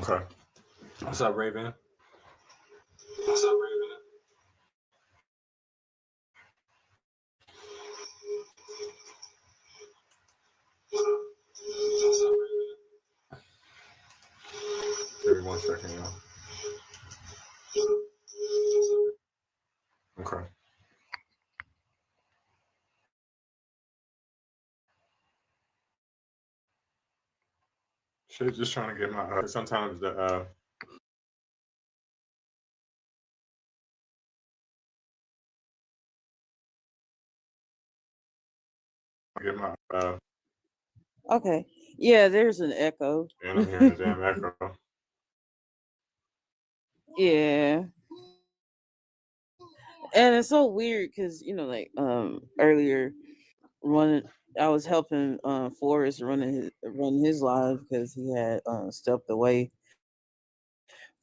Okay. What's up, Raven? What's up, Raven? Give me 1 second, y'all. Okay. Shit, just trying to get my. Sometimes the. Get my. Okay. Yeah, there's an echo. And I'm hearing the damn echo. Yeah. And it's so weird because like earlier I was helping Forrest run his live because he had stepped away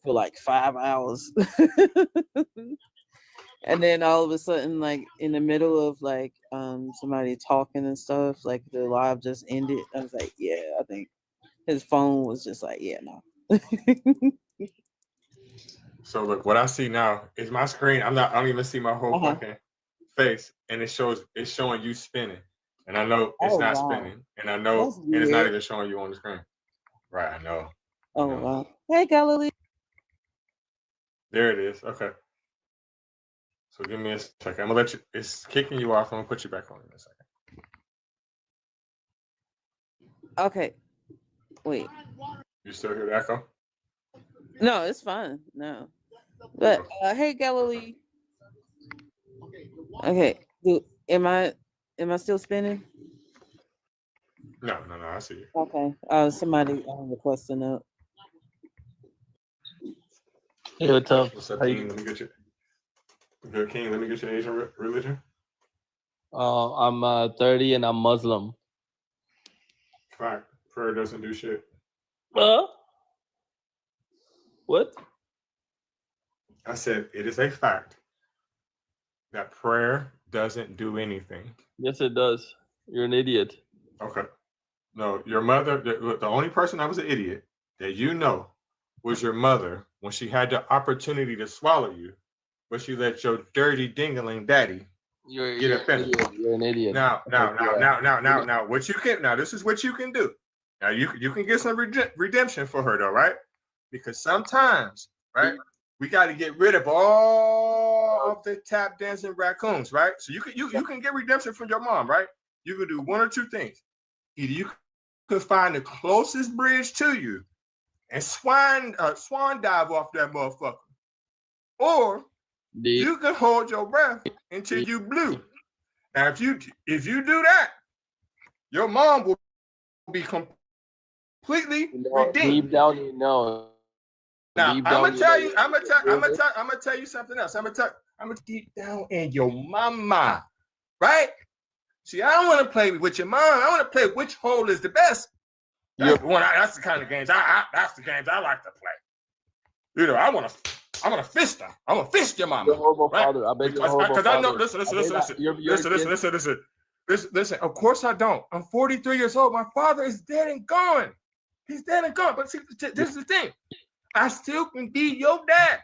for like 5 hours. And then all of a sudden, like in the middle of like somebody talking and stuff, like the live just ended. I was like, yeah, I think his phone was just like, yeah, no. So look, what I see now is my screen. I don't even see my whole fucking face, and it's showing you spinning, and I know it's not spinning, and I know and it's not even showing you on the screen. Right, I know. Wow. Hey, Galilee. There it is. Okay. So give me a second. I'm gonna let you. It's kicking you off. I'm gonna put you back on in a second. Okay. Wait. You still hear the echo? No, it's fine. No. But hey, Galilee. Okay. Am I still spinning? No. I see you. Okay. Somebody requesting up. Hey, what's up? What's up, King? Let me get you. Good, King. Let me get your age and religion. I'm 30 and I'm Muslim. Fact. Prayer doesn't do shit. What? I said it is a fact that prayer doesn't do anything. Yes, it does. You're an idiot. Okay. No, your mother, the only person that was an idiot that you know was your mother when she had the opportunity to swallow you, but she let your dirty dingling daddy get offended. You're an idiot. Now, what you can this is what you can do. Now you can get some redemption for her though, right? Because sometimes, right, we got to get rid of all of the tap dancing raccoons, right? So you can get redemption from your mom, right? You can do one or two things. Either you could find the closest bridge to you and swan dive off that motherfucker, or you can hold your breath until you blue. Now, if you do that, your mom will be completely redeemed. Deep down, you know. Now, I'm gonna tell you something else. I'm gonna deep down in your mama, right? See, I don't want to play with your mom. I want to play which hole is the best. That's the kind of games that's the games I like to play. You know, I want to fist her. I want to fist your mama. Right? Because I know. Listen. Of course I don't. I'm 43 years old. My father is dead and gone. He's dead and gone. But see, this is the thing. I still can be your dad.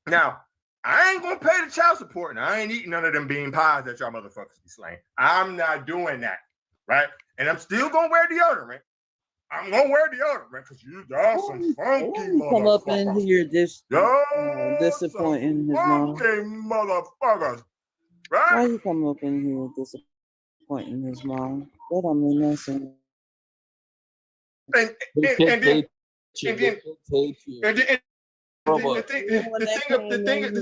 Now, I ain't gonna pay the child support, and I ain't eating none of them bean pies that y'all motherfuckers be slaying. I'm not doing that, right? And I'm still gonna wear deodorant. I'm gonna wear deodorant because y'all some funky motherfuckers. Come up in here disappointing his mom. Funky motherfuckers, right? Why you come up in here disappointing his mom? That I mean, that's the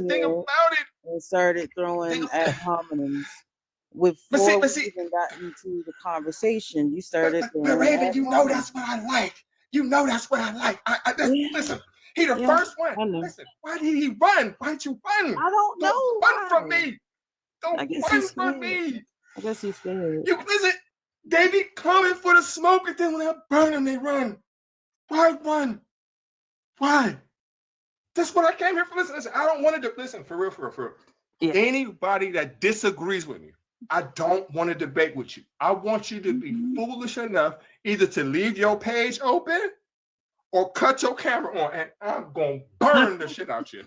thing about it, they started throwing ad hominems. Before we even got into the conversation, you started. But Raven, you know that's what I like. You know that's what I like. Listen, he the first one. Listen, why did he run? Why'd you run? I don't know. Run from me. Don't run from me. I guess he's scared. You listen. They be coming for the smoke, and then when I burn them, they run. Why run? Why? That's what I came here for. Listen. I don't want to listen for real. Yeah. Anybody that disagrees with me, I don't want to debate with you. I want you to be foolish enough either to leave your page open or cut your camera on, and I'm gonna burn the shit out you.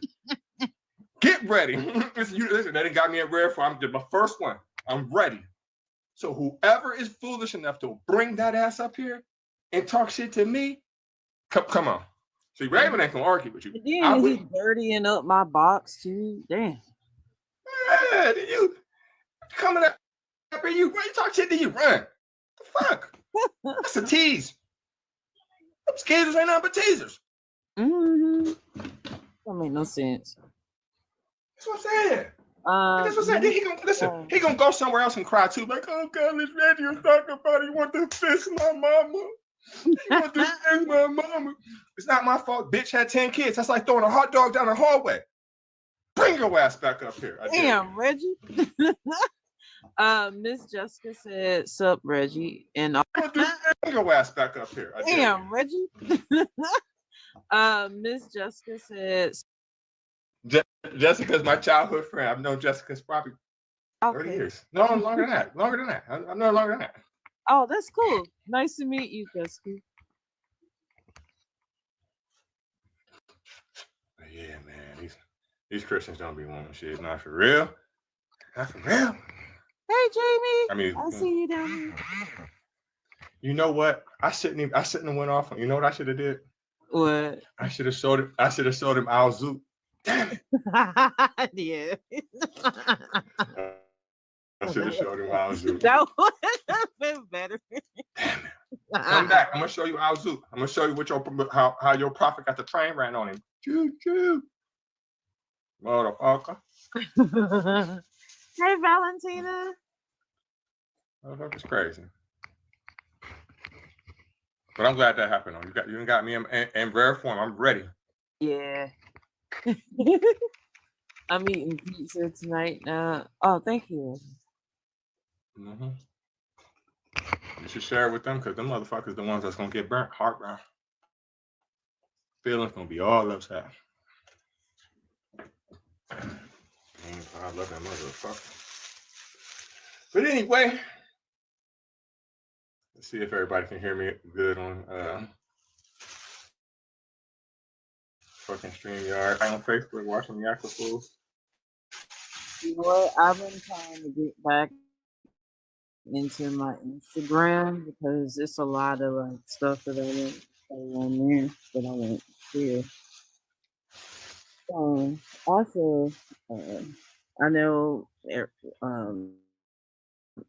Get ready. Listen, they got me at rare for. I'm my first one. I'm ready. So whoever is foolish enough to bring that ass up here and talk shit to me, come on. See, Raven ain't gonna argue with you. Yeah, he's dirtying up my box too. Damn. Yeah, you coming up here, you talk shit, then you run. The fuck? That's a tease. Them skaters ain't nothing but teasers. Mm-hmm. That make no sense. That's what I'm saying. That's what I'm saying. Then he gonna listen. He gonna go somewhere else and cry too. Like, oh God, this Reggie was talking about he want to fist my mama. He want to fist my mama. It's not my fault. Bitch had 10 kids. That's like throwing a hot dog down the hallway. Bring your ass back up here. Damn, Reggie. Miss Jessica said, "Sup, Reggie?" And bring your ass back up here. Damn, Reggie. Miss Jessica said, Jessica's my childhood friend. I've known Jessica's probably 30 years. No, longer than that. Longer than that. I'm no longer than that. Oh, that's cool. Nice to meet you, Jessica. Yeah, man. These Christians don't be wanting shit. Not for real. Not for real. Hey, Jamie. I mean, I see you down here. You know what? I shouldn't have went off on. You know what I should have did? What? I should have showed him. I should have showed him Al Zoot. Damn it. Yeah. I should have showed him Al Zoot. That would have been better. Damn it. Come back. I'm gonna show you Al Zoot. I'm gonna show you how your prophet got the train ran on him. Choo choo. Motherfucker. Hey, Valentina. Motherfucker's crazy. But I'm glad that happened. You got me in rare form. I'm ready. Yeah. I'm eating pizza tonight. Oh, thank you. Mm-hmm. You should share it with them because them motherfuckers the ones that's gonna get burnt, heartburn. Feelings gonna be all upset. I love that motherfucker. But anyway, let's see if everybody can hear me good on fucking StreamYard. I'm on Facebook watching the Aqua Fools. You know what? I've been trying to get back into my Instagram because it's a lot of like stuff that I didn't say on there that I won't share. Also, I know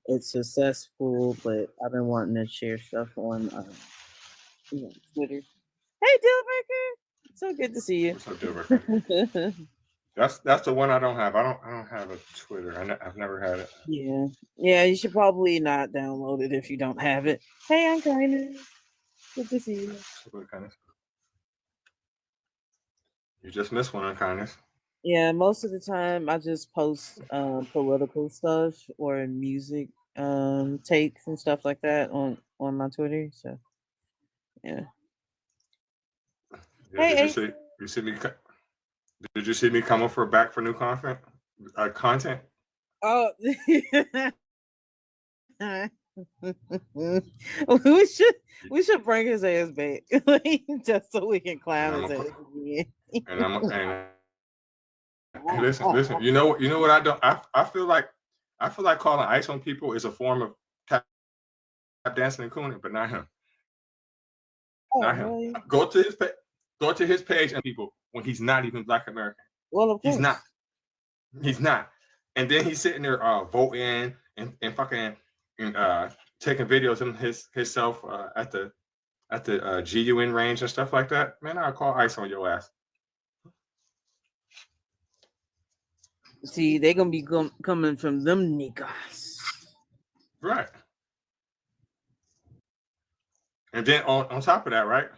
it's successful, but I've been wanting to share stuff on Twitter. Hey, Dealbreaker! So good to see you. What's up, Dealbreaker? That's the one I don't have. I don't have a Twitter. I've never had it. Yeah. You should probably not download it if you don't have it. Hey, Unkindness. Good to see you. You just missed one, Unkindness. Yeah, most of the time I just post political stuff or music takes and stuff like that on my Twitter. So yeah. Hey, did you see me coming back for new content? Oh, we should bring his ass back just so we can clown his ass again. And listen. You know what I don't. I feel like calling ice on people is a form of tap dancing and cooning, but not him. Not him. Really? Go to his page and people when he's not even Black American. Well, of course. He's not. And then he's sitting there voting and fucking taking videos of himself at the GUN range and stuff like that. Man, I'll call ice on your ass. See, they're gonna be coming from them niggas. Right. And then on top of that, right,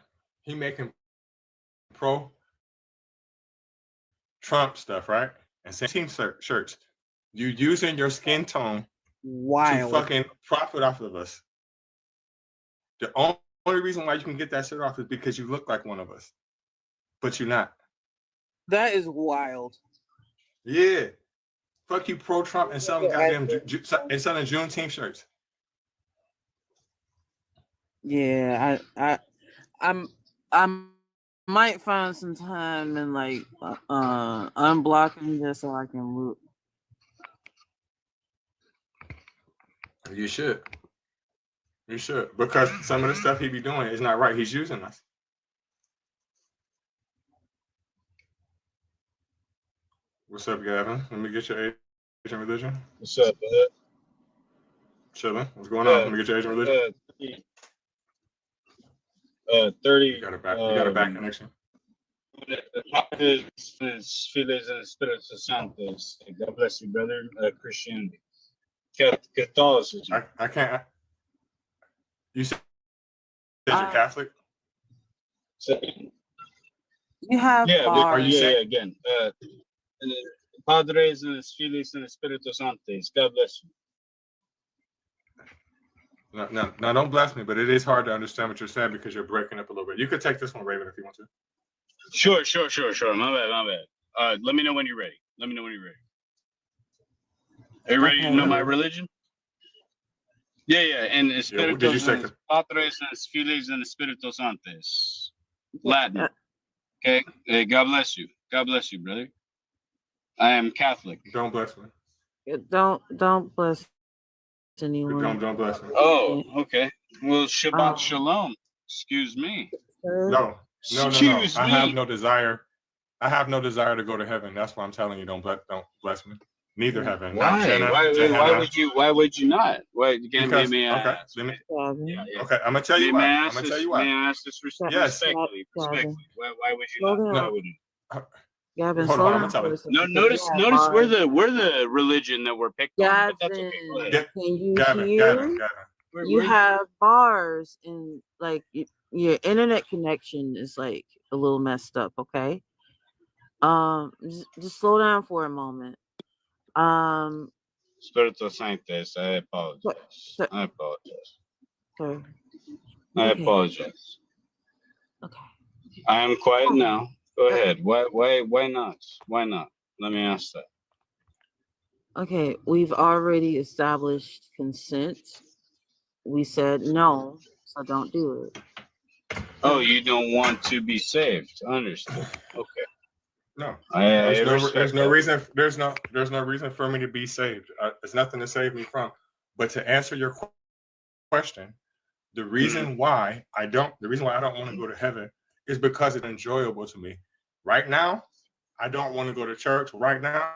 he making pro Trump stuff, right? And same team shirts. You using your skin tone to fucking profit off of us. The only reason why you can get that shit off is because you look like one of us, but you're not. That is wild. Yeah. Fuck you, pro Trump, and selling goddamn and selling Juneteenth shirts. Yeah, I might find some time and like unblock him just so I can look. You should. You should. Because some of the stuff he be doing is not right. He's using us. What's up, Gavin? Let me get your age and religion. What's up, bud? Chilling. What's going on? Let me get your age and religion. 30. You got a back connection. Files and Espíritu Santos. God bless you, brother. Christianity. Catholicism. I can't. You said you're Catholic? So, You have yeah, bars. again. Padres and Files and Espíritu Santos. God bless you. No, don't bless me, but it is hard to understand what you're saying because you're breaking up a little bit. You could take this one, Raven, if you want to. Sure. My bad. Let me know when you're ready. Are you ready to know my religion? Yeah. And Espíritu did you say Padres and Files and Espíritu Santos. Latin. Okay. God bless you. God bless you, brother. I am Catholic. Don't bless me. Don't bless anyone. Don't bless me. Oh, okay. Well, Shabbat Shalom. Excuse me. No. Excuse I me. have no desire. I have no desire to go to heaven. That's why I'm telling you, don't bless me. Neither heaven. Why? Jenna, Why would you not? Why again? Because, may I ask? okay, Yeah. okay, I'm gonna tell you why. I'm gonna tell you why. May I ask this Yes. respectfully? Why would you not? Why would you? Gavin, Hold slow on, I'm down gonna tell for you. a second, No, because notice we're the religion that we're picked on. But that's okay. Go ahead. Gavin, can you Gavin. hear? We're- You we're- have bars and like your internet connection is like a little messed up. Okay, just slow down for a moment. Espíritu Santos. I apologize. So- I apologize. Sorry. I Okay. apologize. Okay. I am quiet now. Go ahead. Why not? Why not? Let me ask that. Okay, we've already established consent. We said no, so don't do it. Oh, you don't want to be saved. Understood. Okay. No. I There's no reason. There's no reason for me to be saved. There's nothing to save me from. But to answer your question, the reason why I don't want to go to heaven is because it's enjoyable to me. Right now, I don't want to go to church. Right now,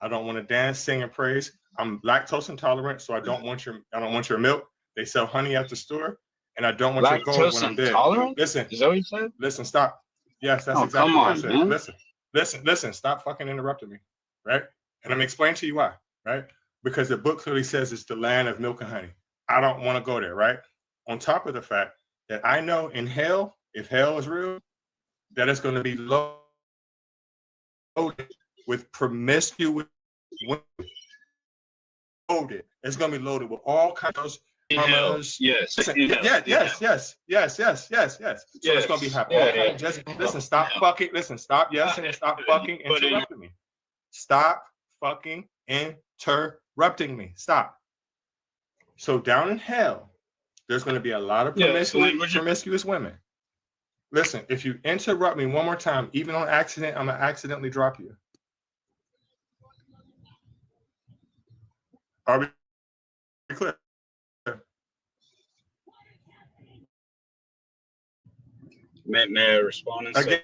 I don't want to dance, sing, and praise. I'm lactose intolerant, so I don't want your milk. They sell honey at the store, and I don't want your gold when I'm dead. Intolerant? Listen, Is that what you said? listen, stop. Yes, that's exactly come what I on, said. man. Listen, stop fucking interrupting me, right? And I'm explaining to you why, right? Because the book clearly says it's the land of milk and honey. I don't want to go there, right? On top of the fact that I know in hell, if hell is real, that it's going to be loaded with promiscuous women. Loaded. It's going to be loaded with all kinds of Yes. yes. So it's going to be happening. Just listen. Stop fucking. Listen. Stop. Yes, and stop fucking interrupting me. Stop fucking interrupting me. Stop. So down in hell, there's going to be a lot of promiscuous women. Listen, if you interrupt me one more time, even on accident, I'm gonna accidentally drop you. Are we clear? May I respond? Again?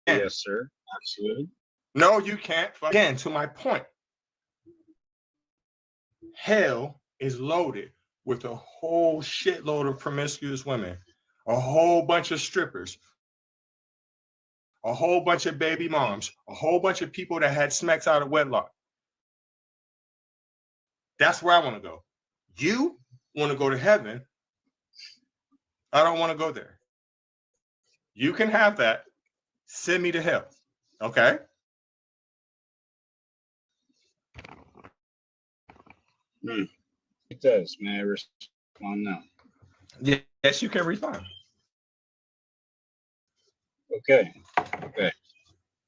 Yes, sir. Absolutely. No, you can't. Again, to my point. Hell is loaded with a whole shitload of promiscuous women, a whole bunch of strippers, a whole bunch of baby moms, a whole bunch of people that had smacks out of wedlock. That's where I want to go. You want to go to heaven. I don't want to go there. You can have that. Send me to hell. Okay? It does. May I respond now? Yes, you can respond. Okay.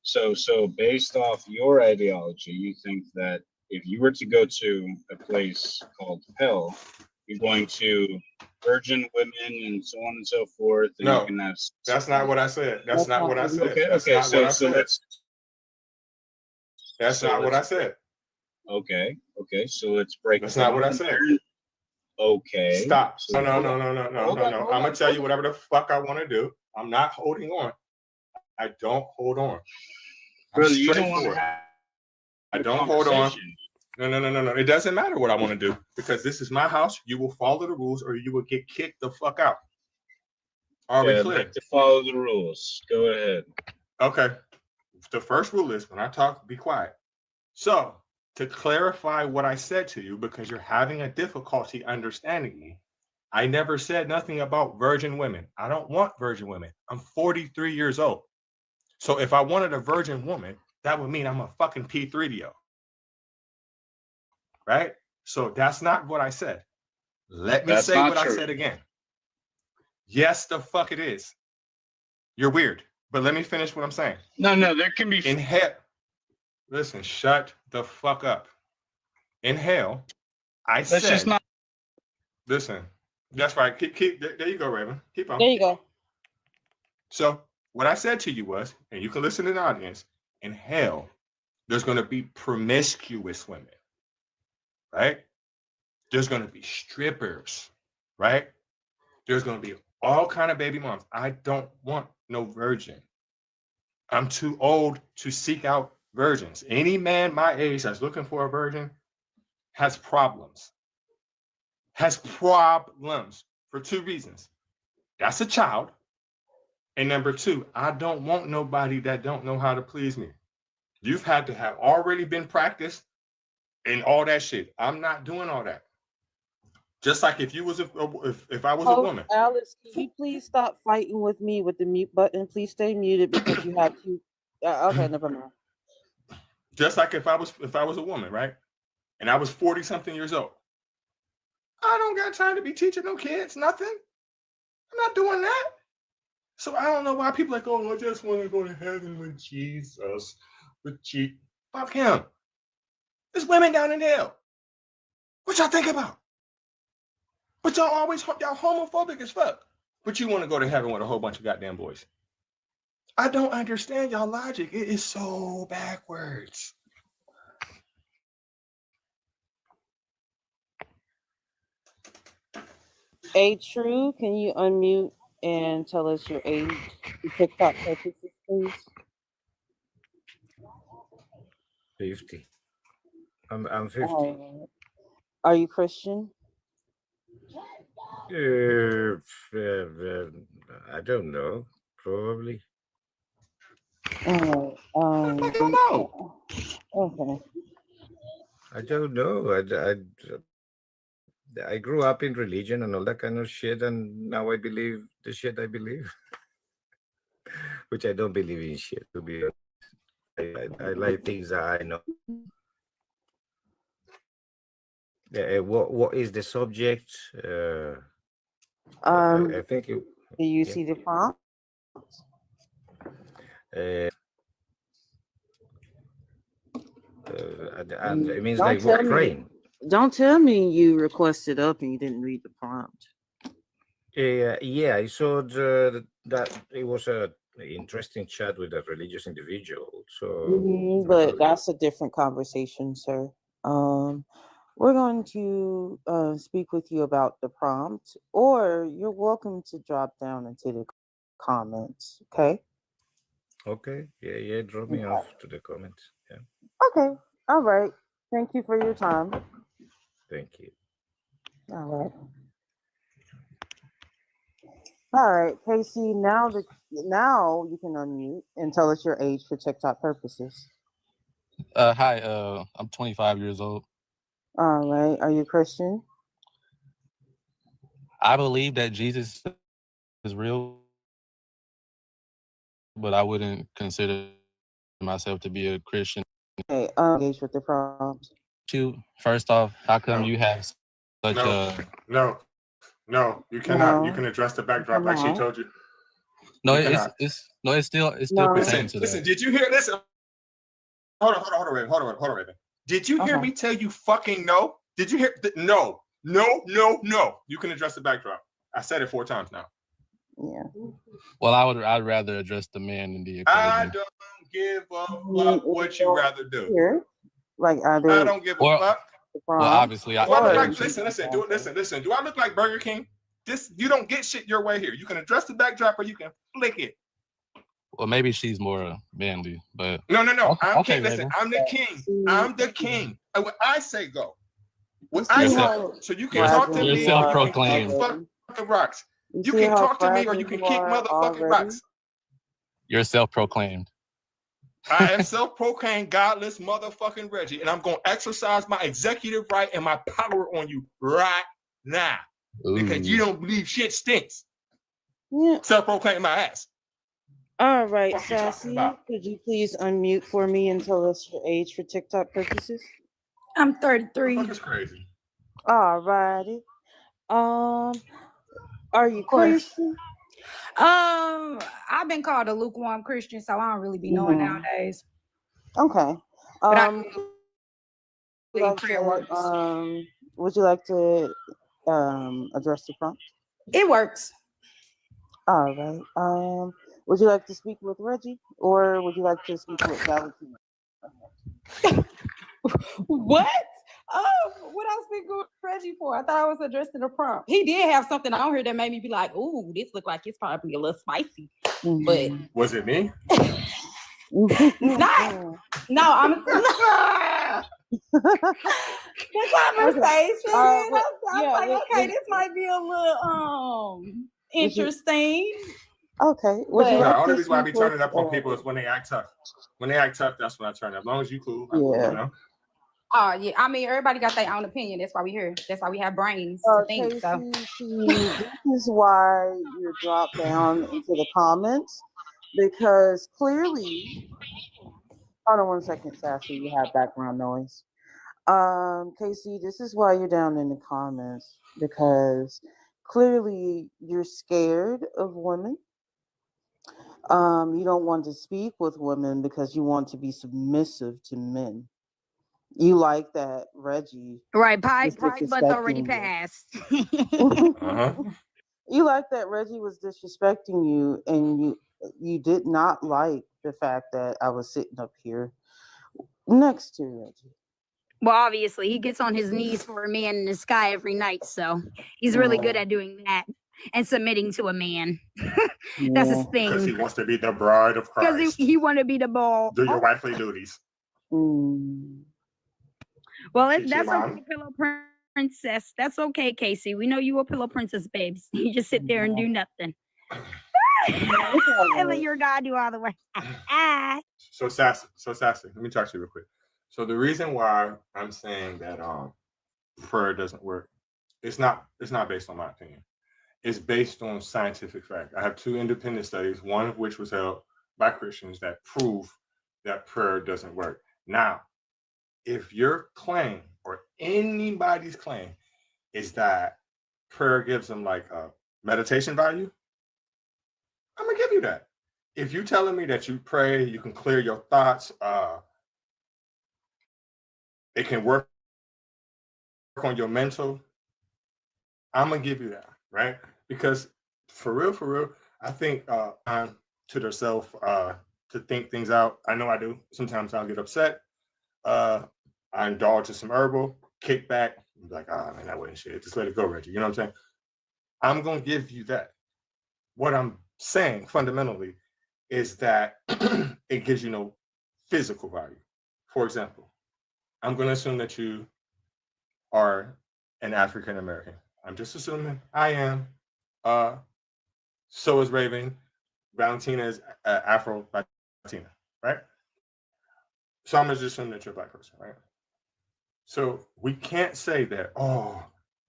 So based off your ideology, you think that if you were to go to a place called hell, You're going to virgin women and so on and so forth. And No, you can have That's not what I said. That's not what I said. Okay, That's okay. not what I So said. let's. That's so not what I let's- said. Okay, okay. So let's break. That's it not down what I from said. there. Okay. Stop. So No. hold on. Hold on, I'm hold gonna on, tell hold you whatever the fuck I want to do. I'm not holding on. I don't hold on. I'm Brother, you don't want to straightforward. have I a don't hold on. conversation. No. It doesn't matter what I want to do because this is my house. You will follow the rules or you will get kicked the fuck out. Are we Yeah, I'd clear? like to follow the rules. Go ahead. Okay. The first rule is when I talk, be quiet. So, to clarify what I said to you, because you're having a difficulty understanding me, I never said nothing about virgin women. I don't want virgin women. I'm 43 years old. So, if I wanted a virgin woman, that would mean I'm a fucking P3DO. Right? So, that's not what I said. Let me That's say not what I true. said again. Yes, the fuck it is. You're weird. But let me finish what I'm saying. No, there can be. In hell, listen, shut the fuck up. In hell, I Let's said, just not. listen, that's right. Keep there you go, Raven. Keep on. There you go. So what I said to you was, and you can listen to the audience, in hell, there's going to be promiscuous women, right? There's going to be strippers, right? There's going to be all kind of baby moms. I don't want no virgin. I'm too old to seek out virgins. Any man my age that's looking for a virgin has problems. Has problems for two reasons. That's a child. And number two, I don't want nobody that don't know how to please me. You've had to have already been practiced and all that shit. I'm not doing all that. Just like if you was if I was a woman. Alex, can you please stop fighting with me with the mute button? Please stay muted because you have to. Okay, never mind. Just like if I was a woman, right? And I was 40 something years old. I don't got time to be teaching no kids nothing. I'm not doing that. So I don't know why people are like, oh, I just want to go to heaven with Jesus. Fuck him. There's women down in hell. What y'all think about? But y'all homophobic as fuck. But you want to go to heaven with a whole bunch of goddamn boys. I don't understand y'all logic. It is so backwards. A True, can you unmute and tell us your age for TikTok purposes, please? 50. I'm 50. Are you Christian? I don't know. Probably. Oh, I don't know. Okay. I don't know. I grew up in religion and all that kind of shit, and now I believe the shit I believe, which I don't believe in shit, to be honest. I like things that I know. What is the subject? I think you. Do you Yeah. see the prompt? And it means Don't like tell what me. praying. Don't tell me you requested up and you didn't read the prompt. Yeah, I saw that it was a interesting chat with a religious individual. So, But that's a different conversation, sir. We're going to speak with you about the prompt, or you're welcome to drop down into the comments. Okay. okay, yeah, drop me off to the comments. Yeah, Okay. All right. Thank you for your time. thank you. All right. All right, Casey. Now you can unmute and tell us your age for TikTok purposes. Hi, I'm 25 years old. All right. Are you Christian? I believe that Jesus is real, but I wouldn't consider myself to be a Christian. Okay. Engage with the prompt. First off, how come No. you have such No. You cannot. No. You can address the backdrop like she cannot. told you. No, You it's still No. pertains to Listen, that. did you hear this? Hold on, Raven. Hold on, Raven. Did you hear Okay. me tell you fucking no? Did you hear? No. No, no, no. You can address the backdrop. I said it 4 times now. Yeah. Well, I'd rather address the man in the I equation. don't give a fuck what you rather do. Here, like either I don't give a Well, fuck. the Well, prom obviously, Do I look or like, the listen, cheating listen. Do I look like Burger King? You don't get shit your way here. You can address the backdrop or you can flick it. well, maybe she's more manly, but No. I'm Okay, king. Listen, Raven. I'm the king. I'm the king. And when I say go, when You I see say how so you can You're- talk to you're me. self-proclaimed. You can kick fucking rocks. You You see can how talk to me or fragile you can you kick are motherfucking already? rocks. you're self-proclaimed. I am self-proclaimed godless motherfucking Reggie, and I'm gonna exercise my executive right and my power on you right now because you Ooh. don't believe shit stinks. Yeah. Self-proclaimed my ass. All right, What you talking Sassy, about? could you please unmute for me and tell us your age for TikTok purposes? I'm The 33. fuck is crazy? All righty. Are you Of course. Christian? I've been called a lukewarm Christian, so I don't really be knowing Mhm. nowadays. Okay. But I Would you believe like prayer to, works. would you like to address the prompt? It works. All right. Would you like to speak with Reggie, or would you like to speak with Valentina? What? What I was speaking with Reggie for? I thought I was addressing the prompt. He did have something on here that made me be like, "Ooh, this look like it's probably a little spicy." But Was it me? not. No, I'm. The conversation. but I was yeah, like, would- okay, would- this might be a little you- interesting. Okay. Would you But- No, like only to reason why I be speak turning with, up on people is when they act tough. When they act tough, that's when I turn up. As long as you cool, I'm cool, Yeah. you know? Oh yeah, I mean everybody got their own opinion. That's why we here. That's why we have brains to think. So Casey, see, this is why you're dropped down into the comments, because clearly, hold on one second, Sassy, you have background noise. Casey, this is why you're down in the comments, because clearly you're scared of women. You don't want to speak with women because you want to be submissive to men. You like that Reggie right, was Pride Month already disrespecting passed. Uh-huh. you like that Reggie was disrespecting you, and you did not like the fact that I was sitting up here next to Reggie. Well, obviously, he gets on his knees for a man in the sky every night, so he's really good at doing that and submitting to a man. That's his Because he thing. wants to be the bride of Because Christ. he want to be the ball. Do your wifely duties. Mm. Well, Teach your that's mom. okay, pillow princess. That's okay, Casey. We know you a pillow princess, babes. You just sit there and do nothing. And let your God do all the work. So Sassy, let me talk to you real quick. So the reason why I'm saying that prayer doesn't work, it's not based on my opinion. It's based on scientific fact. I have 2 independent studies, one of which was held by Christians, that prove that prayer doesn't work. Now, if your claim or anybody's claim is that prayer gives them like a meditation value, I'm gonna give you that. If you're telling me that you pray, you can clear your thoughts, it can work on your mental, I'm gonna give you that, right? Because for real, I think time to themselves to think things out. I know I do. Sometimes I'll get upset. I indulge in some herbal, kick back, and be like, man, that wasn't shit. Just let it go, Reggie. You know what I'm saying? I'm gonna give you that. What I'm saying fundamentally is that it gives you no physical value. For example, I'm gonna assume that you are an African American. I'm just assuming I am. So is Raven. Valentina is Afro Latina, right? So I'm gonna just assume that you're a Black person, right? So we can't say that, oh,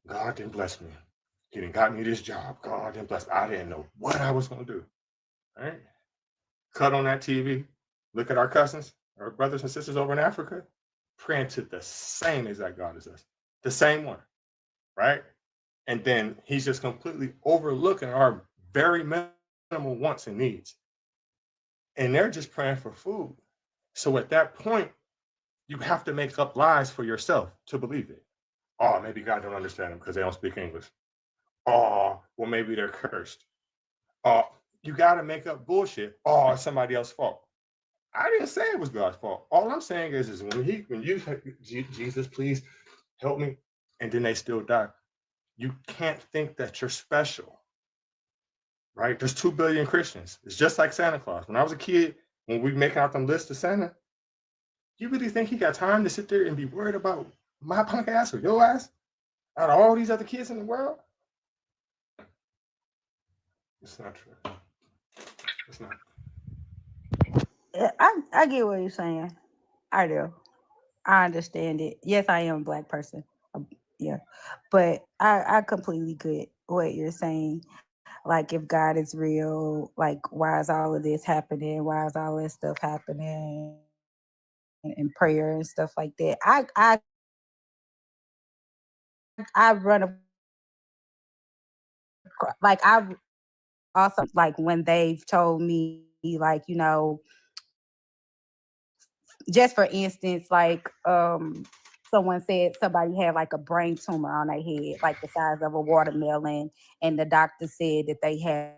God didn't bless me. He didn't got me this job. God didn't bless me. I didn't know what I was gonna do. All right. Cut on that TV. Look at our cousins, our brothers and sisters over in Africa, praying to the same exact God as us, the same one, right? And then he's just completely overlooking our very minimal wants and needs. And they're just praying for food. So at that point, you have to make up lies for yourself to believe it. Oh, maybe God don't understand them because they don't speak English. Oh, well, maybe they're cursed. Oh, you got to make up bullshit. Oh, it's somebody else's fault. I didn't say it was God's fault. All I'm saying is when you Jesus, please help me, and then they still die. You can't think that you're special, right? There's 2 billion Christians. It's just like Santa Claus. When I was a kid, when we making out them lists of Santa, you really think he got time to sit there and be worried about my punk ass or your ass out of all these other kids in the world? It's not true. It's not. I get what you're saying. I do. I understand it. Yes, I am a Black person. Yeah, but I completely get what you're saying. Like, if God is real, like, why is all of this happening? Why is all this stuff happening? And prayer and stuff like that. I run a, like, I also, like, when they've told me, like, you know, just for instance, like, someone said somebody had like a brain tumor on their head, like the size of a watermelon, and the doctor said that they had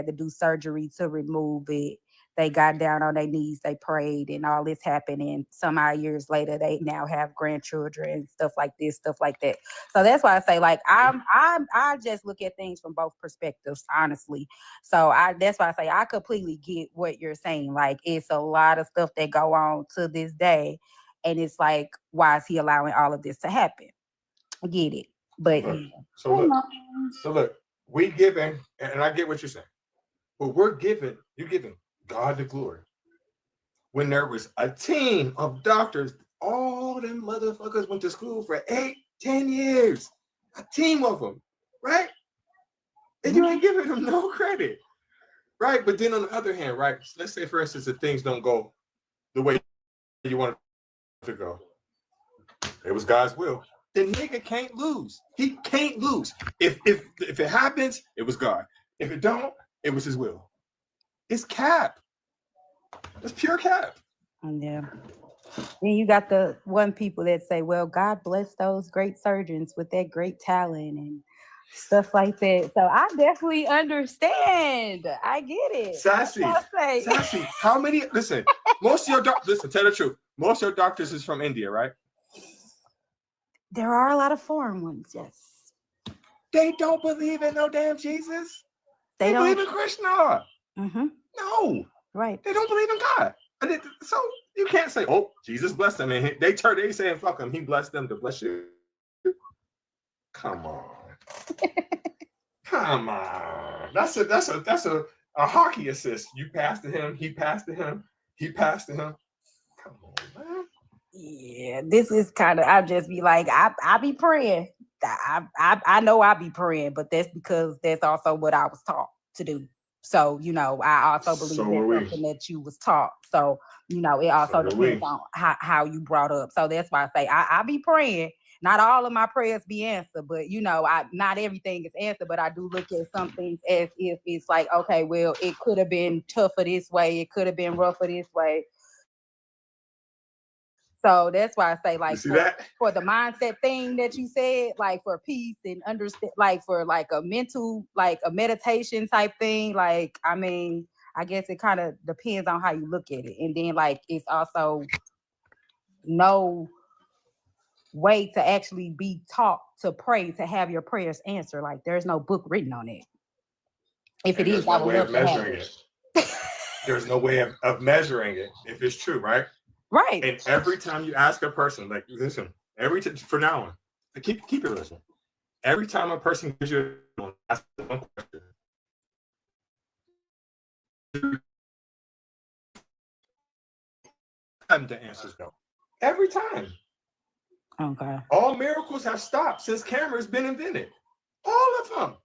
to do surgery to remove it. They got down on their knees, they prayed, and all this happened. And some odd years later, they now have grandchildren and stuff like this, stuff like that. So that's why I say, like, I just look at things from both perspectives, honestly. So that's why I say I completely get what you're saying. Like, it's a lot of stuff that go on to this day, and it's like, why is he allowing all of this to happen? I get it, but So look, we giving, and I get what you're saying, but you're giving God the glory. When there was a team of doctors, all them motherfuckers went to school for 8-10 years, a team of them, right? And you ain't giving them no credit, right? But then on the other hand, right? Let's say, for instance, if things don't go the way you want it to go, it was God's will. The nigga can't lose. He can't lose. If it happens, it was God. If it don't, it was his will. It's cap. It's pure cap. yeah. Then you got the one people that say, well, God bless those great surgeons with that great talent and stuff like that. So I definitely understand. I get it. Sassy. Sassy. How many? Listen, most of your listen, tell the truth. Most of your doctors is from India, right? There are a lot of foreign ones, yes. They don't believe in no damn Jesus. They don't believe in Krishna. Mm-hmm. No. Right. They don't believe in God. So you can't say, oh, Jesus blessed them. And they saying, fuck him. He blessed them to bless you. Come on. Come on. That's a hockey assist. You pass to him. He passed to him. He passed to him. Come on, man. Yeah, this is kind of, I'll just be like, I be praying. I know I be praying, but that's because that's also what I was taught to do. So, you know, I also believe that's something that you was taught. So, you know, it also depends on how you brought up. So that's why I say I be praying. Not all of my prayers be answered, but, you know, not everything is answered, but I do look at some things as if it's like, okay, well, it could have been tougher this way. It could have been rougher this way. So that's why I say, like, for the mindset thing that you said, like for peace and understand, like for like a mental, like a meditation type thing, like, I mean, I guess it kind of depends on how you look at it. And then, like, it's also no way to actually be taught to pray, to have your prayers answered. Like, there's no book written on it. If it is, I would love to have it. There's no way of measuring it if it's true, right? Right. And every time you ask a person, like, listen, for now on, keep it listening. Every time a person gives you ask one question, the answers no. Every time. Okay. All miracles have stopped since cameras been invented. All of them.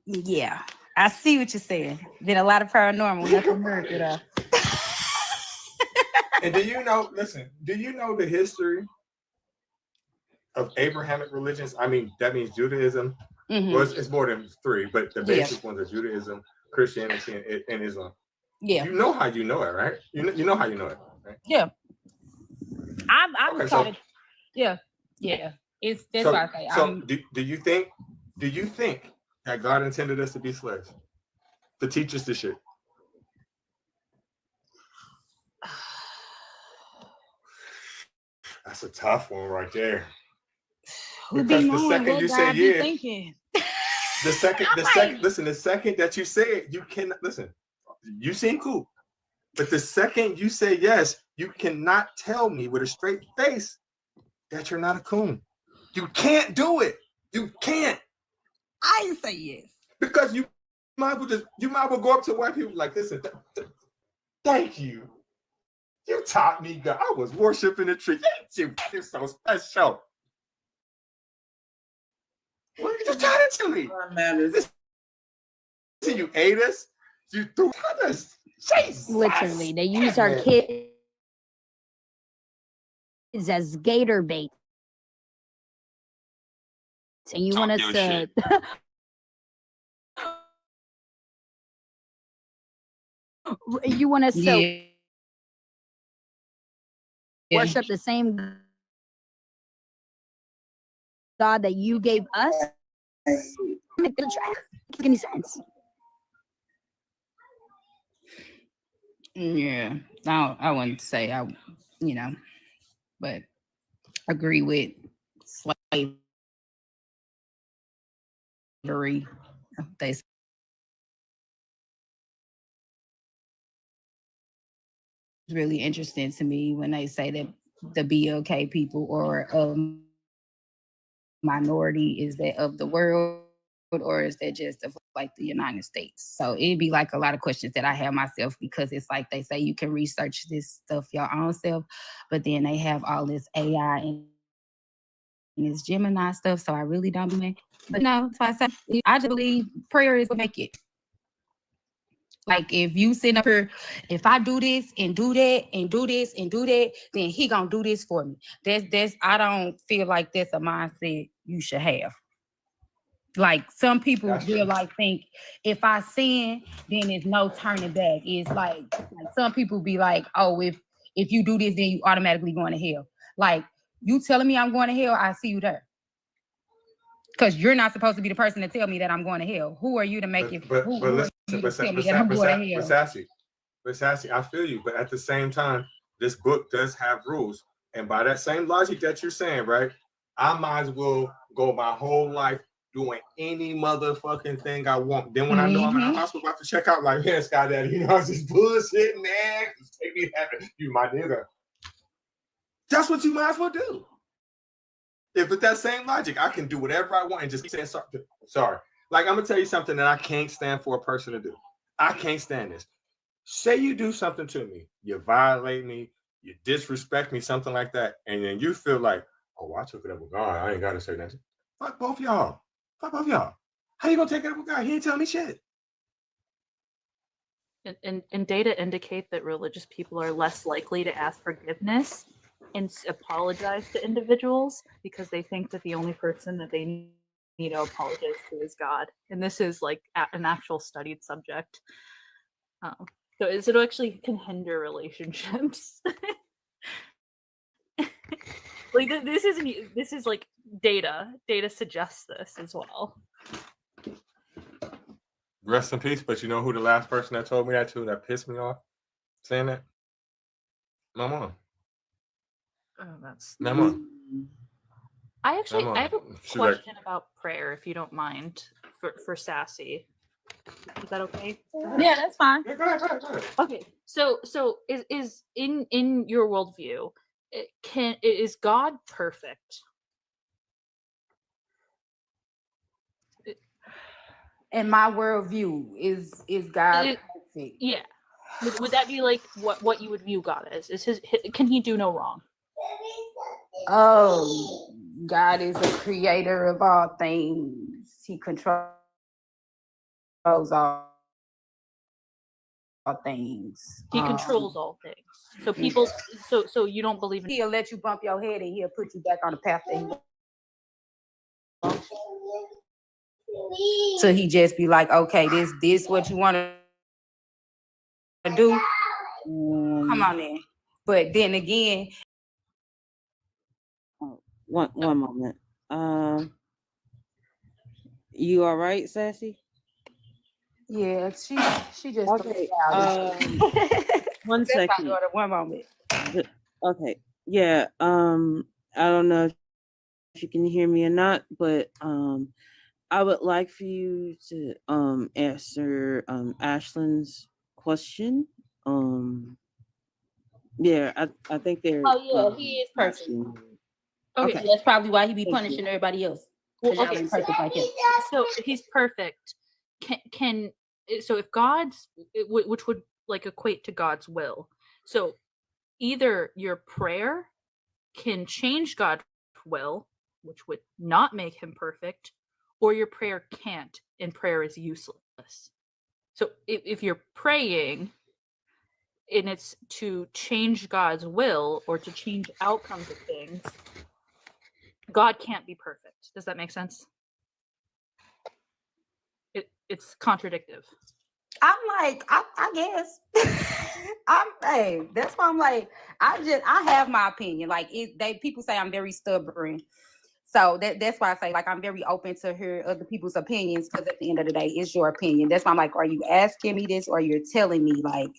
Yeah. I see what you're saying. Been a lot of paranormal. Nothing America, though. And do you know the history of Abrahamic religions? I mean, that means Judaism. Mm-hmm. Well, it's more than 3, but the basic ones are Judaism, Christianity, and Islam. Yeah. You know how you know it, right? You know how you know it. Right? Yeah. I Okay, was so- taught it. Yeah. It's that's So, why I say so do you think that God intended us to be slaves? To teach us this shit? That's a tough one right there. who be Because the knowing second what you say God be yeah, thinking? the second that you say it, you cannot listen. You seem cool, but the second you say yes, you cannot tell me with a straight face that you're not a coon. You can't do it. You can't, I didn't say yes. because you might as well go up to white people like, listen, thank you. You taught me God. I was worshiping the tree. Thank you. You're so special. What you taught it to me? What matters. Listen, you ate us. You threw us. Jesus. Literally, they use our Man. kids as gator bait. And you Talk want us your to shit. you want us to Yeah. worship the same God that you gave us? Make the track. Make any sense? Yeah. I wouldn't say but agree with slavery. They It's really interesting to me when they say that the BLK people or minority is that of the world, or is that just of like the United States? So it'd be like a lot of questions that I have myself, because it's like they say you can research this stuff your own self, but then they have all this AI and this Gemini stuff. So I really don't believe. But no, so I just believe prayer is what make it. Like if you sit up here, if I do this and do that and do this and do that, then he gonna do this for me. That's I don't feel like that's a mindset you should have. Like some people That's will true. like think if I sin, then there's no turning back. It's like some people be like, oh, if you do this, then you automatically going to hell. Like you telling me I'm going to hell, I see you there. Because you're not supposed to be the person to tell me that I'm going to hell. Who are you to make it? But Who listen, are you to tell me that I'm going to hell? Sassy, I feel you, but at the same time, this book does have rules, and by that same logic that you're saying, right? I might as well go my whole life doing any motherfucking thing I want. Then when I know I'm in the hospital about to check out, like, man, Sky Daddy, you know, it's just bullshit, man. Just take me heaven. You my nigga. That's what you might as well do. If with that same logic, I can do whatever I want and just keep saying sorry. Like, I'm gonna tell you something that I can't stand for a person to do. I can't stand this. Say you do something to me, you violate me, you disrespect me, something like that, and then you feel like, oh, I took it up with God. I ain't gotta say nothing. Fuck both y'all. Fuck both y'all. How you gonna take it up with God? He ain't telling me shit. And data indicate that religious people are less likely to ask forgiveness and apologize to individuals because they think that the only person that they need to apologize to is God. And this is like an actual studied subject. So it actually can hinder relationships. Like this is like data. Data suggests this as well. Rest in peace. But you know who the last person that told me that to, that pissed me off saying that? My mom. Oh, that's. My mom. I have a She's like, question about prayer, if you don't mind, for Sassy. Is that okay? Yeah, that's fine. yeah, go ahead. Okay, so is in your worldview, is God perfect? In my worldview, is God perfect? Yeah. Would that be like what you would view God as? Can he do no wrong? Oh, God is a creator of all things. He controls all things. He controls all things. So people, so you don't believe in. He'll let you bump your head and he'll put you back on the path that he wants. So he just be like, okay, this what you want to do? Come on in. But then again, One moment. You all right, Sassy? yeah, she just Okay. One That's my second. daughter. One moment. Okay. Yeah. I don't know if you can hear me or not, but I would like for you to answer Ashlyn's question. Yeah, I think they're Oh yeah, he is perfect. asking. Okay. Okay. That's probably why he be Thank punishing you. everybody else. Well, 'Cause y'all okay. ain't perfect like him. So he's perfect. So if God's, which would like equate to God's will. So either your prayer can change God's will, which would not make him perfect, or your prayer can't, and prayer is useless. So if you're praying and it's to change God's will or to change outcomes of things, God can't be perfect. Does that make sense? It's contradictive. I'm like, I guess. Hey, that's why I'm like, I have my opinion. Like people say I'm very stubborn. So that's why I say like I'm very open to hear other people's opinions, because at the end of the day, it's your opinion. That's why I'm like, are you asking me this or you're telling me like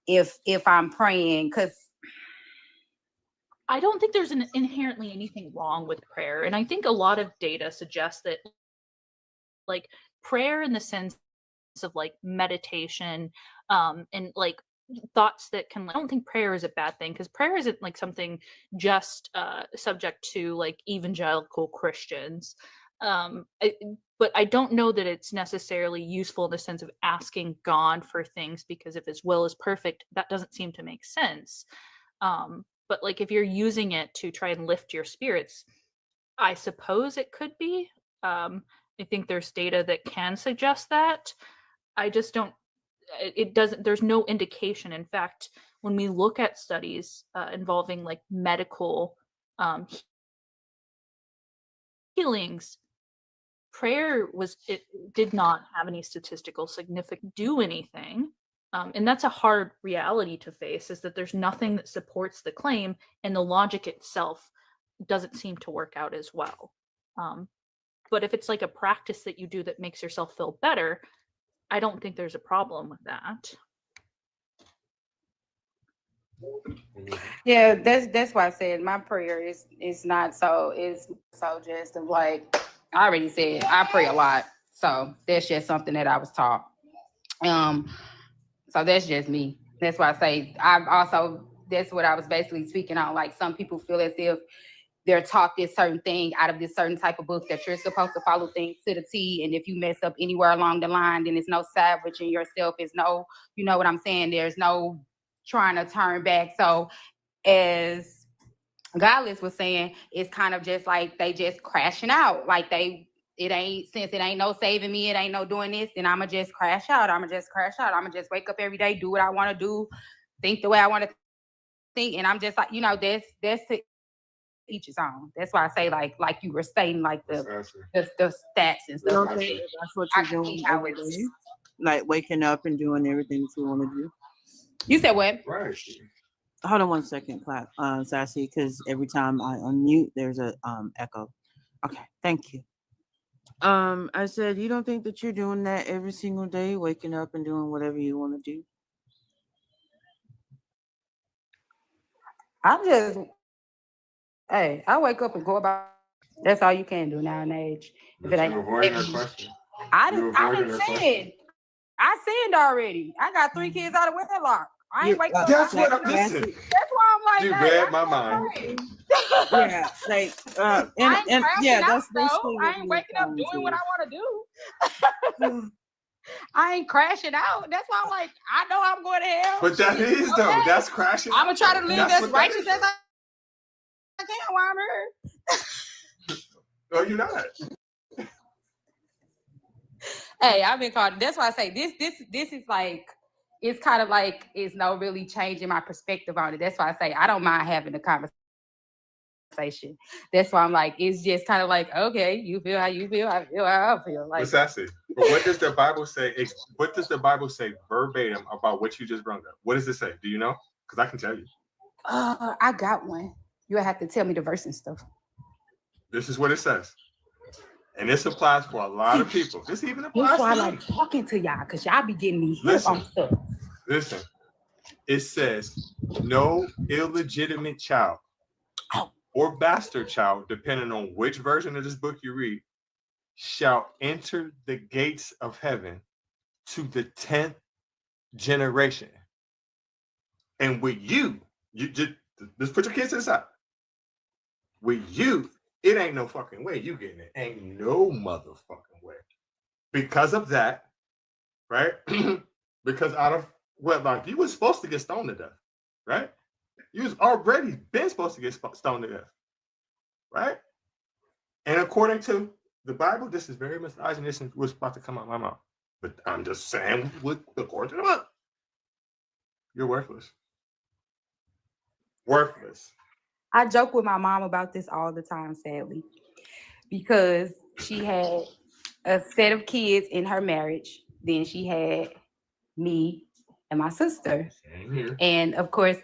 if I'm praying? Because I don't think there's inherently anything wrong with prayer. And I think a lot of data suggests that like prayer in the sense of like meditation and like thoughts that can, I don't think prayer is a bad thing, because prayer isn't like something just subject to like evangelical Christians. But I don't know that it's necessarily useful in the sense of asking God for things, because if his will is perfect, that doesn't seem to make sense. But like if you're using it to try and lift your spirits, I suppose it could be. I think there's data that can suggest that. I just don't, it doesn't, there's no indication. In fact, when we look at studies involving like medical healings, prayer it did not have any statistical significance, do anything. And that's a hard reality to face, is that there's nothing that supports the claim, and the logic itself doesn't seem to work out as well. But if it's like a practice that you do that makes yourself feel better, I don't think there's a problem with that. yeah, that's why I said my prayer is not so, it's so just of like, I already said I pray a lot, so that's just something that I was taught. So that's just me. That's why I say I've also, that's what I was basically speaking on. Like some people feel as if they're taught this certain thing out of this certain type of book, that you're supposed to follow things to the T, and if you mess up anywhere along the line, then it's no salvaging yourself. It's no, you know what I'm saying? There's no trying to turn back. So as Godless was saying, it's kind of just like they just crashing out. Like since it ain't no saving me, it ain't no doing this, then I'ma just crash out. I'ma just wake up every day, do what I want to do, think the way I want to think. And I'm just like, that's to each his own. That's why I say like you were stating, like the stats and You stuff. don't Like think that. that's what I you're can doing see how every it's- day? Like waking up and doing everything that you want to do? You said what? Right. Hold on one second, Sassy, because every time I unmute, there's a echo. Okay, thank you. I said, you don't think that you're doing that every single day, waking up and doing whatever you want to do? I wake up and go about. That's all you can do nowadays. If it ain't, avoiding her question. I You're didn't avoiding her say question. it. I said already. I got 3 kids out of wedlock. I ain't wake up. That's what That's I'm listening. why I'm like, You hey, read I my ain't mind. praying. Yeah, like I ain't crashing out, that's though. basically I what ain't we waking up were doing what trying I want to do. I ain't crashing out. That's why I'm like, I know I'm going to hell. But that is though. Okay. That's crashing. I'm gonna try to live That's as what that righteous is, as though. I can while I'm here. No, you're not. Hey, I've been called. That's why I say this is like, it's kind of like, it's no really changing my perspective on it. That's why I say I don't mind having a conversation. That's why I'm like, it's just kind of like, okay, you feel how you feel, I feel how I feel. Like, What's that say? But what does the Bible say? What does the Bible say verbatim about what you just brought up? What does it say? Do you know? Because I can tell you. I got one. You have to tell me the verse and stuff. This is what it says. And this applies for a lot of people. This even applies That's why I to like me. talking to y'all, because y'all be getting me hip Listen. on stuff. Listen. It says, no illegitimate child or bastard child, depending on which version of this book you read, shall enter the gates of heaven to the 10th generation. And with you just put your kids to the side. With you, it ain't no fucking way you getting it. Ain't no motherfucking way. Because of that, right? Because out of wedlock, you was supposed to get stoned to death, right? You was already been supposed to get stoned to death, right? And according to the Bible, this is very misogynist what's about to come out of my mouth. But I'm just saying, according to the Bible, you're worthless. Worthless. I joke with my mom about this all the time, sadly, because she had a set of kids in her marriage. Then she had me and my sister. Same here. And of course,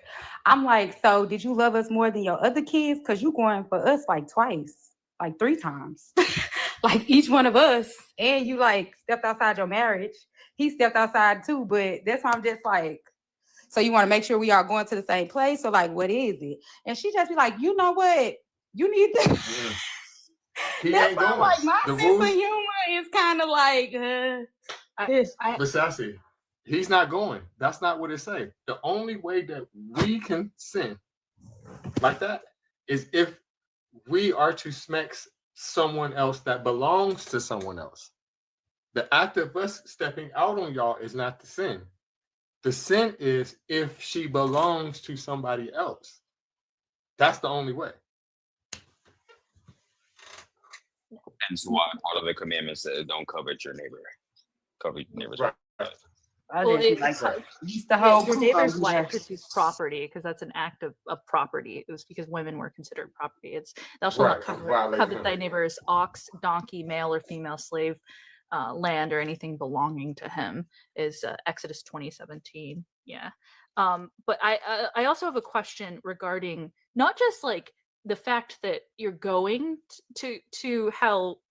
I'm like, so did you love us more than your other kids? Because you going for us like twice, like 3 times, like each one of us. And you like stepped outside your marriage. He stepped outside too, but that's why I'm just like, so you want to make sure we are going to the same place? So like, what is it? And she just be like, you know what? You need to. Yeah. He That's ain't why I'm going. like, my The sense rules- of humor is kind of like, But Sassy, he's not going. That's not what it say. The only way that we can sin like that is if we are to smack someone else that belongs to someone else. The act of us stepping out on y'all is not the sin. The sin is if she belongs to somebody else. That's the only way. And so why part of the commandment says don't covet your neighbor. Covet your neighbor's Right. I Well, didn't it- like it's- the whole your Ku neighbor's Klux wife Klan. because he's property, because that's an act of property. It was because women were considered property. It's thou shalt not covet thy neighbor's ox, donkey, male or female slave, land or anything belonging to him, is Exodus 20:17. Yeah. But I also have a question regarding not just like the fact that you're going to hell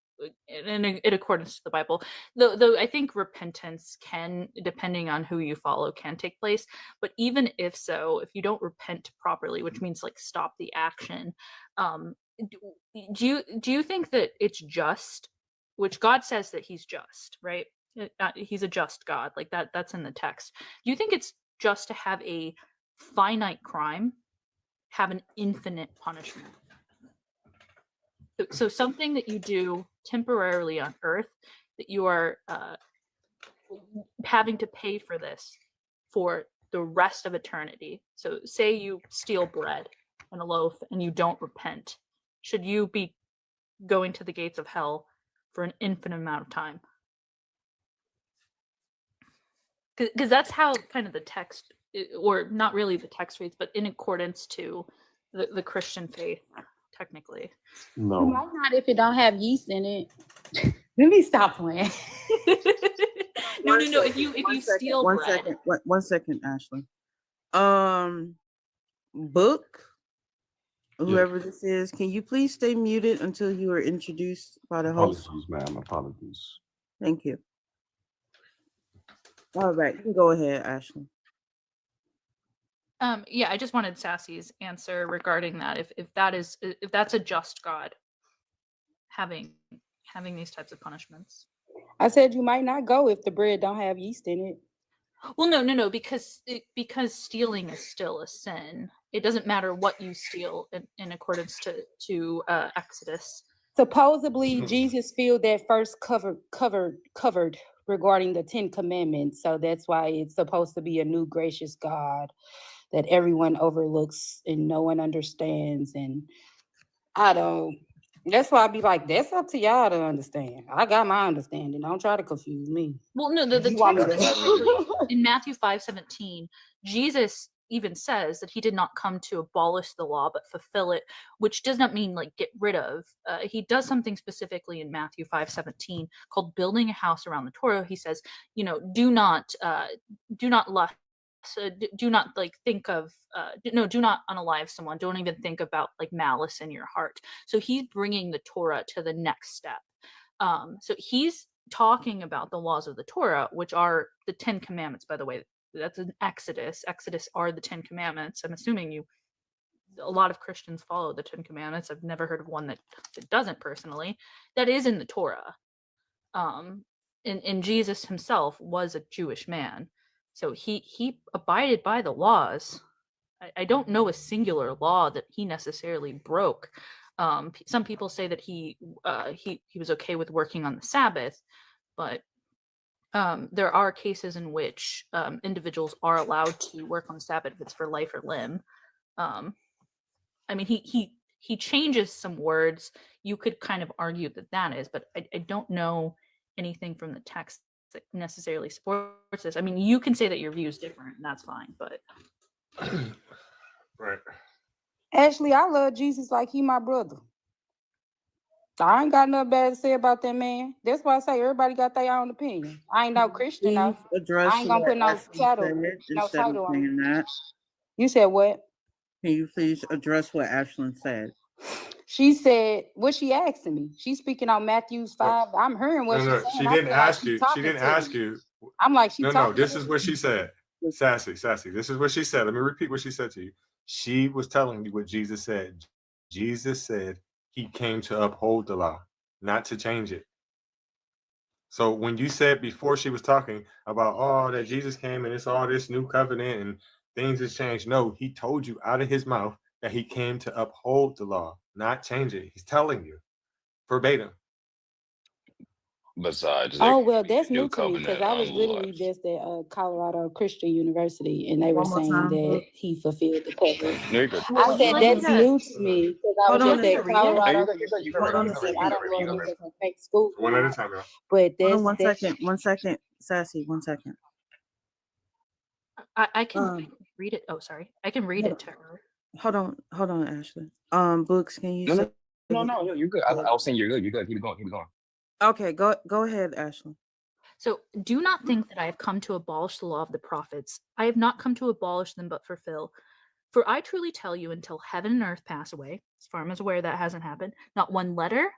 in accordance to the Bible, though I think repentance can, depending on who you follow, can take place. But even if so, if you don't repent properly, which means like stop the action, do you think that it's just, which God says that he's just, right? He's a just God, like that's in the text. Do you think it's just to have a finite crime have an infinite punishment? So something that you do temporarily on earth, that you are having to pay for this for the rest of eternity. So say you steal bread and a loaf and you don't repent. Should you be going to the gates of hell for an infinite amount of time? Because that's how kind of the text, or not really the text reads, but in accordance to the Christian faith, technically. You might not if it don't have yeast in it. Let me stop playing. No. If you steal bread, One second, Ashley. Book, whoever this is, can you please stay muted until you are introduced by the host? Apologies, ma'am. Apologies. Thank you. All right, you can go ahead, Ashley. yeah, I just wanted Sassy's answer regarding that. If that's a just God having these types of punishments. I said you might not go if the bread don't have yeast in it. Well, no, because stealing is still a sin. It doesn't matter what you steal in accordance to Exodus. Supposedly, Jesus filled that first covered regarding the 10 Commandments. So that's why it's supposed to be a new gracious God that everyone overlooks and no one understands. And that's why I be like, that's up to y'all to understand. I got my understanding. Don't try to confuse me. Well, no, the You want me text to- in Matthew 5:17, Jesus even says that he did not come to abolish the law but fulfill it, which does not mean like get rid of. He does something specifically in Matthew 5:17 called building a house around the Torah. He says, do not lust do not like think of do not unalive someone. Don't even think about like malice in your heart. So he's bringing the Torah to the next step. So he's talking about the laws of the Torah, which are the 10 commandments, by the way. That's an Exodus. Exodus are the 10 commandments. I'm assuming a lot of Christians follow the 10 commandments. I've never heard of one that doesn't personally. That is in the Torah. And Jesus himself was a Jewish man. So he abided by the laws. I don't know a singular law that he necessarily broke. Some people say that he was okay with working on the Sabbath, but there are cases in which individuals are allowed to work on the Sabbath if it's for life or limb. I mean, he changes some words. You could kind of argue that is, but I don't know anything from the text that necessarily supports this. I mean, you can say that your view is different, and that's fine, but Right. Ashley, I love Jesus like he my brother. I ain't got nothing bad to say about that man. That's why I say everybody got their own opinion. I ain't no Christian though. Please address I ain't gonna what put no Ashley title, said no instead of title on saying it. that. You said what? Can you please address what Ashlyn said? She said, what she asking me? She's speaking on Matthew 5. I'm hearing what No, she's saying. she I didn't feel like ask she's you. She talking didn't to ask me. you. I'm like, she's No, talking this to is me. what she said. Sassy. This is what she said. Let me repeat what she said to you. She was telling you what Jesus said. Jesus said he came to uphold the law, not to change it. So when you said before she was talking about, oh, that Jesus came and it's all this new covenant and things has changed. No, he told you out of his mouth that he came to uphold the law, not change it. He's telling you verbatim. Besides, Oh, the well, that's new new to me because covenant I was literally unlocks. just at Colorado Christian University and they were One more saying time. that he fulfilled the covenant. No, you're good. I said like that's that. new to me because I Hold was on just a at second. No, Colorado you're good. You're good. You Christian covered. Hold on You a covered. University. You I second. don't covered. go You to covered. just a fake school, One at a time, y'all. but Hold on that's 1 second. 1 second. Sassy, 1 second. I can Um, read it. Oh, sorry. I can read hold it to her. hold on, Ashley. Books, can you No, say? no. You're good. I was saying you're good. You're good. Keep it going. Keep it going. Okay, go ahead, Ashley. So do not think that I have come to abolish the law of the prophets. I have not come to abolish them, but fulfill. For I truly tell you, until heaven and earth pass away, as far as I'm aware, that hasn't happened, not one letter,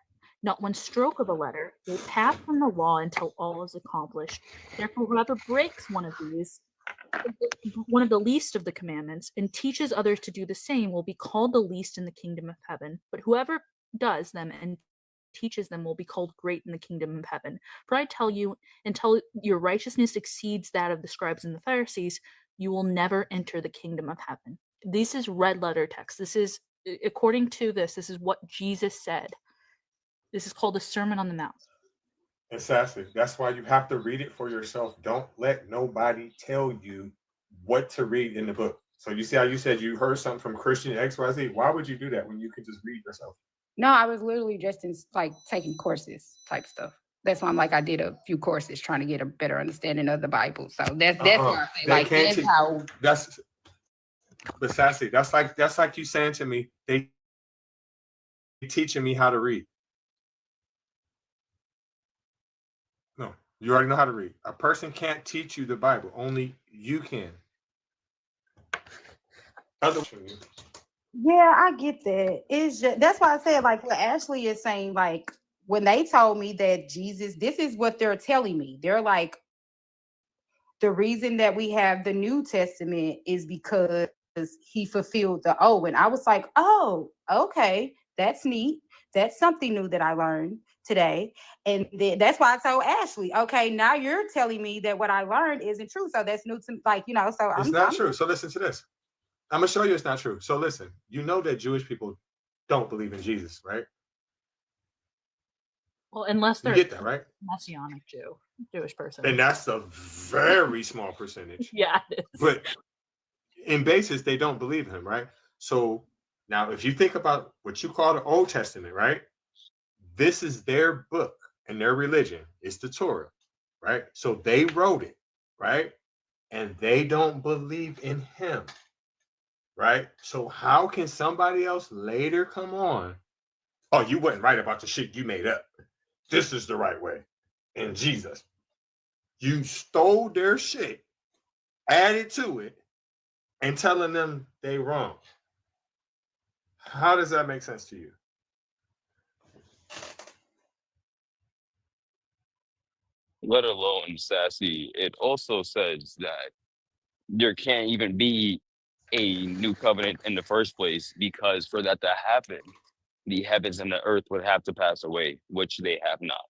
not one stroke of a letter will pass from the law until all is accomplished. Therefore, whoever breaks one of the least of the commandments, and teaches others to do the same will be called the least in the kingdom of heaven. But whoever does them and teaches them will be called great in the kingdom of heaven. For I tell you, until your righteousness exceeds that of the scribes and the Pharisees, you will never enter the kingdom of heaven. This is red letter text. This is, according to this is what Jesus said. This is called the Sermon on the Mount. Exactly. That's why you have to read it for yourself. Don't let nobody tell you what to read in the book. So you see how you said you heard something from Christian XYZ? Why would you do that when you could just read yourself? No, I was literally just in like taking courses type stuff. That's why I'm like I did a few courses trying to get a better understanding of the Bible. So that's why I say They like can't that's how. That's but Sassy, that's like you saying to me, they teaching me how to read. No, you already know how to read. A person can't teach you the Bible. Only you can. Yeah, I get that. It's just that's why I said like what Ashley is saying, like when they told me that Jesus, this is what they're telling me. They're like, the reason that we have the New Testament is because he fulfilled the old. And I was like, oh, okay, that's neat. That's something new that I learned today. And that's why I told Ashley, okay, now you're telling me that what I learned isn't true. So that's new to like, you know, so It's not true. So listen to this. I'm gonna show you it's not true. So listen, you know that Jewish people don't believe in Jesus, right? Well, unless You they're get that, right? Messianic Jewish person. And that's a very small percentage. Yeah, it is. But in basis, they don't believe him, right? So now if you think about what you call the Old Testament, right? This is their book and their religion. It's the Torah, right? So they wrote it, right? And they don't believe in him, right? So how can somebody else later come on? Oh, you wasn't right about the shit you made up. This is the right way. And Jesus, you stole their shit added to it and telling them they wrong. How does that make sense to you? Let alone sassy. It also says that there can't even be a new covenant in the first place, because for that to happen, the heavens and the earth would have to pass away, which they have not.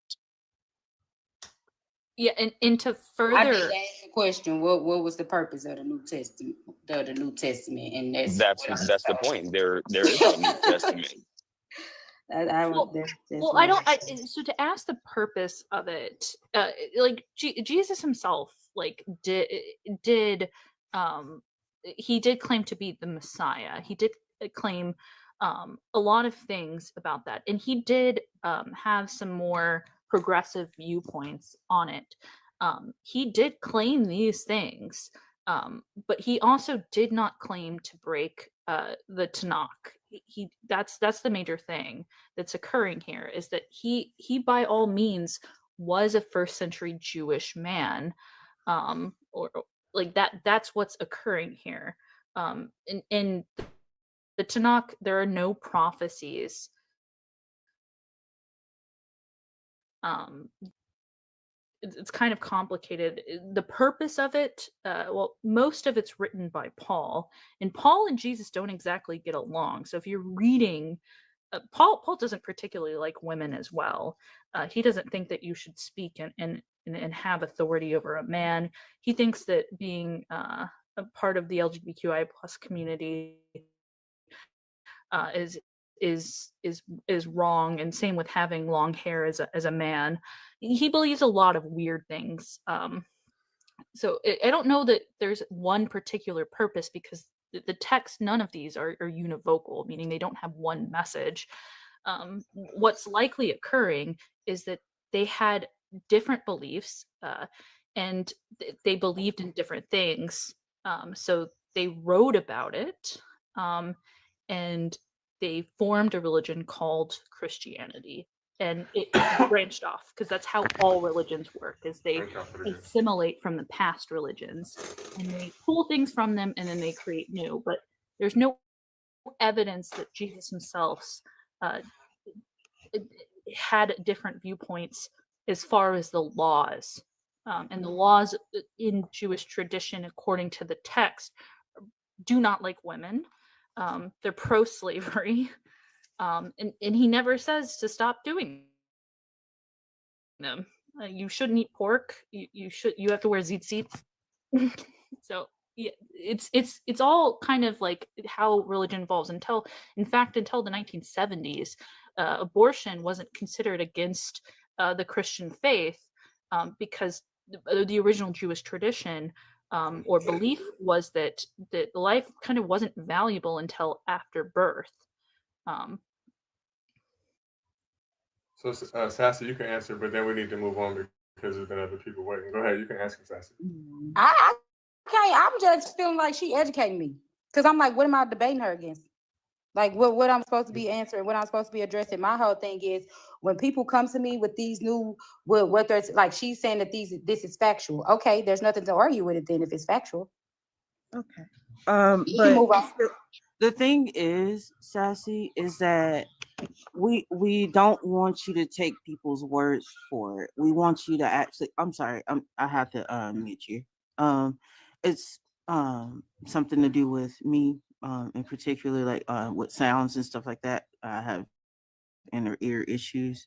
Yeah, and to I further, just asked the question. What was the purpose of the New Testament? The New Testament, and that's what I That's the point. There is no New Testament. well, that's I don't. So to ask the purpose of it, like Jesus himself, like did he did claim to be the Messiah. He did claim a lot of things about that, and he did have some more progressive viewpoints on it. He did claim these things, but he also did not claim to break the Tanakh. That's the major thing that's occurring here, is that he by all means was a first century Jewish man, or like that's what's occurring here. In the Tanakh, there are no prophecies it's kind of complicated. The purpose of it, well, most of it's written by Paul, and Paul and Jesus don't exactly get along. So if you're reading, Paul doesn't particularly like women as well. He doesn't think that you should speak and have authority over a man. He thinks that being a part of the LGBTQI plus community is wrong, and same with having long hair as a man. He believes a lot of weird things. So I don't know that there's one particular purpose, because the text, none of these are univocal, meaning they don't have one message. What's likely occurring is that they had different beliefs, and they believed in different things. So they wrote about it, and they formed a religion called Christianity, and it branched off, because that's how all religions work, is they assimilate from the past religions and they pull things from them and then they create new. But there's no evidence that Jesus himself had different viewpoints as far as the laws, and the laws in Jewish tradition, according to the text, do not like women. They're pro-slavery, and he never says to stop doing them. You shouldn't eat pork. You have to wear tzitzit. So yeah, it's all kind of like how religion evolves. Until the 1970s, abortion wasn't considered against the Christian faith, because the original Jewish tradition or belief was that life kind of wasn't valuable until after birth. So, Sassy, you can answer, but then we need to move on because there's been other people waiting. Go ahead, you can ask Sassy. I can't. I'm just feeling like she educating me, because I'm like, what am I debating her against? Like what I'm supposed to be answering, what I'm supposed to be addressing. My whole thing is, when people come to me with these new, what they're like, she's saying that this is factual. Okay, there's nothing to argue with it then if it's factual. Okay. You can move on. The thing is, Sassy, is that we don't want you to take people's words for it. We want you to actually. I'm sorry. I have to mute you. It's something to do with me, in particular, like with sounds and stuff like that. I have inner ear issues.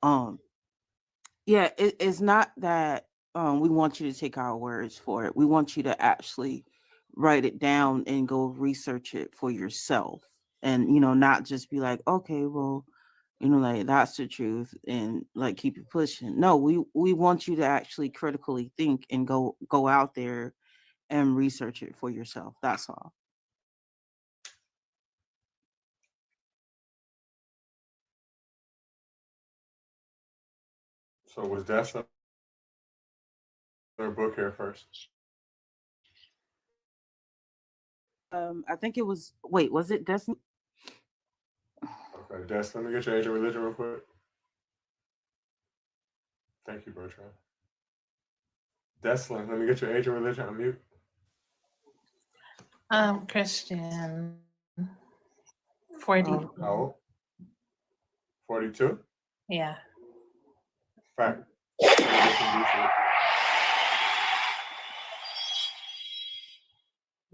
Yeah, it's not that we want you to take our words for it. We want you to actually write it down and go research it for yourself, and not just be like, okay, well, like that's the truth, and like keep it pushing. No, we want you to actually critically think and go out there and research it for yourself. That's all. So was that her book here first? I think it was. Wait, was it Destiny? Okay, Des, let me get your age and religion real quick. Thank you, Bertrand. Deslin, let me get your age and religion on mute. Christian. 40. Oh, How old? 42? Yeah. Fact. Listen,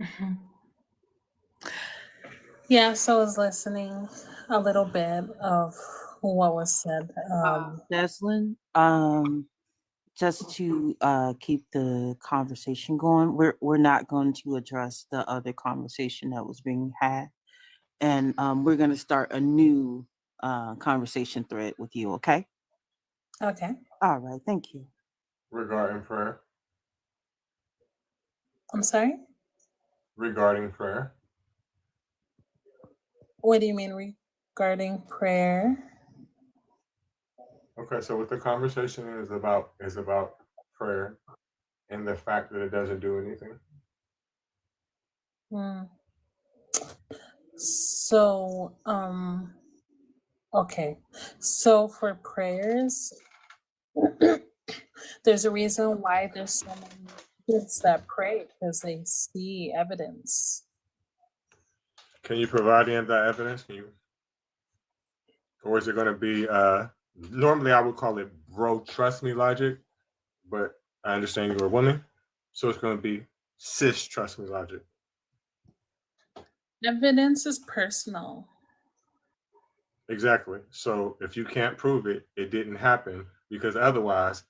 Mhm. Yeah, so I was listening a little bit of what was said. Deslin, just to keep the conversation going, we're not going to address the other conversation that was being had, and we're going to start a new conversation thread with you. Okay. Okay. All right. Thank you. regarding prayer. I'm sorry? Regarding prayer. What do you mean regarding prayer? Okay, so what the conversation is about prayer and the fact that it doesn't do anything. So, okay. So for prayers, there's a reason why there's so many kids that pray because they see evidence. Can you provide any of that evidence? Can you, or is it going to be? Normally, I would call it bro, trust me logic, but I understand you're a woman, so it's going to be sis, trust me logic. Evidence is personal. Exactly. So if you can't prove it, it didn't happen, because otherwise,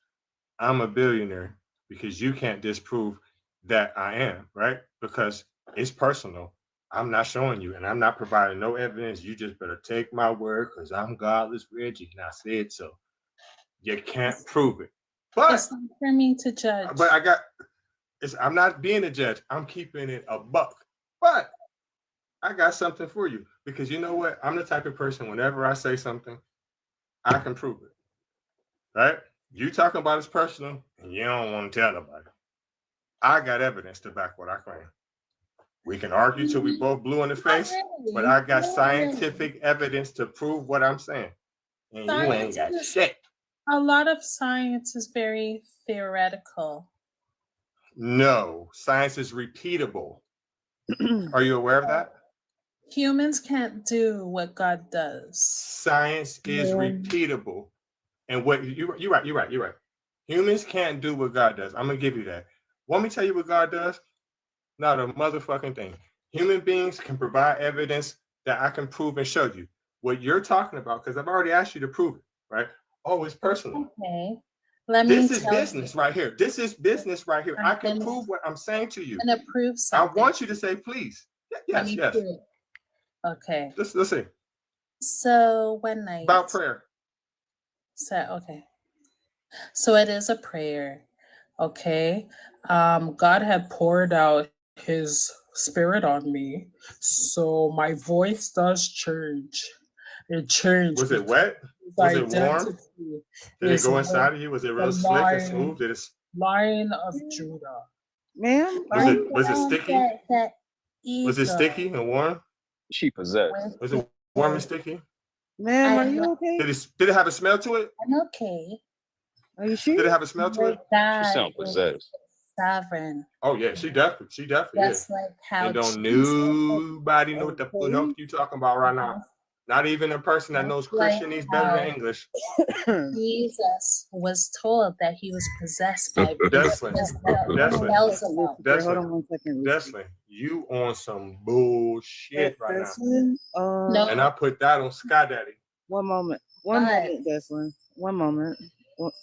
I'm a billionaire because you can't disprove that I am, right? Because it's personal. I'm not showing you, and I'm not providing no evidence. You just better take my word, because I'm godless Reggie, and I said so. You can't prove it. But It's not for me to judge. But I'm not being a judge. I'm keeping it a buck. But I got something for you, because you know what? I'm the type of person, whenever I say something, I can prove it. Right? You talking about it's personal, and you don't want to tell nobody. I got evidence to back what I claim. We can argue till we both blue in the face, but I got scientific evidence to prove what I'm saying. And you ain't got shit. A lot of science is very theoretical. No, science is repeatable. Are you aware of that? Humans can't do what God does. Science is repeatable. And what you're right. Humans can't do what God does. I'm gonna give you that. Want me to tell you what God does? Not a motherfucking thing. Human beings can provide evidence that I can prove and show you. What you're talking about, because I've already asked you to prove it, right? Oh, it's personal. Okay. This is business right here. This is business right here. I can prove what I'm saying to you. I'm gonna prove something. I want you to say please. Yes, yes. Okay. Let's see. So one night. About prayer. Okay. So it is a prayer. Okay. God had poured out his spirit on me. So my voice does change. It changed. Was it wet? Was it warm? Did it go inside of you? Was it real slick and smooth? Did it? Lion of Judah. Ma'am? Was it sticky? Was it sticky and warm? She possessed. Was it warm and sticky? Ma'am, are you okay? Did it have a smell to it? I'm okay. Are you sure? Did it have a smell to it? She sound possessed. Sovereign. Oh yeah, she definitely That's is. like how And don't Jesus- nobody know what the fuck you talking about right now. Not even a person that knows Christianese better than English. Jesus was told that he was possessed by Deslin, Beelzebub. Hold on 1 second. Deslin, you on some bullshit right now. Deslin, No. And I put that on Sky Daddy. One moment. One moment, Deslin. One moment.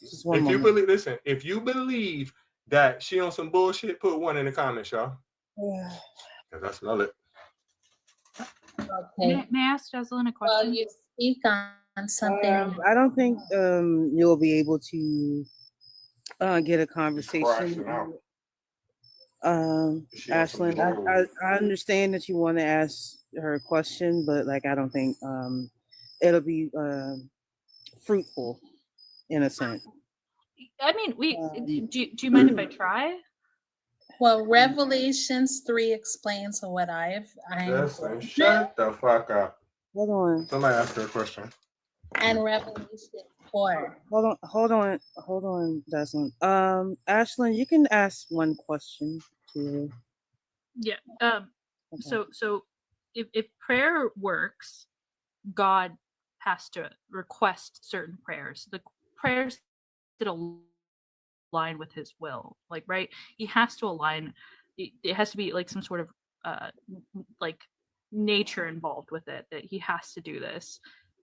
Just one If moment. you believe, listen, if you believe that she on some bullshit, put one in the comments, y'all. Because I smell it. Okay. May I ask Deslin a question? You speak on something. I don't think you'll be able to get a conversation. Crashing out. Ashlyn, I understand that you want to ask her a question, but like I don't think it'll be fruitful in a sense. I mean, do you mind if I try? Well, Revelations 3 explains what Deslin, shut the fuck up. Hold on. Somebody ask her a question. and Revelation 4. Hold on, Deslin. Ashlyn, you can ask one question to. Yeah. So if prayer works, God has to request certain prayers. The prayers that align with his will, like, right? He has to align. It has to be like some sort of like nature involved with it, that he has to do this.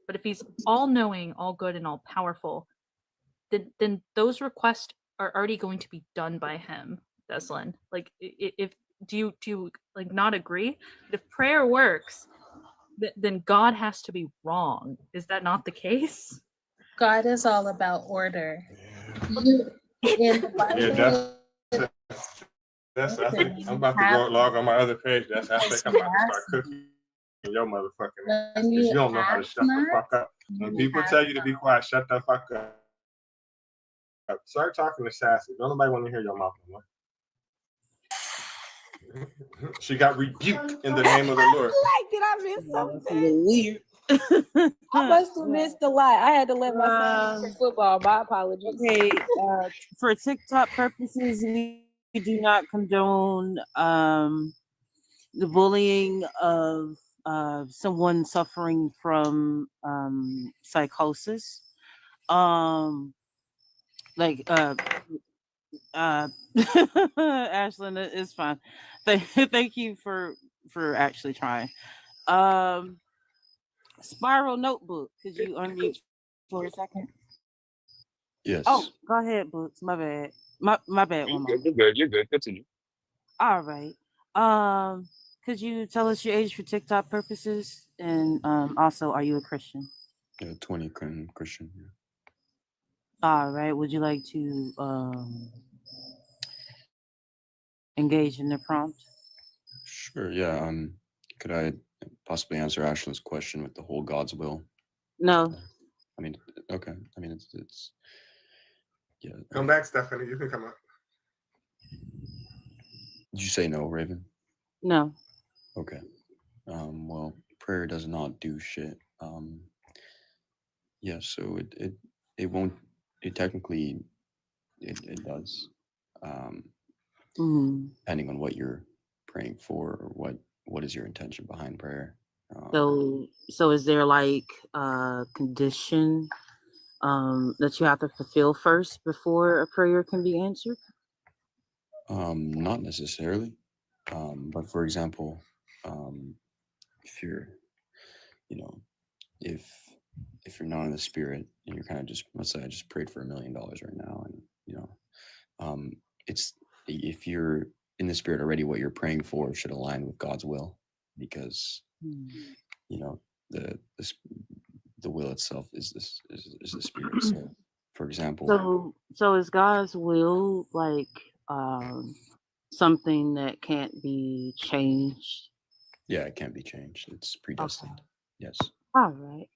But if he's all knowing, all good, and all powerful, then those requests are already going to be done by him, Deslin. Like, if do you like not agree? If prayer works, then God has to be wrong. Is that not the case? God is all about order. In the Bible, Yeah, that's I think I'm about to go log on my other page. I think I'm about to start cooking your motherfucking ass, 'cause you don't know how to shut the fuck up. When people tell you to be quiet, shut the fuck up. Start talking to Sassy. Don't nobody want to hear your mouth no more. She got rebuked in the name of the Lord. Like, did I miss something? Weird. I must have missed a lot. I had to let my son play football. My apologies. Okay, for TikTok purposes, we do not condone the bullying of someone suffering from psychosis. Like Ashlyn, it's fine. Thank you for actually trying. Spiral Notebook, could you unmute for a second? Yes. Oh, go ahead, Books. My bad. My bad. One more. You're good. You're good. Continue. All right. Could you tell us your age for TikTok purposes? And also, are you a Christian? Yeah, 20 Christian. Yeah. All right. Would you like to engage in the prompt? Sure. Yeah. Could I possibly answer Ashlyn's question with the whole God's will? No. I mean, okay. I mean, it's yeah. Come back, Stephanie. You can come up. Did you say no, Raven? No. Okay. Well, prayer does not do shit. Yeah, so it won't, it technically it does. Depending on what you're praying for, or what is your intention behind prayer. So is there like a condition that you have to fulfill first before a prayer can be answered? Not necessarily. But for example, if you're, if you're not in the spirit and you're kind of just, let's say I just prayed for $1 million right now, and it's, if you're in the spirit already, what you're praying for should align with God's will, because the will itself is the spirit. So for example, So is God's will like something that can't be changed? yeah, it can't be changed. It's predestined. Okay. Yes. All right.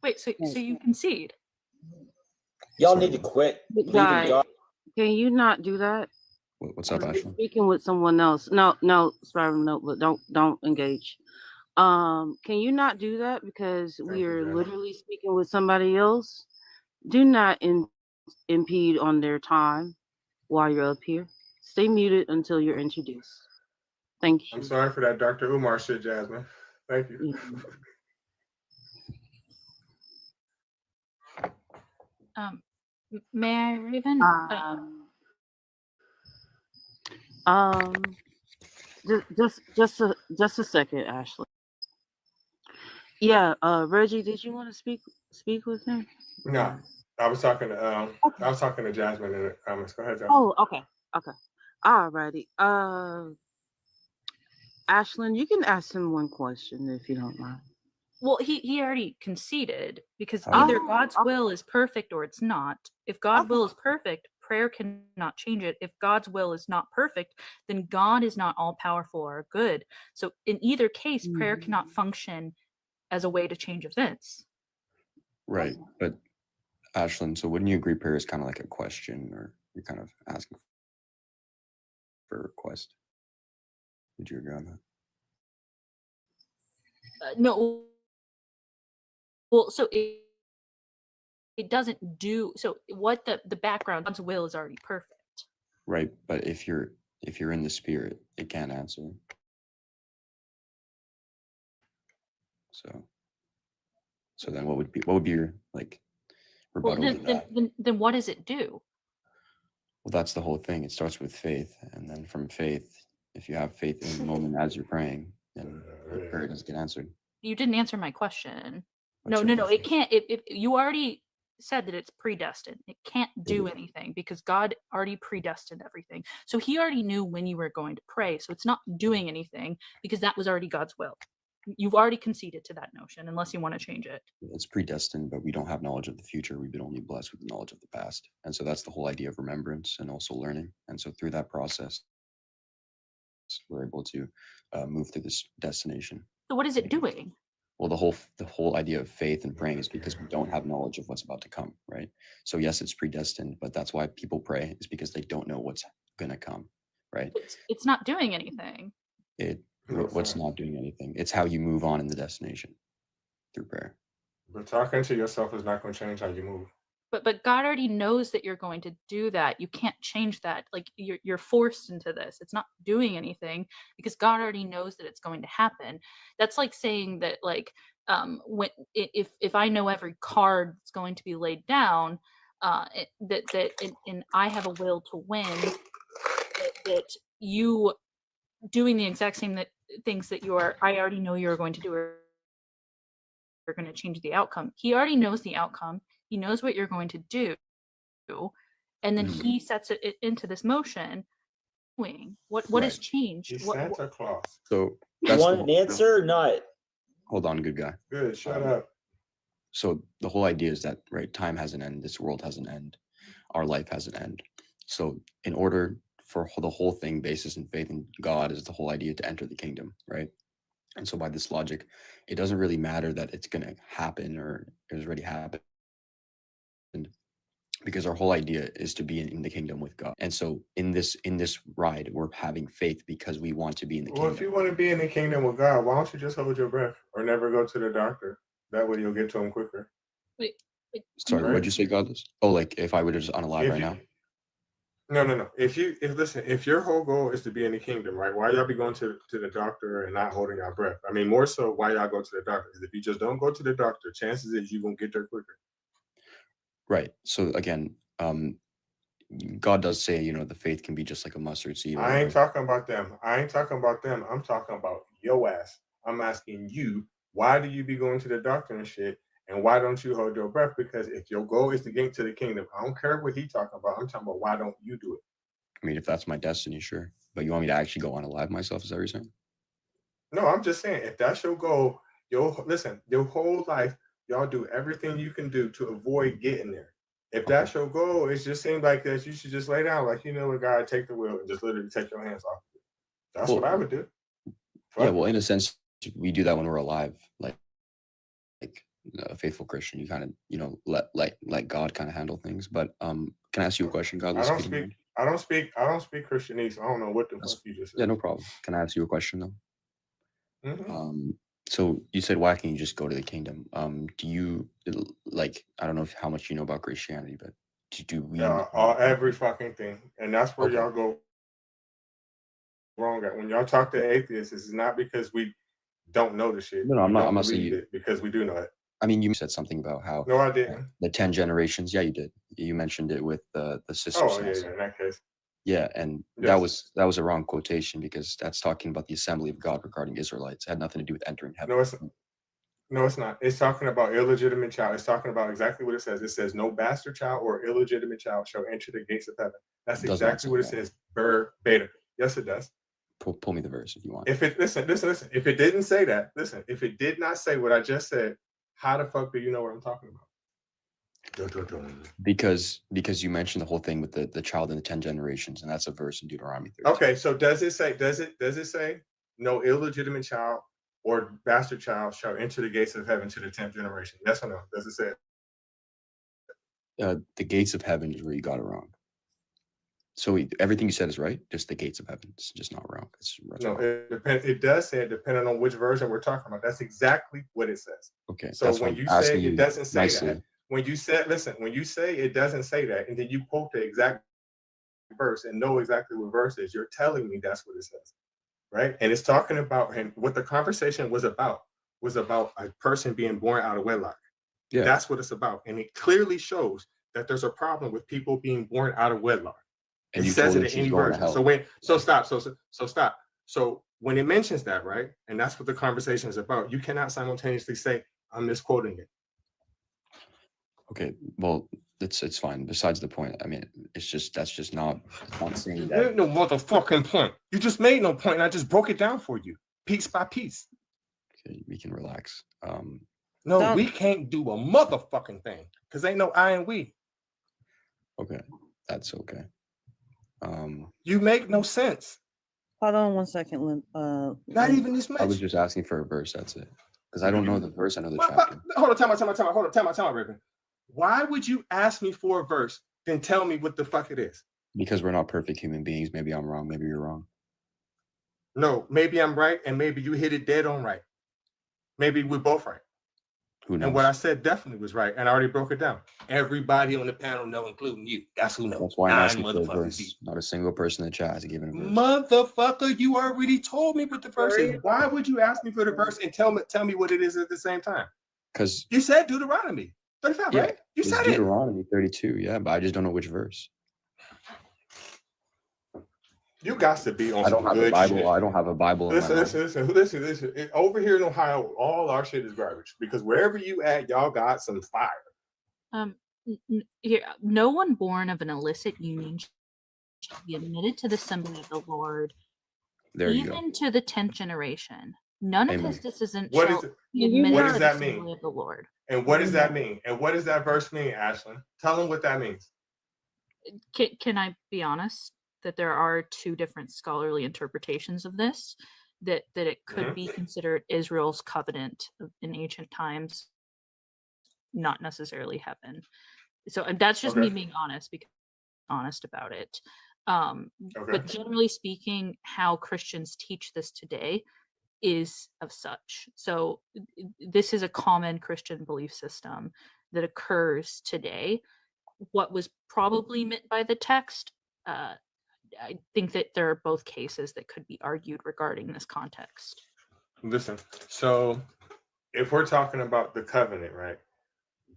Wait, so you concede? Y'all need to quit. Guy, can you not do that? What's up, Ashley? Speaking with someone else. No, Spiral Notebook. Don't engage. Can you not do that, because we are literally speaking with somebody else? Do not impede on their time while you're up here. Stay muted until you're introduced. Thank you. I'm sorry for that Dr. Umar shit, Jasmine. Thank you. May I, Raven? Just a second, Ashley. Yeah, Reggie, did you want to speak with him? No, I was talking to Jasmine in the comments. Go ahead, Jasmine. Oh, okay. All righty. Ashlyn, you can ask him one question if you don't mind. Well, he already conceded, because either God's will is perfect or it's not. If God's will is perfect, prayer cannot change it. If God's will is not perfect, then God is not all powerful or good. So in either case, prayer cannot function as a way to change events. Right. But Ashlyn, so wouldn't you agree prayer is kind of like a question, or you're kind of asking for a request? Would you agree on that? No. Well, so it doesn't do, so what the background, God's will is already perfect. Right. But if you're If you're in the spirit, it can't answer. So then what would be your like Well, rebuttal to that? then what does it do? Well, that's the whole thing. It starts with faith, and then from faith, if you have faith in the moment as you're praying, then your prayer doesn't get answered. You didn't answer my question. What's No, your no, no. It can't. If you already said that it's predestined, it can't do anything because God already predestined everything. So He already knew when you were going to pray. So it's not doing anything because that was already God's will. You've already conceded to that notion, unless you want to change it. It's predestined, but we don't have knowledge of the future. We've been only blessed with the knowledge of the past. And so that's the whole idea of remembrance and also learning. And so through that process, we're able to move through this destination. So what is it doing? Well, the whole idea of faith and praying is because we don't have knowledge of what's about to come, right? So yes, it's predestined, but that's why people pray, is because they don't know what's gonna come, right? It's not doing anything. What's not doing anything? It's how you move on in the destination through prayer. But talking to yourself is not going to change how you move. But God already knows that you're going to do that. You can't change that. Like you're forced into this. It's not doing anything because God already knows that it's going to happen. That's like saying that if I know every card that's going to be laid down, and I have a will to win, that you doing the exact same things that I already know you're going to do are going to change the outcome. He already knows the outcome. He knows what you're going to do, and then He sets it into this motion. What has changed? He's Santa Claus. So You want an answer or not? Hold on, good guy. Good, shut up. So the whole idea is that, right, time has an end. This world has an end. Our life has an end. So in order for the whole thing, basis in faith in God is the whole idea to enter the kingdom, right? And so by this logic, it doesn't really matter that it's going to happen or it has already happened, because our whole idea is to be in the kingdom with God. And so in this ride, we're having faith because we want to be in the Well, kingdom. if you want to be in the kingdom with God, why don't you just hold your breath or never go to the doctor? That way you'll get to him quicker. Wait. Sorry, Right? what'd you say, Godless? Oh, like if I were to just unalive If right you- now? No. If your whole goal is to be in the kingdom, right? Why y'all be going to the doctor and not holding your breath? I mean, more so, why y'all go to the doctor? Because if you just don't go to the doctor, chances is you're gonna get there quicker. Right. So again, God does say, the faith can be just like a mustard seed. I ain't talking about them. I'm talking about your ass. I'm asking you, why do you be going to the doctor and shit? And why don't you hold your breath? Because if your goal is to get to the kingdom, I don't care what he talking about. I'm talking about why don't you do it? I mean, if that's my destiny, sure. But you want me to actually go unalive myself? Is that what you're saying? No, I'm just saying, if that's your goal, your whole life, y'all do everything you can do to avoid getting there. If that's your goal, it just seems like that you should just lay down, like, what, God, take the wheel and just literally take your hands off. That's what I would do. Yeah, well, in a sense, we do that when we're alive. Like a faithful Christian, you kind of, let God kind of handle things. But can I ask you a question, God? I don't speak Christianese. I don't know what the fuck you just said. Yeah, no problem. Can I ask you a question though? Mhm. So you said, why can't you just go to the kingdom? Do you I don't know how much you know about Christianity, but do we? Every fucking thing, and that's where y'all go wrong at. When y'all talk to atheists, it's not because we don't know the shit. No, I'm not saying believe you. it because we do know it. I mean, you said something about how. No, I didn't. The 10 generations. Yeah, you did. You mentioned it with the sister. Oh yeah, in that case. Yeah, and Yes. that was a wrong quotation because that's talking about the assembly of God regarding Israelites. It had nothing to do with entering heaven. No, it's not. It's talking about illegitimate child. It's talking about exactly what it says. It says no bastard child or illegitimate child shall enter the gates of heaven. That's It does not exactly what it say that. says verbatim. Yes, it does. Pull me the verse if you want. If it listen. If it didn't say that, if it did not say what I just said, how the fuck do you know what I'm talking about? Because you mentioned the whole thing with the child in the 10 generations, and that's a verse in Deuteronomy 13. Okay, so does it say no illegitimate child or bastard child shall enter the gates of heaven to the 10th generation? Yes or no? Does it say it? The gates of heaven is where you got it wrong. So everything you said is right. Just the gates of heaven. It's just not wrong. That's No, wrong. it does say it depending on which version we're talking about. That's exactly what it says. Okay. So that's when what you I'm say asking it doesn't say nicely. that, when you say it doesn't say that, and then you quote the exact verse and know exactly what verse is. You're telling me that's what it says, right? And it's talking about, and what the conversation was about a person being born out of wedlock. Yeah. That's what it's about. And it clearly shows that there's a problem with people being born out of wedlock. And It you says told it her in any she's going to version. hell. Stop. So when it mentions that, right, and that's what the conversation is about, you cannot simultaneously say, I'm misquoting it. Okay, well, it's fine. Besides the point, I mean, that's just not saying There that. ain't no motherfucking point. You just made no point, and I just broke it down for you, piece by piece. Okay, we can relax. No, Don't- we can't do a motherfucking thing because ain't no I and we. Okay, that's okay. You make no sense. Hold on 1 second, Lynn. Not even this I was much. just asking for a verse. That's it. Because I don't know the verse. I know the Why- chapter. Hold on, time out, Raven. Why would you ask me for a verse, then tell me what the fuck it is? Because we're not perfect human beings. Maybe I'm wrong. Maybe you're wrong. No, maybe I'm right, and maybe you hit it dead on right. Maybe we're both right. Who knows? And what I said definitely was right, and I already broke it down. Everybody on the panel know, including you. That's who knows. That's why I'm asking for a motherfucking verse. deep. Not a single person in the chat has given a verse. Motherfucker, you already told me what the verse is. Why would you ask me for the verse and tell me what it is at the same time? Because You said Deuteronomy 35, yeah, right? You it's said it. Deuteronomy 32. Yeah, but I just don't know which verse. You got to be on I don't some have a good Bible. shit. I don't have a Bible in my life. Listen. Over here in Ohio, all our shit is garbage because wherever you at, y'all got some fire. Here, no one born of an illicit union shall be admitted to the assembly of the Lord, There you go. even to the 10th generation. None of Amen. his descendants What shall is it? be admitted What to does the that assembly mean? of the Lord. And what does that mean? And what does that verse mean, Ashlyn? Tell them what that means. Can I be honest that there are two different scholarly interpretations of this? That it could be considered Israel's covenant in ancient times, not necessarily heaven. So that's just me being honest, because I'm honest about it. But generally speaking, how Christians teach this today is of such. So this is a common Christian belief system that occurs today. What was probably meant by the text, I think that there are both cases that could be argued regarding this context. Listen, so if we're talking about the covenant, right?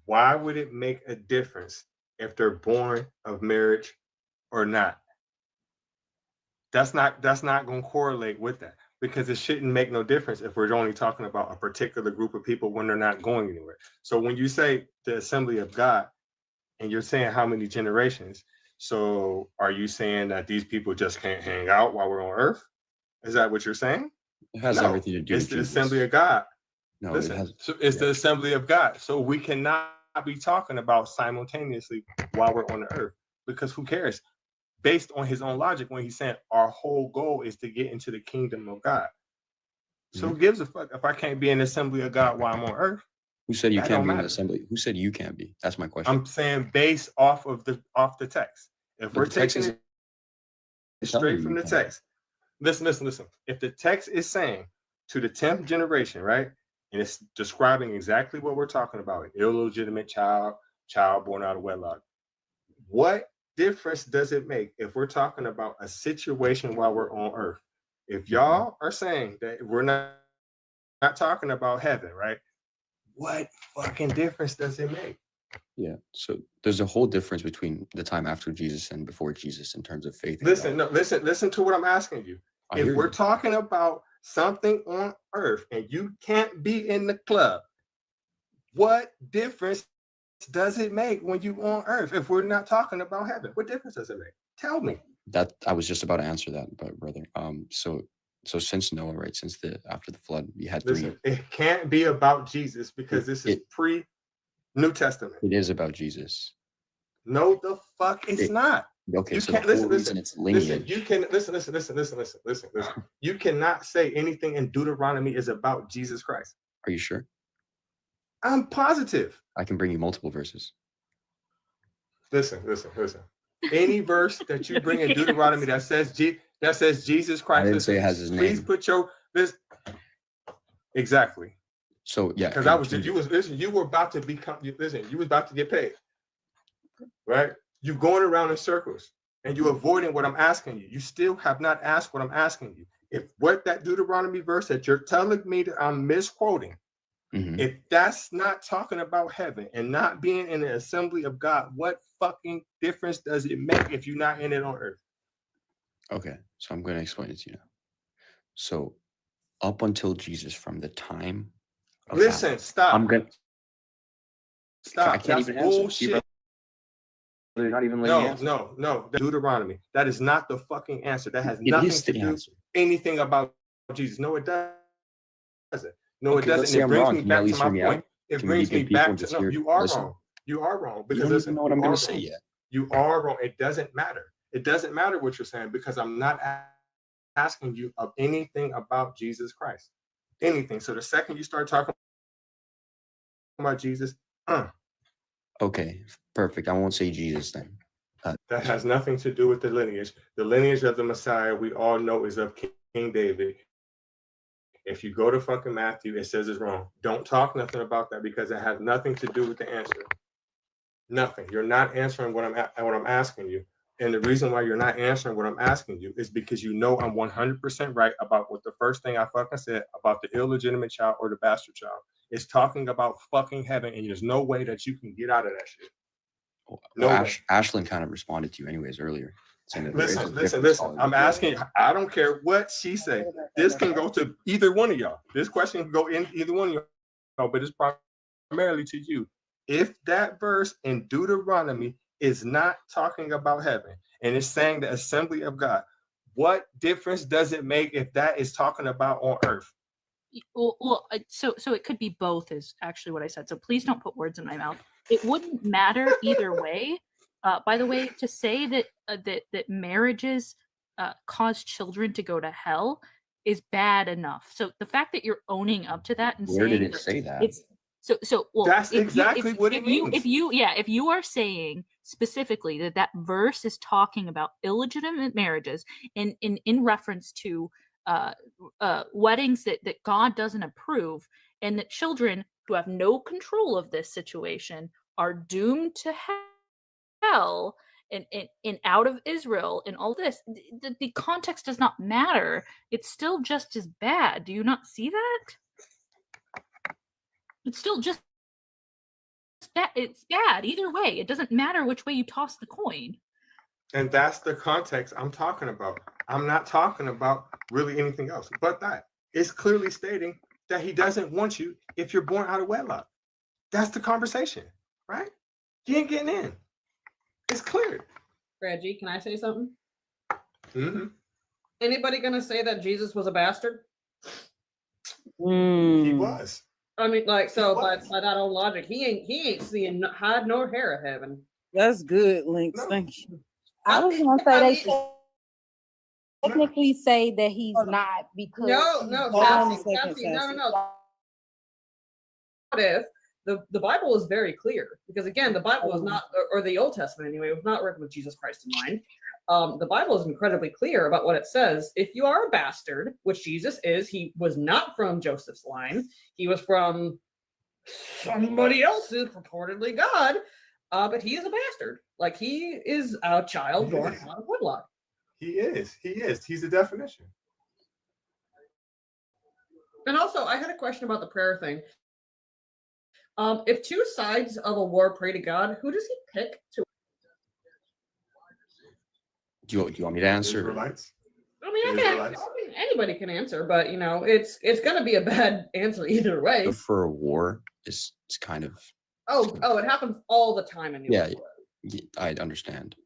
Why would it make a difference if they're born of marriage or not? That's not going to correlate with that, because it shouldn't make no difference if we're only talking about a particular group of people when they're not going anywhere. So when you say the assembly of God, and you're saying how many generations, so are you saying that these people just can't hang out while we're on earth? Is that what you're saying? It has No, everything to do it's with the Jesus. assembly of God. No, Listen, it has. so it's the assembly of God. So we cannot be talking about simultaneously while we're on the earth, because who cares? Based on his own logic, when he's saying our whole goal is to get into the kingdom of God. So who gives a fuck if I can't be in the assembly of God while I'm on earth? Who said you That can't don't be in the matter. assembly? Who said you can't be? That's my question. I'm saying based off the text. If But we're the text taking isn't it telling straight you from you the can't. text, listen. If the text is saying to the 10th generation, right, and it's describing exactly what we're talking about, an illegitimate child born out of wedlock, what difference does it make if we're talking about a situation while we're on earth? If y'all are saying that we're not talking about heaven, right? What fucking difference does it make? Yeah. So there's a whole difference between the time after Jesus and before Jesus in terms of faith. in Listen, God. listen to what I'm asking you. I hear If we're you. talking about something on earth and you can't be in the club, what difference does it make when you on earth if we're not talking about heaven? What difference does it make? Tell me. That I was just about to answer that, but brother. So since Noah, right? Since after the flood, you had three. Listen, it can't be about Jesus because this is pre-New Testament. It is about Jesus. No, the fuck it's not. Okay, You so can't the whole listen. reason it's lineage. Listen, you can listen. You cannot say anything in Deuteronomy is about Jesus Christ. Are you sure? I'm positive. I can bring you multiple verses. Listen. Any verse that you bring in Deuteronomy that says Jesus Christ. I didn't say it has his Please name. put this exactly. So yeah, Because you were about to become. Listen, you was about to get paid, right? You going around in circles. and you're avoiding what I'm asking you. You still have not asked what I'm asking you. If what that Deuteronomy verse that you're telling me that I'm misquoting, if that's not talking about heaven and not being in the assembly of God, what fucking difference does it make if you're not in it on earth? Okay, so I'm going to explain it to you now. So, up until Jesus, from the time of Listen, Adam, stop. I'm going to stop. I can't That's even answer. bullshit. They're not even letting me answer. No. Deuteronomy. That is not the fucking answer. That has It nothing is to the do answer. anything about Jesus. No, it doesn't. No, Okay, it let's doesn't. say It I'm brings wrong. me Can you at back to least my hear me out? point. It Can we brings be me good people back and to just no. hear? You are Listen. wrong. You are wrong. You Because don't listen, even know what I'm you going are to say wrong. yet. You are wrong. It doesn't matter. It doesn't matter what you're saying because I'm not asking you of anything about Jesus Christ. Anything. So the second you start talking about Jesus, Okay, perfect. I won't say Jesus then. that has nothing to do with the lineage. The lineage of the Messiah we all know is of King David. If you go to fucking Matthew, it says it's wrong. Don't talk nothing about that because it has nothing to do with the answer. Nothing. You're not answering what I'm asking you. And the reason why you're not answering what I'm asking you is because you know I'm 100% right about what the first thing I fucking said about the illegitimate child or the bastard child. It's talking about fucking heaven, and there's no way that you can get out of that shit. No Well, way. Ashlyn kind of responded to you anyways earlier, saying that there is a difference. Listen. I'm asking. I don't care what she say. This can go to either one of y'all. This question can go in either one of y'all, but it's primarily to you. If that verse in Deuteronomy is not talking about heaven and it's saying the assembly of God, what difference does it make if that is talking about on earth? So it could be both is actually what I said. So please don't put words in my mouth. It wouldn't matter either way. By the way, to say that that marriages cause children to go to hell is bad enough. So the fact that you're owning up to that and Where saying did it say that? it's well, that's exactly what it means. If you are saying specifically that verse is talking about illegitimate marriages in reference to weddings that God doesn't approve, and that children who have no control of this situation are doomed to hell and out of Israel and all this, the context does not matter. It's still just as bad. Do you not see that? It's still just that it's bad either way. It doesn't matter which way you toss the coin. And that's the context I'm talking about. I'm not talking about really anything else but that. It's clearly stating that he doesn't want you if you're born out of wedlock. That's the conversation, right? You ain't getting in. It's clear. Reggie, can I say something? Mm-hmm. Anybody gonna say that Jesus was a bastard? He was. I mean, like, so by that old logic, he ain't seeing hide nor hair of heaven. That's good, Lynx. Thank you. I was gonna say they should technically say that he's not because No, What if the Bible is very clear? Because again, the Bible is not, or the Old Testament anyway, was not written with Jesus Christ in mind. The Bible is incredibly clear about what it says. If you are a bastard, which Jesus is, he was not from Joseph's line. He was from somebody else's, purportedly God, but he is a bastard. Like, he is a child born out of wedlock. He is. He's the definition. And also, I had a question about the prayer thing. If two sides of a war pray to God, who does he pick to? Do you want me to answer? Israelites. I mean, anybody can answer, but you know, it's gonna be a bad answer either way. For a war is kind of Oh, it happens all the time in the yeah, old world. yeah, I understand.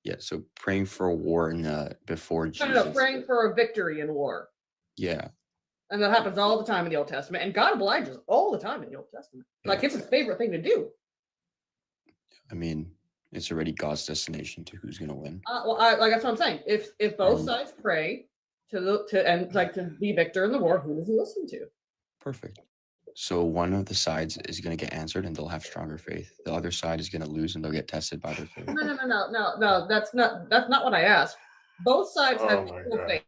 Yeah, so praying for a war in before Jesus. No, praying for a victory in war. Yeah. And that happens all the time in the Old Testament. And God obliges all the time in the Old Testament. Like, it's his favorite thing to do. I mean, it's already God's destination to who's gonna win. Like that's what I'm saying. If both sides pray to be victor in the war, who does he listen to? Perfect. So one of the sides is gonna get answered and they'll have stronger faith. The other side is gonna lose and they'll get tested by their faith. No. That's not what I asked. Both sides have equal faith.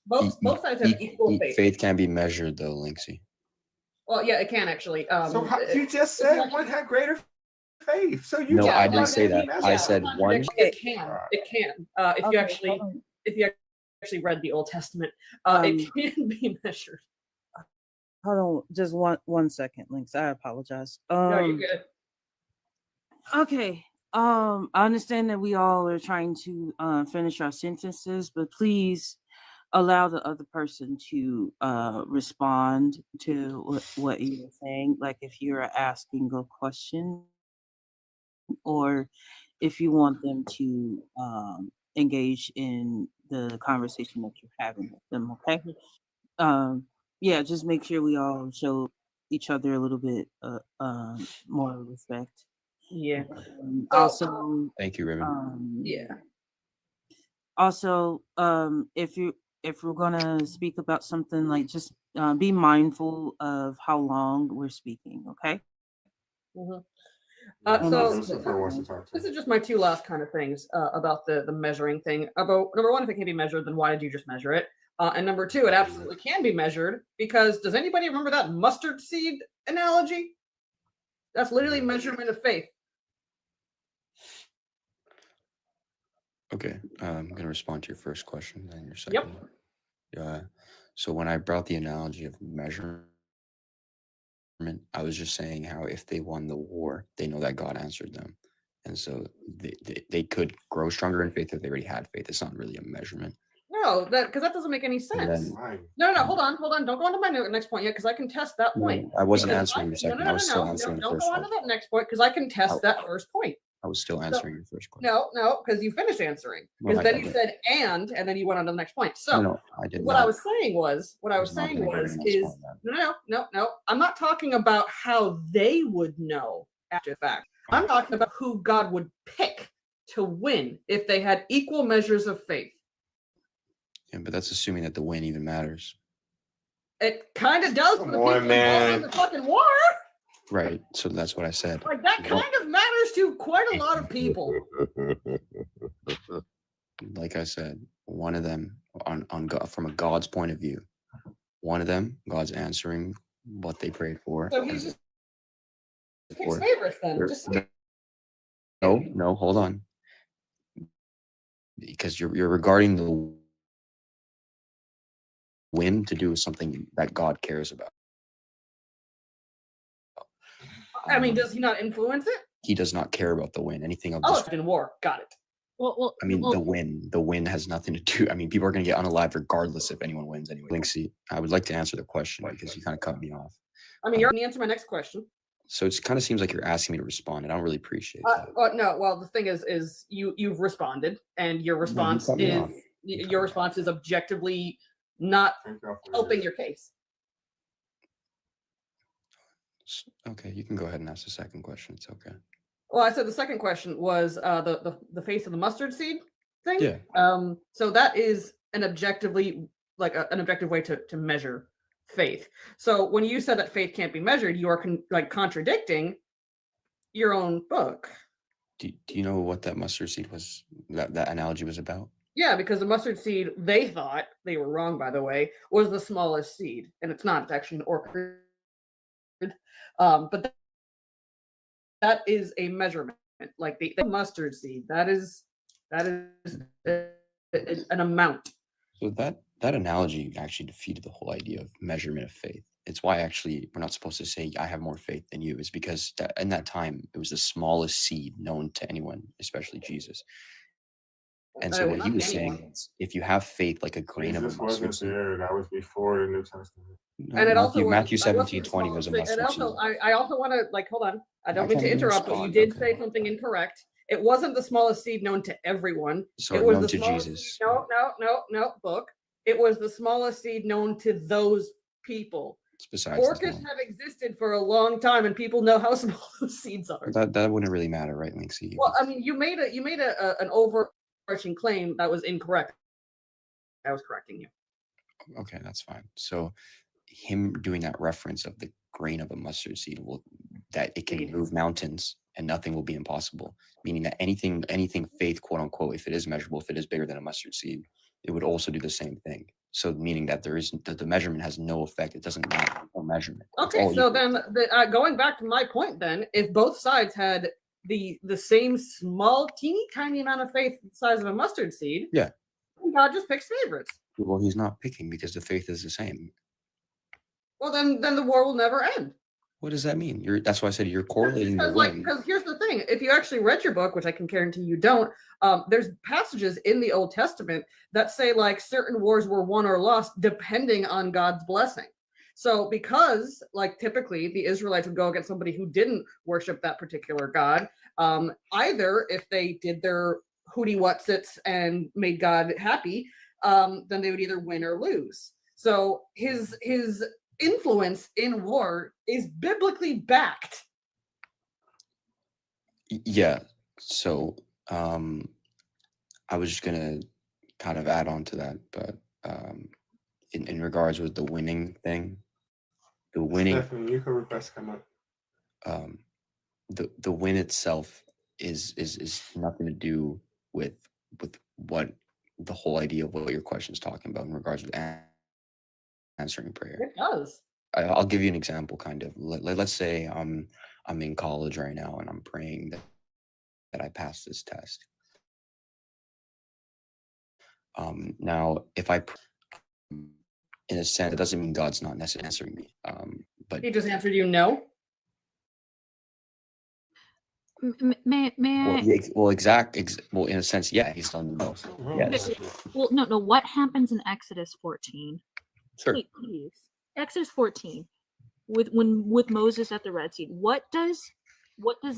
Both sides have equal faith. Faith can be measured though, Linksy. Well, yeah, it can actually. So you just said one had greater faith. So you No, just I didn't want say to that. be I measured. said one. It can. It can. If you Okay, actually, hold on. if you actually read the Old Testament, it can be measured. Hold on, just one second, Lynx. I apologize. No, you're good. Okay. I understand that we all are trying to finish our sentences, but please allow the other person to respond to what you're saying. Like if you're asking a question, or if you want them to engage in the conversation that you're having with them. Okay. Yeah, just make sure we all show each other a little bit more respect. Yeah. Also, Thank you, Raymond. Yeah. Also, if we're gonna speak about something, like just be mindful of how long we're speaking. Okay. Mhm. And So Lucifer wants to talk to this is just my two last kind of things about the measuring thing. About number one, if it can be measured, then why did you just measure it? And number two, it absolutely can be measured because does anybody remember that mustard seed analogy? That's literally measurement of faith. Okay, I'm gonna respond to your first question, then your second. So when I brought the analogy of measurement, I was just saying how if they won the war, they know that God answered them, and so they could grow stronger in faith if they already had faith. It's not really a measurement. No, because that doesn't make any sense. then- No, hold on. Don't go on to my next point yet, because I can test that No, point. I wasn't Because answering your no, second. no, I was still no, answering the don't first go on one. to that next point, because I can test Oh. that first point. I was still answering your first question. No, because you finished answering. Well, Because I then you did. said and then you went on to the next point. So No, I did what not. I was saying was, not gonna go to the next is point then. no. I'm not talking about how they would know after the fact. I'm talking about who God would pick to win if they had equal measures of faith. Yeah, but that's assuming that the win even matters. It kind of does for the Come people on, involved man. in the fucking war. Right. So that's what I said. Like that kind of matters to quite a lot of people. Like I said, one of them on God, from a God's point of view, one of them, God's answering what they prayed for. So he's just picks Or- favorites then. or- Just No, hold on. Because you're regarding the win to do with something that God cares about. I mean, does he not influence it? He does not care about the win. Anything of Oh, this. it's in war. Got it. Well, I mean, the win has nothing to do. I mean, people are going to get unalive regardless if anyone wins anyway. Linksy, I would like to answer the question because you kind of cut me off. I mean, you're going to answer my next question. So it kind of seems like you're asking me to respond, and I don't really appreciate that. No. Well, the thing is you've responded, and your response cut me is off. your response is objectively not helping your case. Okay, you can go ahead and ask the second question. It's okay. Well, I said the second question was the face of the mustard seed thing. Yeah. So that is an objectively an objective way to measure faith. So when you said that faith can't be measured, you are contradicting your own book. Do you know what that mustard seed was? That analogy was about? Yeah, because the mustard seed, they thought, they were wrong by the way, was the smallest seed, and it's not. It's actually an orchid. But that is a measurement, like the mustard seed. That is an amount. So that analogy actually defeated the whole idea of measurement of faith. It's why actually we're not supposed to say I have more faith than you. Is because in that time it was the smallest seed known to anyone, especially Jesus. And so what he was saying is, if you have faith like a grain of a Jesus mustard wasn't seed, there. That was before the New Testament. And it also Matthew was, 17:20 was a mustard and seed. also, I also want to hold on. I don't mean can't to even interrupt, but you respond, did okay. say something incorrect. It wasn't the smallest seed known to everyone. So it was known the to smallest Jesus. seed- No, book. It was the smallest seed known to those people. It's besides the Orchids point. have existed for a long time, and people know how small those seeds are. That wouldn't really matter, right, Linksy? Well, I mean, you made an overarching claim that was incorrect. I was correcting you. Okay, that's fine. So him doing that reference of the grain of a mustard seed that it can move mountains and nothing will be impossible, meaning that anything faith, quote unquote, if it is measurable, if it is bigger than a mustard seed, it would also do the same thing. So meaning that the measurement has no effect. It doesn't matter. No measurement. It's Okay, all so equal. then going back to my point, then if both sides had the same small, teeny tiny amount of faith the size of a mustard seed, Yeah. God just picks favorites. Well, he's not picking because the faith is the same. Well, then the war will never end. What does that mean? That's why I said you're correlating the win. Because here's the thing: if you actually read your book, which I can guarantee you don't, there's passages in the Old Testament that say like certain wars were won or lost depending on God's blessing. So because like typically the Israelites would go against somebody who didn't worship that particular God, either if they did their hootie whatsits and made God happy, then they would either win or lose. So his influence in war is biblically backed. Yeah. So I was just gonna kind of add on to that, but in regards with the winning thing, the winning Stephanie, you can request come up. the win itself is nothing to do with what the whole idea of what your question is talking about in regards with answering prayer. It does. I'll give you an example, kind of. Let's say I'm in college right now and I'm praying that I pass this test. Now, if I, in a sense, it doesn't mean God's not necessarily answering me. But He just answered you no. May I? well, well, in a sense, yeah, he's done no. Yes. Well, no. What happens in Exodus 14? Sure. Wait, please. Exodus 14, with Moses at the Red Sea. What does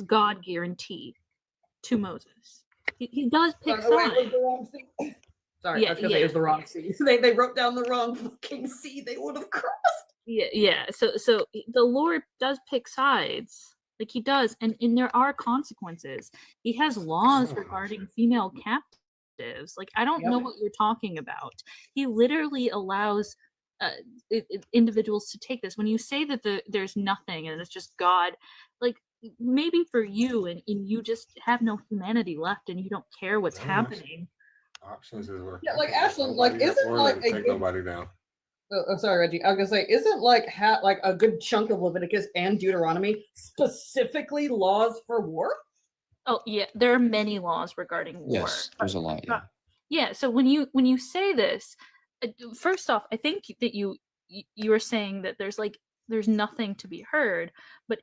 God guarantee to Moses? He does pick sides. Sorry, I was gonna say it was the wrong sea. They wrote down the wrong fucking sea. They would have crossed. Yeah. So the Lord does pick sides, like he does, and there are consequences. He has laws regarding female captives. Like I don't know what you're talking about. He literally allows individuals to take this. When you say that there's nothing and it's just God, like maybe for you and you just have no humanity left and you don't care what's happening. Options is working. Yeah, like Ashlyn, like isn't like a take good, nobody down. Oh, sorry, Reggie. I was gonna say, isn't like like a good chunk of Leviticus and Deuteronomy specifically laws for war? Oh yeah, there are many laws regarding war. Yes, there's a lot. Yeah. Yeah. So when you say this, first off, I think that you were saying that there's nothing to be heard, but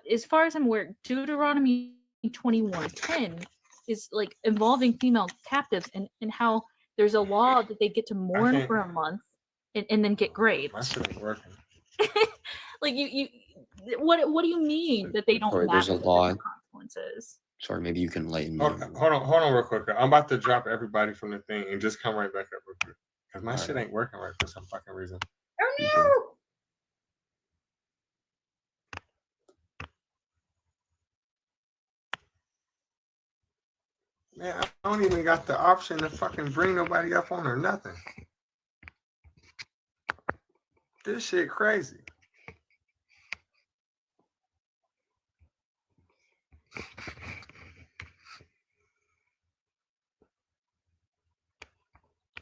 as far as I'm aware, Deuteronomy 21:10 is like involving female captives and how there's a law that they get to mourn for a month and then get graped. My shit ain't working. Like you what do you mean that they don't Sorry, match there's a the law. consequences? Sorry, maybe you can lighten me. Hold on real quick. I'm about to drop everybody from the thing and just come right back up real quick. Because my shit ain't working right for some fucking reason. Oh no! Man, I don't even got the option to fucking bring nobody up on or nothing. This shit crazy.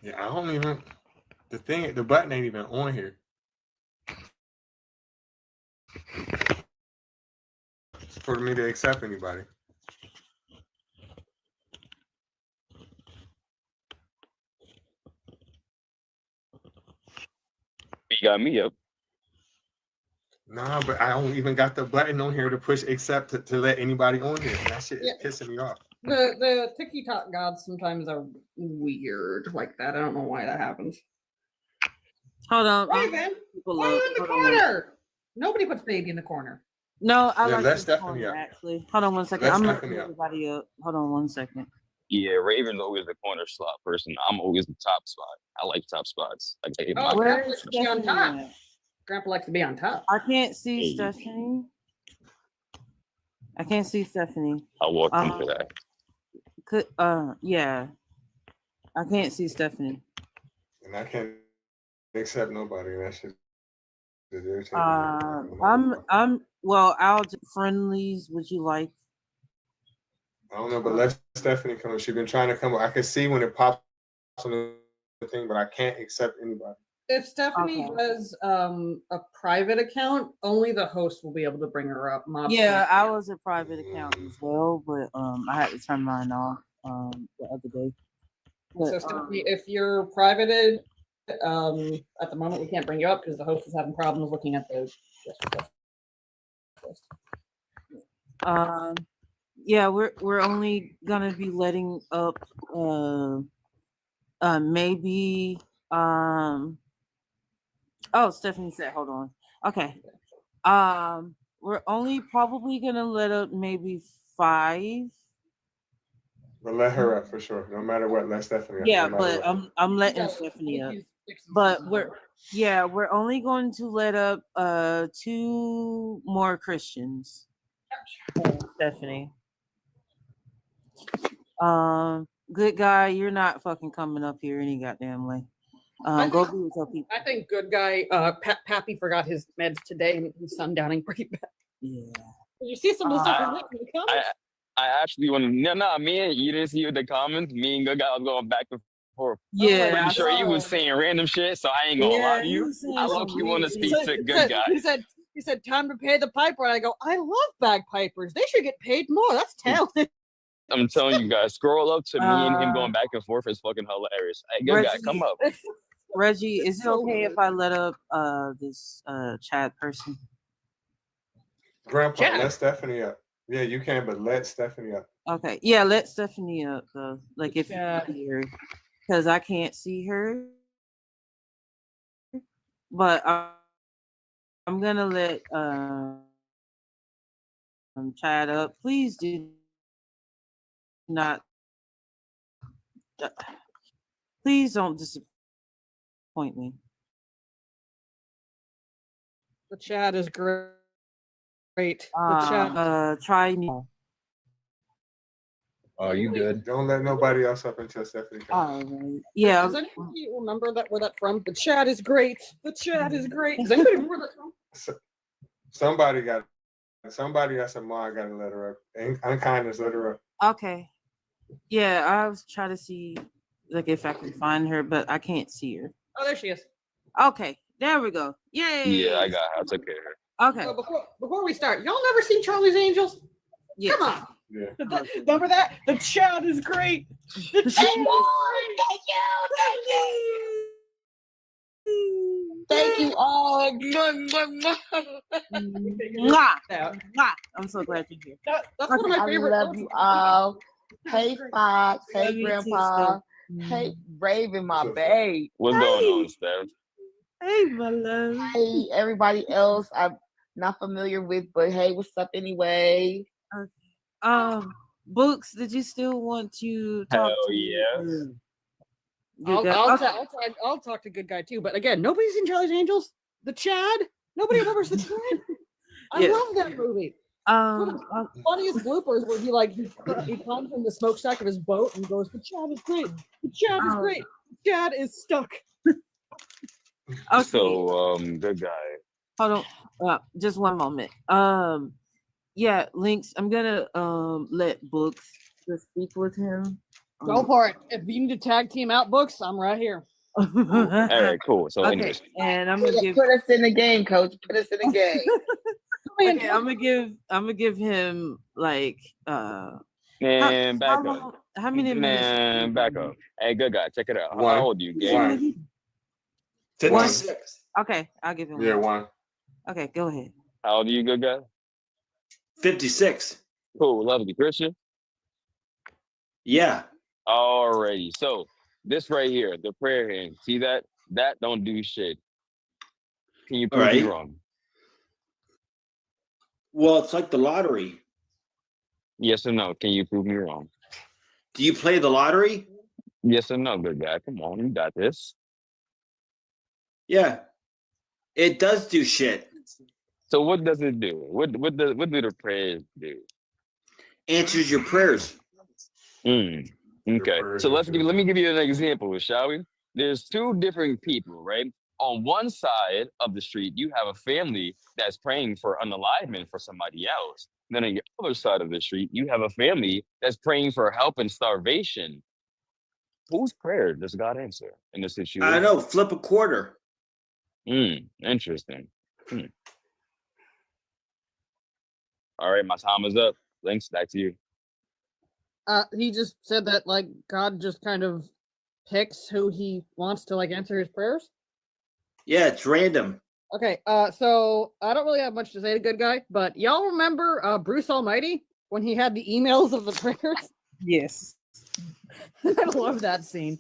Yeah, I don't even. The button ain't even on here. For me to accept anybody. You got me up. Nah, but I don't even got the button on here to push accept to let anybody on here. That shit is pissing me off. The TikTok gods sometimes are weird like that. I don't know why that happens. Hold on. Raven, why are you in the corner? Nobody puts baby in the corner. No, I Yeah, like let's this definitely corner, up. actually. Hold on one second. Let's I'm definitely looking up. everybody up. Hold on one second. Yeah, Raven's always the corner slot person. I'm always the top spot. I like top spots. Like, Oh, Where Grandpa is likes to be on Stephanie top. at? Grandpa likes to be on top. I can't see Hey. Stephanie. I can't see Stephanie. I'll walk into that. Yeah. I can't see Stephanie. And I can't accept nobody. That shit is irritating. Well, I'll do friendlies. Would you like? I don't know, but let Stephanie come. She's been trying to come. I can see when it pops on the thing, but I can't accept anybody. If Stephanie Okay. does a private account, only the host will be able to bring her up. Mobs Yeah, can't. I was a private account as well, but I had to turn mine off the other day. So But Stephanie, if you're privated, at the moment we can't bring you up because the host is having problems looking at the guest list. yeah, we're only gonna be letting up maybe oh, Stephanie said hold on. Okay. We're only probably gonna let up maybe 5. But let her up for sure. No matter what, let Stephanie up. Yeah, no matter but what. I'm letting Stephanie up. But we're only going to let up 2 more Christians. Stephanie. Good guy, you're not fucking coming up here any goddamn way. Go be with your people. I think good guy Pappy forgot his meds today and he's sundowning pretty bad. Yeah. Did you see some of the stuff in the comments? I actually want to. No, me and you didn't see the comments. Me and good guy was going back and forth. Yeah, pretty I sure he saw. was saying random shit, so I ain't gonna lie Yeah, to he you. was saying I some low-key want to weird speak to good guy. He said, time to pay the piper. And I go, I love bagpipers. They should get paid more. That's talent. I'm telling you guys, scroll up to me and him going back and forth is fucking hilarious. Hey, good guy, come up. Reggie, is it okay if I let up this Chad person? Grandpa, Jack. let Stephanie up. Yeah, you can, but let Stephanie up. Okay. Yeah, let Stephanie up though. Like if you see her. Because I can't see her. But I'm gonna let Chad up. Please do not please don't disappoint me. The chat is great. The chat. Try me. Oh, you good? Don't let nobody else up until Stephanie comes. Yeah. Does anybody remember where that's from? The chat is great. The chat is great. Does anybody remember where that's from? Somebody got some mom got to let her up. Unkindness, let her up. Okay. Yeah, I was trying to see like if I can find her, but I can't see her. Oh, there she is. Okay, there we go. Yay! Yeah, I got her. I took care of her. Okay. So before we start, y'all never seen Charlie's Angels? Yes. Come on. Yeah. Remember that? The chat is great. The chat is Thank you all. Mwah. Mwah. I'm so glad you're here. That's one of my favorite. I love you all. Hey, Fox. Hey, Love you too, Grandpa. Steph. Hey, Raven, my babe. What's going on, Steph? Hey, my love. Hey, everybody else I'm not familiar with, but hey, what's up anyway? Books, did you still want to talk Hell to yeah. Good guy? I'll talk to good guy too. But again, nobody's seen Charlie's Angels. The Chad. Nobody remembers the Chad. I Yeah. love that movie. One of the funniest bloopers where he climbs in the smokestack of his boat and goes, "The Chad is great. The Chad is great. The Chad is stuck." So, good guy. Hold on. Just one moment. Yeah, Links, I'm gonna let Books just speak with him. Go for it. If you need to tag team out Books, I'm right here. All right, cool. So, Okay, anyways, and I'm gonna give Put us in the game, coach. Put us in the game. okay, I'm gonna give him like and back up. how many minutes? And back up. Hey, good guy, check it out. One. How old are you, gang? 56. Okay, I'll give him Yeah, one. Okay, go ahead. How old are you, good guy? 56. Cool, lovely. Christian? Yeah. Alrighty. So, this right here, the prayer hand, see that? That don't do shit. Can you prove me Alright. wrong? Well, it's like the lottery. Yes or no? Can you prove me wrong? Do you play the lottery? Yes or no, good guy? Come on, you got this. Yeah. It does do shit. So what does it do? What do the prayers do? Answers your prayers. Okay. So let me give you an example, shall we? There's 2 different people, right? On one side of the street, you have a family that's praying for unalivement for somebody else. Then on the other side of the street, you have a family that's praying for help and starvation. Whose prayer does God answer in this situation? I don't know. Flip a quarter. Interesting. All right, my time is up. Links, back to you. He just said that like God just kind of picks who he wants to like answer his prayers. Yeah, it's random. Okay, so I don't really have much to say to Good Guy, but y'all remember Bruce Almighty when he had the emails of the prayers? Yes. I love that scene.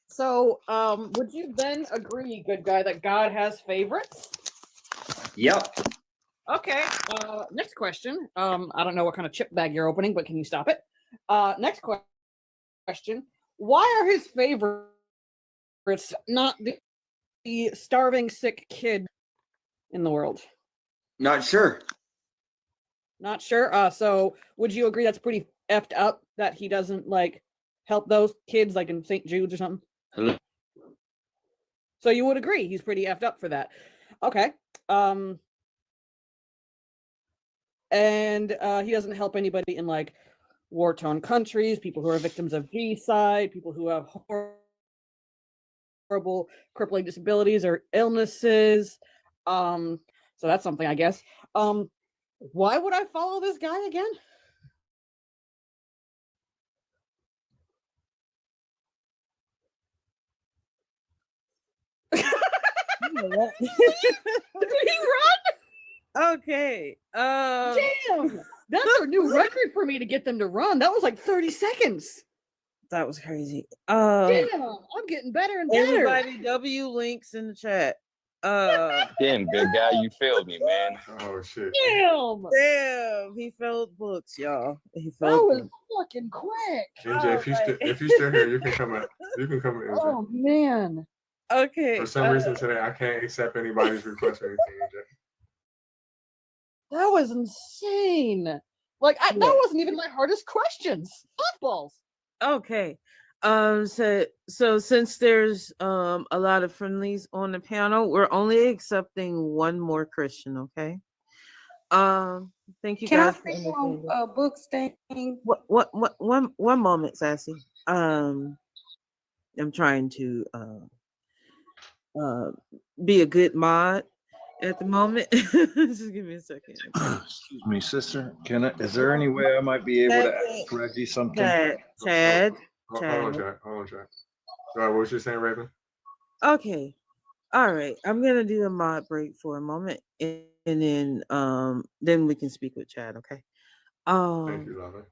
So would you then agree, Good Guy, that God has favorites? Yep. Okay. Next question. I don't know what kind of chip bag you're opening, but can you stop it? Next question. Why are his favorites not the starving, sick kid in the world? Not sure. Not sure. So would you agree that's pretty effed up that he doesn't like help those kids like in St. Jude's or something? Hello? So you would agree he's pretty effed up for that. Okay. And he doesn't help anybody in like war-torn countries, people who are victims of genocide, people who have horrible crippling disabilities or illnesses. So that's something, I guess. Why would I follow this guy again? Did he run? Okay. Damn, that's a new record for me to get them to run. That was like 30 seconds. That was crazy. Damn, I'm getting better and better. Everybody, W links in the chat. Damn, Good Guy, you failed me, man. Oh shit. Damn, he filled books, y'all. He that filled was books. fucking quick. NJ, if you still here, you can come in. You can come in. NJ. Oh man. Okay. For some reason today, I can't accept anybody's request or anything, NJ. That was insane. Like that wasn't even my hardest questions. Softballs. Okay. So since there's a lot of friendlies on the panel, we're only accepting one more Christian, okay? Thank you Can I guys. say one books thing? One moment, Sassy. I'm trying to be a good mod at the moment. Just give me a second. Excuse me, sister. Is there any way I might be able to ask Reggie something? Chad. Hold on, Chad. What was you saying, Raven? Okay. All right. I'm gonna do a mod break for a moment, and then we can speak with Chad. Okay. Thank you, Lava.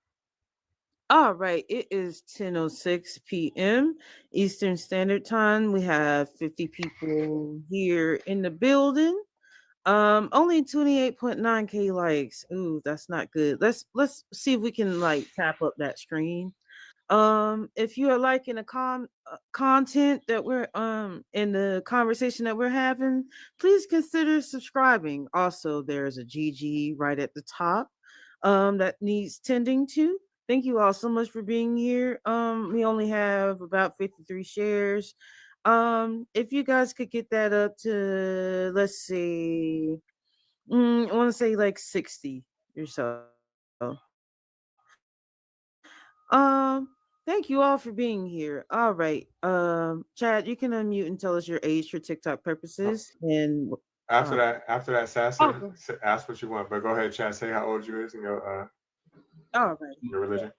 All right. It is 10:06 p.m. Eastern Standard Time. We have 50 people here in the building. Only 28.9k likes. Ooh, that's not good. Let's see if we can like tap up that screen. If you are liking the content that we're in the conversation that we're having, please consider subscribing. Also, there's a GG right at the top that needs tending to. Thank you all so much for being here. We only have about 53 shares. If you guys could get that up to, let's see, I want to say like 60 or so. Thank you all for being here. All right. Chad, you can unmute and tell us your age for TikTok purposes. And After that, Sassy, okay. ask what you want. But go ahead, Chad. Say how old you is and your all right. Your religion.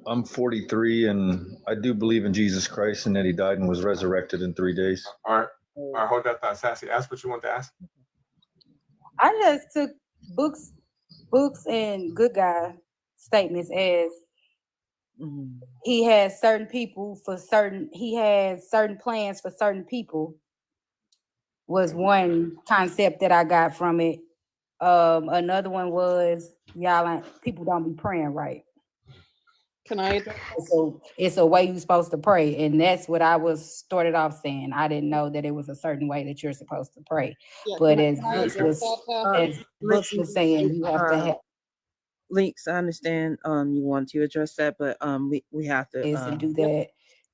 I'm 43, and I do believe in Jesus Christ and that He died and was resurrected in 3 days. All right. Hold that thought, Sassy. Ask what you want to ask. I just took books and Good Guy statements as he has certain people for certain. He has certain plans for certain people. Was one concept that I got from it. Another one was people don't be praying right. Can I? So it's a way you're supposed to pray, and that's what I was started off saying. I didn't know that it was a certain way that you're supposed to pray, but as Brooks was saying, you have to have links. I understand. You want to address that, but we have to do that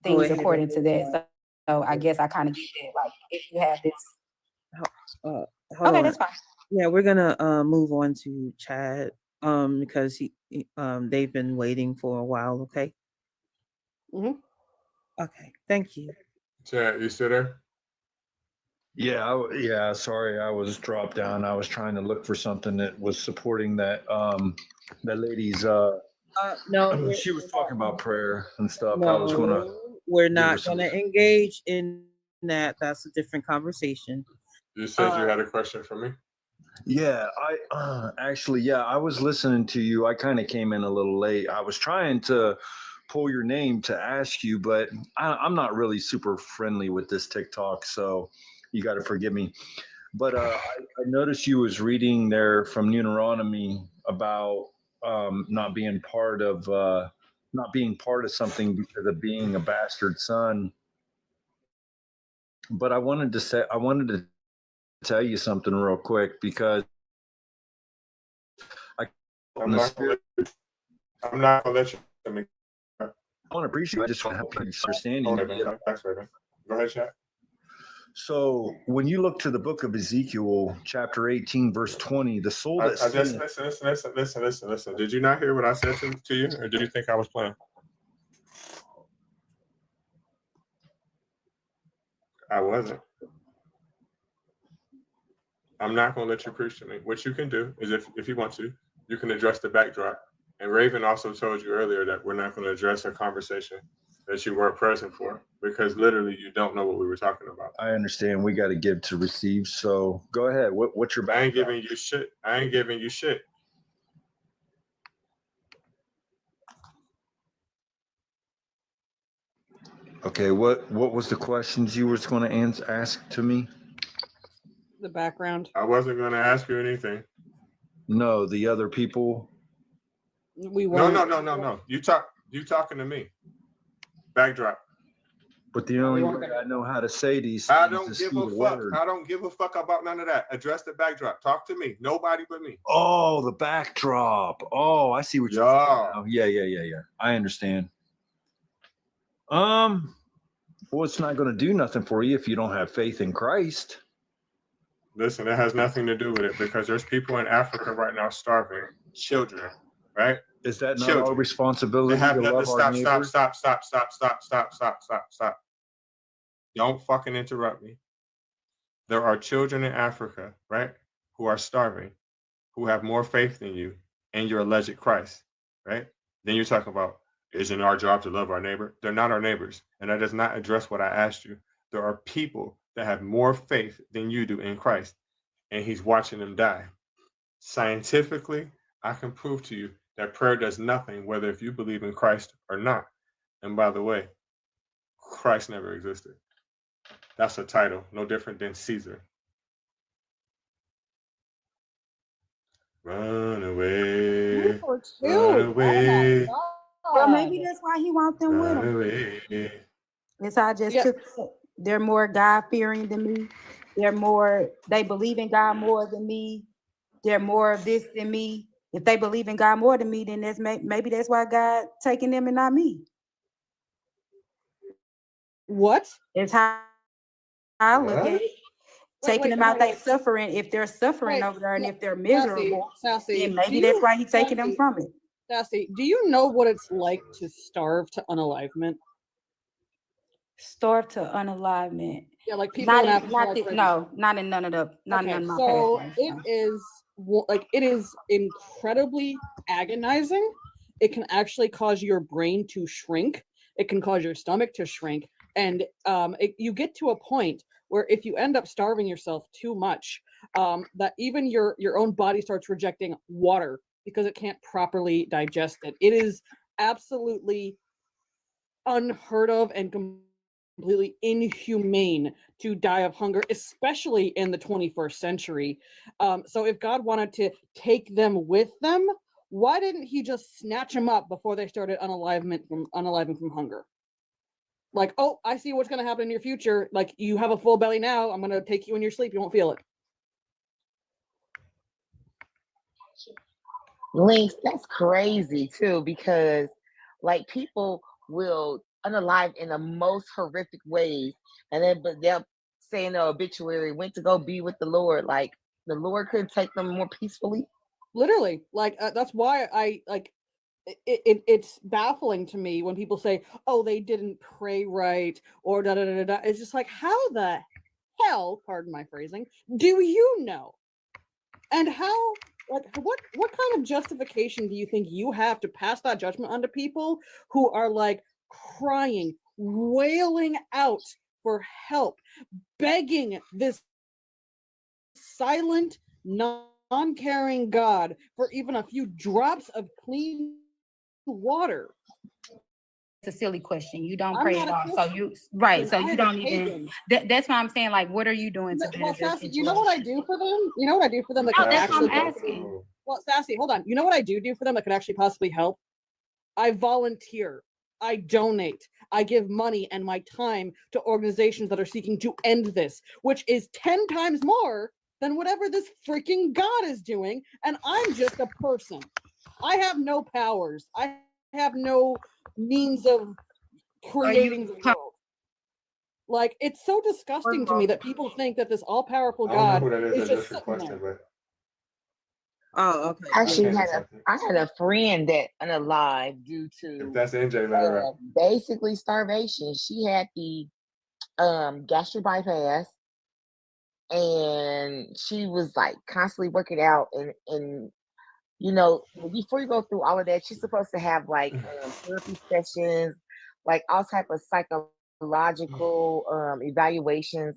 things according to that. So I guess I kind of get that. Like if you have this, okay, that's fine. Yeah, we're gonna move on to Chad because they've been waiting for a while. Okay. Mm-hmm. Okay. Thank you. Chad, you still there? Yeah, yeah. Sorry, I was dropped down. I was trying to look for something that was supporting that lady's. No, She was talking about prayer and stuff. I was gonna we're give her not some. going to engage in that. That's a different conversation. You said you had a question for me. Yeah, I actually, yeah, I was listening to you. I kind of came in a little late. I was trying to pull your name to ask you, but I'm not really super friendly with this TikTok, so you got to forgive me. But I noticed you was reading there from Deuteronomy about not being part of something because of being a bastard son. But I wanted to tell you something real quick because I'm not gonna let you. I want to appreciate. I just want to help you understand. Go ahead, chat. So when you look to the book of Ezekiel, chapter 18, verse 20, the soul that I just listen. Did you not hear what I said to you, or did you think I was playing? I wasn't. I'm not going to let you preach to me. What you can do is, if you want to, you can address the backdrop. And Raven also told you earlier that we're not going to address a conversation that you weren't present for, because literally you don't know what we were talking about. I understand. We got to give to receive. So go ahead. What's your backdrop? I ain't giving you shit. Okay. What was the questions you was going to ask to me? The background. I wasn't going to ask you anything. No, the other people. We won't. No. You talking to me. Backdrop. But the only way I know how to say these things I don't is give through a the fuck. word. I don't give a fuck about none of that. Address the backdrop. Talk to me. Nobody but me. Oh, the backdrop. Oh, I see what you're saying now. Yeah. I understand. Well, it's not going to do nothing for you if you don't have faith in Christ. Listen, it has nothing to do with it, because there's people in Africa right now starving, children, right? Is that not our responsibility They have to nothing. love our neighbors? Stop. Don't fucking interrupt me. There are children in Africa, right, who are starving, who have more faith than you and your alleged Christ, right? Then you're talking about, isn't our job to love our neighbor? They're not our neighbors. And that does not address what I asked you. There are people that have more faith than you do in Christ, and he's watching them die. Scientifically, I can prove to you that prayer does nothing, whether if you believe in Christ or not. And by the way, Christ never existed. That's a title, no different than Caesar. Run away. Run away. Well, maybe that's why he want them with Run him. away. It's I just took. They're more God fearing than me. They believe in God more than me. They're more of this than me. If they believe in God more than me, then maybe that's why God taking them and not me. What? It's how I look at it. Taking them out, they suffering. If they're suffering over there, and if they're miserable, then maybe that's why he's taking them from it. Sassy, do you know what it's like to starve to unalivement? Starve to unalivement. Yeah, like people Not in in, Africa. not the, no, not in none of the, not Okay, none of my so past lives, it is incredibly agonizing. It can actually cause your brain to shrink. It can cause your stomach to shrink, and you get to a point where if you end up starving yourself too much, that even your own body starts rejecting water because it can't properly digest it. It is absolutely unheard of and completely inhumane to die of hunger, especially in the 21st century. So if God wanted to take them with them, why didn't he just snatch them up before they started unaliving from hunger? Like, oh, I see what's going to happen in your future. Like, you have a full belly now. I'm going to take you in your sleep. You won't feel it. Links, that's crazy too, because like people will unalive in the most horrific ways, and then but they'll say in the obituary went to go be with the Lord. Like the Lord couldn't take them more peacefully. Literally, like that's why I like it's baffling to me when people say, "Oh, they didn't pray right," or da da da da. It's just like, how the hell, pardon my phrasing, do you know? And how, like, what kind of justification do you think you have to pass that judgment onto people who are like crying, wailing out for help, begging this silent, non-caring God for even a few drops of clean water? It's a silly question. You don't I'm pray not at a all. So Christian. you right. So I you am a don't even pagan. that's why I'm saying, like, what are you doing to Well, better their Sassy, you know what I situation? do for them? You know what I do for them that No, could that's what I'm actually asking. Well, Sassy, hold on. You know what I do for them that could actually possibly help? I volunteer. I donate. I give money and my time to organizations that are seeking to end this, which is 10 times more than whatever this freaking God is doing. And I'm just a person. I have no powers. I have no means of creating the world. Like, it's so disgusting to me that people think that this all-powerful I don't know God who that is is that just just sitting requested, there. but Oh, okay. I I actually can't had accept it. I had a friend that unalived due If to that's NJ, let her out. basically starvation. She had the gastric bypass, and she was like constantly working out, and you know, before you go through all of that, you're supposed to have like therapy sessions, like all type of psychological evaluations.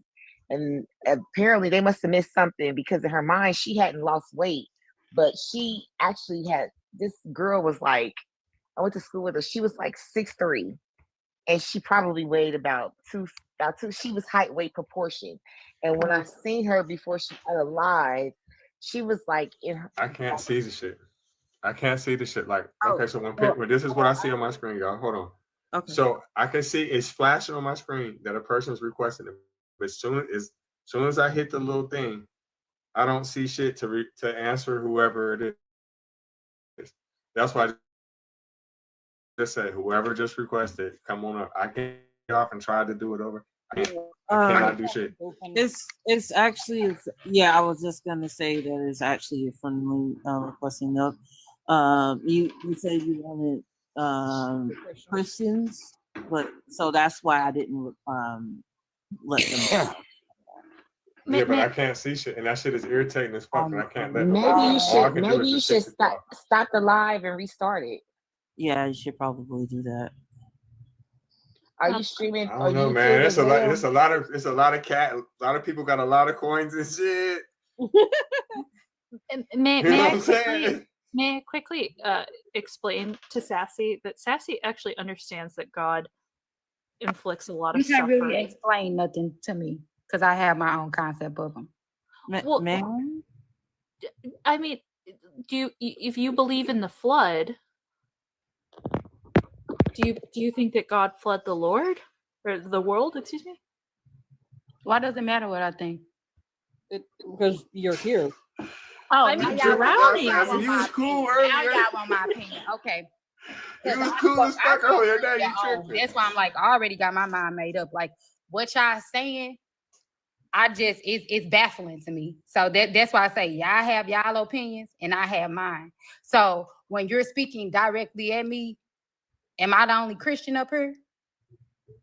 And apparently they must have missed something, because in her mind she hadn't lost weight, but she actually had, this girl was like, I went to school with her, she was like 6'3", and she probably weighed about two. She was height weight proportion. And when I seen her before she got alive, she was like in her, I can't see the shit. I can't see the shit. Like, Oh, okay, so when this is what I see on my screen, y'all. Hold on. okay. So I can see it's flashing on my screen that a person is requesting it. But as soon as I hit the little thing, I don't see shit to answer whoever it is. That's why I just said whoever just requested, come on up. I can't get off and try to do it over. I cannot do shit. It's actually yeah. I was just gonna say that it's actually a friendly requesting milk. You said you wanted Christians, but so that's why I didn't let them. Yeah, but I can't see shit, and that shit is irritating as fuck, and I can't let maybe nobody. you All I should can do is just fix it. stop the live and restart it. Yeah, you should probably do that. Are you streaming I on don't know, YouTube man. as It's a lot. well? It's a lot of. It's a lot of cat. A lot of people got a lot of coins and shit. May You know what I I'm saying? quickly, may I quickly explain to Sassy that Sassy actually understands that God inflicts a lot You of can't really suffering. explain nothing to me because I have my own concept of them. Well, I mean, if you believe in the flood, do you think that God flooded the Lord or the world? Excuse me. Why does it matter what I think? Because you're here. Oh, I now mean, y'all drowning. want You my was cool opinion. Now earlier. y'all want my opinion. Okay. You was I cool spoke- as I fuck spoke earlier. Now earlier you on. tripping. That's why I'm like, I already got my mind made up. Like what y'all saying, it's baffling to me. So that's why I say y'all have y'all opinions and I have mine. So when you're speaking directly at me, am I the only Christian up here?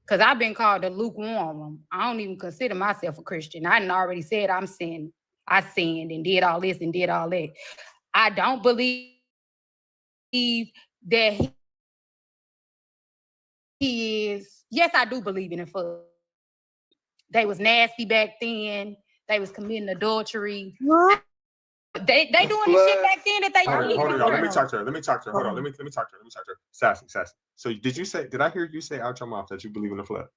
Because I've been called a lukewarm one. I don't even consider myself a Christian. I done already said I'm sin. I sinned and did all this and did all that. I don't believe that he is. Yes, I do believe in the flood. They was nasty back then. They was committing adultery. They doing the shit back then that they Hold on, did. hold on, now. y'all. Let me talk to her. Let me talk to her. Hold on. Let me talk to her. Let me talk to her. Sassy. So did I hear you say out your mouth that you believe in the flood?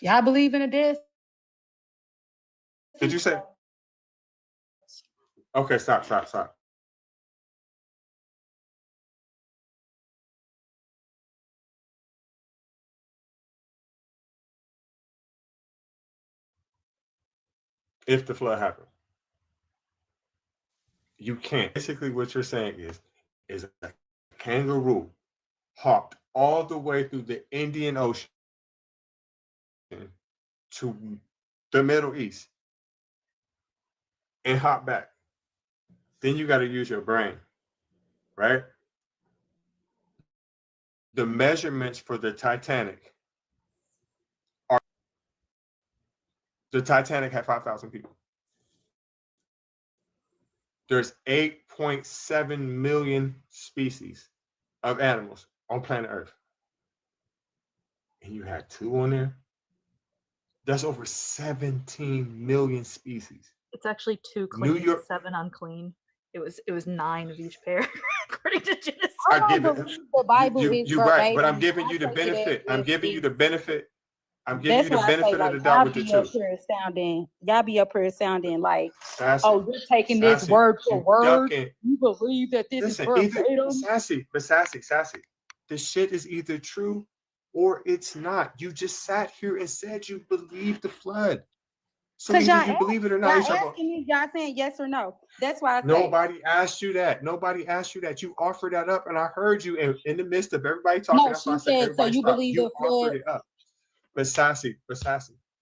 Y'all believe in a death? Did you say? Okay, stop. If the flood happened, you can't. Basically, what you're saying is a kangaroo hopped all the way through the Indian Ocean to the Middle East and hop back. Then you got to use your brain, right? the measurements for the Titanic are the Titanic had 5,000 people. There's 8.7 million species of animals on planet Earth. And you had 2 on there. That's over 17 million species. It's actually 2 New clean, York- 7 unclean. It was 9 of each pair, according to Genesis. I I give don't it. believe the Bible is You're right, but I'm verbatim. giving I you the take it as benefit. I'm if giving you it's the benefit. I'm giving you That's the why I say, benefit of like, the doubt y'all with the be up two. here sounding, y'all be up here sounding like, Sassy, oh, you're taking this sassy, word for you word. ducking. You believe that this Listen, is either verbatim. sassy. The shit is either true or it's not. You just sat here and said you believe the flood. So Because either you believe it or not. y'all You talk about- asking me, y'all saying yes or no. That's why I say, Nobody asked you that. Nobody asked you that. You offered that up, and I heard you in the midst of everybody talking. no, That's why I she said said, so everybody you stop. believe You the flood. offered it up. But sassy,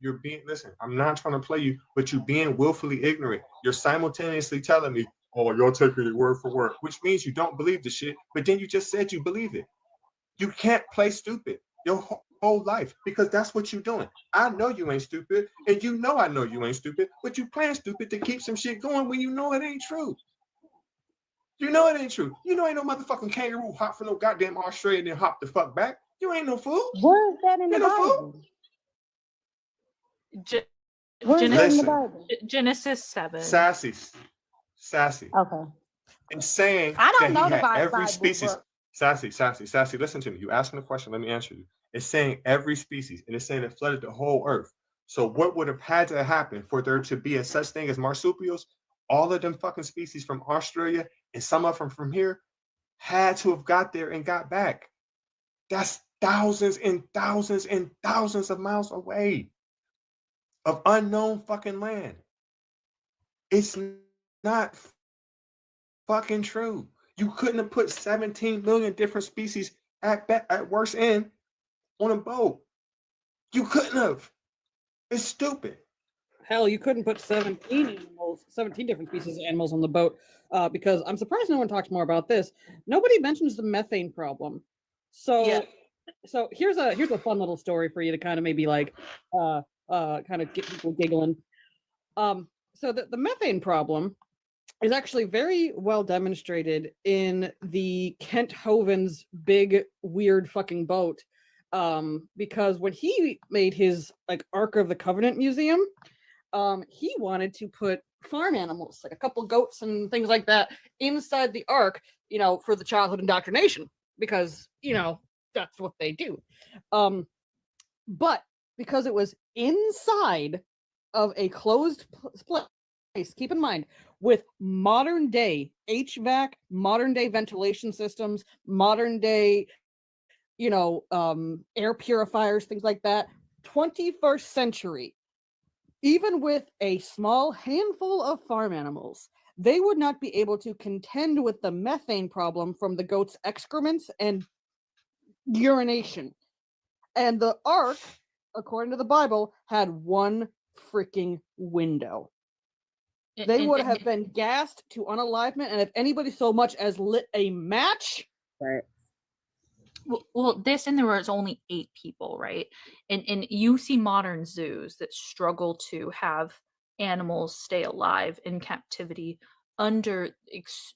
you're being, listen, I'm not trying to play you, but you being willfully ignorant. You're simultaneously telling me, oh, you're taking it word for word, which means you don't believe the shit, but then you just said you believe it. You can't play stupid your whole life because that's what you're doing. I know you ain't stupid, and you know I know you ain't stupid, but you playing stupid to keep some shit going when you know it ain't true. You know it ain't true. You know ain't no motherfucking kangaroo hop from no goddamn Australia and then hop the fuck back. You ain't no fool. Where is that in the You no fool. Bible? Ge- Where is that in the Listen. Bible? Genesis 7. Sassy. Okay. And saying I don't that he know the had Bible, every species. but Sassy. Listen to me. You asking a question. Let me answer you. It's saying every species, and it's saying it flooded the whole earth. So what would have had to happen for there to be a such thing as marsupials? All of them fucking species from Australia and some of them from here had to have got there and got back. That's thousands and thousands and thousands of miles away of unknown fucking land. It's not fucking true. You couldn't have put 17 million different species at worst end on a boat. You couldn't have. It's stupid. Hell, you couldn't put 17 different species of animals on the boat, because I'm surprised no one talks more about this. Nobody mentions the methane problem. So, so here's a fun little story for you to kind of maybe like, kind of get people giggling. So the methane problem is actually very well demonstrated in the Kent Hovind's big weird fucking boat. Because when he made his like Ark of the Covenant museum, he wanted to put farm animals, like a couple goats and things like that, inside the ark, for the childhood indoctrination, because that's what they do. But because it was inside of a closed place, keep in mind, with modern day HVAC, modern day ventilation systems, modern day air purifiers, things like that, 21st century, even with a small handful of farm animals, they would not be able to contend with the methane problem from the goats' excrements and urination. And the ark, according to the Bible, had one freaking window. They would have been gassed to unalivement, and if anybody so much as lit a match, right. Well, this and there was only 8 people, right? And you see modern zoos that struggle to have animals stay alive in captivity under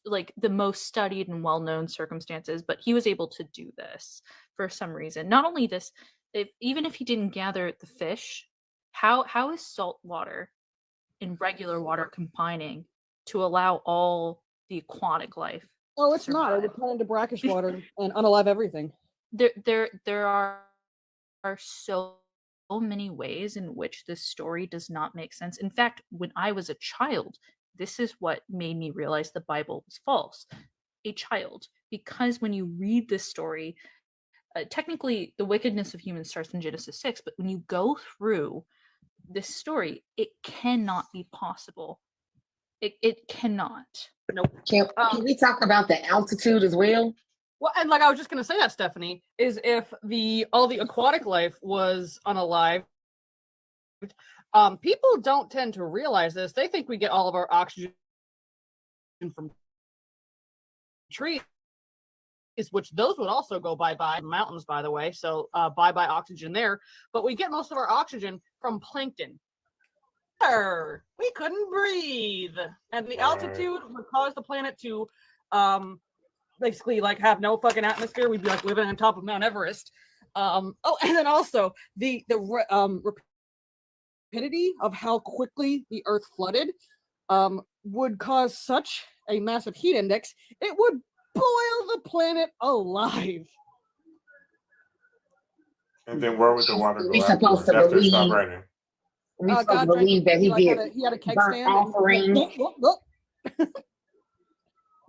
like the most studied and well-known circumstances, but he was able to do this for some reason. Not only this, even if he didn't gather the fish, how is salt water and regular water combining to allow all the aquatic life? Oh, it's not. It would turn into brackish water and unalive everything. There are so many ways in which this story does not make sense. In fact, when I was a child, this is what made me realize the Bible was false. A child, because when you read this story, technically the wickedness of humans starts in Genesis 6, but when you go through this story, it cannot be possible. It cannot. Nope. Can we talk about the altitude as well? Well, and like I was just gonna say that, Stephanie, is if all the aquatic life was unalived, people don't tend to realize this. They think we get all of our oxygen from trees. which those would also go bye-bye mountains, by the way. So bye-bye oxygen there. But we get most of our oxygen from plankton. We couldn't breathe. And the altitude would cause the planet to basically like have no fucking atmosphere. We'd be like living on top of Mount Everest. And then also the rapidity of how quickly the Earth flooded would cause such a massive heat index, it would boil the planet alive. And then where would the water We go supposed to after it stopped believe. raining? We supposed to believe that he He had a keg burnt stand. offerings.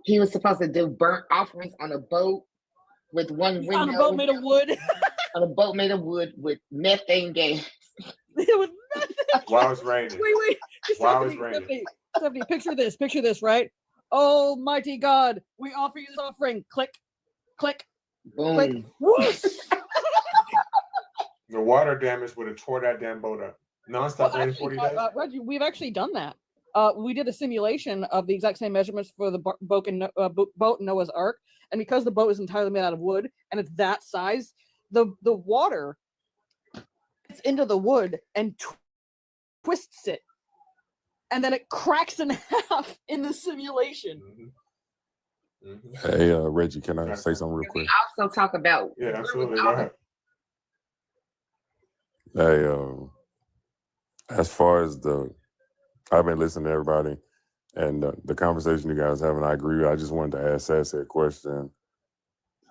He was supposed to do burnt offerings on a boat with one window. On a boat made of wood. On a boat made of wood with methane gas. While it's raining. Wait. While it's raining. Stephanie, picture this, right? Almighty God, we offer you this offering. Click, click, boom. Click. Whoosh. The water damage would have tore that damn boat up. Non-stop raining 40 days. Reggie, we've actually done that. We did a simulation of the exact same measurements for the boat in Noah's Ark, and because the boat is entirely made out of wood and it's that size, the water gets into the wood and twists it, and then it cracks in half in the simulation. Hey, Reggie, can I say something real quick? We also talk about absolutely. Go ahead. Hey, as far as I've been listening to everybody and the conversation you guys having, I agree. I just wanted to ask Sassy a question.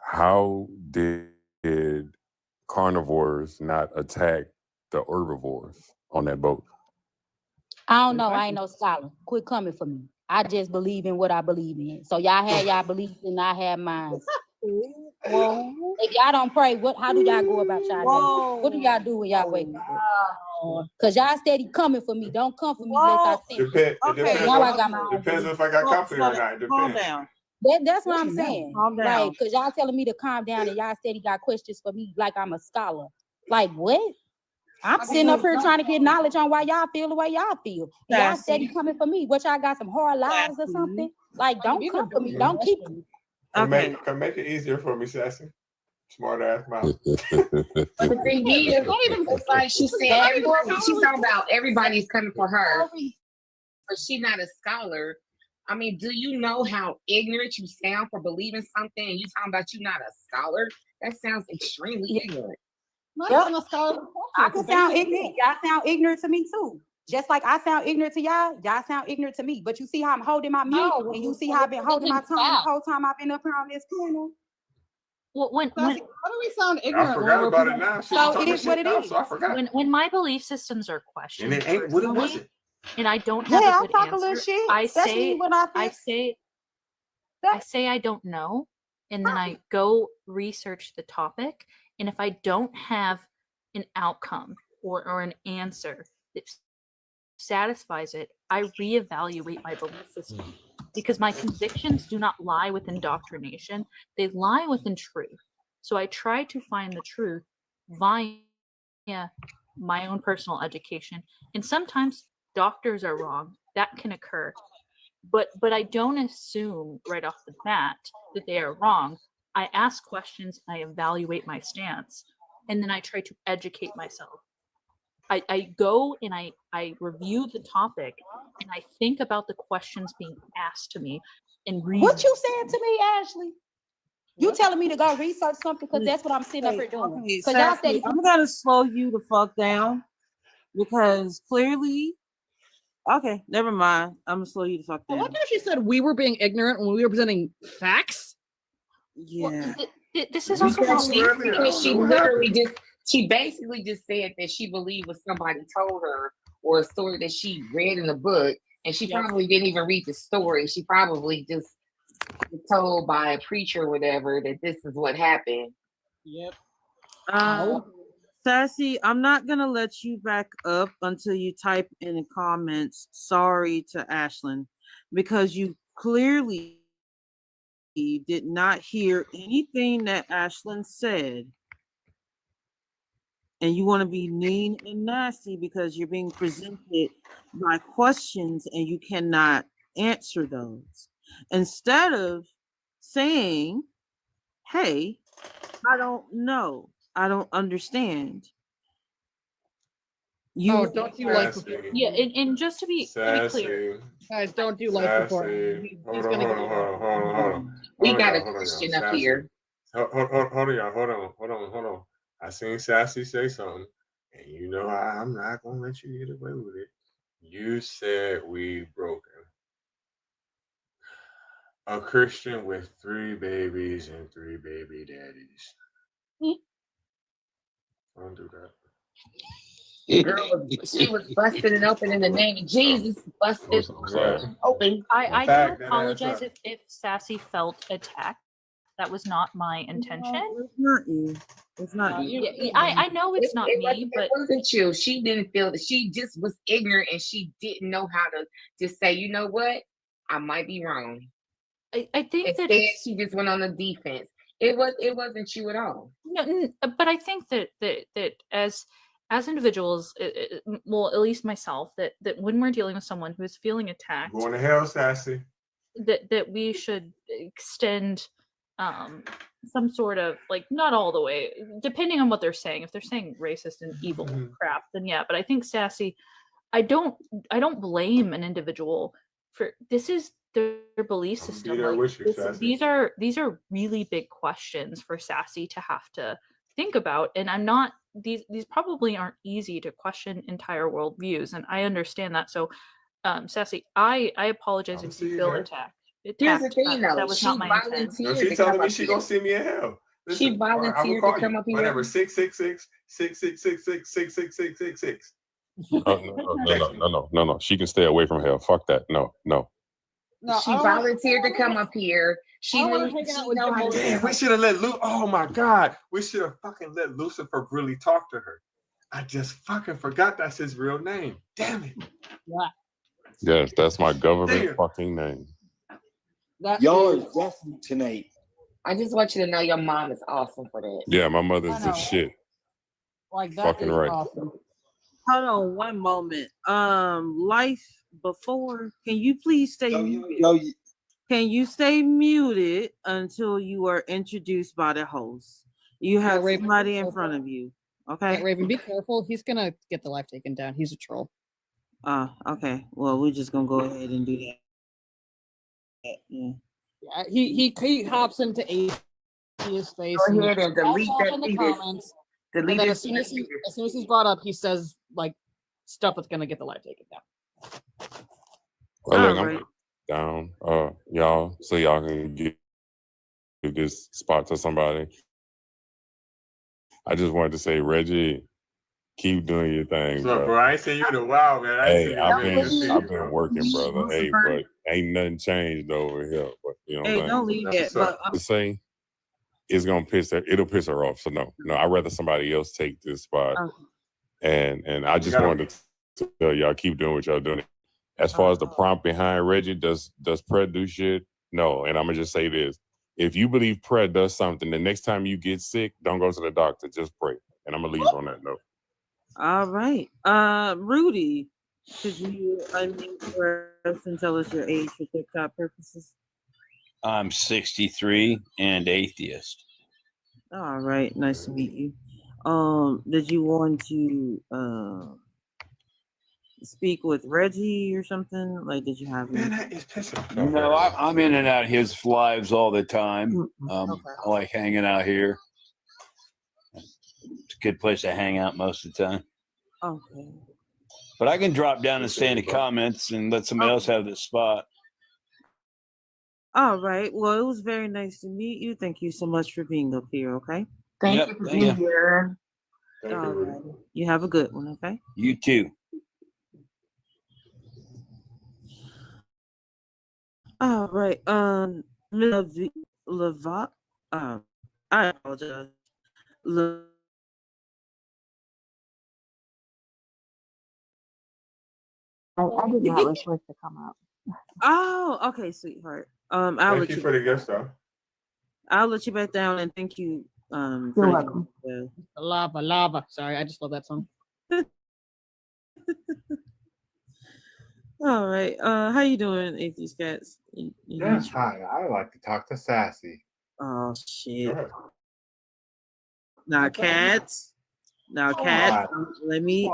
How did carnivores not attack the herbivores on that boat? I don't know. I ain't no scholar. Quit coming for me. I just believe in what I believe in. So y'all had y'all beliefs and I had mine. If y'all don't pray, how do y'all go about y'all day? What do y'all do when y'all wake up? Because y'all steady coming for me. Don't come for me unless I think. Depends Now I got my own depends if I got company or not. It Calm depends. down. That's what I'm saying. Calm down. Like, because y'all telling me to calm down and y'all steady got questions for me like I'm a scholar. Like, what? I'm sitting up here trying to get knowledge on why y'all feel the way y'all feel. And y'all steady coming for me. What, y'all got some hard lives or something? Like, don't come for me. Don't keep me. Can make it easier for me, Sassy. Smart ass mouth. But the thing is, it's like she said, she's talking about everybody's coming for her, but she's not a scholar. I mean, do you know how ignorant you sound for believing something and you talking about you not a scholar? That sounds extremely ignorant. I can sound ignorant. Y'all sound ignorant to me too. Just like I sound ignorant to y'all, y'all sound ignorant to me. But you see how I'm holding my mute, and you see how I've been holding my tongue the whole time I've been up here on this panel. Well, how do we sound ignorant? I forgot about it now. So it is what it is. So I forgot. When my belief systems are questioned, And it ain't what it was. and I don't have Yeah, a I good talk answer, a little shit. I especially say when I say I don't know, and then I go research the topic, and if I don't have an outcome or an answer that satisfies it, I reevaluate my belief system because my convictions do not lie with indoctrination, they lie within truth. So I try to find the truth via my own personal education, and sometimes doctors are wrong. That can occur, but I don't assume right off the bat that they are wrong. I ask questions, I evaluate my stance, and then I try to educate myself. I go and I review the topic and I think about the questions being asked to me and read. What you said to me, Ashley? You telling me to go research something because that's what I'm sitting up here doing. Okay, Because y'all Sassy, steady I'm gonna slow you the fuck down because clearly, okay, never mind. I'm gonna slow you the fuck I down. like how she said we were being ignorant when we were presenting facts. Yeah. This is also Because she literally she basically just said that she believed what somebody told her or a story that she read in a book, and she probably didn't even read the story. She probably just was told by a preacher or whatever that this is what happened. Yep. Sassy, I'm not gonna let you back up until you type in the comments sorry to Ashlyn, because you clearly did not hear anything that Ashlyn said. And you want to be mean and nasty because you're being presented by questions and you cannot answer those. Instead of saying, hey, I don't know. I don't understand. Oh, don't do life Sassy. before. Yeah, and just to be clear, Sassy. Guys, don't do life before. Sassy. He's Hold on, gonna hold get on, hold on, hold on, hold on. We Hold on, got y'all, a hold on, y'all. Christian up Sassy. here. Hold on, y'all. Hold on. I seen Sassy say something, and you know I'm not gonna let you get away with it. You said we broken. A Christian with 3 babies and 3 baby daddies. Don't do that. Girl, she was busting it open in the name of Jesus. Busted open. I Fact, do that apologize ass if Sassy felt attacked. That was not my intention. It's not you. It's not you. I know it's not me, It but wasn't you. She didn't feel that. She just was ignorant and she didn't know how to just say, you know what? I might be wrong. I think that Instead, she just went on the defense. It wasn't you at all. no, but I think that as individuals, well, at least myself, that when we're dealing with someone who is feeling attacked, Going to hell, Sassy. that we should extend some sort of, like, not all the way, depending on what they're saying. If they're saying racist and evil crap, then yeah. But I think Sassy, I don't blame an individual for this is their belief system. there Like, with you, Sassy. these are really big questions for Sassy to have to think about, and I'm not these probably aren't easy to question entire worldviews, and I understand that. So Sassy, I apologize if you feel attacked. Here's the thing, though. That was she not my intent. volunteered She to telling come me up she here. gonna see me in hell. She Listen, I will volunteered call to come you. up here. My number 666-666-666-666. No. She can stay away from hell. Fuck that. No. She volunteered to come up here. She knew know how to Damn, we should have let Oh my God, we should have fucking let Lucifer really talk to her. I just fucking forgot that's his real name. Damn it. Yes, that's my government Damn. fucking name. Y'all are destined tonight. I just want you to know your mom is awesome for that. Yeah, my mother's the shit. Like that Fucking is right. awesome. Hold on one moment. Life before. Can you please stay muted? Can you stay muted until you are introduced by the host? You have Raven, somebody in front of you. Okay. Yeah, Raven, be careful. He's gonna get the life taken down. He's a troll. Okay. Well, we're just gonna go ahead and do that. Yeah. Yeah, he hops into atheist face. Go ahead and delete pops off that in the fetus. comments. Delete And then it. as soon as he's brought up, he says like stuff that's gonna get the life taken down. Well, look, I'm down, y'all, so y'all can give this spot to somebody. I just wanted to say, Reggie, keep doing your thing, So, bro. bro, I ain't seen you in a while, man. I ain't seen Hey, you I've been working, brother. Hey, but ain't nothing changed over here. But you know what I'm saying? Don't leave that. But To say it's gonna it'll piss her off. So no, I'd rather somebody else take this spot. And I just wanted to tell y'all, keep doing what y'all doing. As far as the prompt behind Reggie, does Pred do shit? No. And I'm gonna just say this: if you believe Pred does something, the next time you get sick, don't go to the doctor. Just pray. And I'm gonna leave on that note. all right. Rudy, could you unmute for us and tell us your age for TikTok purposes? I'm 63 and atheist. All right, nice to meet you. Did you want to speak with Reggie or something? Like, did you have? Man, that is pissing. No, I'm in and out of his lives all the time. I like hanging out here. It's a good place to hang out most of the time. Okay. But I can drop down and stay in the comments and let somebody else have the spot. All right. Well, it was very nice to meet you. Thank you so much for being up here. Okay. Thank you for being here. All right. You have a good one. Okay. You too. All right. Leva. I apologize. I did not request to come up. Oh, okay, sweetheart. I'll Thank let you you for the gift, though. I'll let you back down and thank you. You're for welcome. Lava. Sorry, I just love that song. All right. How you doing, Atheist Cats? Yes, hi. I would like to talk to Sassy. Oh shit. ahead. Now cats. Now cats. Let me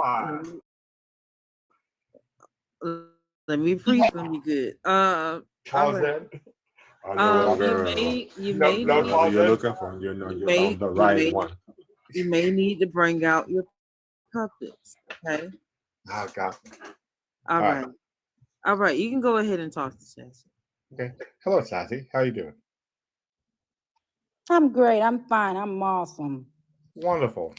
brief them. You good? All Pause right. that. Oh, no, You girl. may No, need you're looking for. You're on the you right may one. you may need to bring out your puppets. Okay. Oh, God. All All right. right. All right. You can go ahead and talk to Sassy. Okay. Hello, Sassy. How you doing? I'm great. I'm fine. I'm awesome. Wonderful.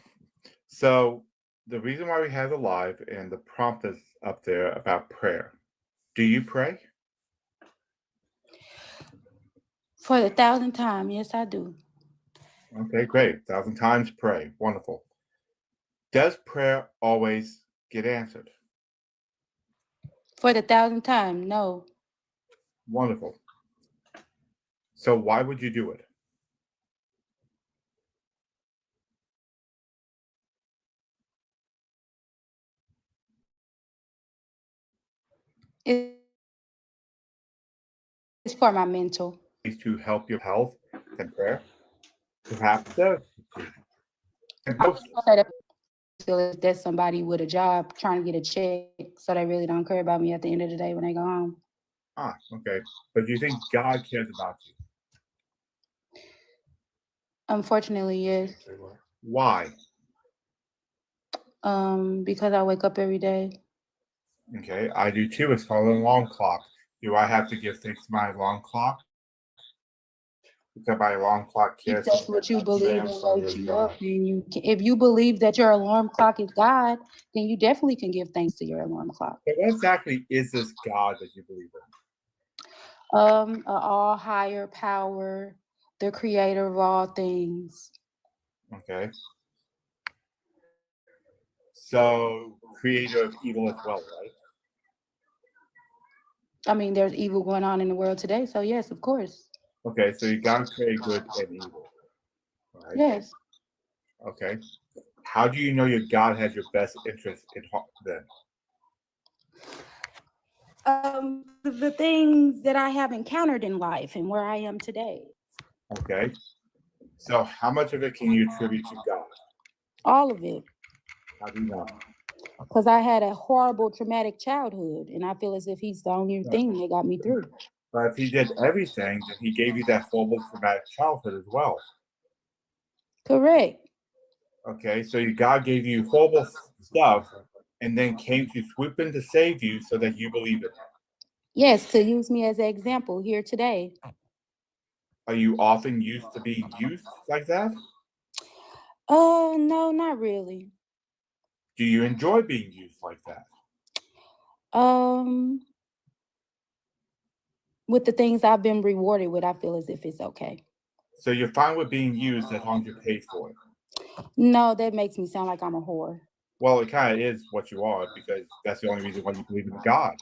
So the reason why we have the live and the prompt is up there about prayer. Do you pray? For the 1,000th time, yes, I do. Okay, great. 1,000 times pray. Wonderful. Does prayer always get answered? For the 1,000th time, no. Wonderful. So why would you do it? It's for my mental. To help your health and prayer? Perhaps so. And I most say that feel as that's somebody with a job trying to get a check, so they really don't care about me at the end of the day when they go home. Okay. But do you think God cares about you? Unfortunately, yes. Why? Because I wake up every day. Okay, I do too. It's called an alarm clock. Do I have to give thanks to my alarm clock? Because my alarm clock If cares. that's what you believe and Samsung wakes is you God. up, then you can, if you believe that your alarm clock is God, then you definitely can give thanks to your alarm clock. So what exactly is this God that you believe in? A all higher power, the creator of all things. Okay. So creator of evil as well, right? I mean, there's evil going on in the world today, so yes, of course. Okay, so you gotta create good and evil. Right? Yes. Okay. How do you know your God has your best interest in heart then? The things that I have encountered in life and where I am today. Okay. So how much of it can you attribute to God? All of it. How do you know? Because I had a horrible traumatic childhood, and I feel as if he's the only thing that got me through. But if he did everything, then he gave you that horrible traumatic childhood as well. Correct. Okay, so God gave you horrible stuff and then came to swoop in to save you so that you believe it. Yes, to use me as an example here today. Are you often used to being used like that? No, not really. Do you enjoy being used like that? With the things I've been rewarded with, I feel as if it's okay. So you're fine with being used as long as you're paid for it? No, that makes me sound like I'm a whore. Well, it kind of is what you are because that's the only reason why you believe in God.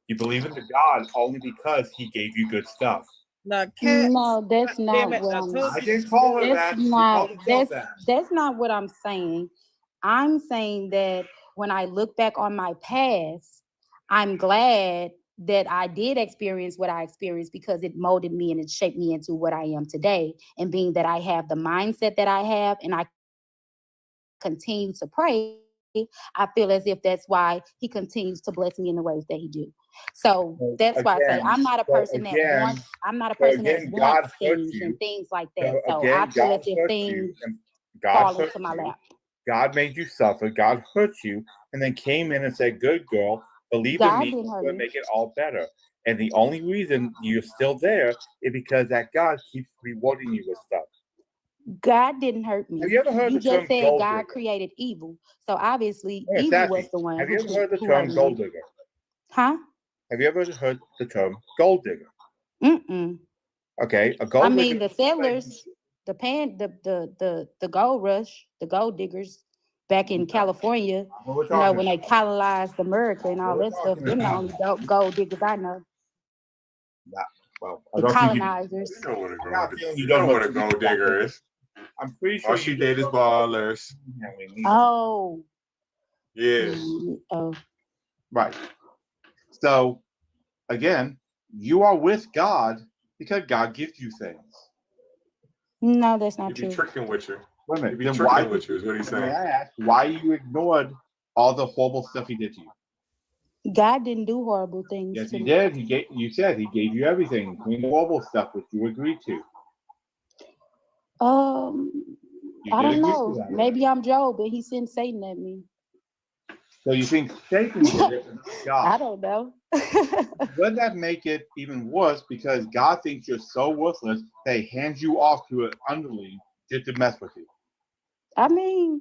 You believe in the God only because he gave you good stuff. Now, cats. No, that's not what I didn't call her that. She called herself that. That's not what I'm saying. I'm saying that when I look back on my past, I'm glad that I did experience what I experienced because it molded me and it shaped me into what I am today. And being that I have the mindset that I have and I continue to pray, I feel as if that's why he continues to bless me in the ways that he do. So that's why I say I'm not a person that wants. I'm not a person that wants things and things like that. So I feel as if things fall into my lap. God made you suffer. God hurt you, and then came in and said, "Good girl, believe in me. We'll make it all better." And the only reason you're still there is because that God keeps rewarding you with stuff. God didn't hurt me. Have you ever heard the term just said gold God digger? created evil. So obviously Yeah, evil exactly. was the one. Have you ever heard the who term hurt gold me. digger? Huh? Have you ever heard the term gold digger? Mm-mm. Okay, a gold I digger. mean the settlers, the gold rush, the gold diggers back in California, What you know, when they colonized America and all that stuff, they're the only gold diggers I know. Well, The colonizers. You don't know what a gold digger is. I'm pretty sure All she did is ballers. Oh. Yeah. Oh. Right. So, again, you are with God because God gives you things. No, that's not You be true. tricking with you. Wait a You minute. be Then why tricking with you is what he's may saying. I ask why you ignored all the horrible stuff he did to you? God didn't do horrible things Yes, to he me. did. You said he gave you everything, including the horrible stuff, which you agreed to. You I did don't agree to know. that. Maybe I'm Job and he sent Satan at me. So you think Satan did it, and not God? I don't know. Wouldn't that make it even worse because God thinks you're so worthless that he hands you off to an underling just to mess with you? I mean,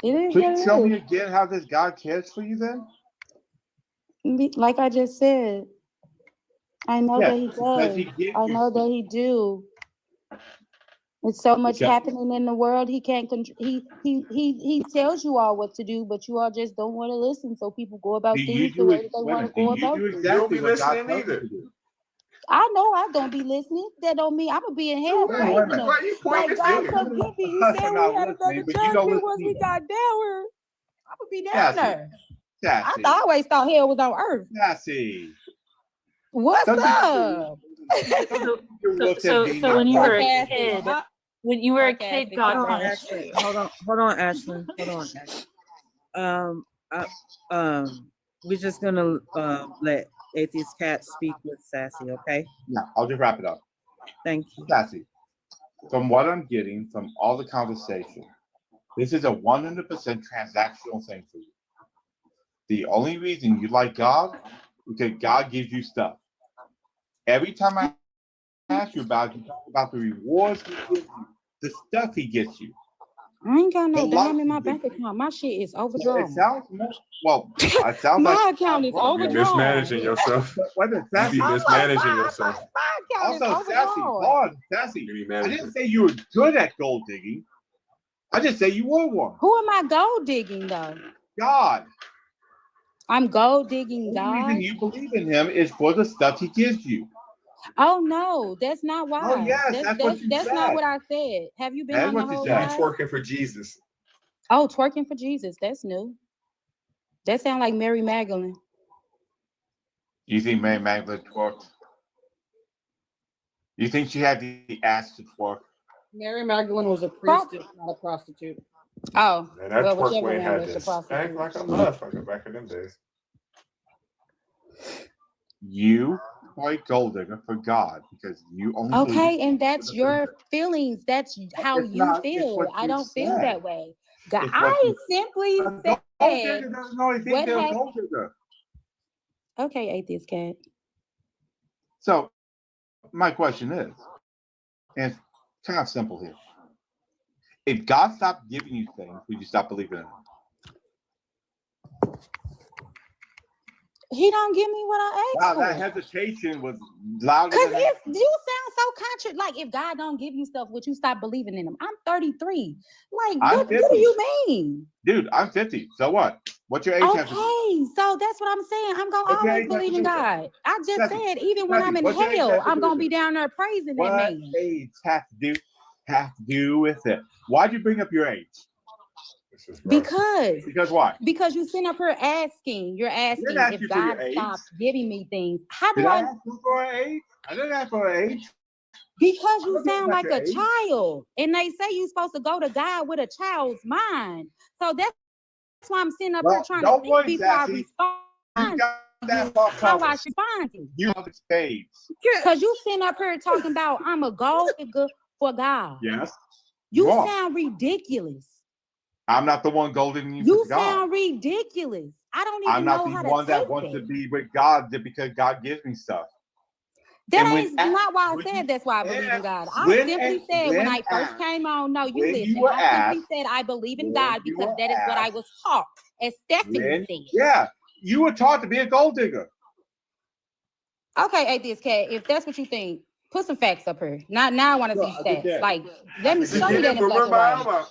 it is Please what show it me again how this God cares for you then? is. Like I just said, I know Yes, that he because he does. gives I you know that he do. There's so much because happening in the world. He can't control. He tells you all what to do, but you all just don't want to listen. So people go about do things you the do way it? that they Wait a want to minute, do go you about do things. You don't exactly be what God listening tells you either. to do? I know I don't be listening. That don't mean I'm gonna be in hell Wait a praising minute. him. Why you pointing Like the God, finger? come get me. You Us said are we not had listening, another but you don't judgment listen once we either. got down here. I'm gonna be down Sassy, there. sassy, I always thought hell was on earth. sassy. What's Don't you up? So when you were a Sarcastic. kid, when you were a kid, Sarcastic. God Hold on, punished Ashley. you. Hold on, Ashley. Hold on, Ashley. We're just gonna let Atheist Cat speak with Sassy, okay? Yeah, I'll just wrap it up. Thank you. Sassy, from what I'm getting from all the conversation, this is a 100% transactional thing for you. The only reason you like God is because God gives you stuff. Every time I ask you about it, you talk about the rewards he gives you, the stuff he gets you. I ain't got no The life dime in he my gives bank account. My shit is So it overdrawn. sounds more, well, it sounds My like account is You overdrawn. mismanaging yourself. wait a minute, You be Sassy. mismanaging yourself. My account is Also, Sassy, overdrawn. hold on, Sassy. You be I managing. didn't say you were good at gold digging. I just say you were one. Who am I gold digging though? God. I'm gold digging The only reason God. you believe in him is for the stuff he gives you. Oh no, that's not why. Oh yes, that's what you That's said. not what I said. Have you been That's on the what you whole You be said. ride? twerking for Jesus. Oh, twerking for Jesus. That's new. That sounds like Mary Magdalene. You think Mary Magdalene twerked? You think she had the ass to twerk? Mary Magdalene was a priestess, not a prostitute. Oh, Man, that well, twerk whichever way one had was the this stank prostitute. like a motherfucker back in them days. You are a gold digger for God because you only believe Okay, in and that's your feelings. That's how It's you not. It's feel. what I you don't feel said. that way. God, It's what I you. simply A gold said digger doesn't always think what they're a happened. gold digger. Okay, Atheist Cat. So my question is, and it's kind of simple here. If God stopped giving you things, would you stop believing in him? He don't give me what I Wow, asked that for. hesitation was louder Cause than if you sound so contra, like if God don't give you stuff, would you stop believing in him? I'm 33. Like, I'm what 50. do you mean? Dude, I'm 50. So what? What's your age have to do? Okay, so that's what I'm saying. I'm gonna What's your always age have to believe in do with it? God. I just Sassy, said, even when I'm Sassy, in what's your age hell, have to I'm do gonna with be it? down there praising that What man. age have to do with it? Why'd you bring up your age? Because why? Because you sitting up here asking, you're asking ask if you for your God age. stopped giving me things. How do Did I I? ask you for an age? I didn't ask for an age. Because you I'm not sound like your a age. child, and they say you're supposed to go to God with a child's mind. So that's why I'm sitting up here Well, trying to don't think worry, before I Sassy. You respond got to that you far how I covered. should respond to you. You have spades. Because you sitting up here talking about I'm a gold digger for God. Yes. You are. sound ridiculous. I'm not the one golden you You for God. sound ridiculous. I don't I'm even not know the how one to that take wants to that. be with God because God gives me stuff. That And when ain't asked, not why I when said you that's why I believe in asked, God. I when simply asked, said when when I first asked, came on, no, you when you listen. were I simply asked, said I believe in when God you because were that is what I asked, was taught, as Stephanie when, said. yeah, you were taught to be a gold digger. Okay, Atheist Cat, if that's what you think, put some facts up here. Now I want to No, see I did stats. that. Like, let me show me that in black and white.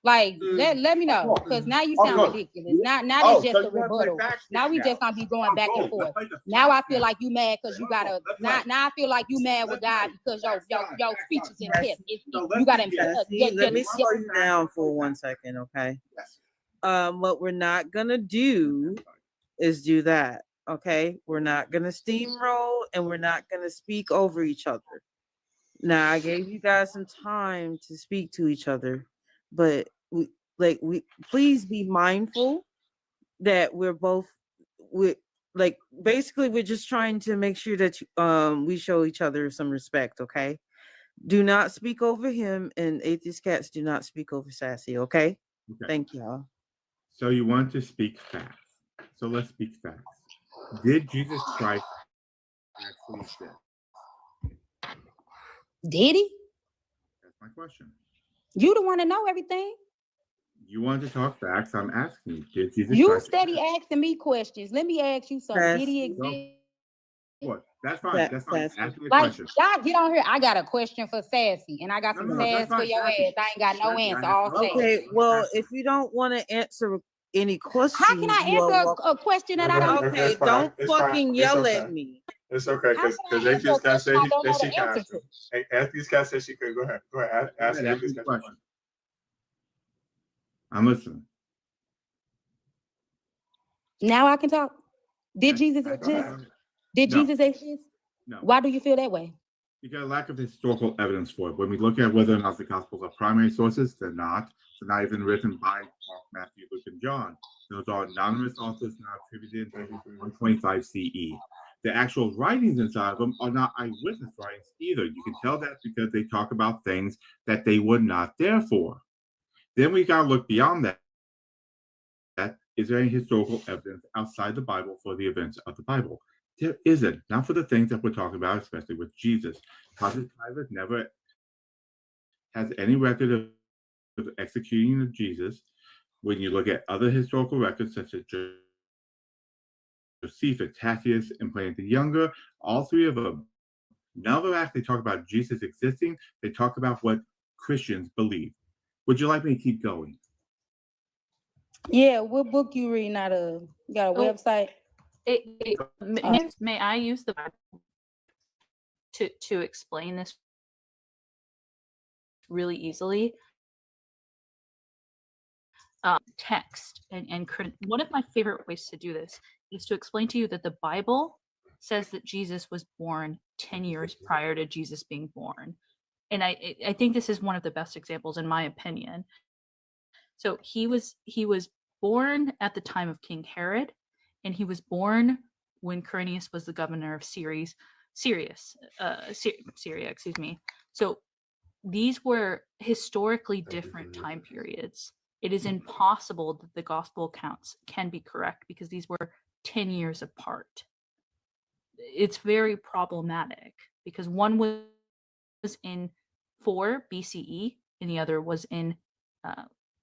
Like, let me know, because now you sound ridiculous. Now that's just a rebuttal. Now we just gonna be going back and forth. Now I feel like you mad because you gotta. Now I feel like you mad with God because your speech is in test. You gotta. Let me slow you down for 1 second, okay? What we're not gonna do is do that, okay? We're not gonna steamroll and we're not gonna speak over each other. Now I gave you guys some time to speak to each other, but we please be mindful that we're both basically we're just trying to make sure that we show each other some respect, okay? Do not speak over him, and Atheist Cats do not speak over Sassy, okay? Okay. Thank y'all. So you want to speak facts. So let's speak facts. Did Jesus Christ actually exist? Did he? That's my question. You the one to know everything. You want to talk facts. I'm asking you, did Jesus You Christ steady asking me questions. Let me ask you something. Did he exist? What? That's fine. That's fine. Ask me a Like, question. y'all get on here. I got a question for Sassy, and I got some no, that's sass for fine, your Sassy. ass. I ain't got no Sassy, I answer. have All no sass. Okay, well, if you don't want to answer any questions, How can I you are answer welcome. a question that I don't? Okay, It's fine. don't It's fine. fucking It's yell okay. at me. It's okay How because can I answer a Atheist Cat question said I don't that know she the can answer answer. to? Hey, Atheist Cat said she could. Go ahead. Go ahead. Ask ahead, Atheist ask Cat me a your question. I'm listening. Now I can talk. Did Jesus Go exist? ahead. Did No. Jesus exist? No. Why do you feel that way? You got a lack of historical evidence for it. When we look at whether or not the Gospels are primary sources, they're not. They're not even written by Mark, Matthew, Luke, and John. Those are anonymous authors not attributed to 125 CE. The actual writings inside of them are not eyewitness writings either. You can tell that because they talk about things that they were not there for. Then we got to look beyond that. Is there any historical evidence outside the Bible for the events of the Bible? There isn't. Not for the things that we're talking about, especially with Jesus. Pontius Pilate never has any record of executing of Jesus. When you look at other historical records, such as Josephus, Tacitus, and Pliny the Younger, all three of them, none of them actually talk about Jesus existing. They talk about what Christians believe. Would you like me to keep going? Yeah, what book you reading out of? You got a website? May I use the Bible to explain this really easily? Text and one of my favorite ways to do this is to explain to you that the Bible says that Jesus was born 10 years prior to Jesus being born. And I think this is one of the best examples in my opinion. So he was born at the time of King Herod, and he was born when Quirinius was the governor of Syria, excuse me. So these were historically different time periods. It is impossible that the gospel accounts can be correct because these were 10 years apart. It's very problematic because one was in 4 BCE and the other was in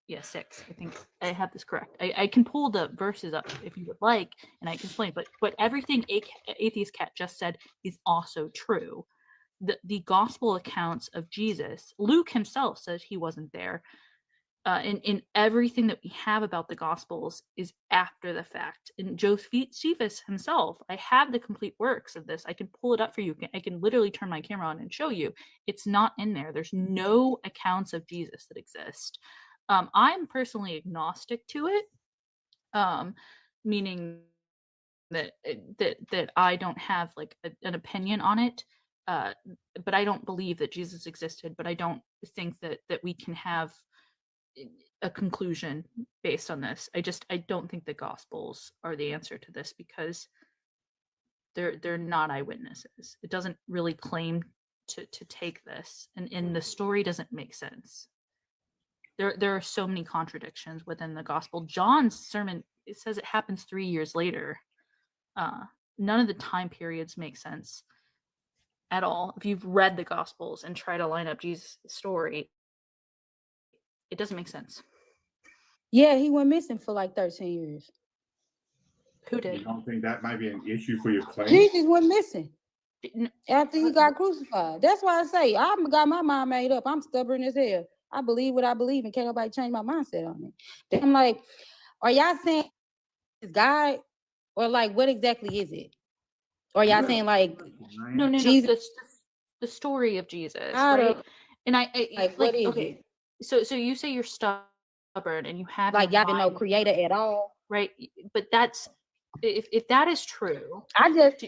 6. I think I have this correct. I can pull the verses up if you would like, and I can explain. But everything Atheist Cat just said is also true. The gospel accounts of Jesus, Luke himself says he wasn't there. In everything that we have about the gospels is after the fact. And Josephus himself, I have the complete works of this. I can pull it up for you. I can literally turn my camera on and show you. It's not in there. There's no accounts of Jesus that exist. I'm personally agnostic to it, meaning that I don't have like an opinion on it. But I don't believe that Jesus existed. But I don't think that we can have a conclusion based on this. I don't think the gospels are the answer to this because they're not eyewitnesses. It doesn't really claim to take this, and the story doesn't make sense. There are so many contradictions within the gospel. John's sermon, it says it happens 3 years later. None of the time periods make sense at all. If you've read the gospels and try to line up Jesus' story, it doesn't make sense. Yeah, he went missing for like 13 years. Who did? You don't think that might be an issue for your claim? Jesus went missing after he got crucified. That's why I say I got my mind made up. I'm stubborn as hell. I believe what I believe, and can't nobody change my mindset on it. Then I'm like, are y'all saying it's God, or like what exactly is it? Or y'all saying like No, Jesus? The story of Jesus, I right? don't- And I like, what is okay. So you say you're stubborn and you have like your y'all didn't know mind, creator at all, right? But that's if that is true, I just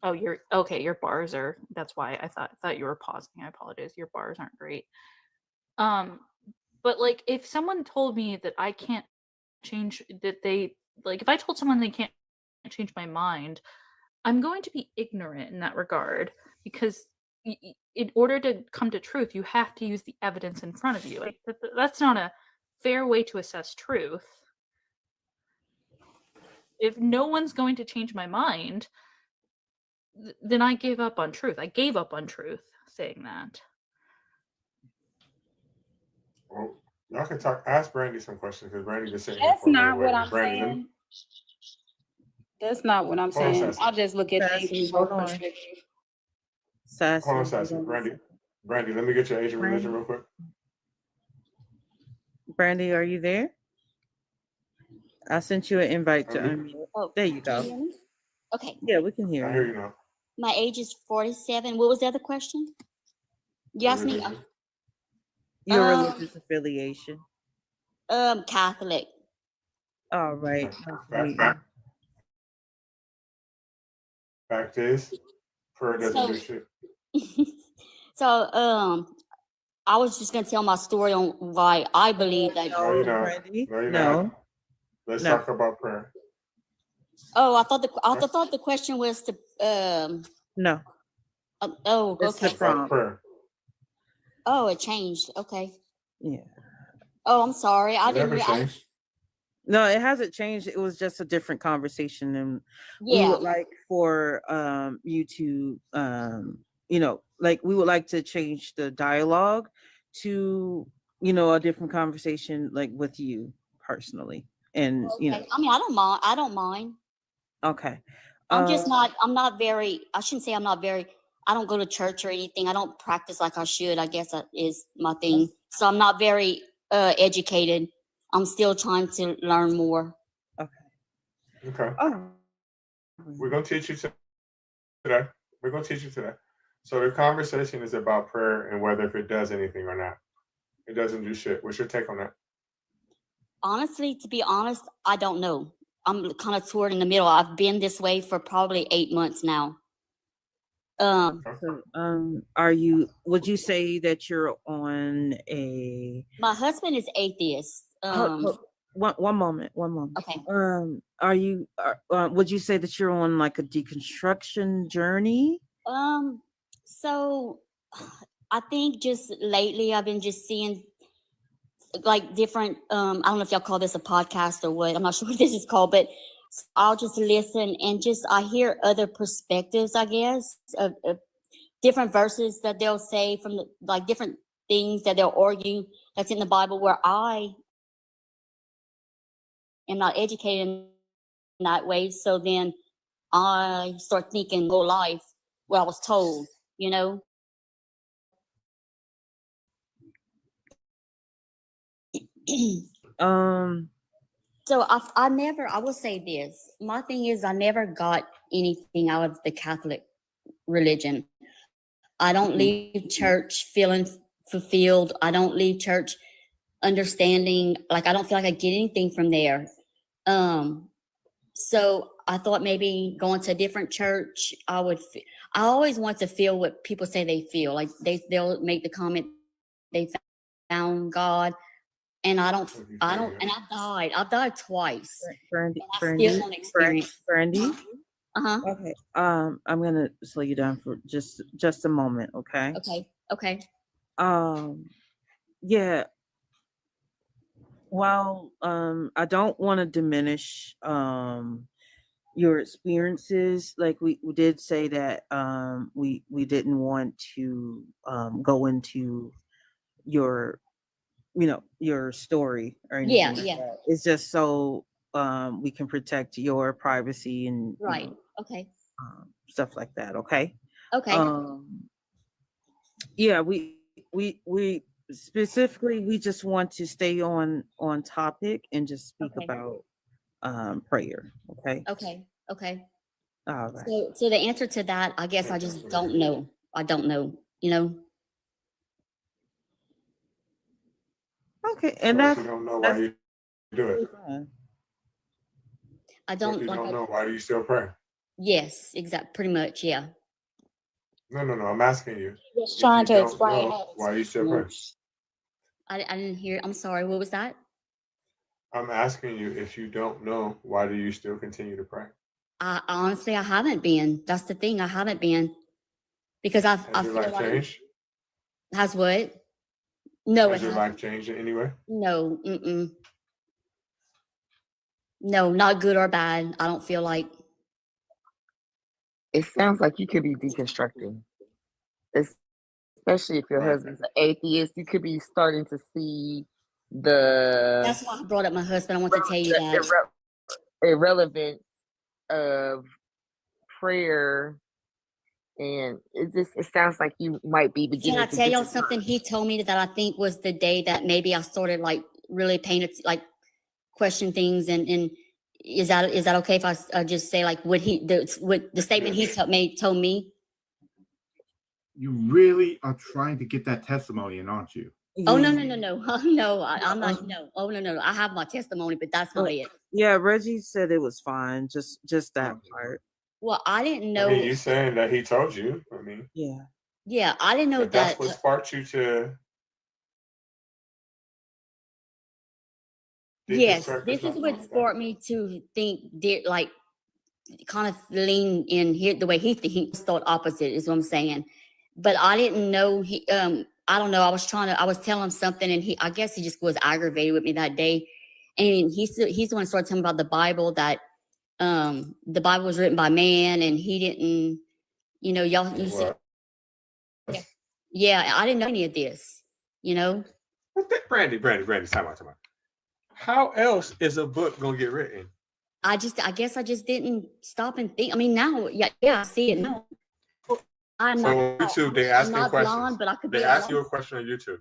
Oh, you're okay. Your bars are. That's why I thought you were pausing. I apologize. Your bars aren't great. But like, if someone told me that I can't change, that they like, if I told someone they can't change my mind, I'm going to be ignorant in that regard because in order to come to truth, you have to use the evidence in front of you. Like, that's not a fair way to assess truth. If no one's going to change my mind, then I gave up on truth. I gave up on truth saying that. Well, y'all can talk. Ask Brandy some questions because Brandy been sitting here That's for a minute not what waiting. I'm Brandy, let me- saying. That's not what I'm Hold on, saying. Sassy. I'll just look at the Sassy, Asian hold on. perspective. Sassy, Hold on, hold Sassy. on. Brandy, let me get your age and religion Brandy? real quick. Brandy, are you there? I sent you an invite to Brandy? unmute. Oh, There you can you go. hear me? Okay. Yeah, we can I hear hear you. you now. My age is 47. What was the other question? You asked me. Religion. Your Um, religious affiliation. Catholic. All right. Nice to meet Fact is, prayer doesn't So, do shit. so I was just gonna tell my story on why I believe that. No, you're No, not. Brandy. No, you're No. not. Let's No. talk about prayer. Oh, I thought the question was to No. oh, It's the okay. About prompt. prayer. Oh, it changed. Okay. Yeah. Oh, I'm sorry. I It didn't. never changed. No, it hasn't changed. It was just a different conversation, and we Yeah. would like for you to like we would like to change the dialogue to a different conversation, like with you personally, and Okay. I mean, I don't mind. I don't mind. okay. I'm just Um, not. I'm not very. I shouldn't say I'm not very. I don't go to church or anything. I don't practice like I should. I guess that is my thing. So I'm not very educated. I'm still trying to learn more. Okay. Oh. We're gonna teach you today. We're gonna teach you today. So the conversation is about prayer and whether if it does anything or not. It doesn't do shit. What's your take on that? Honestly, to be honest, I don't know. I'm kind of toward in the middle. I've been this way for probably 8 months now. So, would you say that you're on a My husband is atheist. one moment. Okay. Would you say that you're on like a deconstruction journey? So I think just lately I've been just seeing like different I don't know if y'all call this a podcast or what. I'm not sure what this is called, but I'll just listen and just I hear other perspectives, I guess, of different verses that they'll say from the like different things that they'll argue that's in the Bible where I am not educated in that way. So then I start thinking whole life what I was told, you know. So I will say this. My thing is I never got anything out of the Catholic religion. I don't leave church feeling fulfilled. I don't leave church understanding, like I don't feel like I get anything from there. So I thought maybe going to a different church, I always want to feel what people say they feel. Like they'll make the comment they found God. And I don't, and I've died twice. Brandy, And I still don't experience. Brandy. Uh-huh. Okay. I'm gonna slow you down for just a moment, okay? Okay. Yeah. Well, I don't want to diminish your experiences. Like we did say that we didn't want to go into your your story or anything. Yeah, like yeah. that. It's just so we can protect your privacy and Right. Okay. stuff like that. Okay. Okay. Yeah, we specifically we just want to stay on topic and just speak Okay. about prayer. Okay. Okay. All right. So the answer to that, I guess I just don't know. I don't know, you know. Okay, and So if that's you don't know why you do it. I So if don't you like don't know, why do you still pray? Yes, exact. Pretty much, yeah. No. I'm asking you. was If trying you to don't explain know, how why you still pray? I didn't hear. I'm sorry. What was that? I'm asking you if you don't know, why do you still continue to pray? Honestly, I haven't been. That's the thing. I haven't been because I Has your feel life like changed? has what? No, it Has your hasn't. life changed in any way? No, no, not good or bad. I don't feel like. It sounds like you could be deconstructing, especially if your Right. husband's an atheist. You could be starting to see the That's why I brought up my husband. I want to tell you that. irrelevance of prayer, and it sounds like you might be Can beginning I to tell get y'all the something he told me that I think was the day that maybe I started like really paying it, like question things and is that okay if I just say like what the statement he told me? You really are trying to get that testimony in, aren't you? Oh no. No, I'm not. No. Oh no. I have my testimony, but that's not it. Yeah, Reggie said it was fine. Just that part. Well, I didn't I know. mean, you saying that he told you. I mean, Yeah, I didn't know if that's that. what sparked you to. Yes, deconstruct, this there's is nothing what wrong with that. sparked me to think, like, kind of lean in here the way he thought opposite is what I'm saying. But I didn't know I don't know. I was telling him something, and I guess he just was aggravated with me that day. And he's the one who started telling me about the Bible, that the Bible was written by man, and he didn't, y'all. You said, yeah, I didn't know any of this, Brandy, time out. How else is a book gonna get written? I guess I just didn't stop and think. I mean, now, yeah, I see it now. I'm So not, on YouTube, they ask I'm you not questions. blonde, but I could They be ask you blonde. a question on YouTube.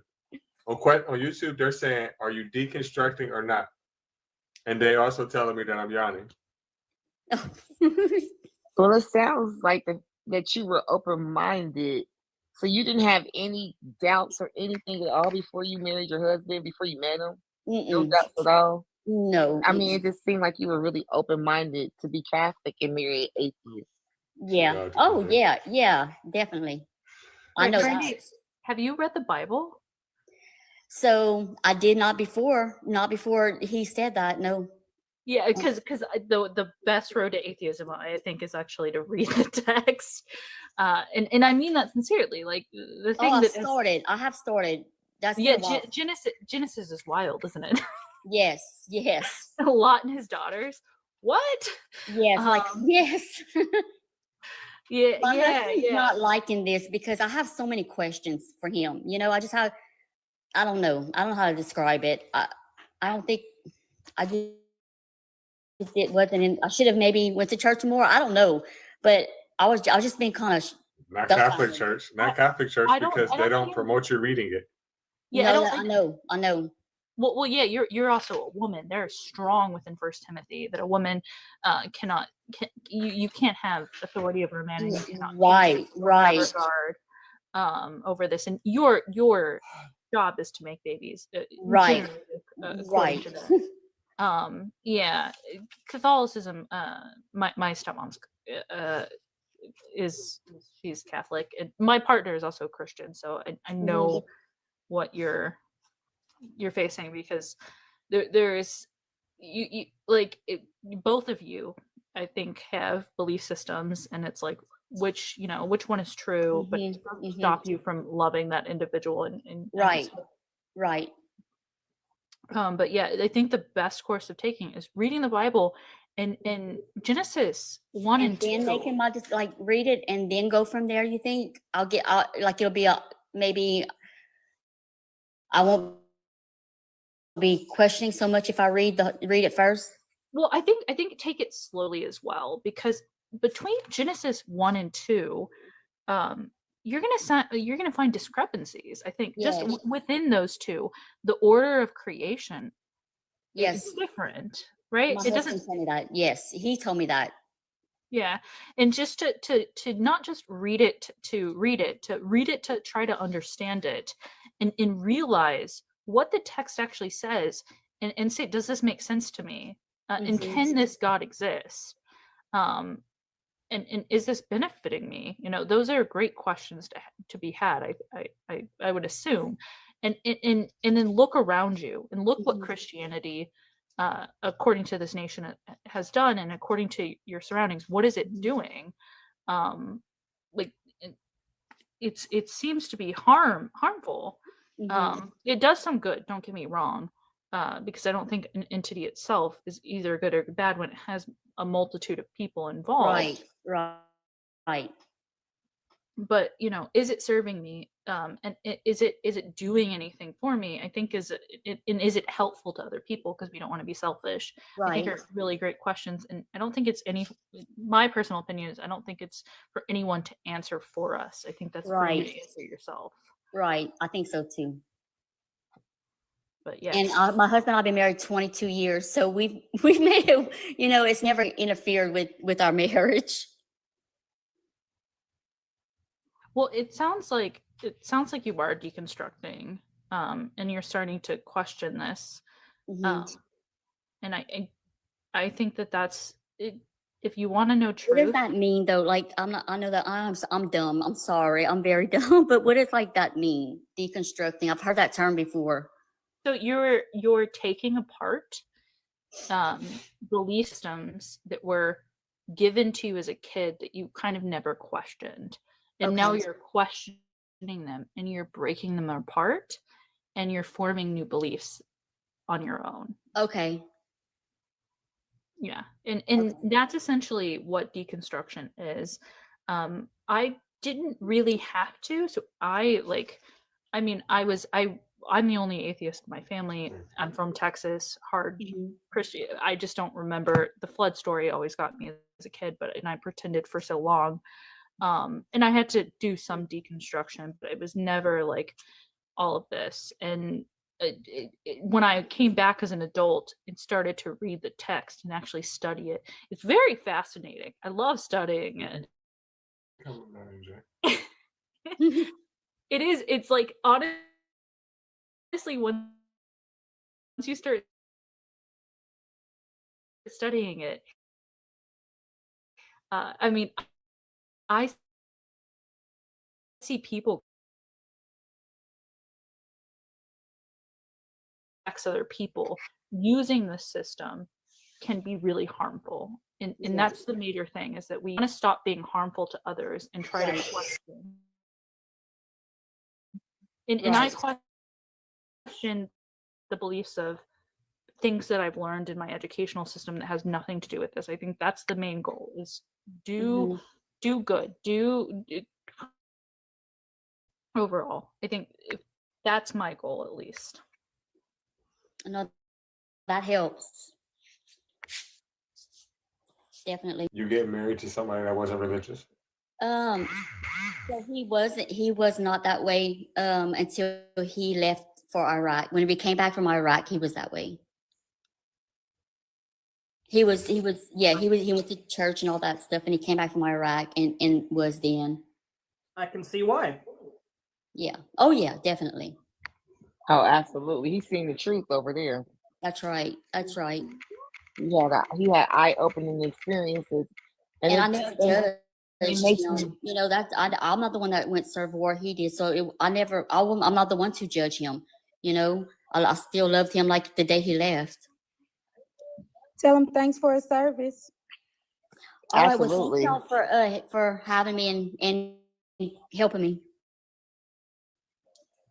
On YouTube, they're saying, "Are you deconstructing or not?" And they also telling me that I'm yawning. Well, it sounds like that you were open-minded, so you didn't have any doubts or anything at all before you married your husband, before you met him? No doubts at all? No. I mean, it just seemed like you were really open-minded to be Catholic and marry an atheist. Yeah. Oh, yeah, definitely. I Wait, know Brandy, that. have you read the Bible? So I did not before he said that. No. Yeah, because the best road to atheism, I think, is actually to read the text, and I mean that sincerely. Like the thing I have started. That's yeah. been a while. Genesis is wild, isn't it? Yes. Lot and his daughters. What? Yes, yes. Yeah, My yeah, husband's yeah. not liking this because I have so many questions for him. I just have. I don't know. I don't know how to describe it. I don't think I just. It wasn't in, I should have maybe went to church more. I don't know, but I was just being kind of Not Catholic church, I don't- because I they don't don't think- promote you reading it. Yeah, No, I know. Well, yeah. You're also a woman. They're strong within First Timothy that a woman you can't have authority over a man, and you cannot Right. regard over this. And your job is to make babies. Right. According to that. Yeah, Catholicism. My stepmom's she's Catholic, and my partner is also Christian, so I know what you're facing, because there is you like both of you, I think, have belief systems, and it's like which one is true, but it doesn't stop you from loving that individual and right. But yeah, I think the best course of taking is reading the Bible and Genesis 1 and 2. Then making my just like read it and then go from there. You think it'll be maybe I won't be questioning so much if I read it first. Well, I think take it slowly as well, because between Genesis 1 and 2, you're gonna find discrepancies. I think just within those two, the order of creation is different, right? My It husband doesn't. told me that. Yes, he told me that. Yeah, and just to not just read it to try to understand it, and realize what the text actually says, and say, does this make sense to me? And can this God exist? and is this benefiting me? You know, those are great questions to be had. I would assume, and then look around you and look what Christianity, according to this nation, has done, and according to your surroundings, what is it doing? Like it seems to be harmful. It does some good. Don't get me wrong. Because I don't think an entity itself is either good or bad when it has a multitude of people involved. Right. But you know, is it serving me? And is it doing anything for me? I think is it helpful to other people? Because we don't want to be selfish. I think Right. are really great questions, and I don't think it's my personal opinion is I don't think it's for anyone to answer for us. I think that's for you to Right. answer yourself. Right. I think so too. But yeah. And my husband and I've been married 22 years, so we've made it. You know, it's never interfered with our marriage. Well, it sounds like you are deconstructing, and you're starting to question this, and I think that's it. If you want to know What does truth, that mean though? Like I'm not. I know that I'm dumb. I'm sorry. I'm very dumb. But what does like that mean? Deconstructing. I've heard that term before. so you're taking apart belief systems that were given to you as a kid that you kind of never questioned, and now Okay. you're questioning them, and you're breaking them apart, and you're forming new beliefs on your own. Okay. Yeah, and that's essentially what deconstruction is. I didn't really have to, so I mean, I'm the only atheist in my family. I'm from Texas, hard Christian. I just don't remember the flood story. Always got me as a kid, and I pretended for so long, and I had to do some deconstruction, but it was never like all of this. And when I came back as an adult and started to read the text and actually study it, it's very fascinating. I love studying it. It is. It's like honestly, once you start studying it, I mean, I see people other people using the system can be really harmful, and that's the major thing, is that we want to stop being harmful to others and try to question. And I question the beliefs of things that I've learned in my educational system that has nothing to do with this. I think that's the main goal, is do good, do overall. I think that's my goal, at least. No, that helps. Definitely. You get married to somebody that wasn't religious? So he was not that way until he left for Iraq. When we came back from Iraq, he was that way. He went to church and all that stuff, and he came back from Iraq and was then. I can see why. Yeah. Oh yeah, definitely. Oh, absolutely. He's seen the truth over there. That's right. That's right. He had eye-opening experiences, And I never judged. it makes You know that I'm not the one that went serve war. He did. So I'm not the one to judge him. You know, I still loved him like the day he left. Tell him thanks for his service. All right. Well, Absolutely. thank y'all for having me and helping me.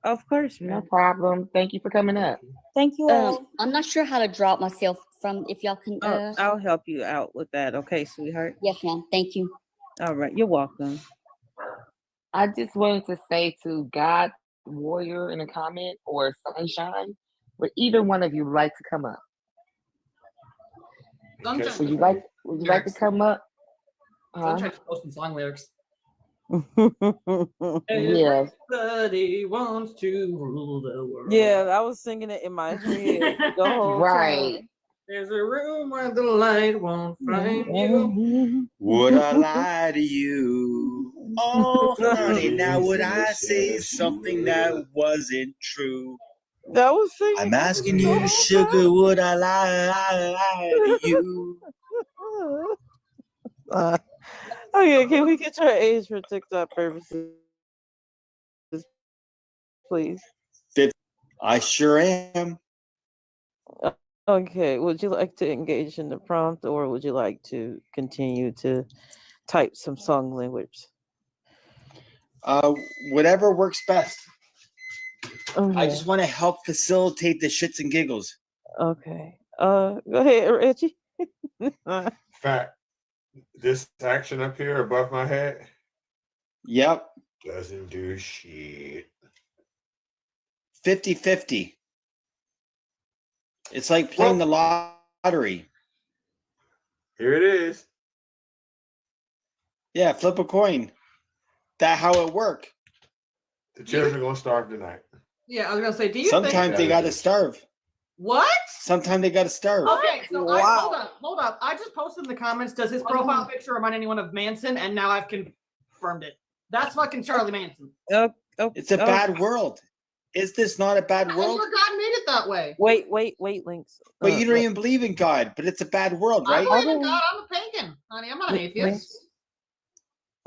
Of course, No problem. Thank you for coming up. Thank you all. I'm not sure how to drop myself from. If y'all can. I'll help you out with that. Okay, sweetheart. Yes, ma'am. Thank you. All right, you're welcome. I just wanted to say to God Warrior in a comment, or Sunshine, would either one of you like to come up? Sunshine. Would you like to come up? Sunshine's posting song lyrics. Yes. Everybody wants to rule the world. Yeah, I was singing it in my head the whole Right. time. There's a room where the light won't find you. Would I lie to you? Oh, honey, now would I say something that wasn't true? That was singing. I'm asking you, sugar, would I lie to you? Oh yeah, can we get your age for TikTok purposes, please? I sure am. Okay, would you like to engage in the prompt, or would you like to continue to type some song language? Whatever works best. I Okay. just want to help facilitate the shits and giggles. Okay. Go ahead, Reggie. Fact. This action up here above my head Yep. doesn't do shit. 50-50. It's like playing the lottery. Here it is. Yeah, flip a coin. That how it work. The children are gonna starve tonight. Yeah, I was gonna say, do you Sometimes think they gotta starve. what? Sometimes they gotta starve. Okay, so hold up. I just posted in the comments, does his profile picture remind anyone of Manson? And now I've confirmed it. That's fucking Charlie Manson. It's a bad world. Is this not a bad And world? your God made it that way. Wait, Links. But you don't even believe in God, but it's a bad world, I right? believe in God. I'm a pagan, honey. I'm not an atheist.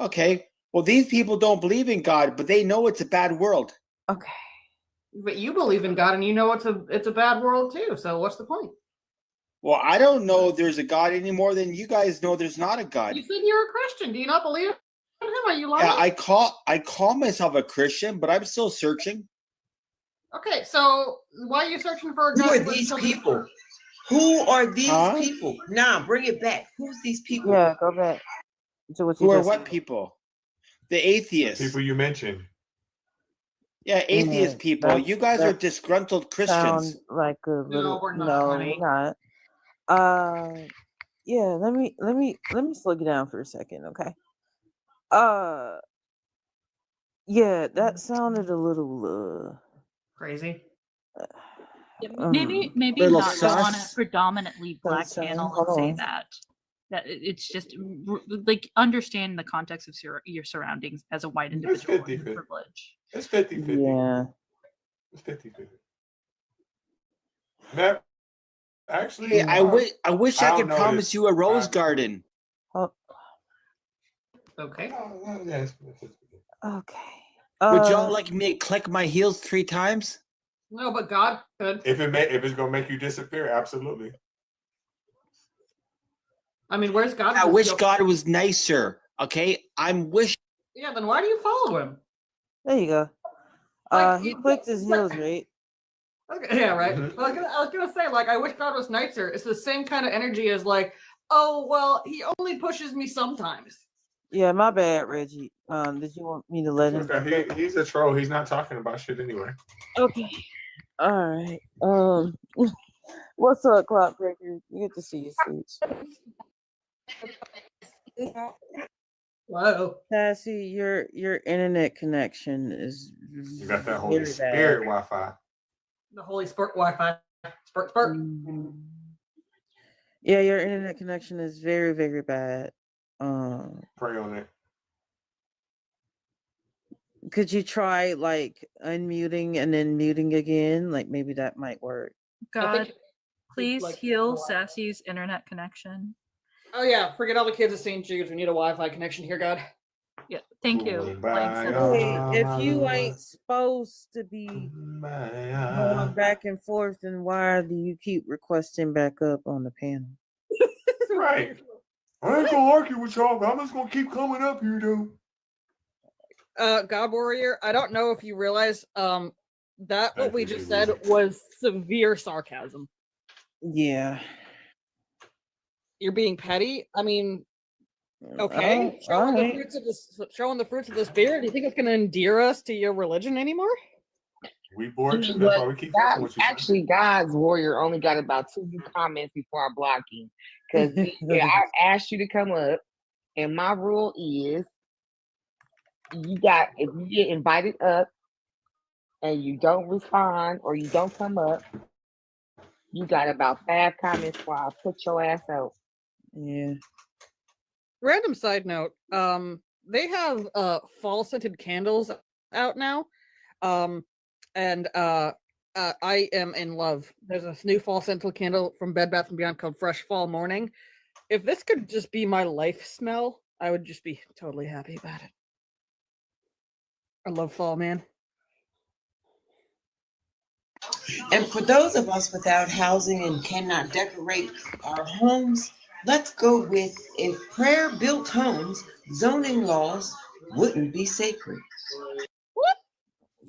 Okay. Well, these people don't believe in God, but they know it's a bad world. Okay. But you believe in God, and you know it's a bad world too. So what's the point? Well, I don't know there's a God any more than you guys know there's not a God. You said you're a Christian. Do you not believe in him? Are you lying? Yeah, I call myself a Christian, but I'm still searching. Okay, so why are you searching for a Who God? are these people? Who are these people? Nah, bring it back. Who's these people? Yeah, go back to what you Who are just what said. people? The atheists. People you mentioned. Yeah, atheist people. You guys are disgruntled Christians. Sound like a little. we're not, No, honey. we're not. Yeah. Let me slow you down for a second, okay? Yeah, that sounded a little crazy. Maybe Little not go on a sus. predominantly black Sunshine, panel hold and say on. that. That it's just like understand the context of your surroundings as a white individual and your 50-50. privilege. It's 50-50. Yeah. It's 50-50. Matt, actually, Hey, I wish I I'll could notice. promise you a rose garden. Okay. Yes. Okay. Would y'all like me to click my heels 3 times? No, but God could. If it's gonna make you disappear, absolutely. I mean, where's God? I wish God was nicer. Okay, I'm wishing. Yeah, then why do you follow him? There you go. He clicked his heels, right? Okay, yeah, right. Mm-hmm. I was gonna say, like, I wish God was nicer. It's the same kind of energy as like, oh well, he only pushes me sometimes. Yeah, my bad, Reggie. Did you want me to let him? Okay, he's a troll. He's not talking about shit anyway. Okay. All right. What's up, Clock Breaker? You get to see your speech. Whoa. Sassy, your internet connection is You got that Holy very Spirit bad. Wi-Fi. The Holy Spirit Wi-Fi. Spurt. Yeah, your internet connection is very, very bad. Pray on it. Could you try like unmuting and then muting again? Like maybe that might work. God, please like, heal Sassy's internet connection. Oh yeah, forget all the kids at St. Jude's. We need a Wi-Fi connection here, God. Yeah, thank you. Hey, if you ain't supposed to be going back and forth, then why do you keep requesting back up on the panel? Right. I ain't gonna argue with y'all, but I'm just gonna keep coming up here, though. God Warrior, I don't know if you realize that what Thank we you, just Jesus. said was severe sarcasm. Yeah. You're being petty. I mean, okay, showing the fruits of the spirit. Do you think it's going to endear us to your religion anymore? We bored too. But That's why we keep fucking with you. actually, God's warrior only got about 2 new comments before I block him. Because I asked you to come up, and my rule is if you get invited up and you don't respond or you don't come up, you got about 5 comments before I put your ass out. Yeah. Random side note, they have fall scented candles out now. And I am in love. There's a new fall scented candle from Bed Bath & Beyond called Fresh Fall Morning. If this could just be my life smell, I would just be totally happy about it. I love fall, man. And for those of us without housing and cannot decorate our homes, let's go with if prayer built homes, zoning laws wouldn't be sacred.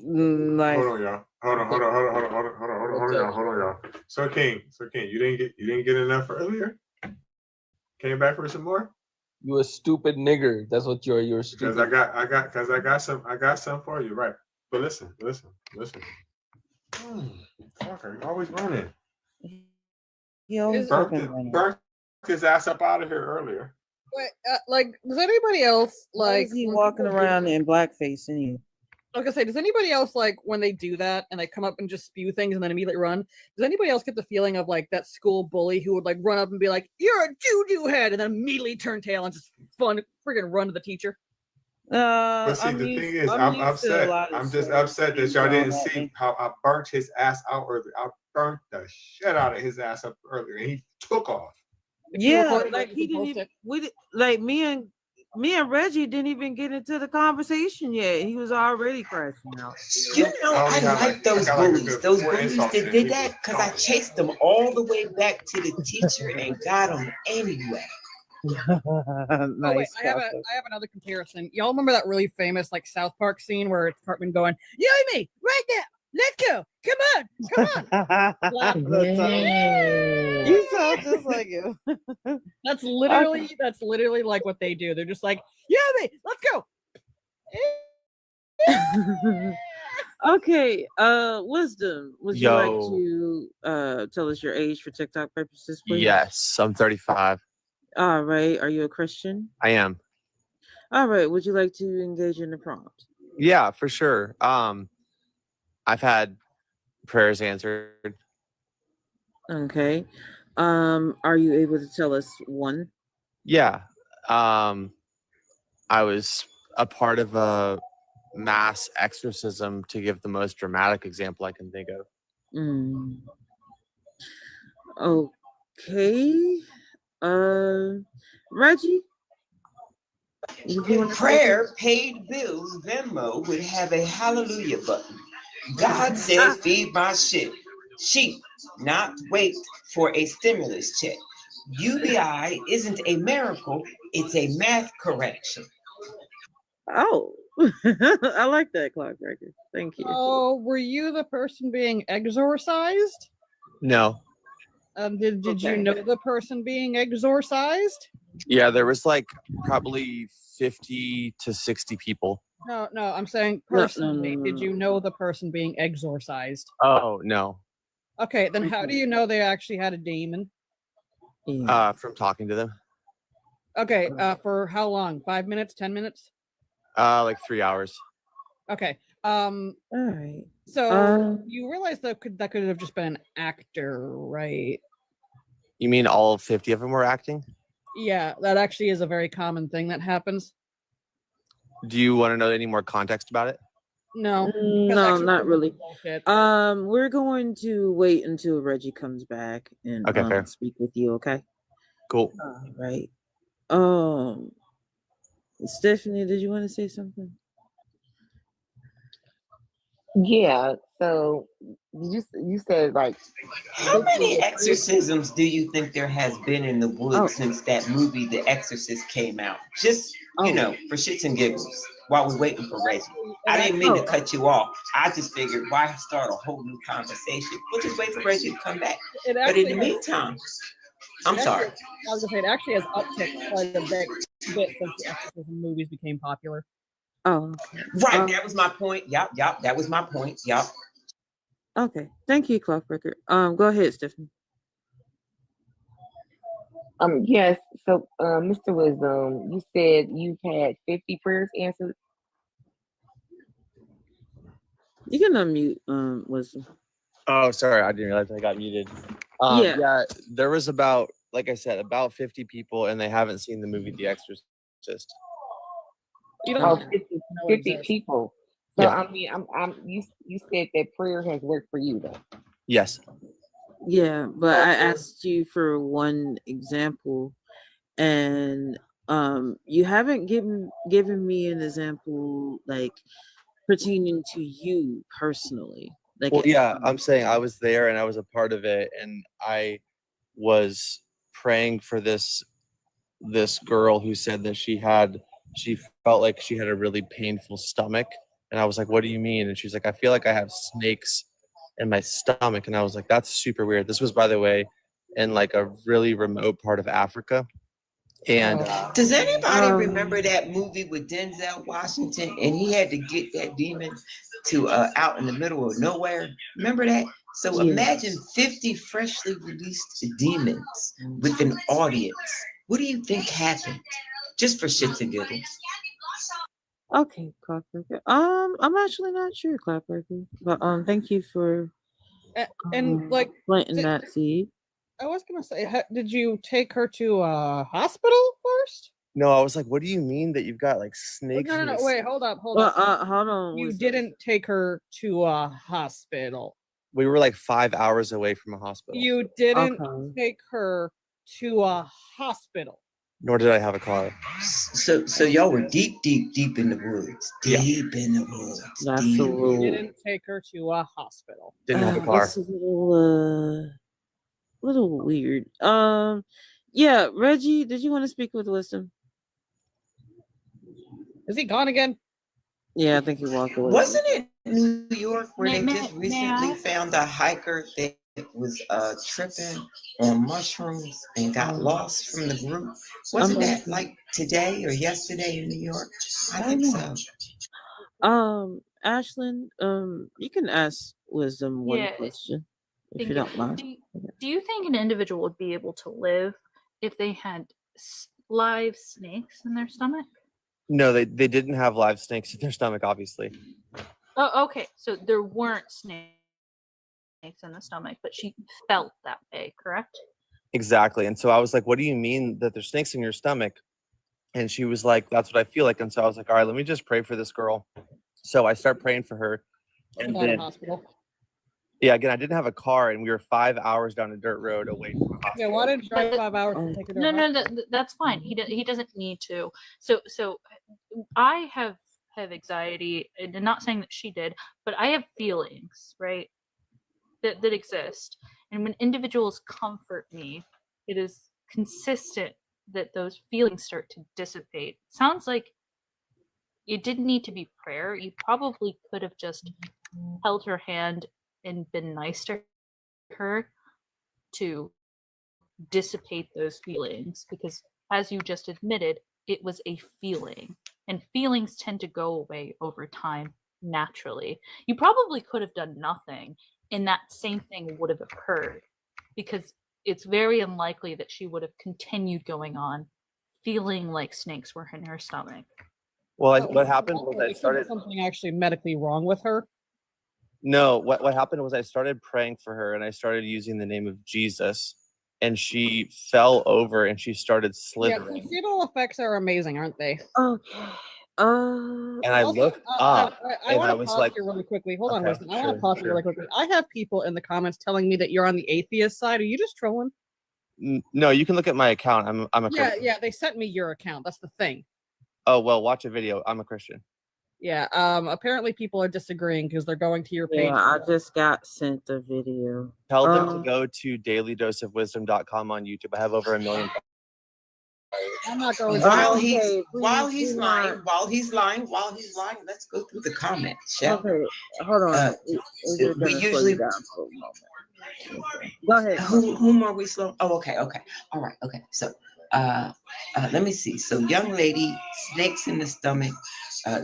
Like, Hold on, y'all. Hold on, y'all. So King, you didn't get enough earlier? Came back for some more? You a stupid nigger. That's what you're. You're Because stupid. I got some for you, right? But listen. Fucker, you always running. he always Burnt fucking running. his ass up out of here earlier. Wait, like, does anybody else Why like is he when walking people do- around in blackface anyway? Like I say, does anybody else like when they do that and they come up and just spew things and then immediately run? Does anybody else get the feeling of like that school bully who would like run up and be like, "You're a juju head," and then immediately turn tail and just friggin' run to the teacher? But see, the thing is, I'm upset. I'm just upset that y'all didn't see how I burnt his ass out earlier. I burnt the shit out of his ass up earlier, and he took off. Yeah, like he didn't even. Like me and Reggie didn't even get into the conversation yet. He was already crashing out. You know, I like those bullies. Those bullies that did that because I chased them all the way back to the teacher and got them anyway. Oh wait, I have another comparison. Y'all remember that really famous like South Park scene where it's Cartman going, "You and me, right now, let's go, come on." You sound just like him. That's literally like what they do. They're just like, "You and me, let's go." Okay, Wisdom, would you like to tell us your age for TikTok purposes, please? Yes, I'm 35. All right. Are you a Christian? I am. All right. Would you like to engage in the prompt? Yeah, for sure. I've had prayers answered. Okay. Are you able to tell us one? Yeah. I was a part of a mass exorcism, to give the most dramatic example I can think of. Okay. Reggie? In prayer, paid bills, Venmo would have a hallelujah button. God says, feed my sheep, not wait for a stimulus check. UBI isn't a miracle, it's a math correction. Oh, I like that clock record. Thank you. Oh, were you the person being exorcised? No. Did you know the person being exorcised? Yeah, there was like probably 50 to 60 people. No, I'm saying No, no, personally. no, Did no. you know the person being exorcised? Oh, no. Okay, then how do you know they actually had a demon? From talking to them. Okay, for how long? 5 minutes? 10 minutes? Like 3 hours. Okay. All right. So you realize that could have just been an actor, right? You mean all 50 of them were acting? Yeah, that actually is a very common thing that happens. Do you want to know any more context about it? No. because No, actually not it's really. bullshit. We're going to wait until Reggie comes back and Okay, fair. speak with you, okay? Cool. All right. Stephanie, did you want to say something? Yeah. So you said like How many exorcisms do you think there has been in the woods Oh. since that movie The Exorcist came out? Just, you know, for shits and giggles, while we're waiting for Reggie. I didn't mean to cut you off. I just figured, why start a whole new conversation? We'll just wait for Reggie to come back. It But in the actually- meantime, I'm It sorry. actually- I was gonna say it actually has upticked quite a bit since the exorcism movies became popular. Oh, Right, that was my point. Yup, that was my point. Yup. okay. Thank you, Clockbreaker. Go ahead, Stephanie. Yes. So Mr. Wisdom, you said you've had 50 prayers answered. You can unmute Wisdom. Oh, sorry, I didn't realize I got muted. Yeah. There was about, like I said, about 50 people, and they haven't seen the movie The Exorcist. You Oh, don't 50 people. So Yeah. I mean, you said that prayer has worked for you though. Yes. Yeah, but I asked you for one example, and You haven't given me an example like pertaining to you personally. Like, Well, yeah, I'm saying I was there and I was a part of it, and I was praying for this girl who said that she felt like she had a really painful stomach, and I was like, "What do you mean?" And she's like, "I feel like I have snakes in my stomach," and I was like, "That's super weird." This was, by the way, in like a really remote part of Africa, and Does anybody remember that movie with Denzel Washington and he had to get that demon to out in the middle of nowhere? Remember that? So imagine 50 freshly released demons with an audience. What do you think happened? Just for shits and giggles. Okay, Clockworker. I'm actually not sure, Clockworker, but thank you for And like planting that seed. I was gonna say, did you take her to a hospital first? no, I was like, "What do you mean that you've got like snakes?" No, in no, your no. Wait, hold up. Hold on. You didn't take her to a hospital. We were like 5 hours away from a hospital. You didn't take her to a hospital. Nor did I have a car. So y'all were deep in the woods. Deep in the woods. That's deep. a little. You didn't take her to a hospital. Didn't have a car. That's a little weird. Yeah, Reggie, did you want to speak with Wisdom? Is he gone again? Yeah, I think he walked away. Wasn't it New York where they May- just may recently I? found a hiker that was tripping on mushrooms and got lost from the group? Wasn't that like today or yesterday in New York? I think so. Ashlyn, you can ask Wisdom one Yeah, question if Think you it- don't mind. do you think an individual would be able to live if they had live snakes in their stomach? No, they didn't have live snakes in their stomach, obviously. Oh, okay. So there weren't snakes in the stomach, but she felt that way, correct? Exactly. And so I was like, "What do you mean that there's snakes in your stomach?" And she was like, "That's what I feel like." And so I was like, "All right, let me just pray for this girl." So I start praying for her. And Without a then, hospital. yeah, again, I didn't have a car, and we were 5 hours down a dirt road away from a hospital. Yeah, why did you drive 5 hours to take her to a No, hospital? that's fine. He doesn't need to. So I have anxiety, and I'm not saying that she did, but I have feelings, right? That exist, and when individuals comfort me, it is consistent that those feelings start to dissipate. Sounds like it didn't need to be prayer. You probably could have just held her hand and been nice to her to dissipate those feelings, because as you just admitted, it was a feeling, and feelings tend to go away over time naturally. You probably could have done nothing and that same thing would have occurred, because it's very unlikely that she would have continued going on feeling like snakes were in her stomach. Well, what happened was I There could be started. something actually medically wrong with her. No, what happened was I started praying for her, and I started using the name of Jesus, and she fell over and she started Yeah, slithering. placebo effects are amazing, aren't they? Okay. And I Also, looked up, I and want I to was pause like, here really quickly. Hold on, okay, Wisdom. I want sure, to pause here really sure. quickly. I have people in the comments telling me that you're on the atheist side. Are you just trolling? No, you can look at my account. I'm a Yeah, Christian. yeah. They sent me your account. That's the thing. Oh well, watch a video. I'm a Christian. Yeah. Apparently people are disagreeing because they're going to your page. Yeah, I just got sent the video. Tell them to go to dailydoseofwisdom.com on YouTube. I have over 1 million. I'm not going. While to. he's lying, let's go through the comments. Shall we? Okay, hold on. We're we gonna slow usually you down for a moment. Go ahead. Whom are we slow? Oh, okay. All right. Okay. So, let me see. So, young lady, snakes in the stomach.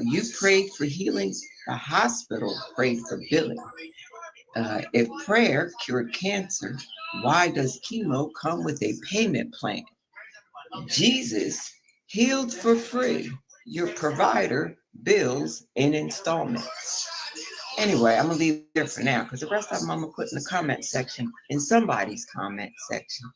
You prayed for healing. The hospital prayed for billing. If prayer cured cancer, why does chemo come with a payment plan? Jesus healed for free. Your provider bills in installments. Anyway, I'm gonna leave it there for now because the rest of them I'm gonna put in the comment section, in somebody's comment section.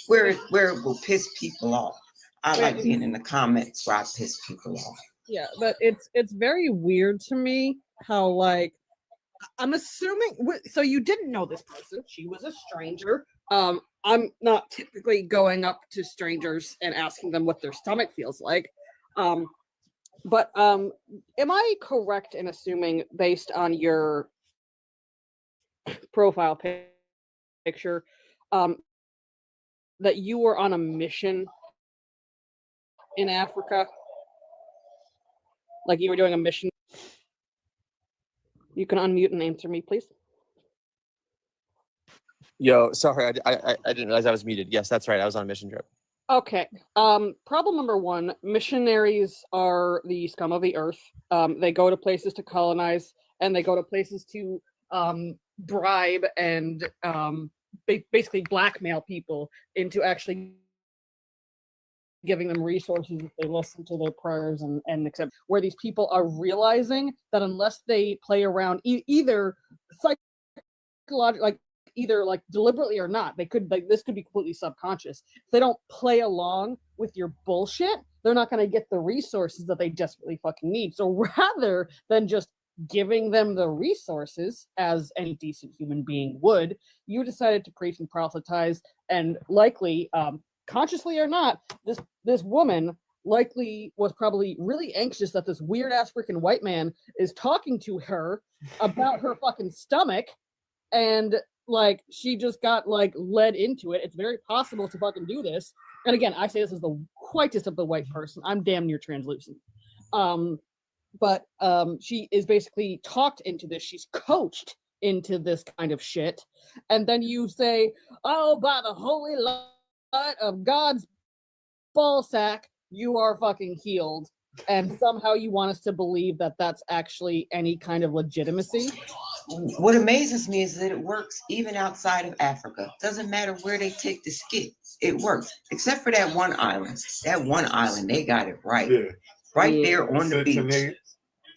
Where it will piss people off. I like being in the comments where I piss people off. Yeah, but it's very weird to me how, like, I'm assuming. So you didn't know this person. She was a stranger. I'm not typically going up to strangers and asking them what their stomach feels like. But am I correct in assuming, based on your profile picture, that you were on a mission in Africa? Like you were doing a mission? You can unmute and answer me, please. Yo, sorry, I didn't realize I was muted. Yes, that's right. I was on a mission trip. Okay. Problem number one, missionaries are the scum of the earth. They go to places to colonize, and they go to places to bribe and basically blackmail people into actually giving them resources if they listen to their prayers and accept, where these people are realizing that unless they play around either psychologically, like either like deliberately or not, they could, like, this could be completely subconscious. If they don't play along with your bullshit, they're not going to get the resources that they desperately fucking need. So rather than just giving them the resources as any decent human being would, you decided to preach and proselytize, and likely consciously or not, this woman likely was probably really anxious that this weird ass freaking white man is talking to her about her fucking stomach, and like she just got like led into it. It's very possible to fucking do this. And again, I say this as the whitest of the white person. I'm damn near translucent. But she is basically talked into this. She's coached into this kind of shit. And then you say, oh, by the holy light of God's ball sack, you are fucking healed. And somehow you want us to believe that that's actually any kind of legitimacy. What amazes me is that it works even outside of Africa. Doesn't matter where they take the skit, it works. Except for that one island. That one island, they got it right. Yeah. Right there on the beach.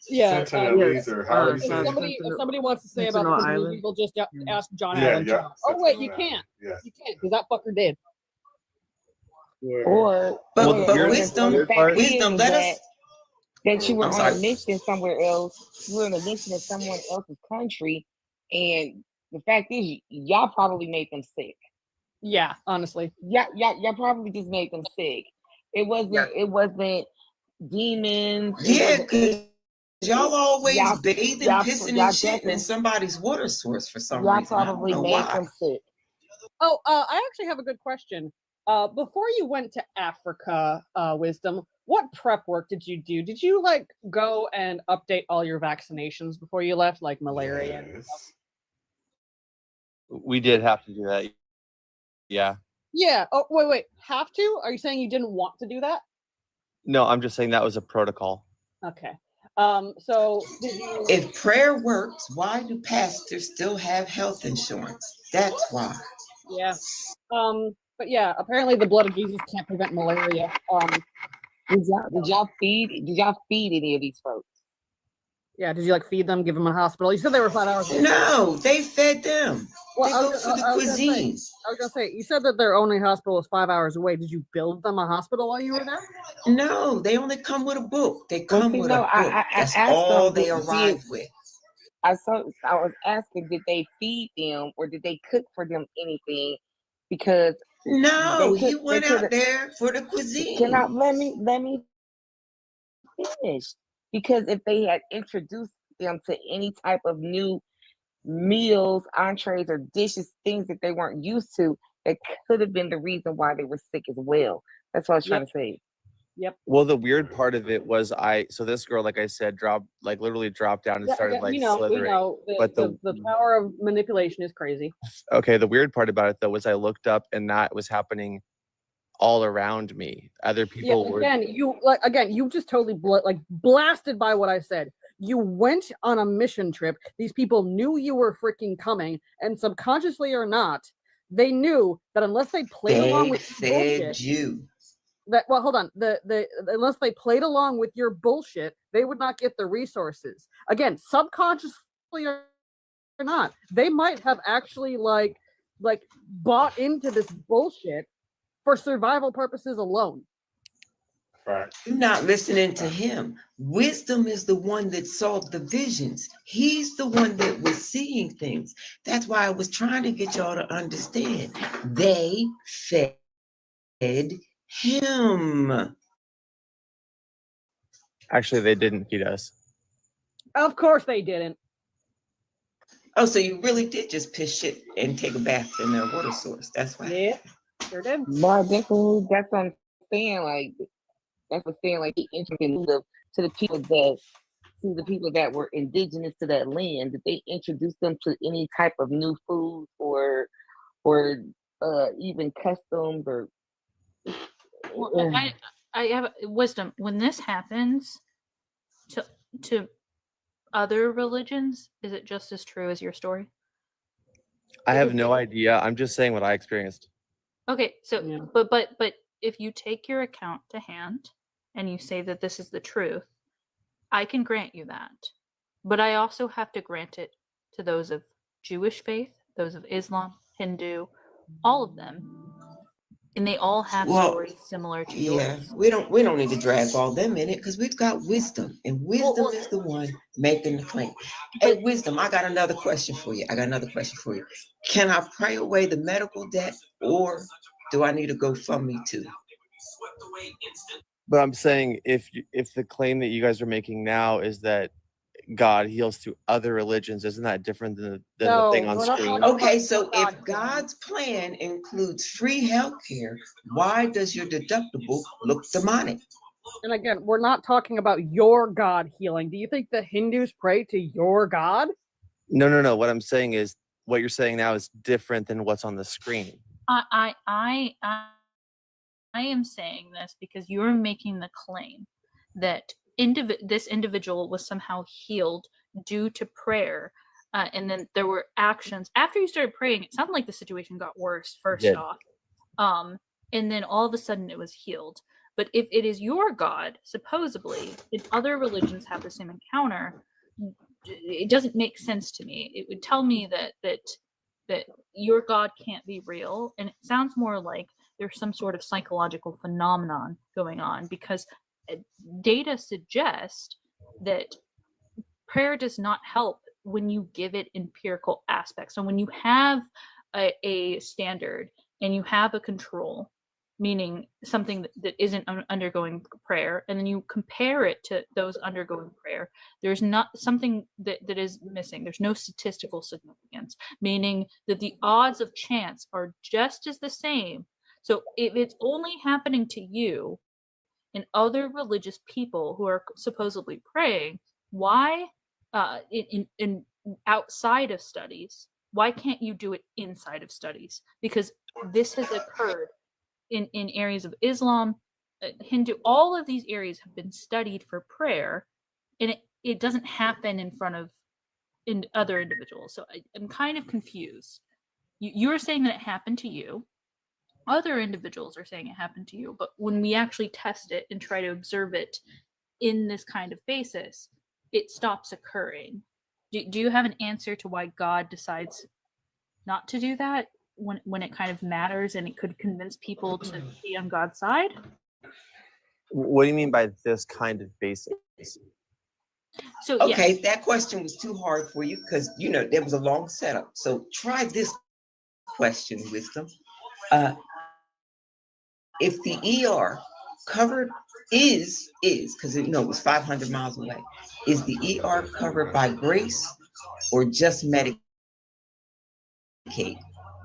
Yeah. If somebody wants to say about Sentinel the movie, Island. we'll just ask John Yeah, Allen. yeah, Oh wait, you Sentinel can't. Yeah. You can't because that fucker did. Or But wisdom, the fact wisdom, is let that, us. that you were I'm on sorry. a mission somewhere else. You were on a mission in someone else's country, and the fact is, y'all probably made them sick. Yeah, honestly. Y'all probably just made them sick. It wasn't demons. Yeah, because y'all always bathing, pissing, y'all and shitting in definitely- somebody's water source for some Y'all reason. I don't probably know made why. them sick. Oh, I actually have a good question. Before you went to Africa, Wisdom, what prep work did you do? Did you like go and update all your vaccinations before you left, like malaria and stuff? We did have to do that. Yeah. Yeah. Oh, wait. Have to? Are you saying you didn't want to do that? No, I'm just saying that was a protocol. Okay. So did you? If prayer works, why do pastors still have health insurance? That's why. Yeah. But yeah, apparently the blood of Jesus can't prevent malaria. Did y'all feed any of these folks? Yeah, did you like feed them, give them a hospital? You said they were 5 hours away. No, they fed them. Well, They I go was- for the I was gonna say- cuisine. I was gonna say, you said that their only hospital was 5 hours away. Did you build them a hospital while you were there? No, they only come with a book. They come with a book. That's asked all them, they arrive with. I was asking, did they feed them or did they cook for them anything? Because No, they he could- went they out could've- there for the cuisine. let me finish. Because if they had introduced them to any type of new meals, entrees, or dishes, things that they weren't used to, that could have been the reason why they were sick as well. That's what I was trying to say. Yep. Well, the weird part of it was so this girl, like I said, literally dropped down and started like we know. slithering. But The power of manipulation is crazy. okay, the weird part about it though was I looked up and that was happening all around me. Other people were You just totally blasted by what I said. You went on a mission trip. These people knew you were freaking coming, and subconsciously or not, they knew that unless they played along They with your fed bullshit, you. hold on. Unless they played along with your bullshit, they would not get the resources. Again, subconsciously or not, they might have actually like bought into this bullshit for survival purposes alone. Right. You're not listening to him. Wisdom is the one that saw the visions. He's the one that was seeing things. That's why I was trying to get y'all to understand. They fed him. Actually, they didn't feed us. Of course they didn't. Oh, so you really did just piss shit and take a bath in their water source. That's why. Yeah, sure did. Well, definitely, that's what I'm saying. Like, that's what I'm saying. Like, he introduced to the people that were indigenous to that land. Did they introduce them to any type of new food or even customs or? Well, I have wisdom. When this happens to other religions, is it just as true as your story? I have no idea. I'm just saying what I experienced. Okay, so but if you take your account to hand and you say that this is the truth, I can grant you that. But I also have to grant it to those of Jewish faith, those of Islam, Hindu, all of them. And they all have stories similar to yours. We don't need to drag all them in it because we've got wisdom, and wisdom is the one making the claim. Hey, wisdom, I got another question for you. Can I pray away the medical debt, or do I need to go fund me too? But I'm saying if the claim that you guys are making now is that God heals through other religions, isn't that different than the thing on screen? Okay, so if God's plan includes free healthcare, why does your deductible look demonic? And again, we're not talking about your God healing. Do you think the Hindus pray to your God? No. What I'm saying is what you're saying now is different than what's on the screen. I am saying this because you're making the claim that this individual was somehow healed due to prayer, and then there were actions after you started praying. It sounded like the situation got worse first off, and then all of a sudden it was healed. But if it is your God, supposedly, if other religions have the same encounter, it doesn't make sense to me. It would tell me that your God can't be real, and it sounds more like there's some sort of psychological phenomenon going on, because data suggest that prayer does not help when you give it empirical aspects. So when you have a standard and you have a control, meaning something that isn't undergoing prayer, and then you compare it to those undergoing prayer, there's not something that is missing. There's no statistical significance, meaning that the odds of chance are just as the same. So if it's only happening to you and other religious people who are supposedly praying, why in outside of studies, why can't you do it inside of studies? Because this has occurred in areas of Islam, Hindu, all of these areas have been studied for prayer, and it doesn't happen in front of other individuals. So I'm kind of confused. You're saying that it happened to you. Other individuals are saying it happened to you, but when we actually test it and try to observe it in this kind of basis, it stops occurring. Do you have an answer to why God decides not to do that when it kind of matters and it could convince people to be on God's side? What do you mean by this kind of basis? So okay, that question was too hard for you because there was a long setup. So try this question, wisdom. If the ER covered is because it was 500 miles away, is the ER covered by grace or just Medicaid?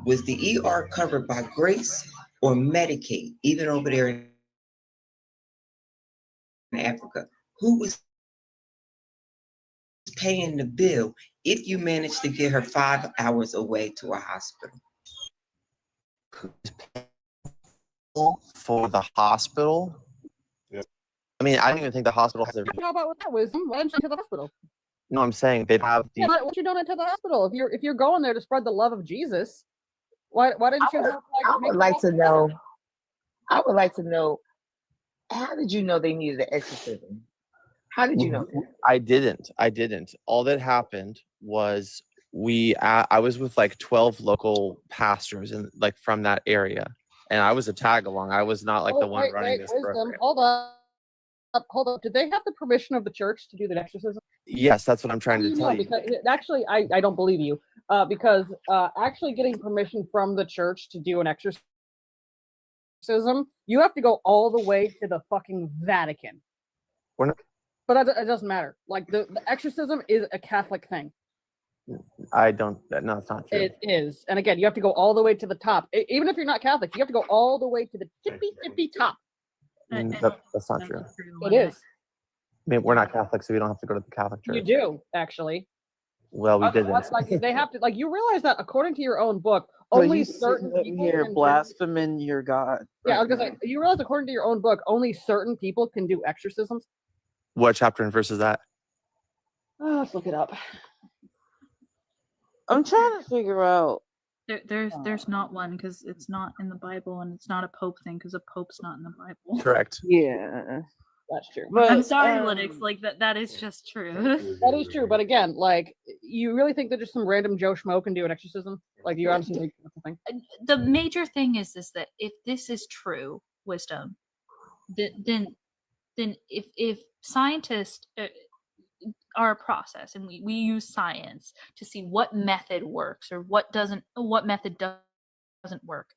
Was the ER covered by grace or Medicaid, even over there in Africa? Who was paying the bill if you managed to get her 5 hours away to a hospital? For the hospital? Yep. I mean, I don't even think the hospital has a. How about with that wisdom? Why didn't you to the hospital? No, I'm saying they'd have the. Yeah, what you doing to the hospital? If you're going there to spread the love of Jesus, why didn't you? I would like to know. How did you know they needed an exorcism? How did you know that? I didn't. All that happened was I was with like 12 local pastors and like from that area, and I was a tag along. I was not like the one running this wisdom. program. Hold hold up. Did they have the permission of the church to do the exorcism? Yes, that's what I'm trying to tell No, you. because actually, I don't believe you. Because actually getting permission from the church to do an exorcism, you have to go all the way to the fucking Vatican. We're not, But it doesn't matter. Like the exorcism is a Catholic thing. I don't. No, it's not true. It is. And again, you have to go all the way to the top. Even if you're not Catholic, you have to go all the way to the tippy top. That's not true. It is. I mean, we're not Catholic, so we don't have to go to the Catholic Church. You do, actually. Well, we didn't. Like they have to. Like you realize that according to your own book, So only you certain sitting people here can do- blaspheming your God. Yeah, I was gonna say, you realize according to your own book, only certain people can do exorcisms. What chapter and verse is that? Oh, let's look it up. I'm trying to figure out. There's not one because it's not in the Bible, and it's not a Pope thing because a Pope's not in the Bible. Correct. Yeah, that's true. I'm sorry, Linux. Like that is just true. That is true, but again, like you really think that just some random Joe Schmo can do an exorcism? Like you honestly think that's the thing? The major thing is that if this is true wisdom, then if scientists are a process and we use science to see what method works or what method doesn't work,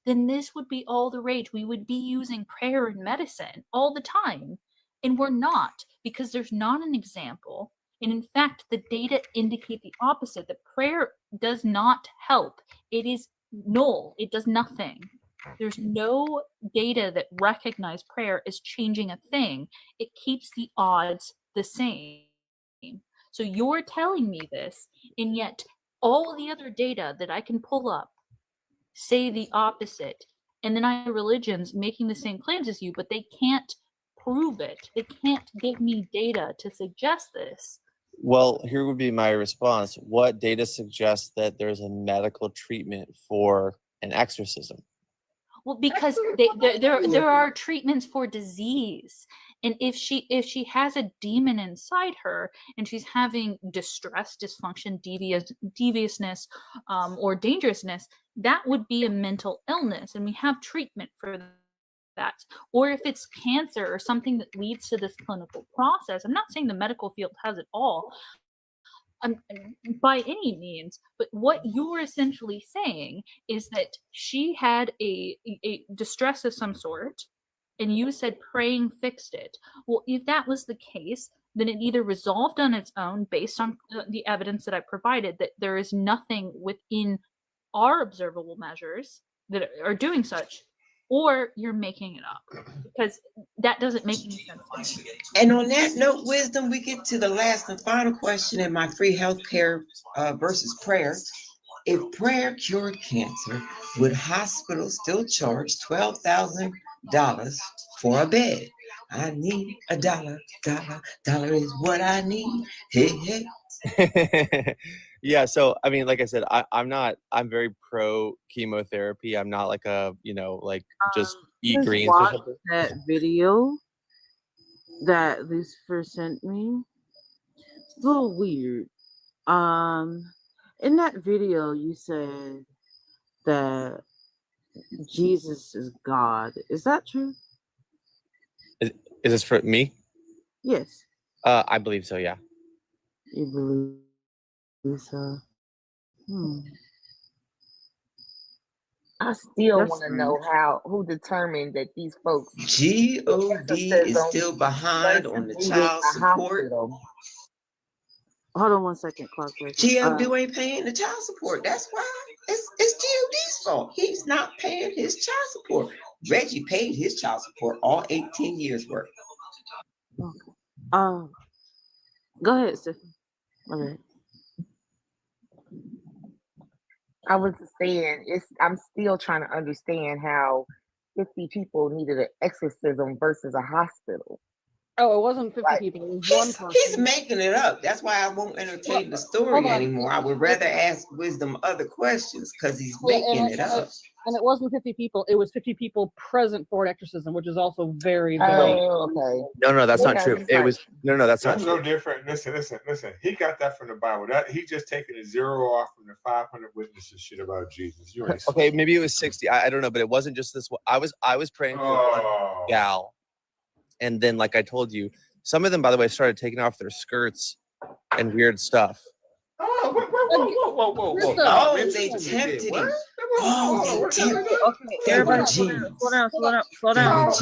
then this would be all the rage. We would be using prayer in medicine all the time, and we're not, because there's not an example. And in fact, the data indicate the opposite, that prayer does not help. It is null. It does nothing. There's no data that recognize prayer as changing a thing. It keeps the odds the same. So you're telling me this, and yet all the other data that I can pull up say the opposite. And then I have religions making the same claims as you, but they can't prove it. They can't give me data to suggest this. Well, here would be my response. What data suggests that there's a medical treatment for an exorcism? Well, because there are treatments for disease, and if she has a demon inside her and she's having distress, dysfunction, deviousness, or dangerousness, that would be a mental illness, and we have treatment for that. Or if it's cancer or something that leads to this clinical process, I'm not saying the medical field has it all. By any means, but what you're essentially saying is that she had a distress of some sort, and you said praying fixed it. Well, if that was the case, then it either resolved on its own based on the evidence that I provided, that there is nothing within our observable measures that are doing such, or you're making it up, because that doesn't make any sense to me. And on that note, wisdom, we get to the last and final question in my free healthcare versus prayer. If prayer cured cancer, would hospitals still charge $12,000 for a bed? I need a dollar is what I need. Hey, hey. Yeah, so I mean, like I said, I'm very pro chemotherapy. I'm not like just eat Just greens or watch something. that video that Lucifer sent me. It's a little weird. In that video, you said that Jesus is God. Is that true? Is this for me? Yes. I believe so. Yeah. You believe so? I still That's want to know who determined that these folks God is still behind on the child support. Hold on one second, Clark. GOD ain't paying the child support. That's why it's GOD's fault. He's not paying his child support. Reggie paid his child support all 18 years worth. Go ahead, Stephanie. Okay. I was just saying, I'm still trying to understand how 50 people needed an exorcism versus a hospital. Oh, it wasn't 50 people. It was one person. He's making it up. That's why I won't entertain the story hold on. anymore. I would rather ask Wisdom other questions because he's making it up. And it wasn't 50 people. It was 50 people present for an exorcism, which is also very, very. Oh, okay. No, that's not true. It was no, that's not That's true. no different. Listen. He got that from the Bible. That he just taking a zero off from the 500 witnesses shit about Jesus. You ain't Okay, maybe it was 60. I don't know, but it wasn't just this one. I was praying for one gal, And then, like I told you, some of them, by the way, started taking off their skirts and weird stuff. Oh, whoa. Oh, they tempted him. Oh, they tempted him. Okay, everybody, slow down.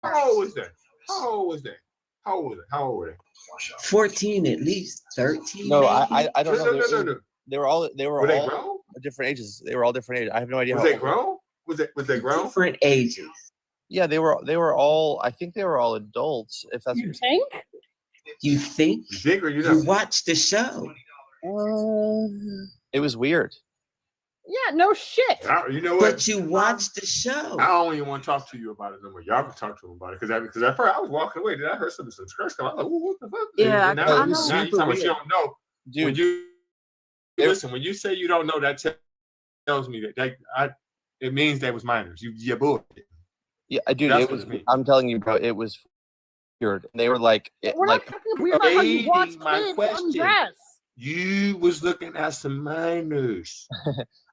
How old was that? How old were they? 14 at least, 13. No, maybe? I don't know. No. They were all Were they all grown? different ages. They were all different ages. I have no idea. Was how they old grown? Was they grown? Different ages. Yeah, they were all. I think they were all adults. If that's You think? You think? You think or you You don't? watched the show. It was weird. Yeah, no shit. You know what? But you watched the show. I don't even want to talk to you about it no more. Y'all can talk to him about it because at first I was walking away. Then I heard some skirts come. I was like, what the fuck? Yeah, And now, I know. now you talking about you don't know. Dude, When you listen, when you say you don't know, that tells me that it means they was minors. You bullshit. Yeah, dude, That's it what was. it means. I'm telling you, bro, it was weird. They were like, We're not talking weird about how you watch my kids question. undress. You was looking at some minors.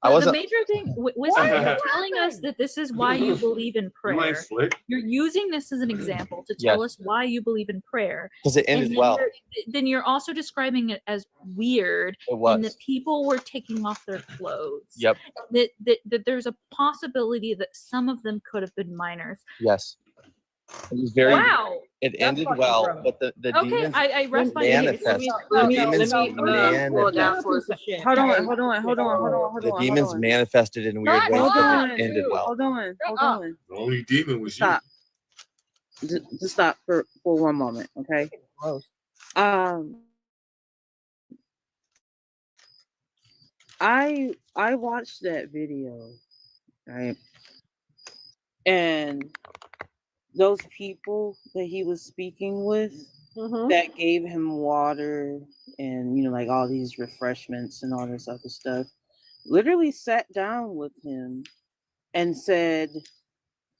I The wasn't. major thing, Wisdom, you're telling us that this is why you believe in You prayer. ain't slick. You're using this as an example to tell Yes. us why you believe in prayer. Because it And ended then well. then you're also describing it as weird, It was. and that people were taking off their clothes. Yep. That there's a possibility that some of them could have been minors. Yes. It was very. Wow. It That's ended fucking well, gross. but the Okay, demons I rest my case. manifested. Let The me demons slow down for a manifested. second. Hold on. The demons manifested in weird Not ways, but on, it ended dude. well. Hold on. The only demon was Stop. Just stop for 1 moment, okay? I watched that video, right? And those people that he was speaking with that gave him water and like all these refreshments and all this other stuff literally sat down with him and said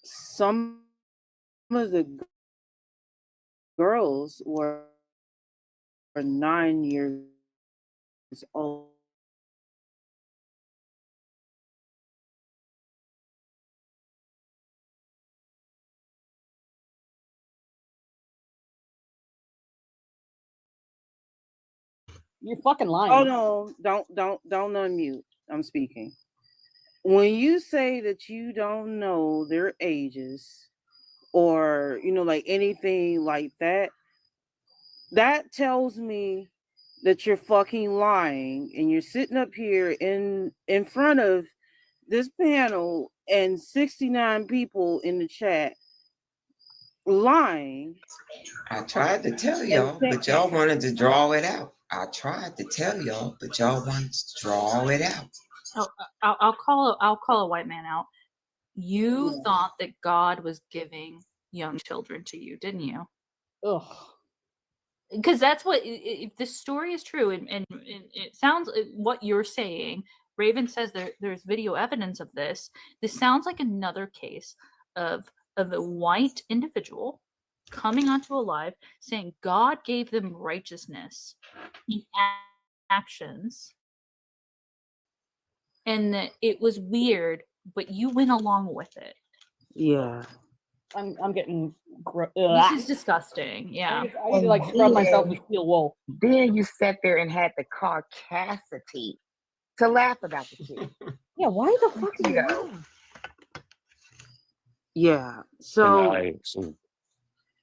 some of the girls were 9 years old. You're fucking lying. Hold on, don't unmute. I'm speaking. When you say that you don't know their ages or like anything like that, that tells me that you're fucking lying and you're sitting up here in front of this panel and 69 people in the chat lying. I tried to tell y'all, but y'all wanted to draw it out. I tried to tell y'all, but y'all wanted to draw it out. Oh, I'll call a white man out. You thought that God was giving young children to you, didn't you? Ugh. Because that's what, if this story is true, and it sounds what you're saying, Raven says there's video evidence of this. This sounds like another case of a white individual coming onto a live saying God gave them righteousness in actions, and that it was weird, but you went along with it. Yeah. I'm getting. This is disgusting. Yeah. I need to like scrub myself with steel wool. Then you sat there and had the caucasity to laugh about the kid. Yeah, why the fuck are you Yeah. lying? Yeah. So So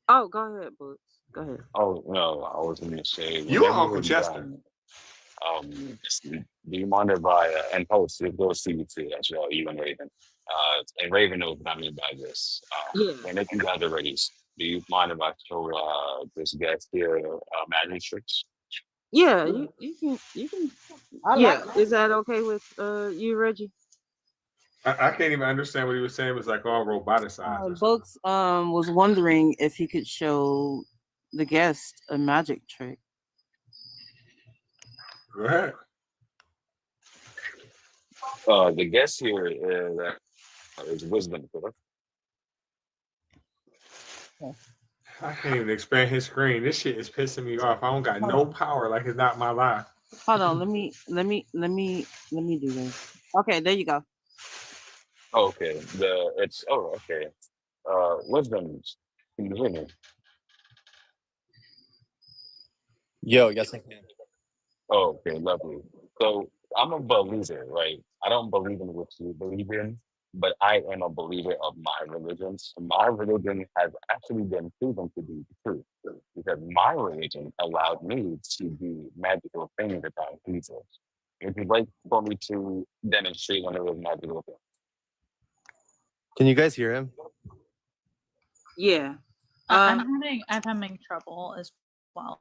oh, go ahead, Boots. Go ahead. oh no, I was gonna say You and whenever Uncle you Chester. do you mind if I and post it goes to you too as well, you and Raven. And Raven knows what I mean by this. Yeah. And if you guys are ready, do you mind if I show this guest here magic tricks? Yeah, you can. I Yeah, like is that okay with you, Reggie? I can't even understand what he was saying. It was like all roboticized. Books was wondering if he could show the guest a magic trick. Go ahead. The guest here is wisdom, correct? I can't even expand his screen. This shit is pissing me off. I don't got no power. Like it's not my life. Hold on, let me do this. Okay, there you go. Okay. Wisdom. Can you hear me? Yo, yes, I can. Oh, okay, lovely. So I'm a believer, right? I don't believe in what you believe in, but I am a believer of my religion. So my religion has actually been proven to be the truth because my religion allowed me to do magical things upon people. If you'd like for me to demonstrate one of those magical things. Can you guys hear him? Yeah. I'm having trouble as well.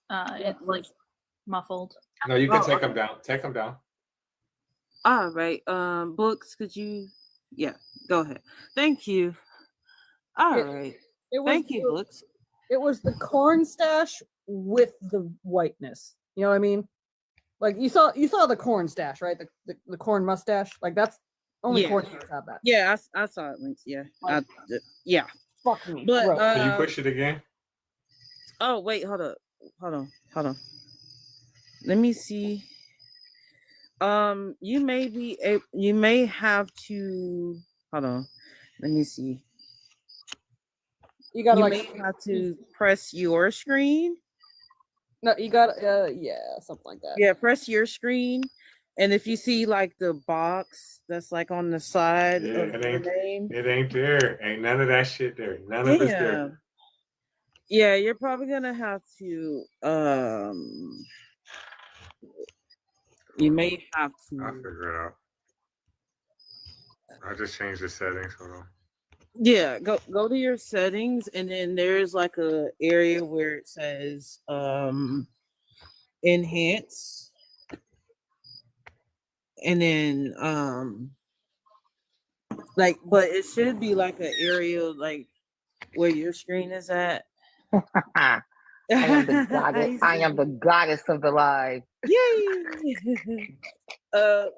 It's like muffled. No, you can Oh, take okay. them down. Take them down. All right. Books, could you? Yeah, go ahead. Thank you. All It- right. It was Thank you, Books. It was the corn stash with the whiteness. You know what I mean? Like you saw the corn stash, right? The corn mustache. Like that's only Yeah. corn stars have that. Yeah, I saw it, Links. Yeah. Yeah. Fuck me. But gross. Can you push it again? oh wait, hold on. Let me see. You may have to hold on. Let me see. You gotta You like may have to press your screen. no, you got yeah, something like that. Yeah, press your screen, and if you see like the box that's like on the side Yeah, of it your ain't. name. It ain't there. Ain't none of that shit there. None of it's there. Yeah, you're probably gonna have to you may have I'll to figure it out. I just changed the settings. Hold on. yeah, go to your settings, and then there's like a area where it says enhance, and then like, but it should be like an area like where your screen is at. I am the goddess. I am the goddess of the live. Yay!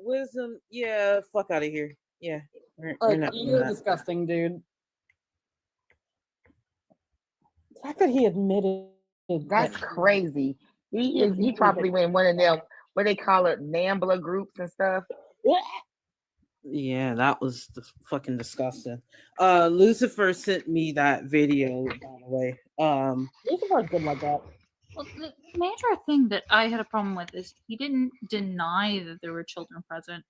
Wisdom, yeah, fuck out of here. Yeah, we're Like not doing you're that. disgusting, dude. The fact that he admitted That's crazy. He probably went in one of them, what they call it, NAMBLA groups and stuff. Yeah, that was fucking disgusting. Lucifer sent me that video, by the way. Lucifer's good like that. Well, the major thing that I had a problem with is he didn't deny that there were children present.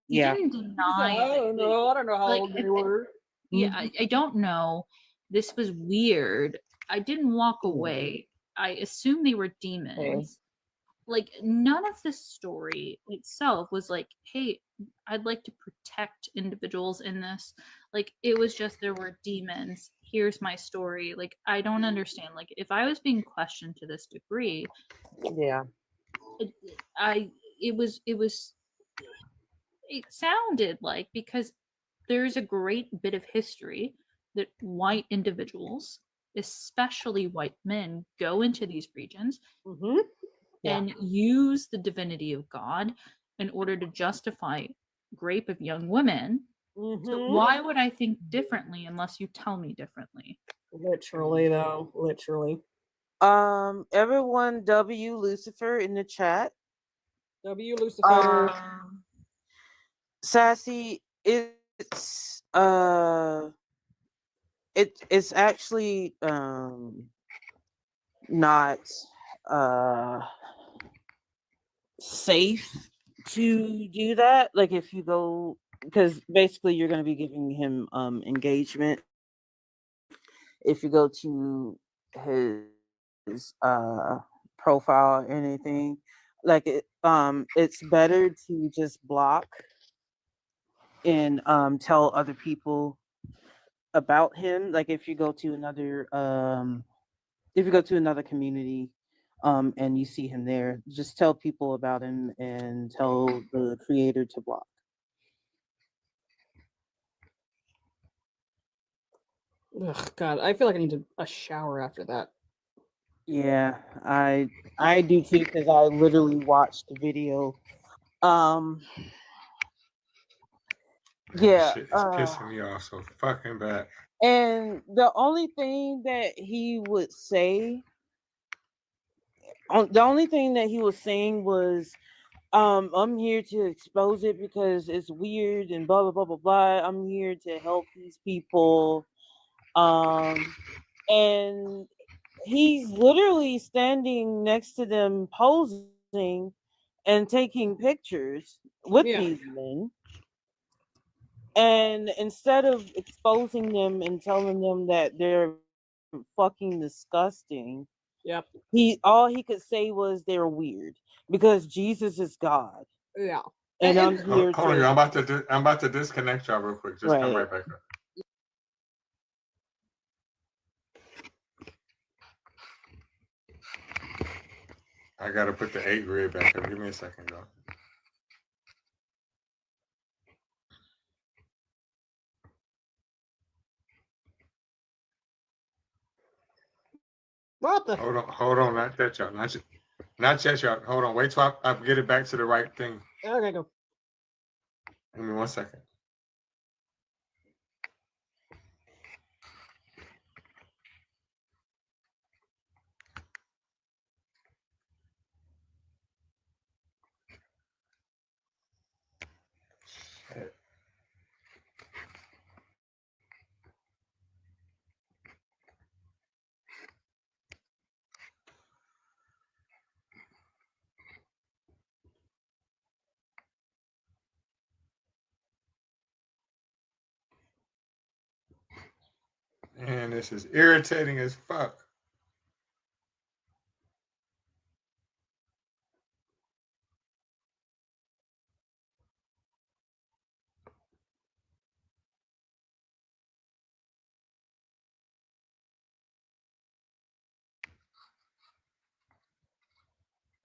He Yeah. didn't deny. I don't know. I don't know how like, old they were. Yeah, I don't know. This was weird. I didn't walk away. I assumed they were demons. Like, none of the story itself was like, hey, I'd like to protect individuals in this. Like, it was just there were demons. Here's my story. Like, I don't understand. Like, if I was being questioned to this degree, Yeah. it sounded like, because there's a great bit of history that white individuals, especially white men, go into these regions and use the divinity of God in order to justify rape of young women. So why would I think differently unless you tell me differently? Literally, though. Literally. Everyone, W Lucifer in the chat. W Lucifer. Sassy, it's it's actually not safe to do that. Like, if you go, because basically you're going to be giving him engagement if you go to his profile or anything. Like, it's better to just block and tell other people about him. Like, if you go to another community and you see him there, just tell people about him and tell the creator to block. Ugh, God, I feel like I need a shower after that. Yeah, I do too, because I literally watched the video. Yeah, Shit is pissing me off so fucking bad. and the only thing that he would say, the only thing that he was saying was, I'm here to expose it because it's weird and blah blah blah blah blah. I'm here to help these people. And he's literally standing next to them posing and taking pictures with Yeah. these men. And instead of exposing them and telling them that they're fucking disgusting, Yep. all he could say was they're weird because Jesus is God. Yeah. And I'm Hold here on, to I'm about to disconnect y'all real quick. Just come right back up. I gotta put the 8 grid back up. Give me a second, though. What the? Hold on, not that y'all, not yet, y'all. Hold on, wait till I get it back to the right thing. Okay, go. Give me 1 second. Man, this is irritating as fuck.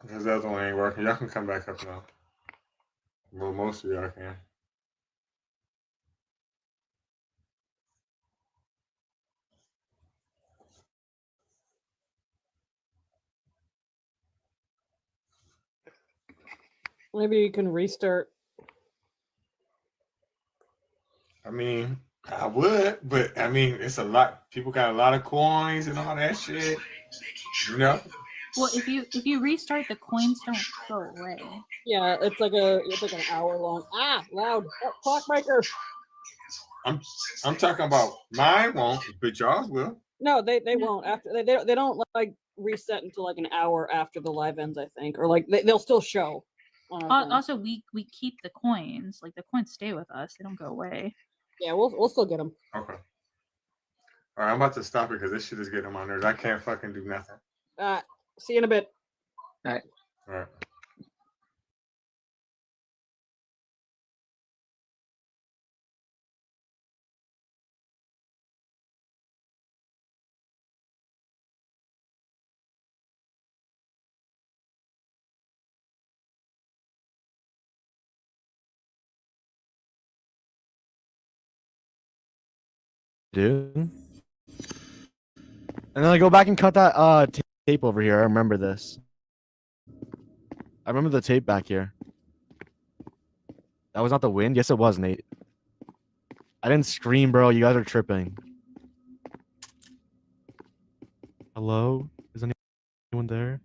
Because the other one ain't working. Y'all can come back up now. Well, most of y'all can. Maybe you can restart. I mean, I would, but I mean, it's a lot. People got a lot of coins and all that shit. You know? Well, if you restart, the coins don't go away. Yeah, it's like an hour long. Ah, loud clockmaker. I'm talking about mine won't, but y'all will. No, they won't. After they don't like reset until like an hour after the live ends, I think, or like they'll still show. Also, we keep the coins. Like the coins stay with us; they don't go away. Yeah, we'll still get them. Okay. All right, I'm about to stop it because this shit is getting on my nerves. I can't fucking do nothing. See you in a bit. All right. All right. Dude. And then I go back and cut that tape over here. I remember this. I remember the tape back here. That was not the wind. Yes, it was, Nate. I didn't scream, bro. You guys are tripping. Hello? Is anyone there?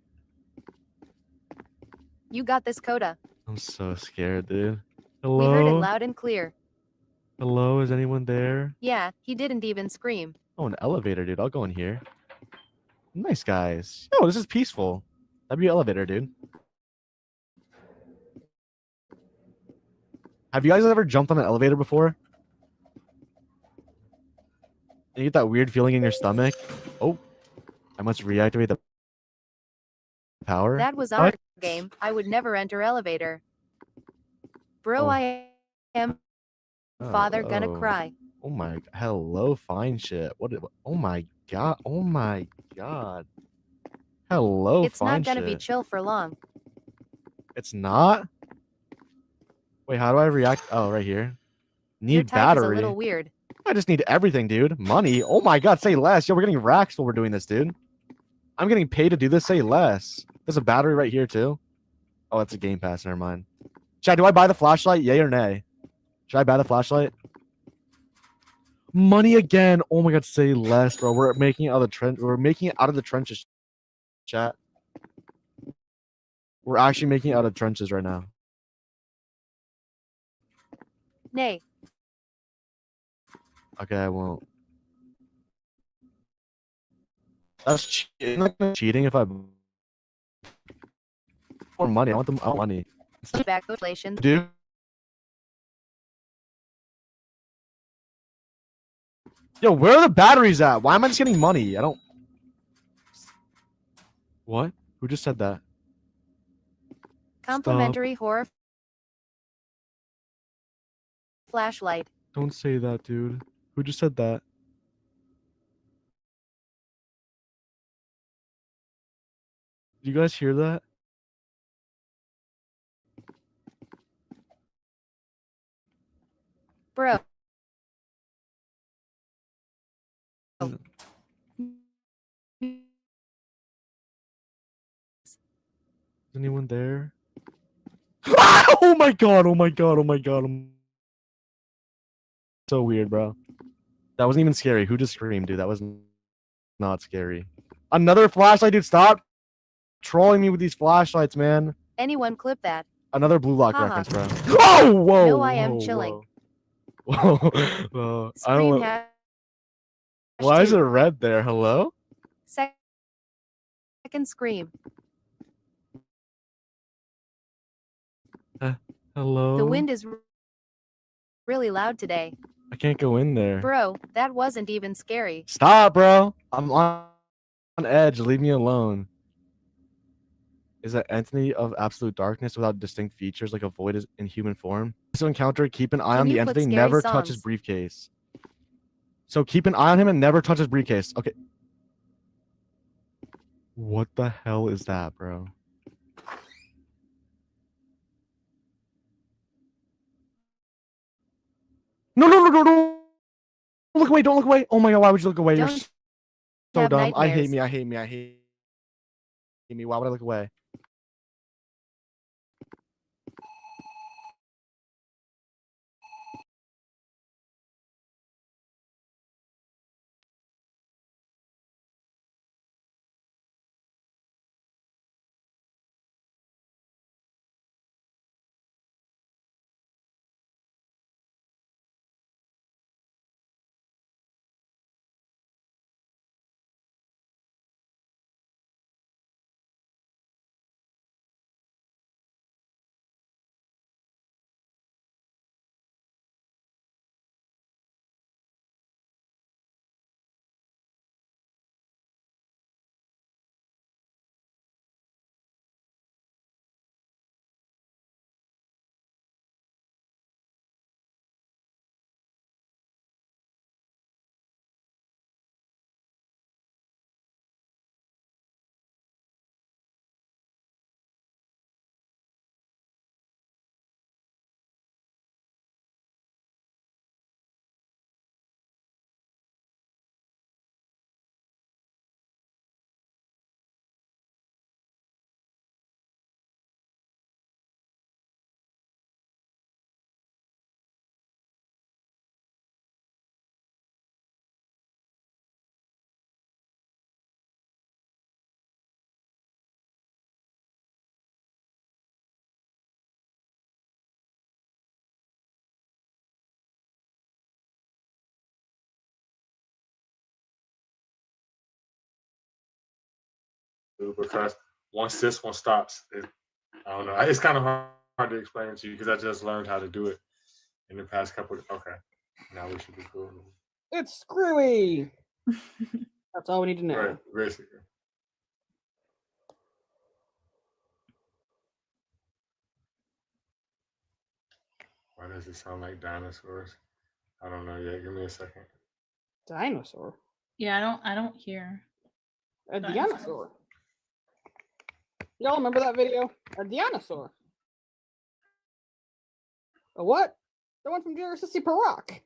You got this, Coda. I'm so scared, dude. We heard it Hello? loud and clear. Hello? Is anyone there? Yeah, he didn't even scream. Oh, an elevator, dude. I'll go in here. Nice guys. Oh, this is peaceful. That'd be an elevator, dude. Have you guys ever jumped on an elevator before? And you get that weird feeling in your stomach? Oh, I must reactivate the power. That was What? our game. I would never enter elevator. Bro, Oh. I am father gonna Hello. cry. Oh my, hello, fine shit. Oh my god. Oh my god. Hello, It's fine not gonna be shit. chill for long. It's not? Wait, how do I react? Oh, right here. Need Your type battery. is a little weird. I just need everything, dude. Money. Oh my god, say less. Yo, we're getting racks while we're doing this, dude. I'm getting paid to do this. Say less. There's a battery right here too. Oh, it's a Game Pass. Never mind. Chad, do I buy the flashlight? Yay or nay? Should I buy the flashlight? Money again. Oh my god, say less, bro. We're making it out of the trench. We're making it out of the trenches. Chat. We're actually making it out of trenches right now. Nay. Okay, I won't. That's isn't that cheating if I more money. I want money. Congratulations. Dude. Yo, where are the batteries at? Why am I just getting money? I don't. What? Who just said that? Complimentary horror flashlight. Don't say that, dude. Who just said that? Did you guys hear that? Bro. Is anyone there? Oh my god, oh my god, oh my god. So weird, bro. That wasn't even scary. Who just screamed, dude? That was not scary. Another flashlight, dude. Stop trolling me with these flashlights, man. Anyone clip that? Another Blue Lock Haha. reference, bro. Oh, whoa. No, I am whoa, chilling. Whoa. Whoa. I Scream don't know. Why is it red there? Hello? Second scream. Hello? The wind is really loud today. I can't go in there. Bro, that wasn't even scary. Stop, bro. I'm on edge. Leave me alone. Is that entity of absolute darkness without distinct features like a void is in human form? So encounter, keep an eye Can on the you put entity, scary never touch his songs? briefcase. So keep an eye on him and never touch his briefcase. Okay. What the hell is that, bro? No, no, no, no, no. Don't look away. Don't look away. Oh my god, why would you look away? You're Don't so have dumb. I hate nightmares. me. I hate me. I hate me. Why would I look away? Because once this one stops, I don't know. It's kind of hard to explain to you because I just learned how to do it in the past couple. Okay, now we should be cool. It's screwy. That's all we need to know. Right, basically. Why does it sound like dinosaurs? I don't know yet. Give me a second. Dinosaur. Yeah, I don't hear. A Dinosaur. dinosaur. Y'all remember that video? A dinosaur. A what? The one from Jerry Sissy Parock.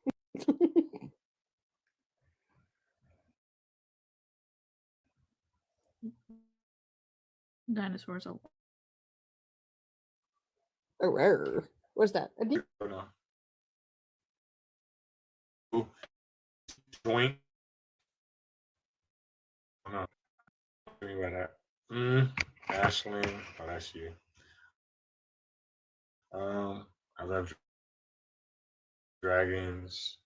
Dinosaurs are A rare. What's that? A Oh, no. Join. Oh, no. Give me about that. Ashlyn. Oh, that's you. I love dragons.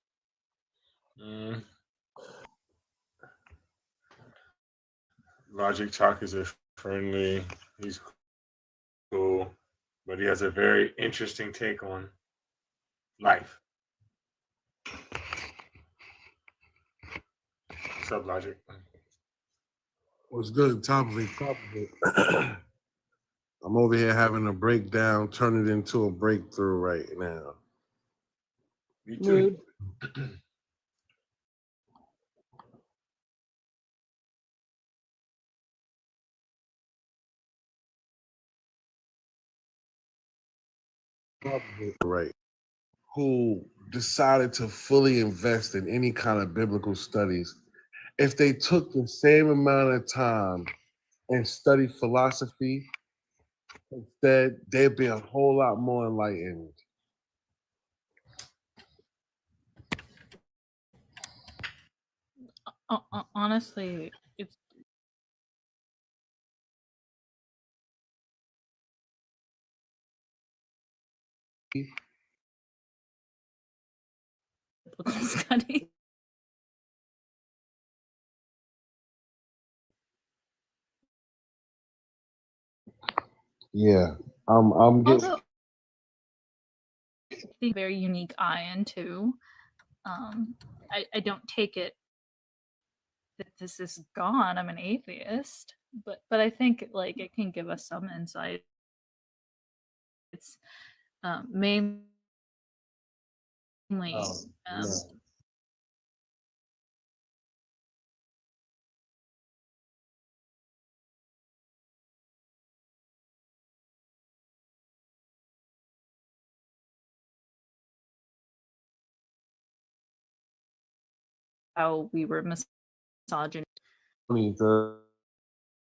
Logic Talk is a friendly. He's cool, but he has a very interesting take on life. What's up, Logic? What's good? Top of it. I'm over here having a breakdown, turn it into a breakthrough right now. Me too. Right. Who decided to fully invest in any kind of biblical studies, if they took the same amount of time and studied philosophy instead, they'd be a whole lot more enlightened. Honestly, it's study. Yeah, I'm getting. Although a very unique eye into, I don't take it that this is gone. I'm an atheist, but I think like it can give us some insight. It's mainly Yeah. how we were misogynist. 20,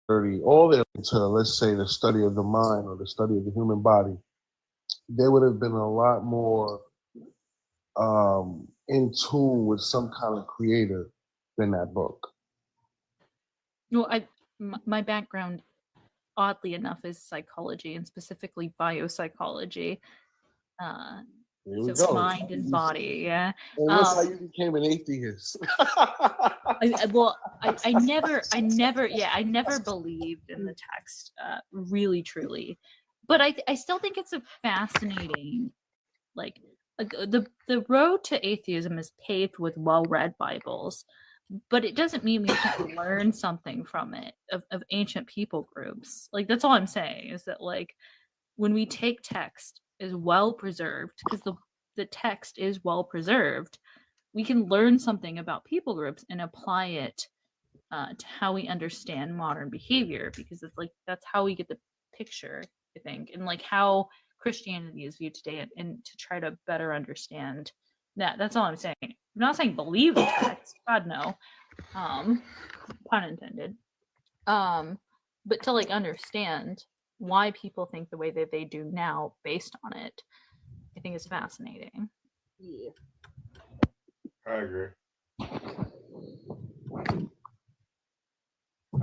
30, all the way to, let's say, the study of the mind or the study of the human body, there would have been a lot more in tune with some kind of creator than that book. No, my background, oddly enough, is psychology and specifically biopsychology. Here So we it's go. mind and body, yeah. And look how you became an atheist. I never believed in the text, really, truly. But I still think it's a fascinating, like the road to atheism is paved with well-read Bibles, but it doesn't mean we can't learn something from it of ancient people groups. Like that's all I'm saying is that like when we take text is well preserved, because the text is well preserved, we can learn something about people groups and apply it to how we understand modern behavior, because it's like that's how we get the picture, I think, and like how Christianity is viewed today, and to try to better understand that. That's all I'm saying. I'm not saying believe the text, God no, pun intended, but to like understand why people think the way that they do now based on it, I think is fascinating. Yeah. I agree.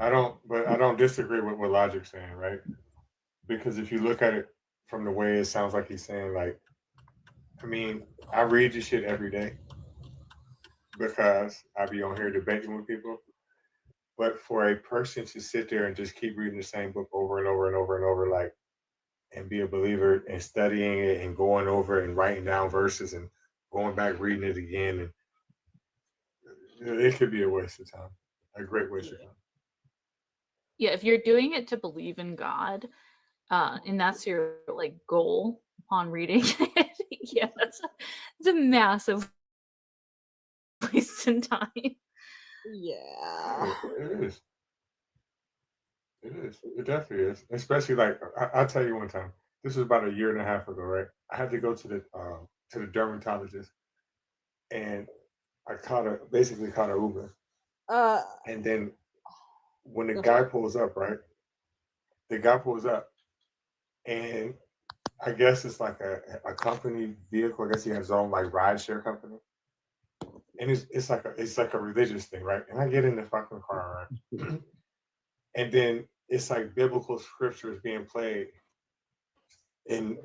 I don't disagree with what Logic's saying, right? Because if you look at it from the way it sounds like he's saying, like, I mean, I read this shit every day because I be on here debating with people. But for a person to sit there and just keep reading the same book over and over and over and over, like, and be a believer and studying it and going over it and writing down verses and going back reading it again, and it could be a waste of time, a great waste of time. Yeah, if you're doing it to believe in God, and that's your like goal upon reading it, yeah, it's a massive waste of time. Yeah. It is. It is. It definitely is. Especially like I'll tell you one time. This was about a year and a half ago, right? I had to go to the dermatologist, and I basically caught a Uber. And then when the guy pulls up, right? The guy pulls up, and I guess it's like a company vehicle. I guess he has his own like rideshare company, and it's like a religious thing, right? And I get in the fucking car, right? And then it's like biblical scriptures being played on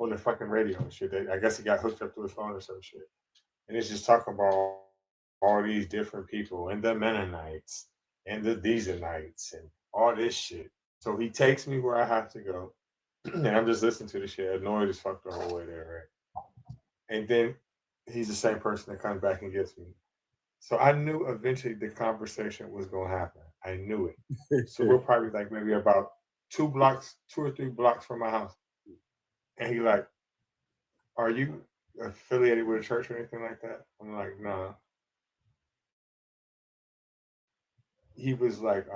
the fucking radio and shit. I guess he got hooked up to his phone or some shit, and it's just talking about all these different people and the Mennonites and the Thesenites and all this shit. So he takes me where I have to go, and I'm just listening to the shit, annoyed as fuck the whole way there, right? And then he's the same person that comes back and gets me. So I knew eventually the conversation was gonna happen. I knew it. So we're probably like maybe about 2 or 3 blocks from my house. And he like, are you affiliated with a church or anything like that? I'm like, nah. He was like,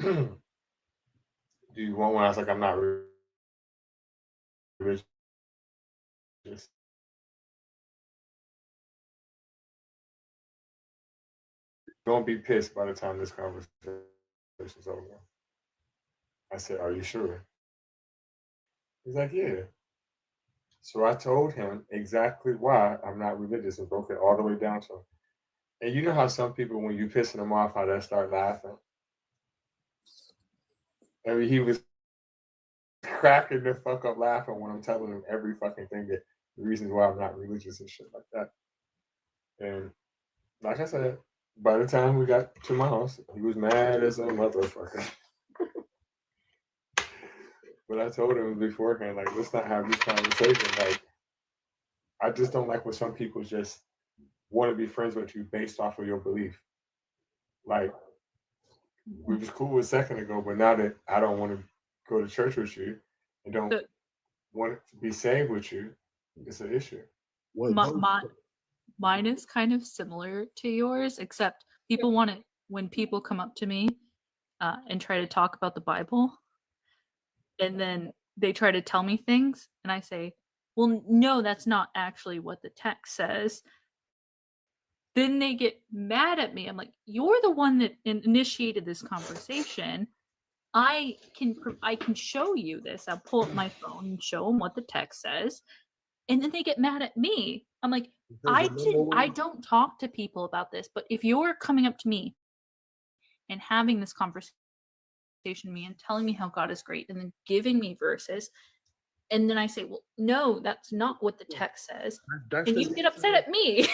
do you want one? I was like, I'm not religious. Don't be pissed by the time this conversation is over. I said, are you sure? He's like, yeah. So I told him exactly why I'm not religious and broke it all the way down to him. And you know how some people, when you pissing them off, how they start laughing? I mean, he was cracking the fuck up laughing when I'm telling him every fucking thing, that the reasons why I'm not religious and shit like that. And like I said, by the time we got to my house, he was mad as a motherfucker. But I told him beforehand, like, let's not have this conversation. Like, I just don't like when some people just want to be friends with you based off of your belief. Like, we was cool a second ago, but now that I don't want to go to church with you and don't want to be saved with you, it's an issue. Mine is kind of similar to yours, except people want it when people come up to me and try to talk about the Bible, and then they try to tell me things, and I say, well, no, that's not actually what the text says. Then they get mad at me. I'm like, you're the one that initiated this conversation. I can show you this. I'll pull up my phone and show them what the text says. And then they get mad at me. I'm like, I don't talk to people about this, but if you're coming up to me and having this conversation with me and telling me how God is great and then giving me verses, and then I say, well, no, that's not what the text says. That's and you get upset at me.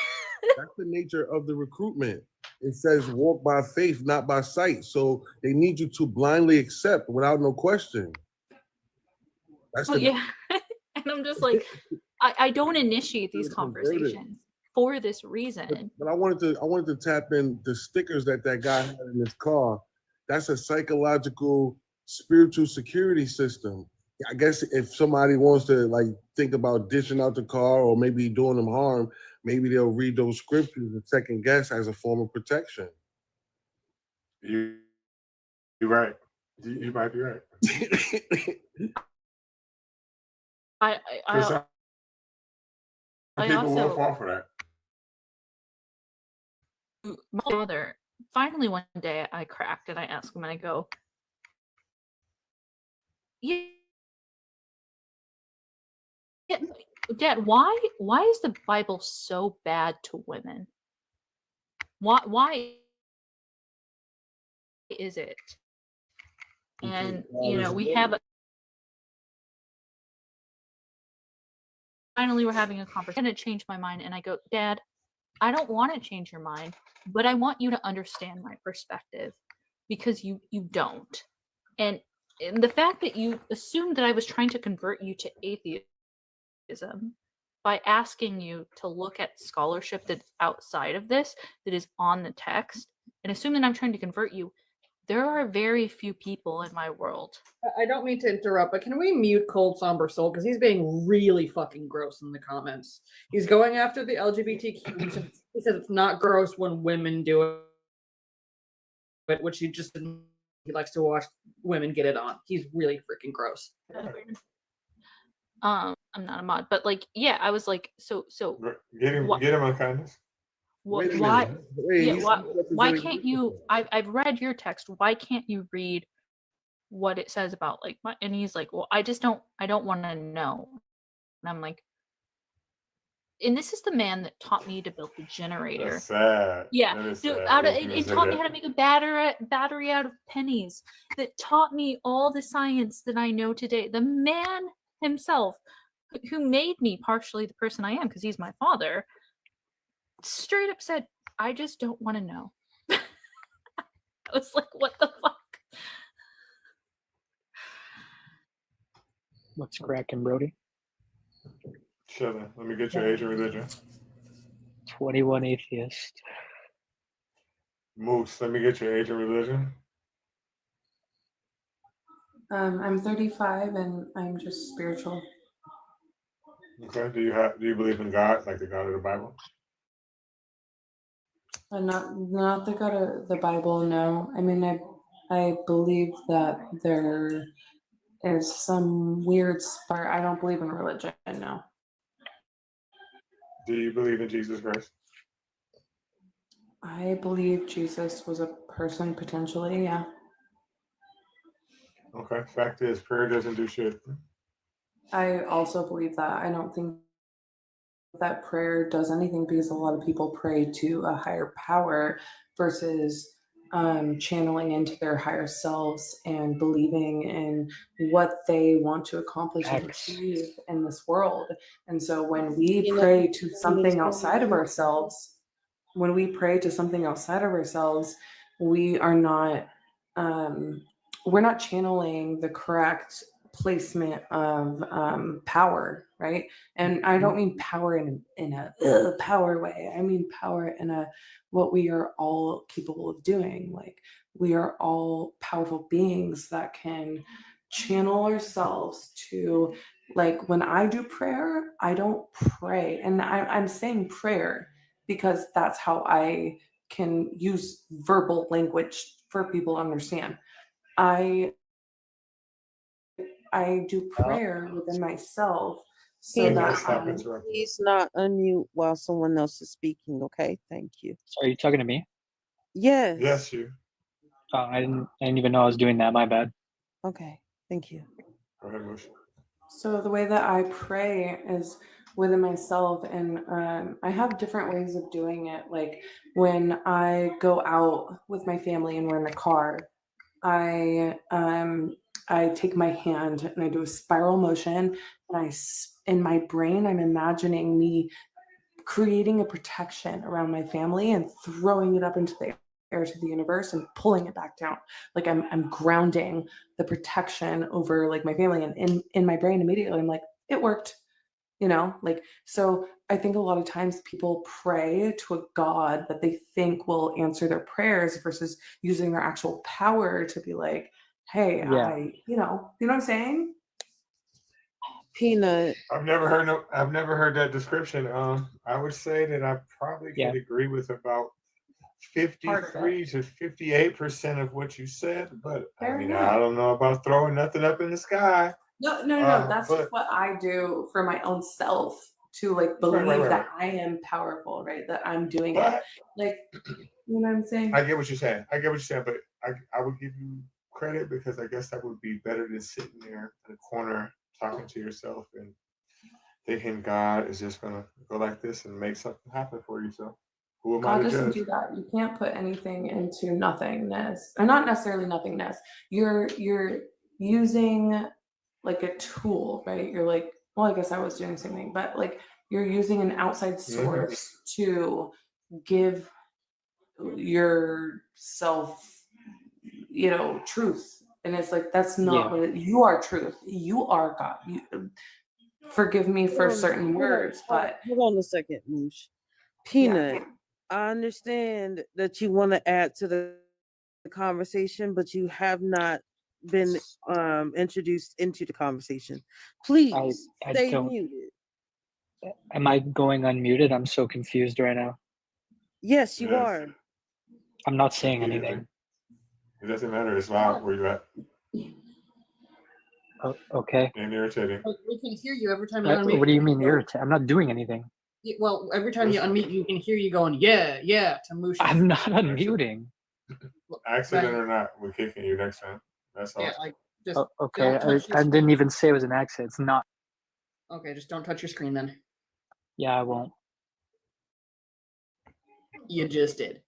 That's the nature of the recruitment. It says walk by faith, not by sight. So they need you to blindly accept without no question. That's yeah. And I'm just like, I don't initiate these conversations for this reason. But I wanted to tap in the stickers that guy had in his car. That's a psychological, spiritual security system. I guess if somebody wants to like think about dishing out the car or maybe doing them harm, maybe they'll read those scriptures and second guess as a form of protection. You're right. You might be right. People will fall for that. My father, finally one day I cracked and I asked him and I go, yeah, Dad, why is the Bible so bad to women? Why is it? And we have finally we're having a conversation. And it changed my mind, and I go, Dad, I don't want to change your mind, but I want you to understand my perspective because you don't. And the fact that you assumed that I was trying to convert you to atheism by asking you to look at scholarship that's outside of this, that is on the text, and assume that I'm trying to convert you, there are very few people in my world. I don't mean to interrupt, but can we mute Cold Somber Soul? Because he's being really fucking gross in the comments. He's going after the LGBTQ. He says it's not gross when women do it, which he likes to watch women get it on. He's really freaking gross. I'm not a mod, but like, yeah, I was like, so get him on kindness. Why can't you? I've read your text. Why can't you read what it says about like my? And he's like, well, I don't want to know. And I'm like, and this is the man that taught me to build the generator. That's sad. Yeah, it taught me how to make a battery out of pennies. That taught me all the science that I know today. The man himself, who made me partially the person I am, because he's my father, straight up said, I just don't want to know. I was like, what the fuck? What's cracking, Brody? Chilling. Let me get your age and religion. 21 atheist. Moose, let me get your age and religion. I'm 35 and I'm just spiritual. Okay. Do you believe in God, like the God of the Bible? And not the God of the Bible, no. I mean, I believe that there is some weird spark. I don't believe in religion, no. Do you believe in Jesus Christ? I believe Jesus was a person potentially, yeah. Okay. Fact is, prayer doesn't do shit. I also believe that. I don't think that prayer does anything because a lot of people pray to a higher power versus channeling into their higher selves and believing in what they want to accomplish and achieve in this world. And so when we pray to something outside of ourselves, we are not we're not channeling the correct placement of power, right? And I don't mean power in a power way. I mean power in a what we are all capable of doing. Like we are all powerful beings that can channel ourselves to, like when I do prayer, I don't pray. And I'm saying prayer because that's how I can use verbal language for people to understand. I do prayer within myself so Can that you please not unmute while someone else is speaking, okay? Thank you. So are you talking to me? Yes. Yes, you. Oh, I didn't even know I was doing that. My bad. Okay, thank you. Go ahead, Moose. So the way that I pray is within myself, and I have different ways of doing it. Like when I go out with my family and we're in the car, I take my hand and I do a spiral motion, and in my brain I'm imagining me creating a protection around my family and throwing it up into the air to the universe and pulling it back down. Like I'm grounding the protection over like my family, and in my brain immediately I'm like, it worked. Like, so I think a lot of times people pray to a God that they think will answer their prayers versus using their actual power to be like, hey, Yeah. you know what I'm saying? Peanut. I've never heard that description. I would say that I probably could agree with about 53 to 58% of what you said, but Fair I mean, enough. I don't know about throwing nothing up in the sky. No. That's but just what I do for my own self to like believe right. that I am powerful, right? That I'm doing it. But Like, you know what I'm saying? I get what you're saying. But I would give you credit because I guess that would be better than sitting there in a corner talking to yourself and thinking God is just gonna go like this and make something happen for you. So who am I God to doesn't judge? do that. You can't put anything into nothingness, or not necessarily nothingness. You're using like a tool, right? You're like, well, I guess I was doing the same thing, but like you're using an outside source to give yourself, truth. And it's like that's not what you are. Truth. You are God. Forgive me for certain words, but hold on a second, Moosh. Peanut, I understand that you want to add to the conversation, but you have not been introduced into the conversation. Please I stay don't. muted. Am I going unmuted? I'm so confused right now. Yes, you are. I'm not saying anything. It doesn't matter. It's loud where you at. Oh, okay. And irritating. We can hear you every time you unmute. What do you mean irritating? I'm not doing anything. Well, every time you unmute, you can hear you going, yeah, to Moosh. I'm not unmuting. Accident or not, we're kicking you next time. That's all. Yeah, like just Okay, don't touch your I didn't even say it was an accident. It's not. Okay, just don't touch your screen then. Yeah, I won't. You just did.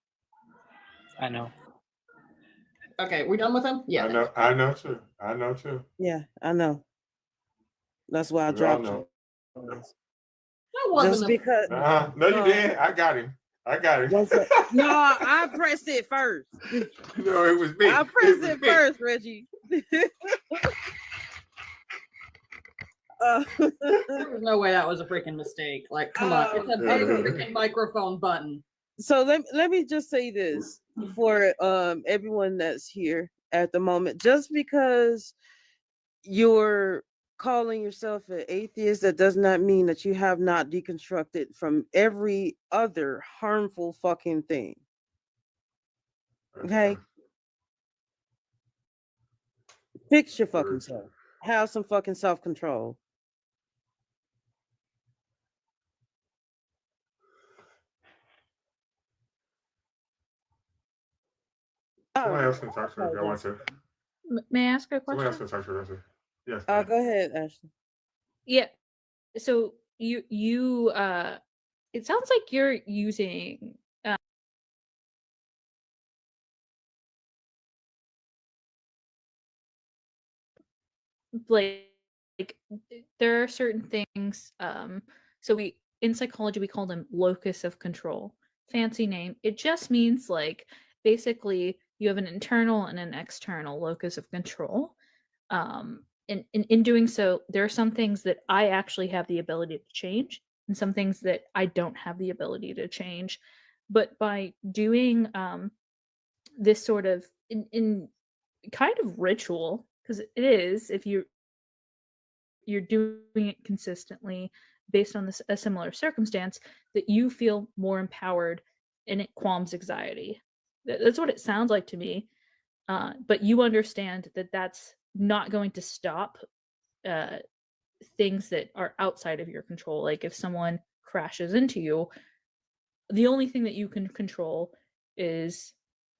I know. Okay, we done with him? Yeah. I know too. Yeah, I know. That's why I We all dropped know. you. That wasn't Just because. No, you didn't. I got him. I got it. No, I pressed it first. No, it was me. I pressed was it me. first, Reggie. There was no way that was a freaking mistake. Like, come on, it's a big freaking microphone button. So let me just say this for everyone that's here at the moment. Just because you're calling yourself an atheist, that does not mean that you have not deconstructed from every other harmful fucking thing. Okay? Fix your fucking self. Have some fucking self-control. Someone else can talk to her if I want to. May I ask a Someone else question? can talk to her. Yes. Go ahead, Ashley. Yeah. So you it sounds like you're using like there are certain things so we in psychology we call them locus of control. Fancy name. It just means like basically you have an internal and an external locus of control. And in doing so, there are some things that I actually have the ability to change and some things that I don't have the ability to change. But by doing this sort of in kind of ritual, because it is, if you're doing it consistently based on a similar circumstance, that you feel more empowered and it calms anxiety. That's what it sounds like to me. But you understand that that's not going to stop things that are outside of your control. Like if someone crashes into you, the only thing that you can control is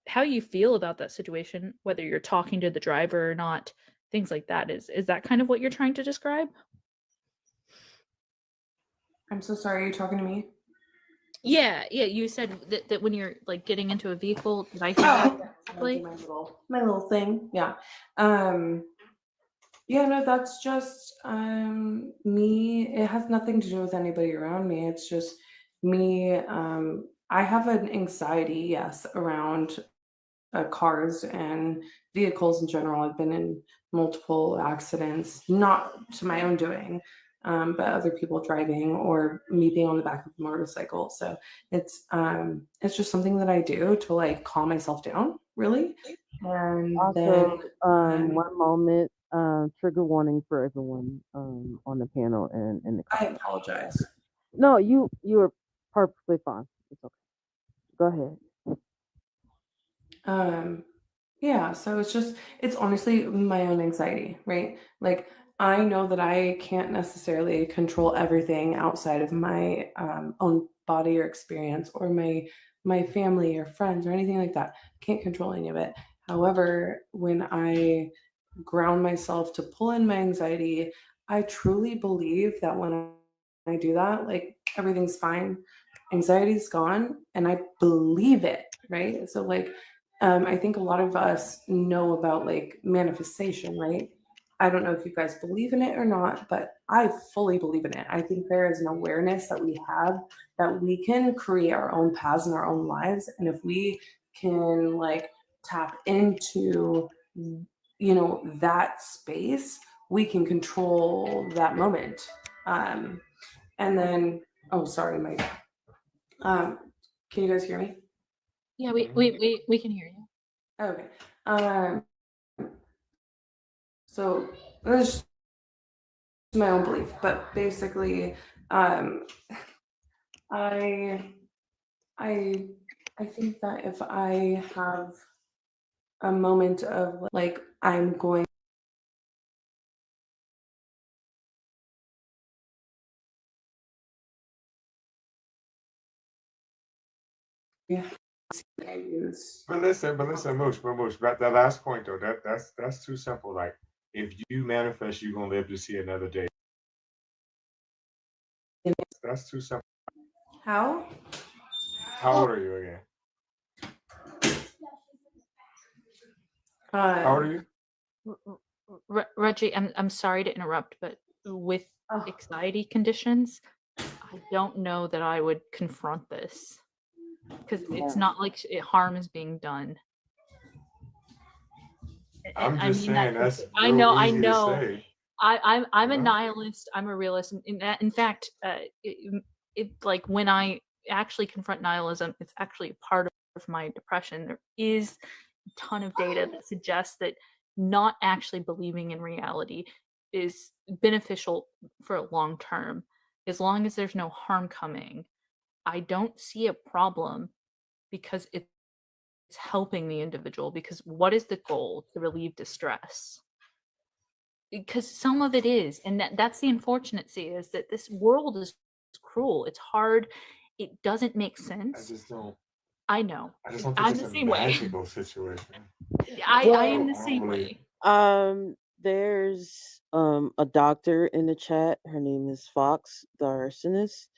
how you feel about that situation, whether you're talking to the driver or not, things like that. Is that kind of what you're trying to describe? I'm so sorry, are you talking to me? Yeah, you said that when you're like getting into a vehicle, did I hear that correctly? My little thing. Yeah. Yeah, no, that's just me. It has nothing to do with anybody around me. It's just me. I have an anxiety, yes, around cars and vehicles in general. I've been in multiple accidents, not to my own doing, but other people driving or me being on the back of a motorcycle. So it's just something that I do to like calm myself down, really. And Also, then one moment, trigger warning for everyone on the panel and in the I apologize. No, you are perfectly fine. It's okay. Go ahead. Yeah, so it's honestly my own anxiety, right? Like I know that I can't necessarily control everything outside of my own body or experience or my family or friends or anything like that. Can't control any of it. However, when I ground myself to pull in my anxiety, I truly believe that when I do that, like everything's fine, anxiety's gone, and I believe it, right? So like I think a lot of us know about like manifestation, right? I don't know if you guys believe in it or not, but I fully believe in it. I think there is an awareness that we have that we can create our own paths in our own lives. And if we can like tap into, that space, we can control that moment. And then, oh, sorry, can you guys hear me? Yeah, we can hear you. Okay. So that's just my own belief, but basically, I think that if I have a moment of like I'm going I use But listen, Moosh, but that last point though, that's too simple. Like if you manifest, you're gonna live to see another day. That's too simple. how? How old are you again? How old are you? Reggie, I'm sorry to interrupt, but with anxiety conditions, I don't know that I would confront this. because it's not like harm is being done. I'm I just mean saying that. that's I real know. I easy to know. say. I'm a Yeah. nihilist. I'm a realist. In fact, it like when I actually confront nihilism, it's actually a part of my depression. There is a ton of data that suggests that not actually believing in reality is beneficial for a long term, as long as there's no harm coming. I don't see a problem because it's helping the individual. Because what is the goal? To relieve distress. Because some of it is, and that's the unfortunacy, is that this world is cruel. It's hard. It doesn't make I sense. just don't. I know. I just don't think I'm it's the a same way. magical situation. I am the I same don't really. way. There's a doctor in the chat. Her name is Fox the Arsonist.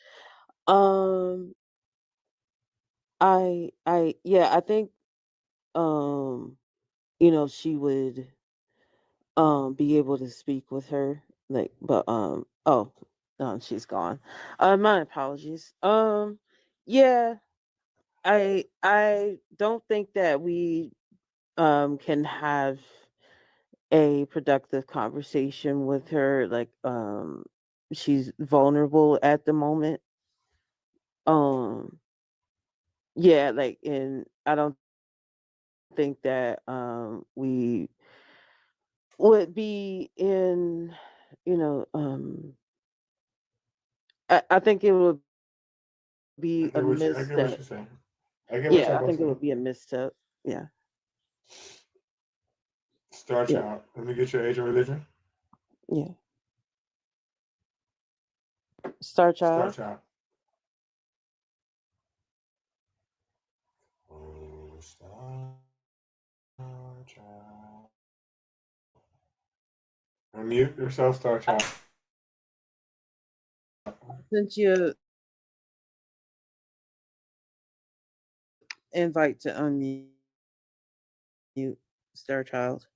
I think she would be able to speak with her, like, but she's gone. My apologies. Yeah, I don't think that we can have a productive conversation with her. Like, she's vulnerable at the moment. Yeah, like, and I don't think that we would be in, you know, I think it would be a I get what you're misstep. saying. I get what Yeah, you're I about think it to would be a misstep. Yeah. Star Yeah. Child. Let me get your age and religion. Yeah. Star Star Child. Child. Oh, Star Child. Unmute yourself, Star Child. Sent you invite to unmute, Star Child.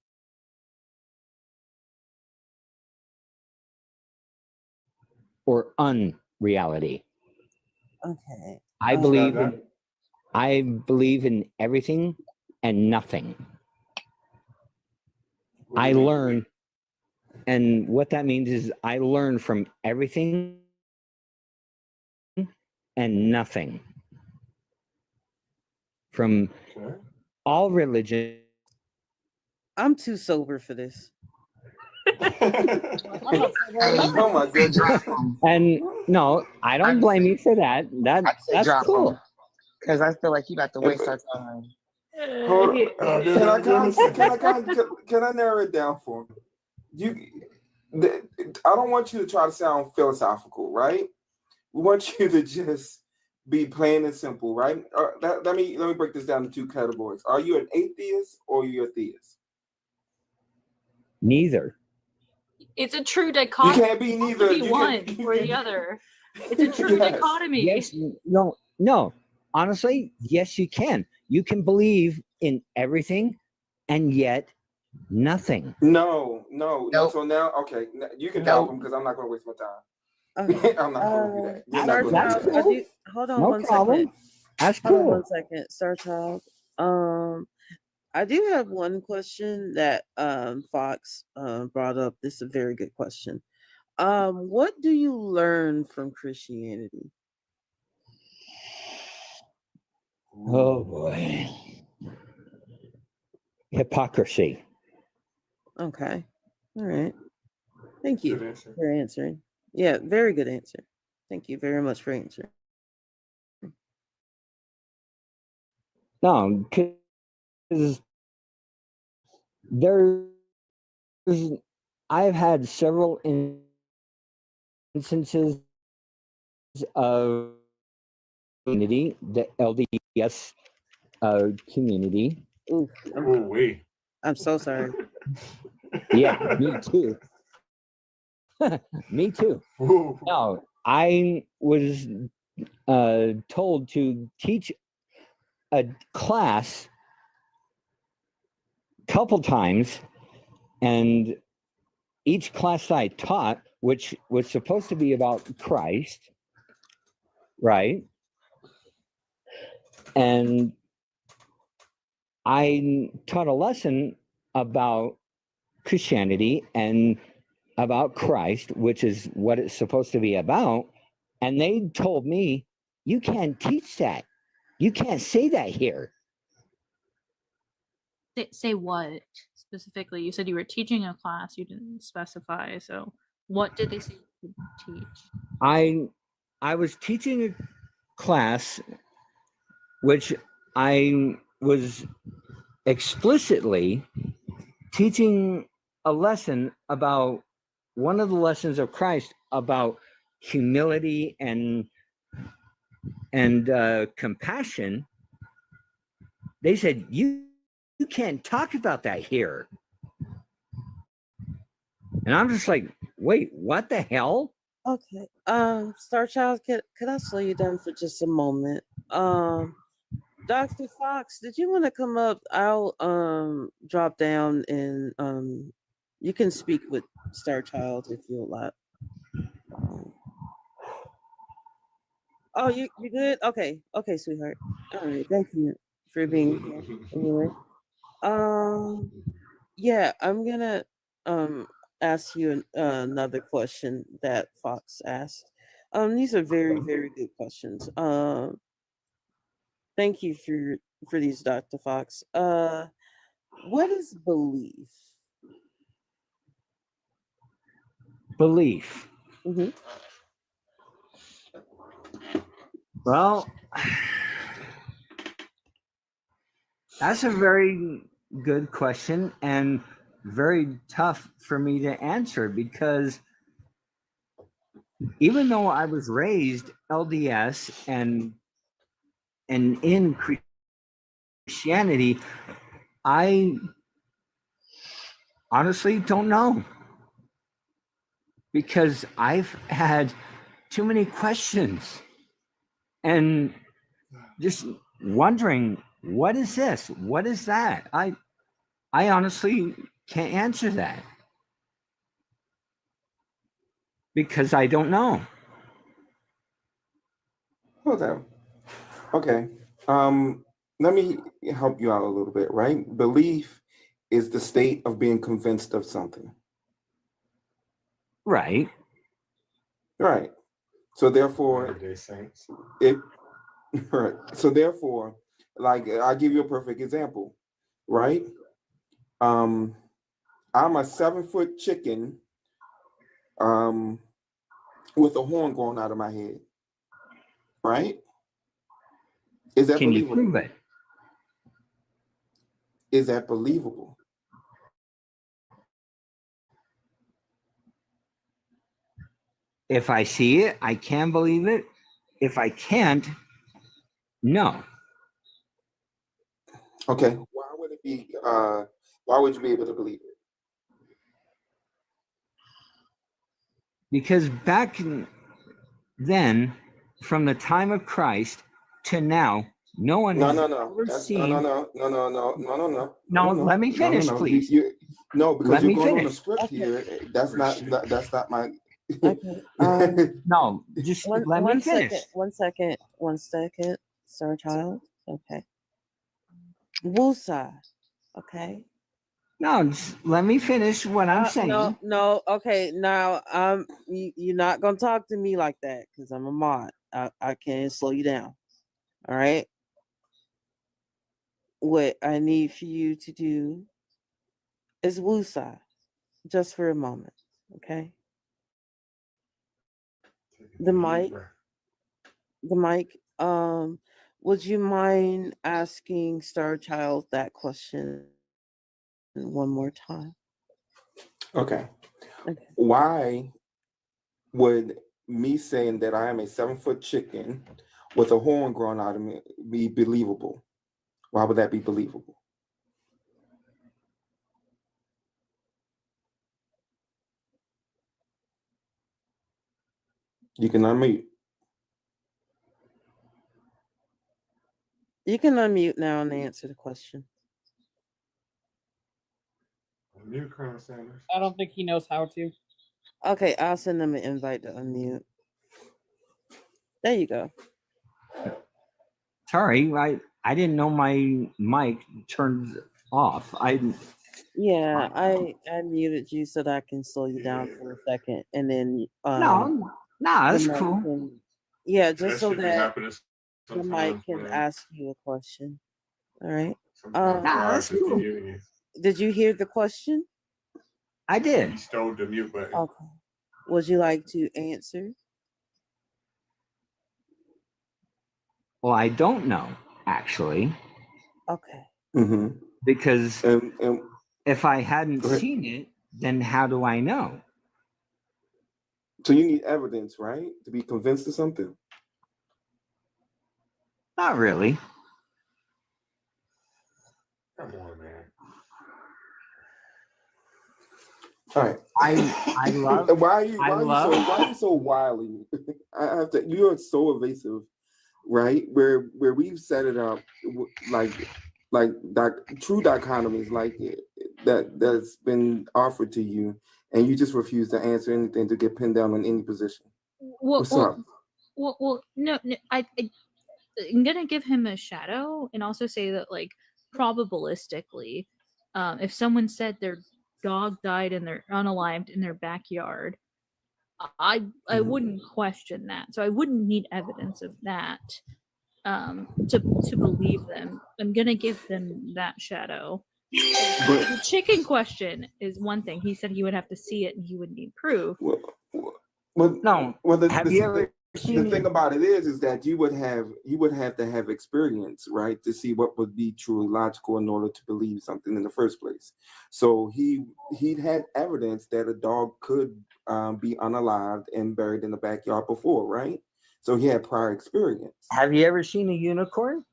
Or unreality. Okay. I believe in everything and nothing. I learn, and what that means is I learn from everything and nothing. From all religion. I'm too sober for this. Oh my goodness. And no, I don't blame you for that. That's cool. Because I feel like you got to waste our time. Can I narrow it down for him? I don't want you to try to sound philosophical, right? We want you to just be plain and simple, right? Let me break this down to two categories. Are you an atheist or are you a theist? Neither. It's a true dichotomy. You can't be neither. You one or the other. It's a true dichotomy. Yes, no. Honestly, yes, you can. You can believe in everything and yet nothing. No. So now, okay, you can drop them because I'm not going to waste my time. I'm not going to do that. You're not going to do that. Hold on No one problem. second. That's Hold on cool. one second, Star Child. I do have one question that Fox brought up. This is a very good question. What do you learn from Christianity? Oh boy. Hypocrisy. Okay. All right. Thank you for answering. Yeah, very good answer. Thank you very much for answering. No, because I've had several instances of community, the LDS community. Ooh, I'm so sorry. Yeah, me too. Me too. No, I was told to teach a class couple times, and each class I taught, which was supposed to be about Christ, right? And I taught a lesson about Christianity and about Christ, which is what it's supposed to be about. And they told me, you can't teach that. You can't say that here. Say what specifically? You said you were teaching a class. You didn't specify. So what did they say you could teach? I was teaching a class which I was explicitly teaching a lesson about one of the lessons of Christ about humility and compassion. They said, you can't talk about that here. And I'm just like, wait, what the hell? Okay. Star Child, could I slow you down for just a moment? Dr. Fox, did you want to come up? I'll drop down and you can speak with Star Child if you like. Oh, you good? Okay, sweetheart. All right, thank you for being here. Anyway, yeah, I'm gonna ask you another question that Fox asked. These are very, very good questions. Thank you for these, Dr. Fox. What is belief? Belief. Mm-hmm. Well, that's a very good question and very tough for me to answer, because even though I was raised LDS and in Christianity, I honestly don't know, because I've had too many questions and just wondering, what is this? What is that? I honestly can't answer that because I don't know. Hold on. Okay. Let me help you out a little bit, right? Belief is the state of being convinced of something. Right. Right. So therefore, it right. So therefore, like I'll give you a perfect example, right? I'm a 7-foot chicken with a horn growing out of my head. Right? Is that Can you believable? prove it? Is that believable? If I see it, I can believe it. If I can't, no. Okay. Why would it be why would you be able to believe it? Because back then, from the time of Christ to now, no one has ever seen. No, let me finish, please. No, because Let you're me going on a finish. script here. That's not my No, just let me finish. One second, Star Child. Okay. Wusa. Okay. No, just let me finish what I'm saying. No. Okay, now you're not gonna talk to me like that because I'm a mod. I can slow you down. All right. What I need for you to do is woosah, just for a moment. Okay. The mic. Would you mind asking Star Child that question one more time? Okay. Why would me saying that I am a 7-foot chicken with a horn growing out of me be believable? Why would that be believable? You can unmute. You can unmute now and answer the question. Unmute Colonel Sanders. I don't think he knows how to. Okay, I'll send them an invite to unmute. There you go. Sorry, I didn't know my mic turned off. Yeah, I muted you so that I can slow you down for a second, and then no, the that's mic cool. can, yeah, That just so should be that happening the mic sometimes, can man. ask you a question. All right. Sometimes God that's just be cool. giving you. Did you hear the question? I did. He stole the mute button. Okay. Would you like to answer? Well, I don't know actually, Okay. Mm-hmm. because And if I hadn't go ahead. seen it, then how do I know? So you need evidence, right, to be convinced of something. Not really. Come on, man. All right. I love. Why are you I so wily? I have to. You are so evasive, right? Where we've set it up like true dichotomies like that's been offered to you, and you just refuse to answer anything to get pinned down on any position. What's up? No, I'm gonna give him a shadow and also say that, like, probabilistically, if someone said their dog died and they're unalived in their backyard, I wouldn't question that. So I wouldn't need evidence of that to believe them. I'm gonna give them that shadow. The chicken question is one thing. He said he would have to see it and he would need proof. Have you ever The thing about it is that you would have to have experience, right, to see what would be truly logical in order to believe something in the first place. So he'd had evidence that a dog could be unalived and buried in the backyard before, right? So he had prior experience. Have you ever seen a unicorn?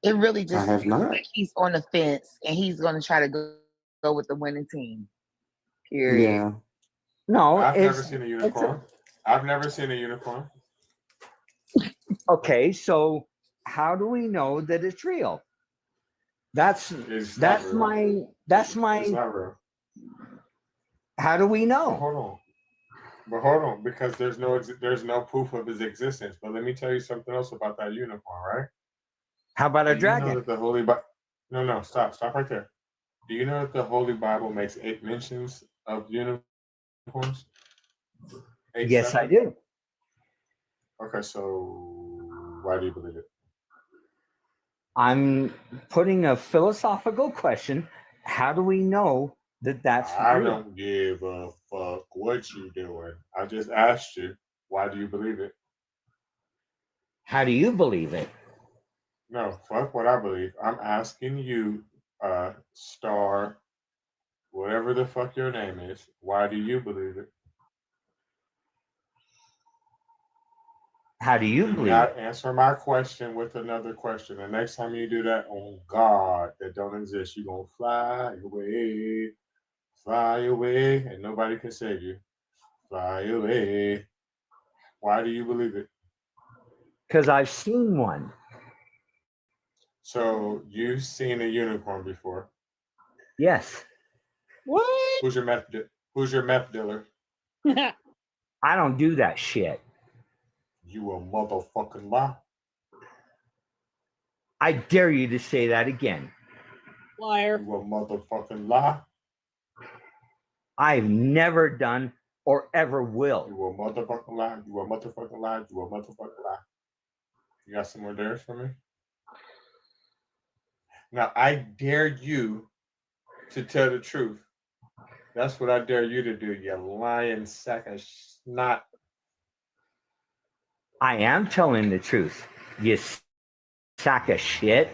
It really just have not. like he's on the fence and he's going to try to go with the winning team. Period. Yeah. No, I've never seen a unicorn. I've never seen a unicorn. Okay, so how do we know that it's real? That's It's my It's not real. how do we know? But hold on, because there's no proof of his existence. But let me tell you something else about that unicorn, right? How about a Do you dragon? know that the Holy Bible? No, stop right there. Do you know that the Holy Bible makes 8 mentions of unicorns? Yes, I do. Okay, so why do you believe it? I'm putting a philosophical question. How do we know that that's I real? don't give a fuck what you doing. I just asked you, why do you believe it? How do you believe it? No, fuck what I believe. I'm asking you, Star, whatever the fuck your name is, why do you believe it? How do you Do believe not it? answer my question with another question. The next time you do that, on God, that don't exist, you're gonna fly away, and nobody can save you. Fly away. Why do you believe it? Because I've seen one. So you've seen a unicorn before. Yes. What? Who's your meth dealer? I don't do that shit. You a motherfucking lie. I dare you to say that again. Liar. You a motherfucking lie. I've never done or ever will. You a motherfucking lie. You a motherfucking lie. You a motherfucking lie. You got some more dares for me? Now I dare you to tell the truth. That's what I dare you to do, you lying sack of snot. I am telling the truth. You sack of shit.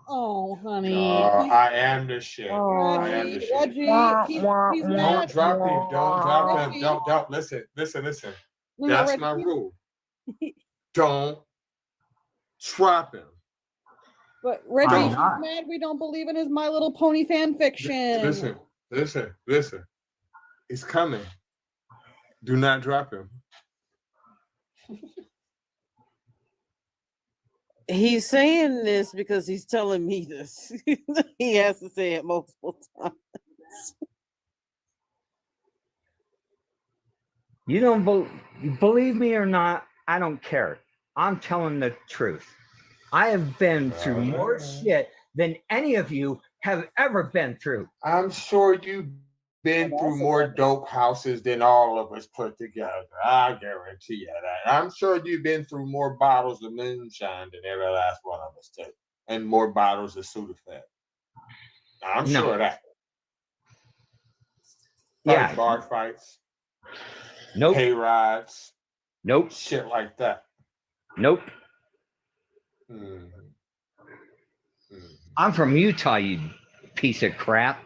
Oh, honey. I am the shit. I am the shit. Reggie, he's Don't mad. drop him. Don't drop him. Don't. Listen. No, That's Reggie, my rule. Don't drop him. But Reggie, I'm he's not. mad we don't believe in his My Little Pony fan fiction. Listen. It's coming. Do not drop him. He's saying this because he's telling me this. He has to say it multiple times. You don't believe me or not, I don't care. I'm telling the truth. I have been through more shit than any of you have ever been through. I'm sure you've been through more dope houses than all of us put together. I guarantee you that. I'm sure you've been through more bottles of moonshine than every last one of us took, and more bottles of Sudafed. I'm No. sure of that. Yeah. Bar fights. Nope. Hay rides. Nope. Shit like that. Nope. Mhm. I'm from Utah, you piece of crap.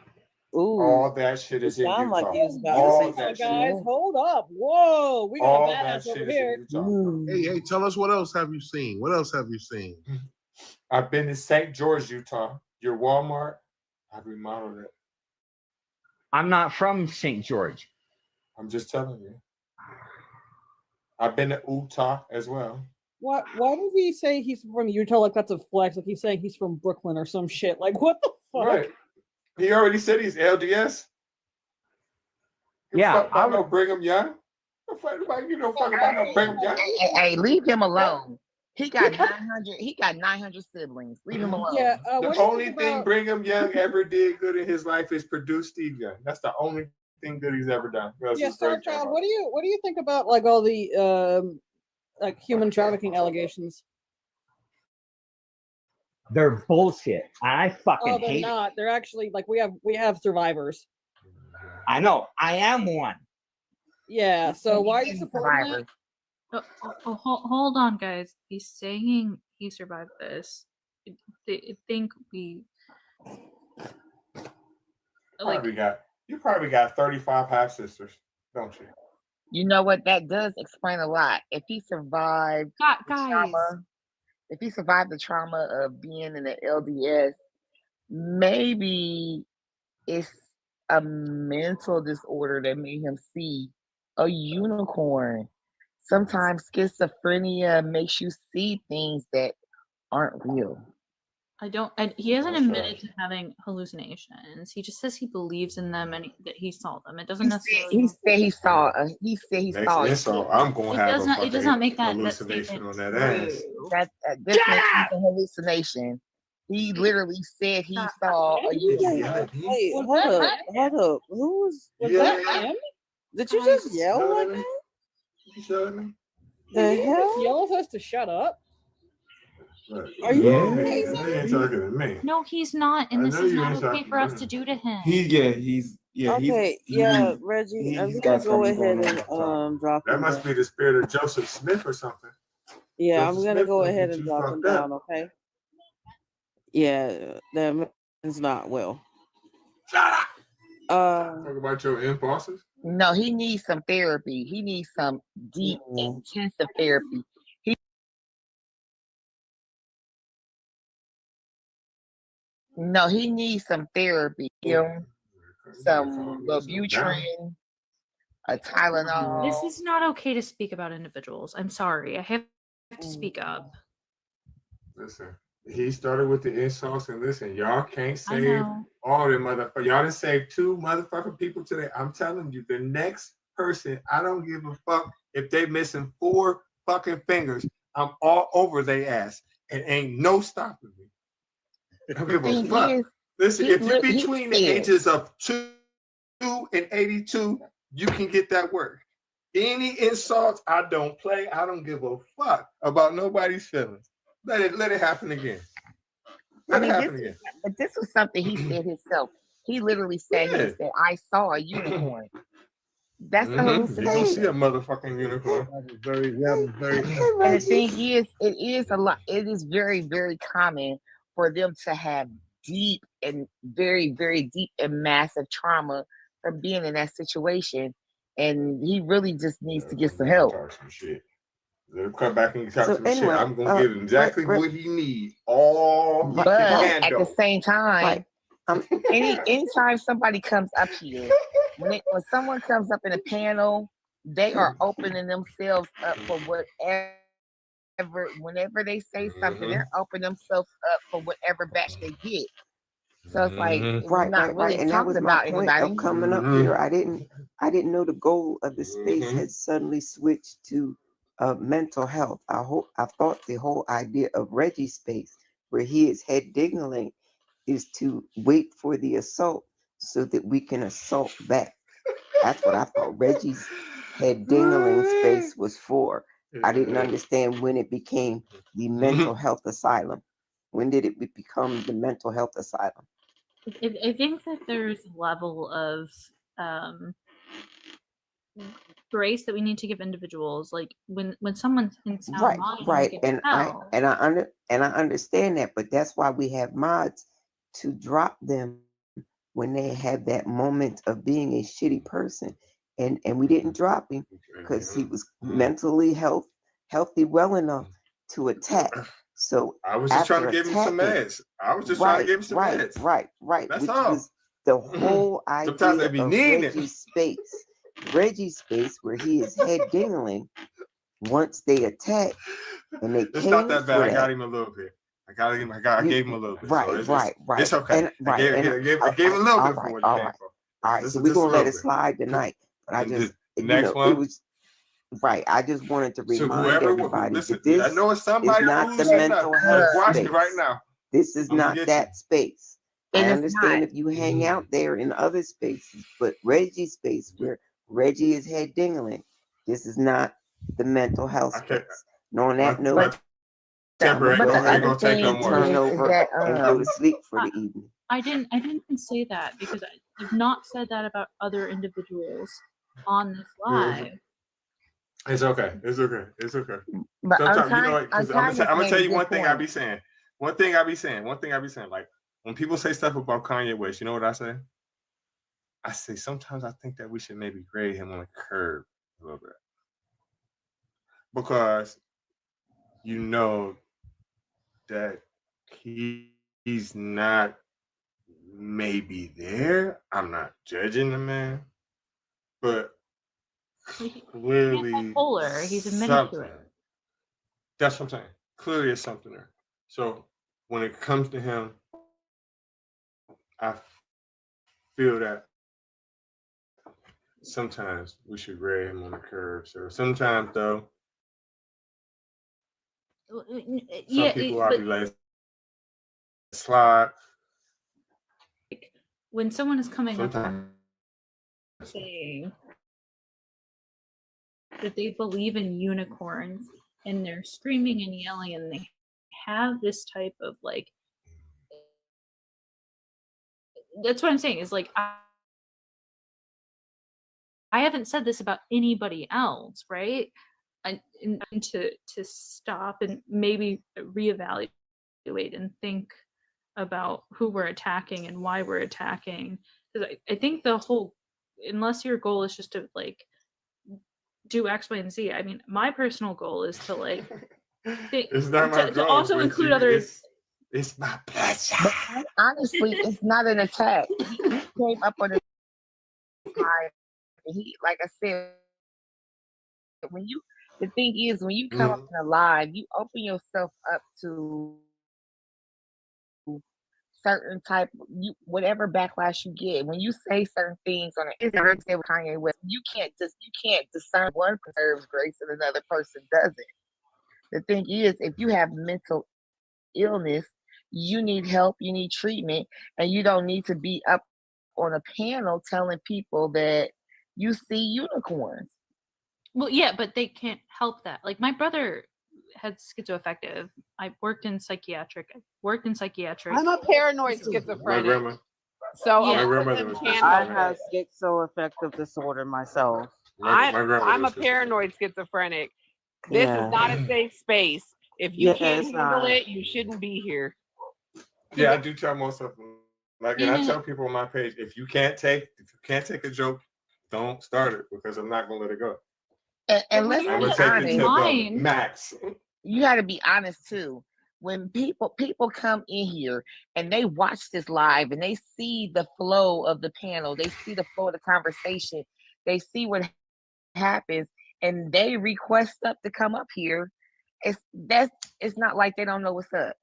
Ooh. All that shit is in Sound Utah. like he was about All to say that Guys, shit. hold up. Whoa, we got All a that badass shit over is here. in Utah. Hey, tell us what else have you seen? What else have you seen? I've been to St. George, Utah. Your Walmart, I've remodeled it. I'm not from St. George. I'm just telling you. I've been to Utah as well. Why does he say he's from Utah like that's a flex? Like he's saying he's from Brooklyn or some shit. Like what the fuck? Right. He already said he's LDS. Yeah, Fuck about no Brigham Young. You don't fuck about no Brigham Young. Hey, leave him alone. He got 900. He got 900 siblings. Leave him alone. Yeah. The only thing Brigham Young ever did good in his life is produce Steve Young. That's the only thing good he's ever done. Yeah, Starchild. What do you think about like all the like human trafficking allegations? They're bullshit. I fucking Oh, they're hate not. They're actually like we have survivors. it. I know. I am one. Yeah. So why are you supporting that? Hold on, guys. He's saying he survived this. I think we like. You probably got 35 half sisters, don't you? You know what? That does explain a lot. If he survived the trauma, if he survived the trauma of being in the LDS, maybe it's a mental disorder that made him see a unicorn. Sometimes schizophrenia makes you see things that aren't real. I don't. And he hasn't admitted to having hallucinations. He just says he believes in them and that he saw them. It doesn't necessarily. He said he saw. He said he saw. Next insult, I'm gonna have a It does not make that hallucination on statement that ass. That this makes a hallucination. He literally said he saw a unicorn. Wait, hold up. Who was that him? Did you just yell like that? You shut me? The He hell? just yells us to shut up. Are you He ain't talking to me. No, he's not, and I this know is you not ain't okay talking for to us me. to do to him. Okay, yeah, Reggie, I'm he's gonna got go something ahead going on and drop That him must down. be the spirit of Joseph Smith or something. Yeah, I'm Joseph gonna Smith go done ahead get and you drop him fucked up. down, okay? Yeah, that man's not well. Talk about your impulses. No, he needs some therapy. He needs some deep, intensive therapy. He needs some therapy. Some Wellbutrin, a Tylenol. This is not okay to speak about individuals. I'm sorry. I have to speak up. Listen, he started with the insults, and listen, y'all can't I save know. all them motherfuckers. Y'all done saved 2 motherfucking people today. I'm telling you, the next person, I don't give a fuck if they missing 4 fucking fingers. I'm all over their ass, and ain't no stopping me. I don't give a fuck. Listen, if you're between the ages of 2 and 82, you can get that work. Any insults, I don't play. I don't give a fuck about nobody's feelings. Let it happen again. Let it happen again. But this was something he said himself. He literally said, Yeah. he said, I saw a unicorn. That's a You don't hallucination. see a motherfucking unicorn. And the thing is, it is a lot. It is very, very common for them to have deep and very, very deep and massive trauma from being in that situation. And he really just needs to get some help. Let him come back and talk So some shit. anyway, I'm gonna give him exactly what he needs. All But at the same time, anytime somebody comes up here, when someone comes up in a panel, they are opening themselves up for whatever. Whenever they say something, they're opening themselves up for whatever batch they get. So it's like we're not really And that talking was about my point anybody. of coming up here. I didn't know the goal of the space had suddenly switched to mental health. I thought the whole idea of Reggie space, where he is head dingling, is to wait for the assault so that we can assault back. That's what I thought Reggie's head dingling space was for. I didn't understand when it became the mental health asylum. When did it become the mental health asylum? I think that there's a level of grace that we need to give individuals. Like when someone's in sound Right, mind, right, get and help. I understand that, but that's why we have mods to drop them when they have that moment of being a shitty person, and we didn't drop him because he was mentally healthy well enough to attack. So I was just trying to give him some attacking- meds. I was just trying to give him some right, meds. right, That's which all. was the whole Sometimes they idea be of needing it. Reggie's space, where he is head dingling. Once they attack, and they It's came not that bad. for I got that. him a little bit. I gave him a little bit. Right, so it's, right. It's okay. And, I gave him a little bit for what he came for. All right, This so is we're just a gonna let little it bit. slide tonight. But I And just, the next it one? was right. I just wanted to So remind whoever, everybody listen, that this I know it's somebody is not who's the saying mental that. health Just watch space. it right now. This is I'm gonna not get that space. I And it's understand not. if you hang out there in other spaces, but Reggie's space, where Reggie is head dingling, this is not the mental health space. And on that note, But Temporary. but go the ahead other gonna take thing no and more. turn is over that and go to sleep for the evening. I didn't say that because I've not said that about other individuals on this live. It's okay. It's okay. It's okay. But I'm Sometimes you know trying. what? I'm Because I'm trying to gonna make tell a you good one thing I point. be saying. One thing I be saying. Like when people say stuff about Kanye West, you know what I say? I say sometimes I think that we should maybe grade him on a curve a little bit, because you know that he's not maybe there. I'm not judging the man, but clearly Bipolar. He's admitted to it. That's what I'm saying. Clearly, there's something there. So when it comes to him, I feel that sometimes we should grade him on the curve. So sometimes, though, some people are be like, slide. When someone is coming up Sometimes. and saying that they believe in unicorns and they're screaming and yelling and they have this type of like, that's what I'm saying is like, I haven't said this about anybody else, right? And to stop and maybe reevaluate and think about who we're attacking and why we're attacking. Because I think the whole, unless your goal is just to like do X, Y, and Z. I mean, my personal goal is to like It's not my to goal, also but include you- others. It's my pleasure. But honestly, it's not an attack. He came up on his live. He, like I said, when you, the thing is, when you come up in a live, you open yourself up to certain type, you whatever backlash you get when you say certain things on it. It's say with Kanye West, you can't discern one preserves grace and another person doesn't. The thing is, if you have mental illness, you need help, you need treatment, and you don't need to be up on a panel telling people that you see unicorns. Well, yeah, but they can't help that. Like my brother had schizoaffective. I worked in psychiatric. I'm a paranoid schizophrenic. grandma- So Yeah. a My lot of grandmother them was can't I help have it. schizoaffective disorder myself. I'm a paranoid schizophrenic. This Yeah. is not a safe space. If you Yeah, can't it's handle not. it, you shouldn't be here. Yeah, I do tell most of them. Like, and I tell people on my page, if you can't take a joke, don't start it, because I'm not gonna let it go. And let's I'm be gonna take it to the honest. max. You got to be honest too. When people come in here and they watch this live and they see the flow of the panel, they see the flow of the conversation, they see what happens, and they request up to come up here. It's not like they don't know what's up.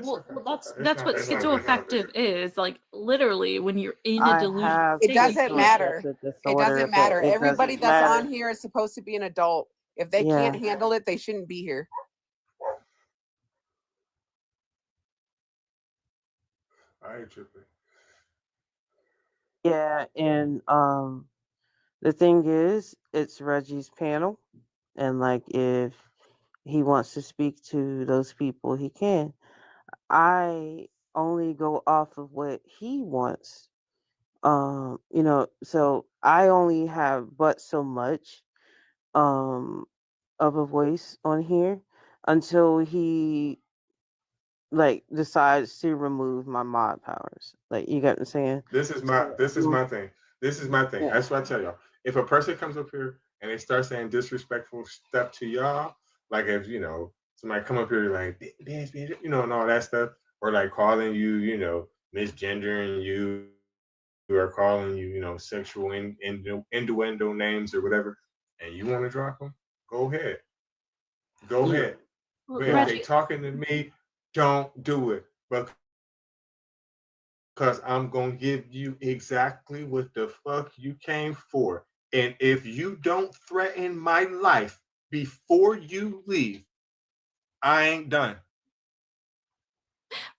Well, that's It's that's not. what It's not good enough. schizoaffective is. Like literally, when you're in a I delusional have It state, you doesn't can't. matter. schizoaffective It disorder, doesn't but matter. it Everybody doesn't that's matter. on here is supposed to be an adult. If they Yeah. can't handle it, they shouldn't be here. I ain't tripping. Yeah, and the thing is, it's Reggie's panel, and like if he wants to speak to those people, he can. I only go off of what he wants. So I only have but so much um of a voice on here until he like decides to remove my mod powers. Like you get what I'm saying? This is my thing. This is my thing. Yeah. That's what I tell y'all. If a person comes up here and they start saying disrespectful stuff to y'all, like if somebody come up here like this, and all that stuff, or like calling you, misgendering you, or calling you, sexual innuendo names or whatever, and you want to drop them, go ahead. Go Yeah. ahead. Well, But if they Reggie, talking to me, don't do it. Because I'm going to give you exactly what the fuck you came for. And if you don't threaten my life before you leave, I ain't done.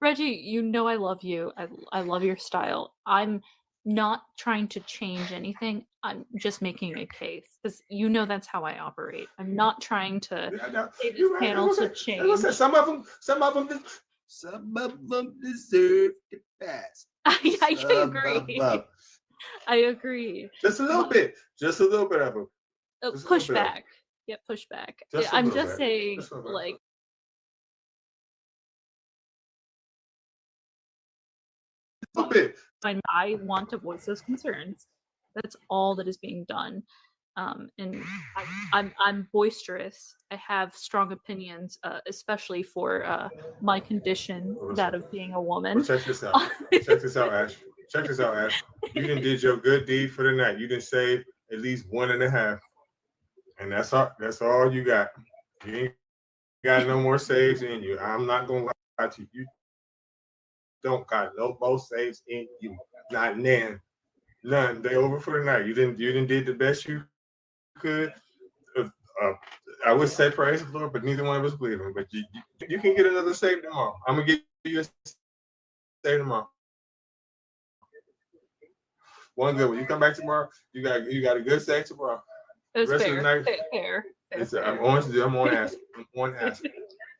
Reggie, I love you. I love your style. I'm not trying to change anything. I'm just making a case because that's how I operate. I'm not trying to say this panel to change. Some of them deserve to pass. I Some agree. of 'em. I agree. Just a little bit. Just a little bit of them. Push back. Yeah, push back. Just a I'm little just bit. saying, Just a little bit. like, A little bit. I want to voice those concerns. That's all that is being done. And I'm boisterous. I have strong opinions, especially for my condition, that of being a woman. Well, check this out. Check this out, Ash. Check this out, Ash. You done did your good deed for the night. You done saved at least 1.5. And that's all you got. You ain't got no more saves in you. I'm not gonna lie to you. You don't got no more saves in you. Not none. None. They over for the night. You didn't did the best you could. I would say praise the Lord, but neither one of us believe him. But you can get another save tomorrow. I'm gonna give you a save tomorrow. One good one. You come back tomorrow. You got a good save tomorrow. It was Rest fair. of the night, Fair. I'm on ass. I'm on ass.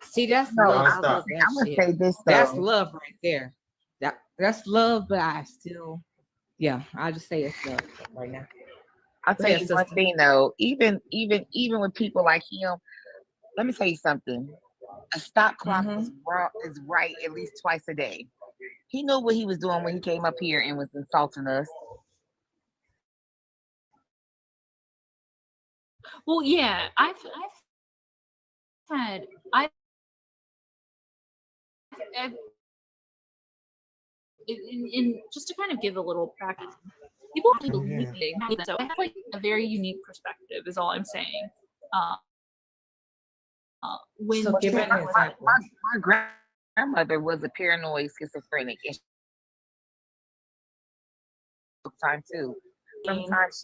See, that's No, love. I'm gonna say this That's though. love right there. That's love, but I still, I'll just say it's love right now. I'll Go tell ahead, you one sister. thing though, even with people like him, let me tell you something. A stop clock is right at least twice a day. He knew what he was doing when he came up here and was insulting us. Well, yeah, I've in just to kind of give a little background, people actually believe me. So I have like a very unique perspective, is all I'm saying. When So give an example. My grandmother was a paranoid schizophrenic, and time too. Sometimes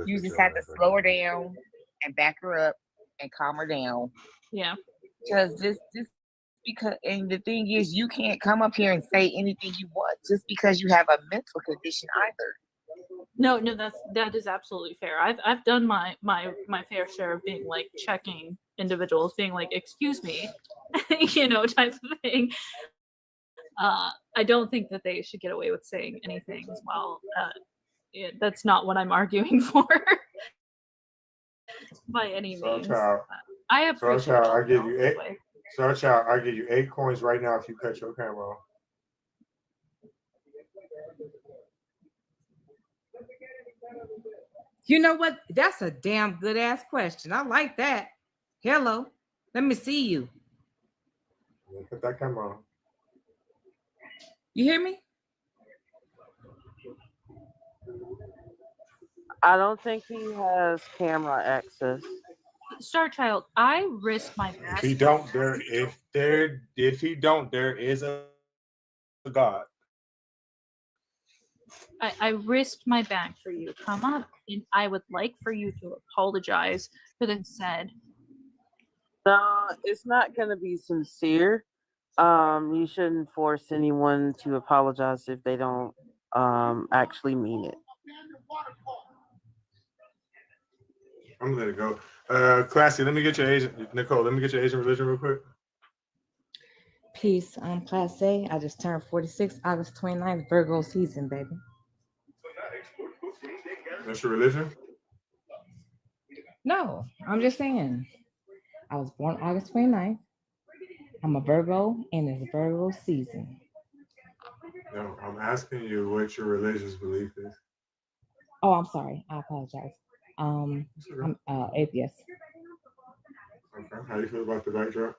you just had to slow her down and back her up and calm her down. Yeah. Because just because, and the thing is, you can't come up here and say anything you want just because you have a mental condition either. No, that is absolutely fair. I've done my fair share of being like checking individuals, being like, excuse me, type of thing. I don't think that they should get away with saying anything as well. That's not what I'm arguing for by any means. I appreciate Child, I it, give you by the 8. way. Child, I give you 8 coins right now if you cut your camera on. You know what? That's a damn good ass question. I like that. Hello. Let me see you. Put that camera on. You hear me? I don't think he has camera access. Star Child, I risk my If best. he don't, if he don't, there is a God. I risked my back for you to come up, and I would like for you to apologize for the said. No, it's not gonna be sincere. You shouldn't force anyone to apologize if they don't actually mean it. I'm gonna let it go. Classy, let me get your Asian Nicole. Let me get your Asian religion real quick. Peace. I'm Class A. I just turned 46, August 29th, Virgo season, baby. That's your religion? No, I'm just saying. I was born August 29th. I'm a Virgo, and it's Virgo season. No, I'm asking you what your religious belief is. Oh, I'm sorry. I apologize. I'm atheist. Okay. How do you feel about the backdrop?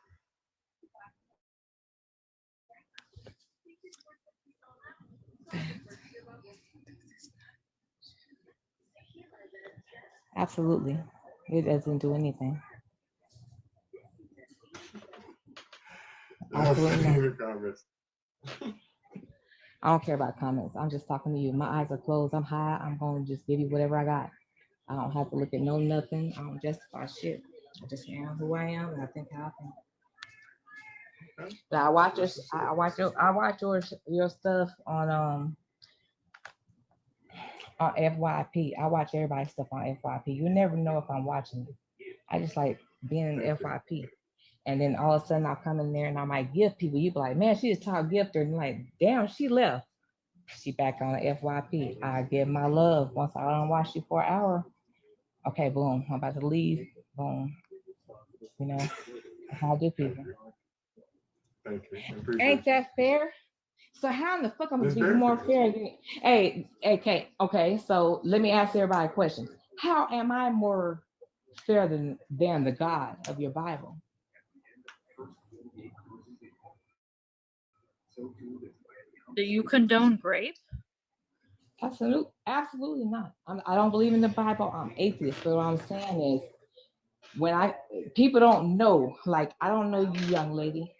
Absolutely. It doesn't do anything. Absolutely not. Comments. I don't care about comments. I'm just talking to you. My eyes are closed. I'm high. I'm going to just give you whatever I got. I don't have to look at nothing. I don't justify shit. I just am who I am, and I think how I think. But I watch your stuff on FYP. I watch everybody's stuff on FYP. You never know if I'm watching you. I just like being in FYP. And then all of a sudden I'll come in there and I might gift people. You be like, man, she just top gifter. And like, damn, she left. She back on the FYP. I give my love. Once I don't watch you for an hour. Okay, boom. I'm about to leave. Boom. You know, that's how I do people. Thank you. I appreciate Ain't that fair? So how in the fuck I'm gonna It's be very more fair. fair than okay, so let me ask everybody a question. How am I more fair than the God of your Bible? Do you condone rape? Absolutely not. I don't believe in the Bible. I'm atheist. So what I'm saying is, when people don't know, like I don't know you, young lady,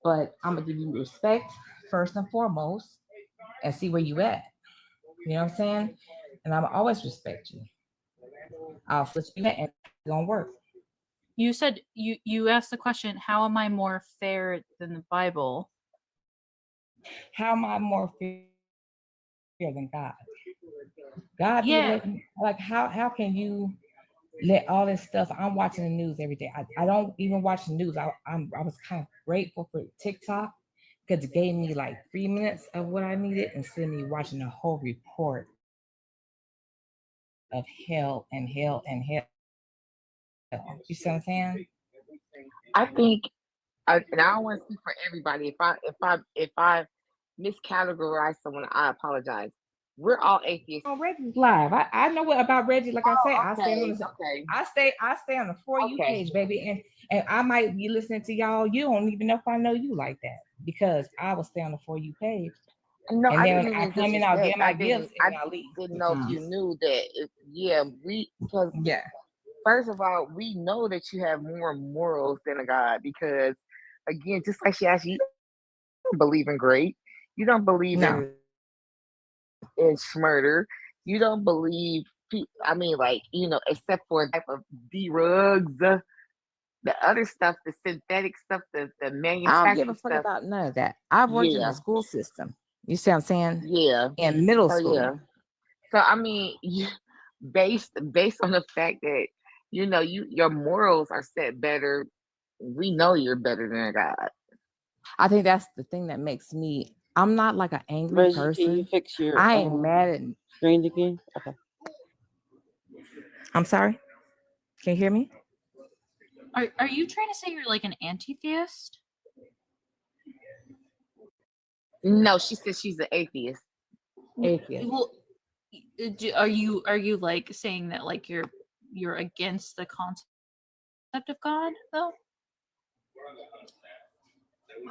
but I'm gonna give you respect first and foremost, and see where you at. You know what I'm saying? And I'm always respect you. I'll switch you at and it's gonna work. You said you asked the question, how am I more fair than the Bible? How am I more fair than God? God, Yeah. like how can you let all this stuff? I'm watching the news every day. I don't even watch the news. I was kind of grateful for TikTok because it gave me like 3 minutes of what I needed instead of me watching the whole report of hell and hell and hell. You see what I'm saying? I think, and I don't want to speak for everybody. If I miscategorize someone, I apologize. We're all atheists. On Reggie's live. I know what about Reggie. Like I say, I stay on the okay. I stay on the For You page, baby. And I might be listening to y'all. You don't even know if I know you like that because I will stay on the For You page. No, And I then didn't when I mean come in, I'll get disrespect. my gifts and I'll leave. Didn't know if you knew that. Because first of all, we know that you have more morals than a God because, again, just like she asked you, you don't believe in grape. You don't believe in murder. You don't believe. I mean, like except for type of drugs, the other stuff, the synthetic stuff, the I don't manufactured give a fuck stuff. about none of that. I've worked in the school system. You see what I'm saying? Yeah. In middle So school. yeah. So I mean, based on the fact that your morals are set better, we know you're better than a God. I think that's the thing that makes me. I'm not like an angry Reggie, person. can you fix your I ain't mad at. screen again? Okay. I'm sorry. Can you hear me? Are you trying to say you're like an anti-theist? No, she said she's an atheist. Atheist. Well, are you like saying that like you're against the concept of God though?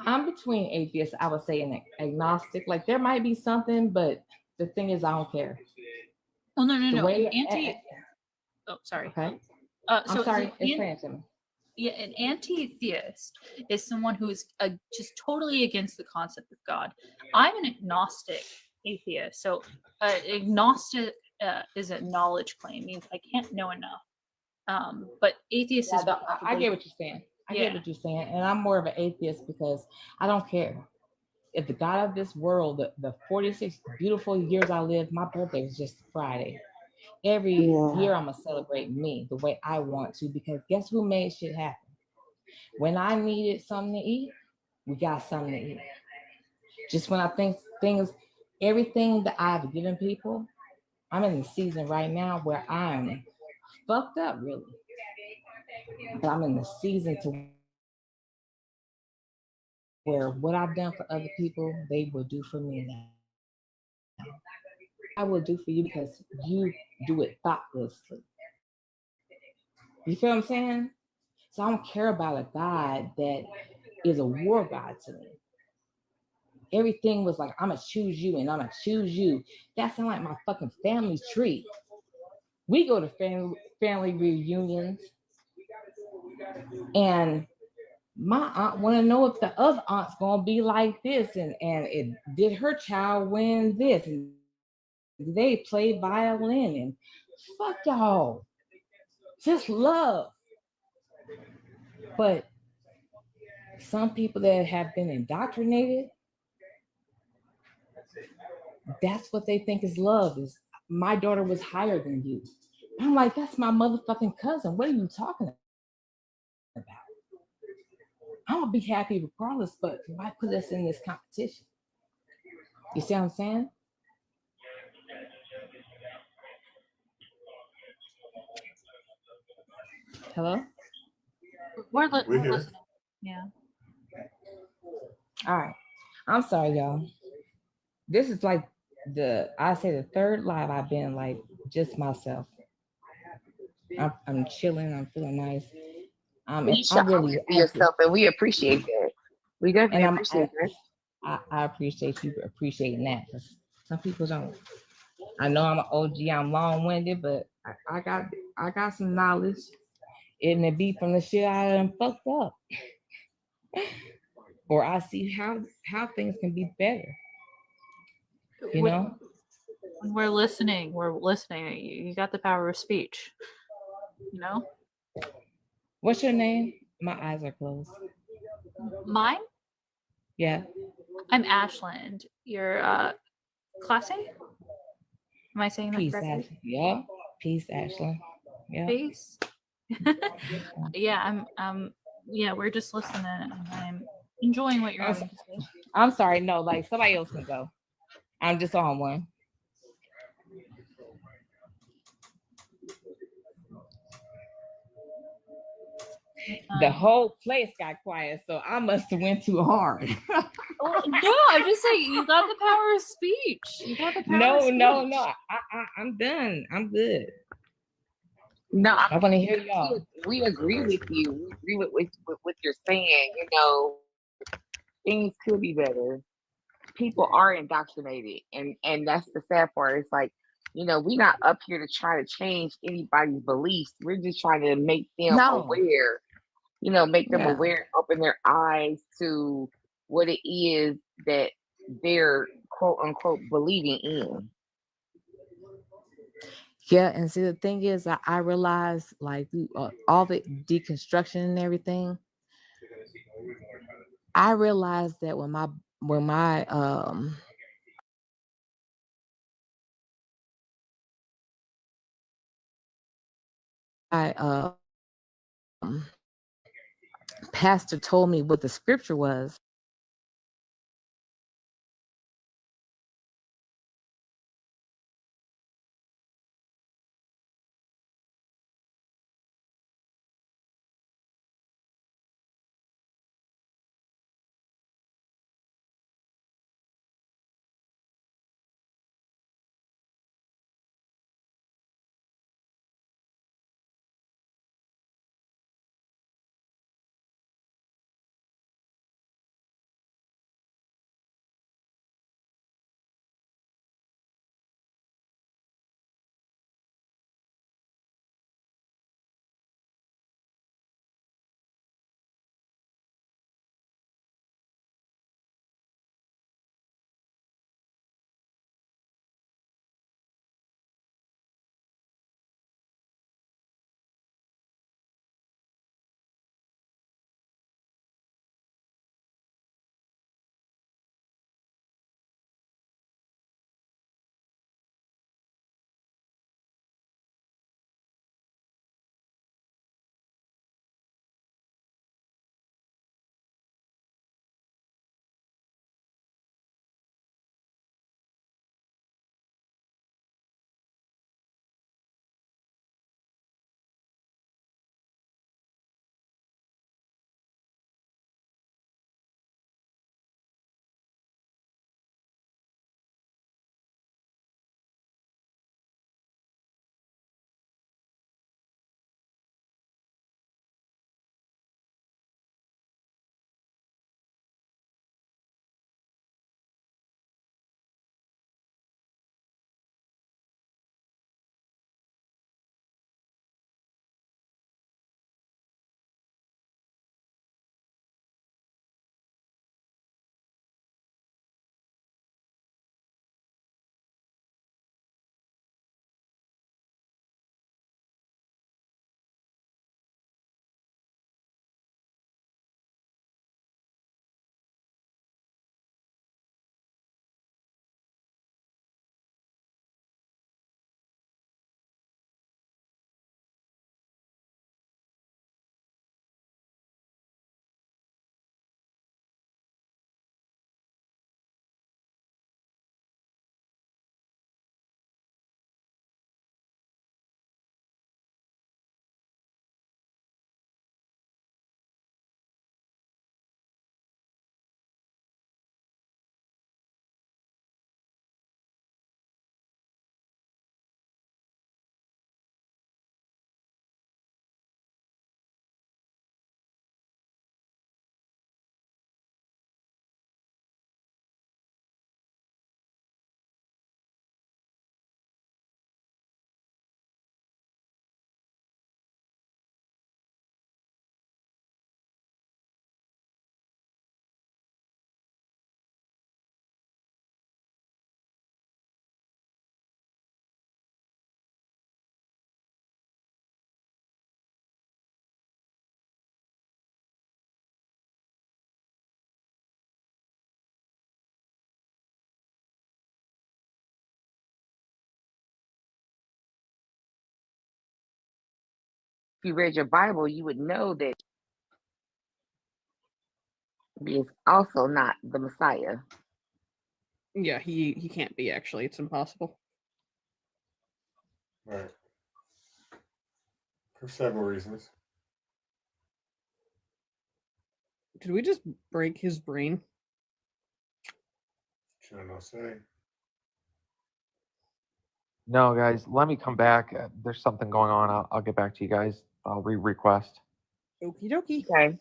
I'm between atheists. I would say an agnostic. Like there might be something, but the thing is, I don't care. Well, no. The way- Anti. Oh, sorry. Okay. I'm So sorry, an, explain it to me. yeah, an anti-theist is someone who is just totally against the concept of God. I'm an agnostic atheist. So agnostic is a knowledge claim, means I can't know enough. But atheist Yeah, is I get what you're saying. I get what you're saying, and I'm more of an atheist because I don't care if the God of this world, the 46 beautiful years I lived, my birthday was just Friday. Every year I'm gonna celebrate me the way I want to because guess who made shit happen? When I needed something to eat, we got something to eat. Just when I think things, everything that I've given people, I'm in the season right now where I'm fucked up, really. But I'm in the season to where what I've done for other people, they will do for me now. I will do for you because you do it thoughtlessly. You feel what I'm saying? So I don't care about a God that is a war God to me. Everything was like, I'm gonna choose you and I'm gonna choose you. That sounds like my fucking family tree. We go to family reunions, and my aunt want to know if the other aunt's gonna be like this, and it did her child win this, and they play violin, and fuck y'all, just love. But some people that have been indoctrinated, that's what they think is love. Is my daughter was higher than you. I'm like, that's my motherfucking cousin. What are you talking about? I'm gonna be happy regardless, but why put us in this competition? You see what I'm saying? Hello? We're We're here. listening. Yeah. All right. I'm sorry, y'all. This is like I say the third live I've been like just myself. I'm chilling. I'm feeling nice. You should I'm always really be yourself, and we appreciate that. We definitely and appreciate that. I appreciate you appreciating that because some people don't. I know I'm an OG. I'm long winded, but I got some knowledge. And it be from the shit I done fucked up, or I see how things can be better. You know. When we're listening. We're listening. You got the power of speech. You know. What's your name? My eyes are closed. Mine? Yeah. I'm Ashland. You're classy? Am I saying that Peace, correctly? Ashley. Yeah. Peace, Ashley. Yeah. Peace. Yeah, yeah, we're just listening and I'm enjoying what you're having to say. I'm sorry. No, like somebody else can go. I'm just on one. The whole place got quiet, so I must have went too hard. No, I'm just saying you got the power of speech. You got the power of speech. No. I'm done. I'm good. No, I want to hear y'all. We agree with you. We agree with what you're saying. You know, things could be better. People are indoctrinated, and that's the sad part. It's like, you know, we're not up here to try to change anybody's beliefs. We're just trying to make them aware. You know, make them aware, open their eyes to what it is that they're quote unquote believing in. Yeah, and see the thing is, I realized like all the deconstruction and everything. I realized that when my pastor told me what the scripture was. you read your Bible, you would know that he is also not the Messiah. Yeah, he can't be actually. It's impossible. Right. For several reasons. Did we just break his brain? Should not say. No, guys, let me come back. There's something going on. I'll get back to you guys. I'll request. Okie dokie. Okay.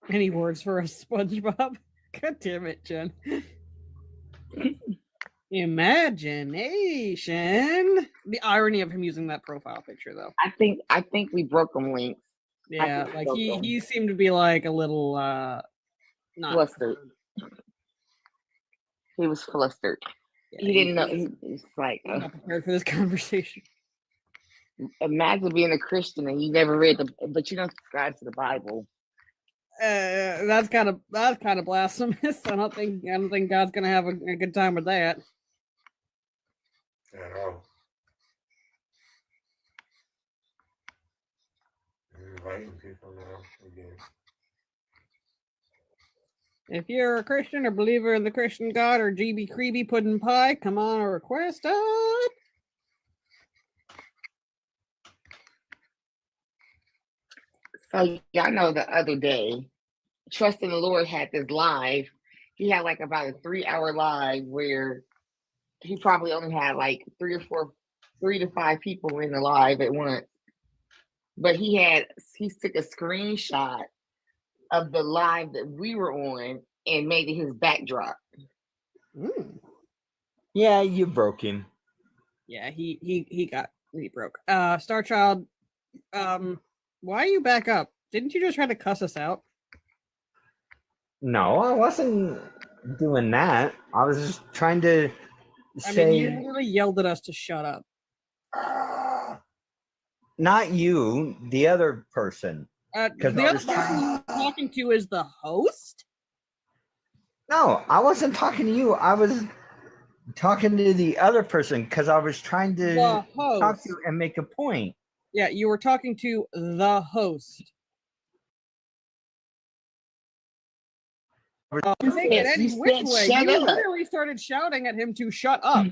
Any words for a SpongeBob? God damn it, Jen. Imagination. The irony of him using that profile picture, though. I think we broke them links. Yeah, like he seemed to be like a little not flustered. He was flustered. Yeah, he didn't know. It's like not prepared for this conversation. imagine being a Christian and you never read but you don't subscribe to the Bible. That's kind of blasphemous. I don't think God's gonna have a good time with that. At all. Inviting people now again. If you're a Christian or believer in the Christian God or GB Creeby Pudding Pie, come on or request it. So y'all know the other day, Trust in the Lord had this live. He had like about a 3-hour live where he probably only had like 3 to 5 people in the live at once. But he took a screenshot of the live that we were on and made it his backdrop. Yeah, you broke him. Yeah, he broke. Starchild, why are you back up? Didn't you just try to cuss us out? No, I wasn't doing that. I was just trying to say. I mean, you literally yelled at us to shut up. Not you, the other person. The other person you're talking to is the host? No, I wasn't talking to you. I was talking to the other person because I was trying to talk to you and make a point. Yeah, you were talking to the host. Take it any which way. You literally started shouting at him to shut up.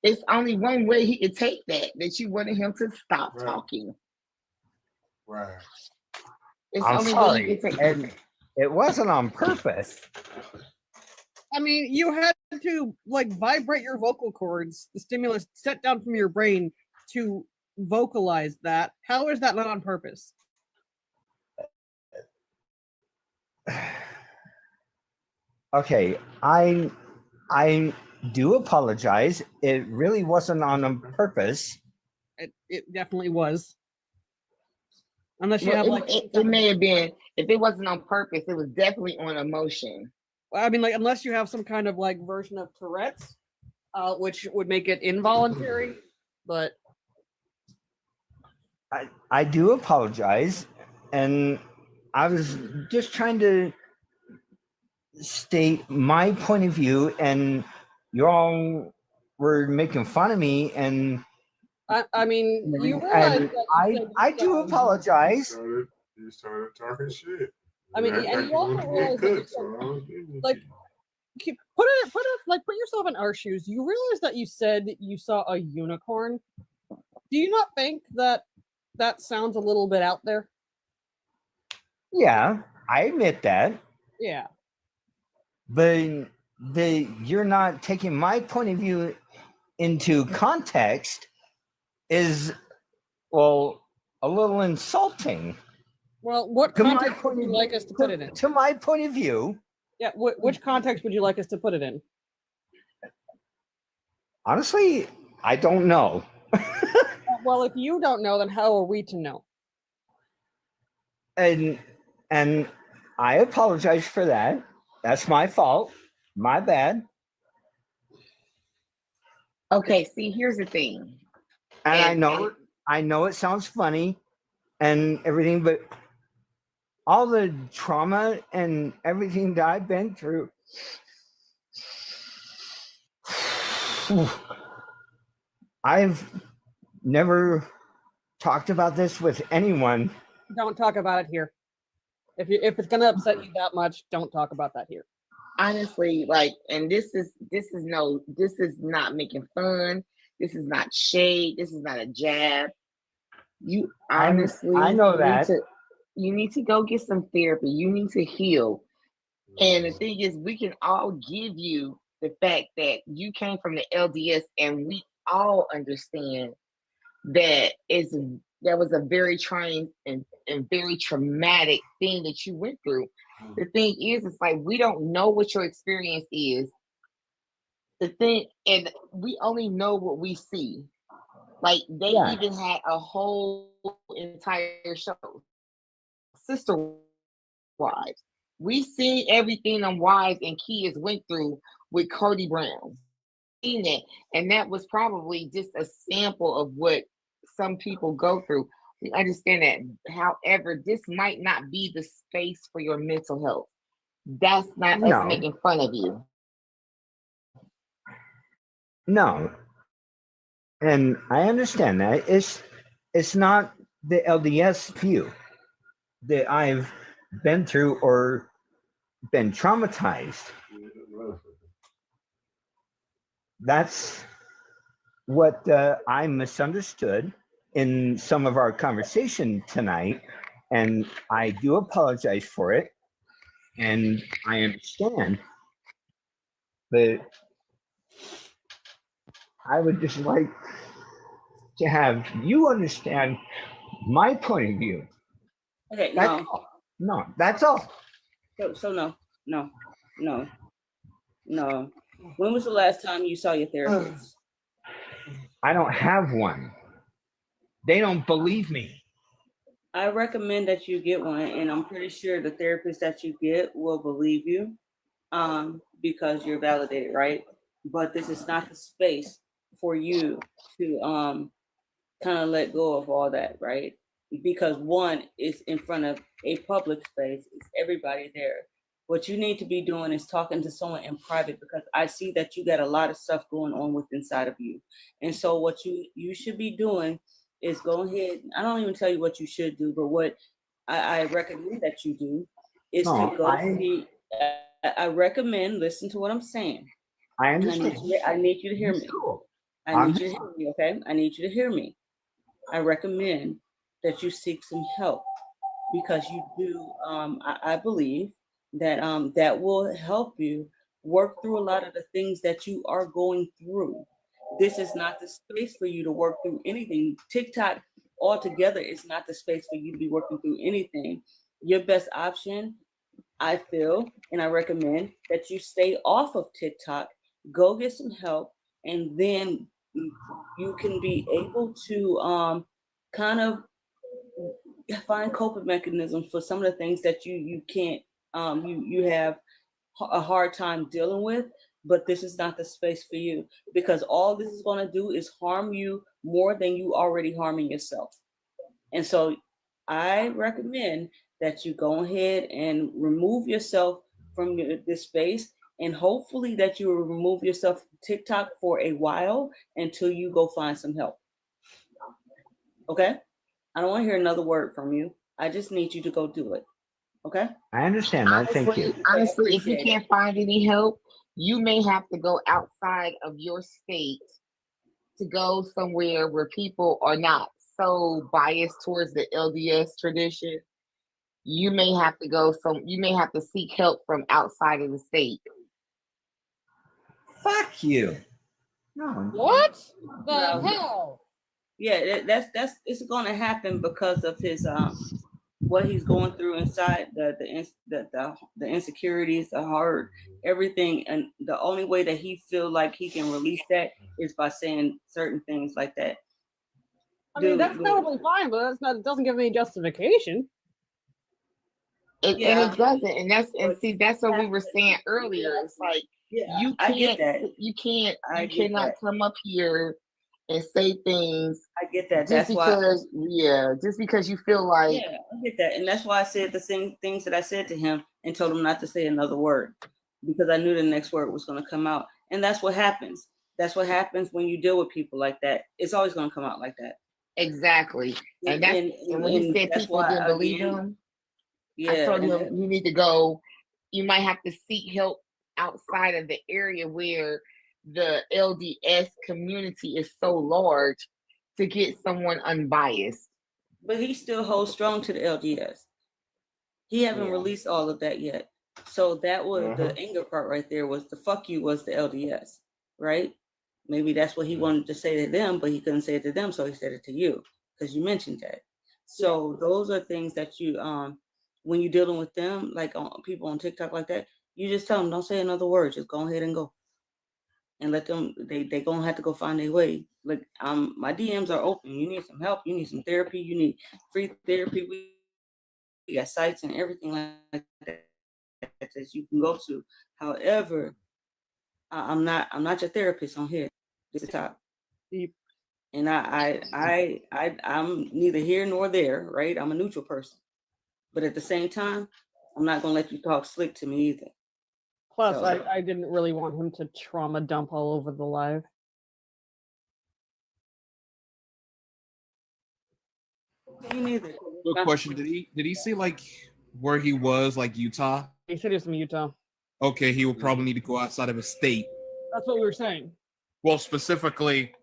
It's only one way he could take that you wanted him to stop talking. Right. It's I'm only sorry. way he could take And it wasn't on purpose. I mean, you had to like vibrate your vocal cords, the stimulus set down from your brain to vocalize that. How is that not on purpose? Okay, I do apologize. It really wasn't on purpose. It definitely was. Unless you Well, have like it may have been, if it wasn't on purpose, it was definitely on emotion. I mean, like, unless you have some kind of like version of Tourette's, which would make it involuntary. But I do apologize, and I was just trying to state my point of view, and you all were making fun of me, and I mean, you realize and that I do apologize. You started talking shit. I mean, and you also realize that like put yourself in our shoes. You realize that you said you saw a unicorn. Do you not think that sounds a little bit out there? Yeah, I admit that. Yeah. But you're not taking my point of view into context is, well, a little insulting. Well, what context would you like us to put it in? To my point of view. Yeah, which context would you like us to put it in? Honestly, I don't know. Well, if you don't know, then how are we to know? And I apologize for that. That's my fault. My bad. Okay, see, here's the thing. And I know it sounds funny and everything, but all the trauma and everything that I've been through, I've never talked about this with anyone. Don't talk about it here. If it's gonna upset you that much, don't talk about that here. Honestly, like, and this is not making fun. This is not shade. This is not a jab. You honestly, I know that. You need to go get some therapy. You need to heal. And the thing is, we can all give you the fact that you came from the LDS, and we all understand that that was a very trying and very traumatic thing that you went through. The thing is, it's like we don't know what your experience is. The thing, and we only know what we see. Like they even had a whole entire show, Sister Wives. We see everything on Wives and Kids went through with Cody Brown. Seen that, and that was probably just a sample of what some people go through. We understand that. However, this might not be the space for your mental health. That's not us making fun of you. No. And I understand that. It's not the LDS view that I've been through or been traumatized. That's what I misunderstood in some of our conversation tonight, and I do apologize for it, and I understand, but I would just like to have you understand my point of view. Okay, That's no. all. No, that's all. So no. When was the last time you saw your therapist? I don't have one. They don't believe me. I recommend that you get one, and I'm pretty sure the therapist that you get will believe you, because you're validated, right? But this is not the space for you to kind of let go of all that, right? Because one is in front of a public space, it's everybody there. What you need to be doing is talking to someone in private, because I see that you got a lot of stuff going on with inside of you. And so what you should be doing is go ahead. I don't even tell you what you should do, but what I recommend that you do is to go see. I recommend, listen to what I'm saying. I understand. I need you to hear me. I need you to hear me, okay? I need you to hear me. I recommend that you seek some help, because you do, I believe that that will help you work through a lot of the things that you are going through. This is not the space for you to work through anything. TikTok altogether is not the space for you to be working through anything. Your best option, I feel, and I recommend that you stay off of TikTok, go get some help, and then you can be able to kind of find coping mechanisms for some of the things that you can't, you have a hard time dealing with. But this is not the space for you, because all this is going to do is harm you more than you already harming yourself. And so I recommend that you go ahead and remove yourself from this space, and hopefully that you will remove yourself from TikTok for a while until you go find some help. Okay? I don't want to hear another word from you. I just need you to go do it. Okay? I understand that. Thank you. Honestly, if you can't find any help, you may have to go outside of your state to go somewhere where people are not so biased towards the LDS tradition. You may have to seek help from outside of the state. Fuck you. No. What the No. hell? Yeah, that's it's going to happen because of his what he's going through inside, the insecurities, the heart, everything. And the only way that he feel like he can release that is by saying certain things like that. I mean, that's totally fine, but it doesn't give me justification. And it doesn't, and that's what we were saying earlier. It's like you cannot come up here and say things. I get that. Just because you feel like I get that, and that's why I said the same things that I said to him and told him not to say another word, because I knew the next word was going to come out, and that's what happens. That's what happens when you deal with people like that. It's always going to come out like that. Exactly. And that's and when he said that's people why, didn't believe again, him, I yeah, told and him you need to go. You might have to seek help outside of the area where the LDS community is so large to get someone unbiased. but he still holds strong to the LDS. He haven't Yeah. released all of that yet. So that was Uh-huh. the anger part right there. Was the fuck you was the LDS, right? Maybe that's what he wanted to say to them, but he couldn't say it to them, so he said it to you because you mentioned that. So those are things that you when you're dealing with them, like on people on TikTok like that, you just tell them don't say another word, just go ahead and go. And let them they gonna have to go find their way. Like my DMs are open. You need some help, you need some therapy, you need free therapy. We got sites and everything like that that you can go to. However, I'm not your therapist on here. This is top. And I'm neither here nor there, right? I'm a neutral person. But at the same time, I'm not gonna let you talk slick to me either. Plus, So- I didn't really want him to trauma dump all over the live. Me neither. Quick question: Did he say like where he was, like Utah? He said he was from Utah. Okay, he would probably need to go outside of his state. That's what we were saying. Well, specifically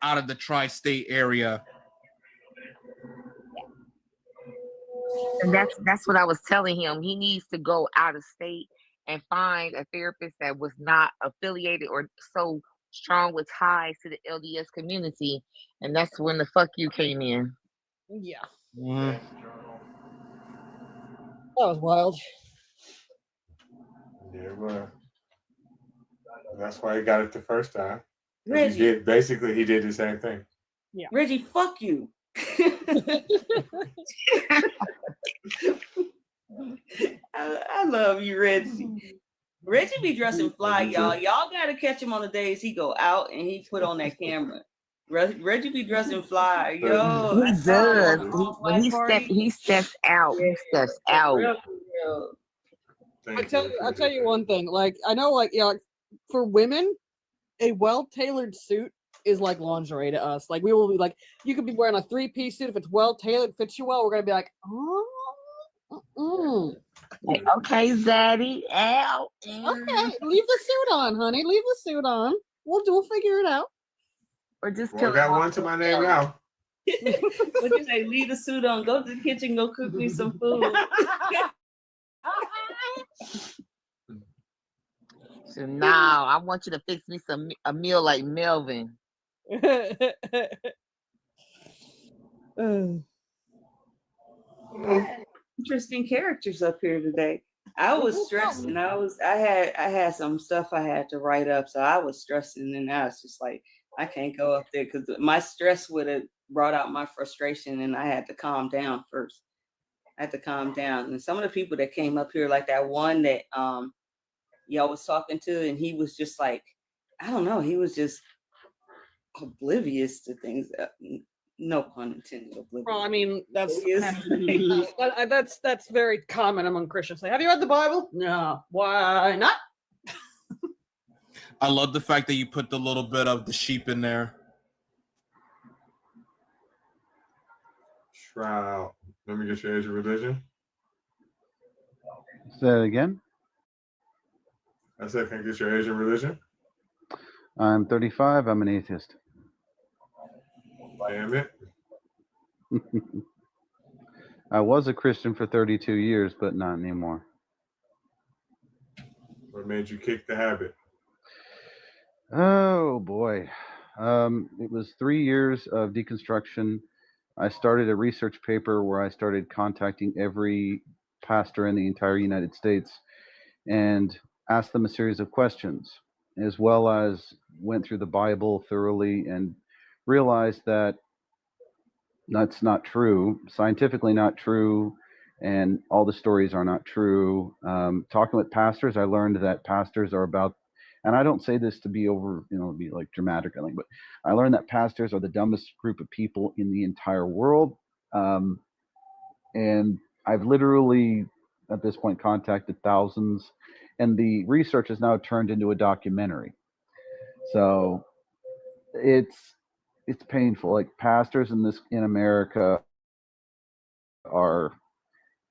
out of the tri-state area. And that's what I was telling him. He needs to go out of state and find a therapist that was not affiliated or so strong with ties to the LDS community. And that's when the fuck you came in. Yeah. Mhm. That was wild. Yeah, well, that's why he got it the first time. 'Cause Reggie. He did basically he did the same thing. Yeah. Reggie, fuck you. I love you, Reggie. Reggie be dressing fly, y'all. Y'all gotta catch him on the days he go out and he put on that camera. Reggie be dressing fly, yo. He does. When he steps out, he steps out. I tell you one thing. Like I know, like like for women, a well-tailored suit is like lingerie to us. Like we will be like, you could be wearing a 3-piece suit if it's well-tailored, fits you well. We're gonna be like, oh, Like, okay, Zaddy, out. okay, leave the suit on, honey. Leave the suit on. We'll figure it out. Or just Well, I got one to my name now. What you say? Leave the suit on. Go to the kitchen. Go cook me some food. So now I want you to fix me a meal like Melvin. Interesting characters up here today. I was stressing. I had some stuff I had to write up, so I was stressing, and I was just like, I can't go up there because my stress would have brought out my frustration, and I had to calm down first. I had to calm down. And some of the people that came up here, like that one that y'all was talking to, and he was just like, I don't know, he was just oblivious to things. No pun intended. Oblivious. Well, I mean, that's Oblivious. that's very common among Christians. Like, have you read the Bible? No. Why not? I love the fact that you put the little bit of the sheep in there. Shroud. Let me get your age of religion. Say that again. I said, can I get your age of religion? I'm 35. I'm an atheist. Damn it. I was a Christian for 32 years, but not anymore. What made you kick the habit? Oh boy. It was 3 years of deconstruction. I started a research paper where I started contacting every pastor in the entire United States and asked them a series of questions, as well as went through the Bible thoroughly and realized that that's not true, scientifically not true, and all the stories are not true. Talking with pastors, I learned that pastors are about, and I don't say this to be over, be like dramatic or anything, but I learned that pastors are the dumbest group of people in the entire world. And I've literally, at this point, contacted thousands, and the research has now turned into a documentary. So it's painful. Like pastors in America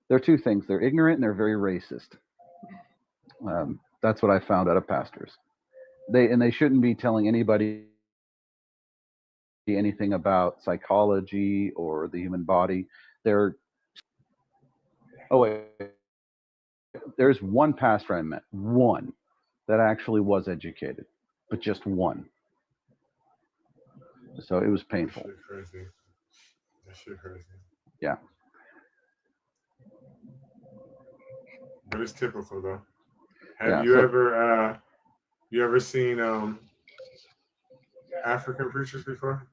they're two things. They're ignorant and they're very racist. That's what I found out of pastors. They shouldn't be telling anybody anything about psychology or the human body. There's one pastor I met, one, that actually was educated, but just one. So it was painful. That shit crazy. That shit crazy. Yeah. But it's typical though. Yeah, Have you so- ever seen African preachers before?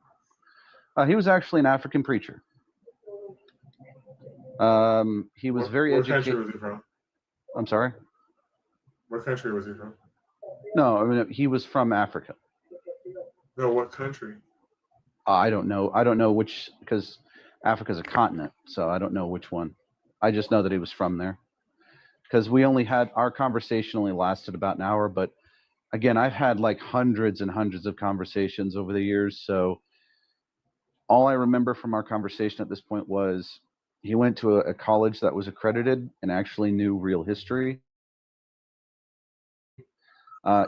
He was actually an African preacher. He was very What country educated. was he from? I'm sorry? What country was he from? No, I mean, he was from Africa. No, what country? I don't know. I don't know which, because Africa's a continent, so I don't know which one. I just know that he was from there. Because our conversation only lasted about an hour, but again, I've had like hundreds and hundreds of conversations over the years, so all I remember from our conversation at this point was he went to a college that was accredited and actually knew real history.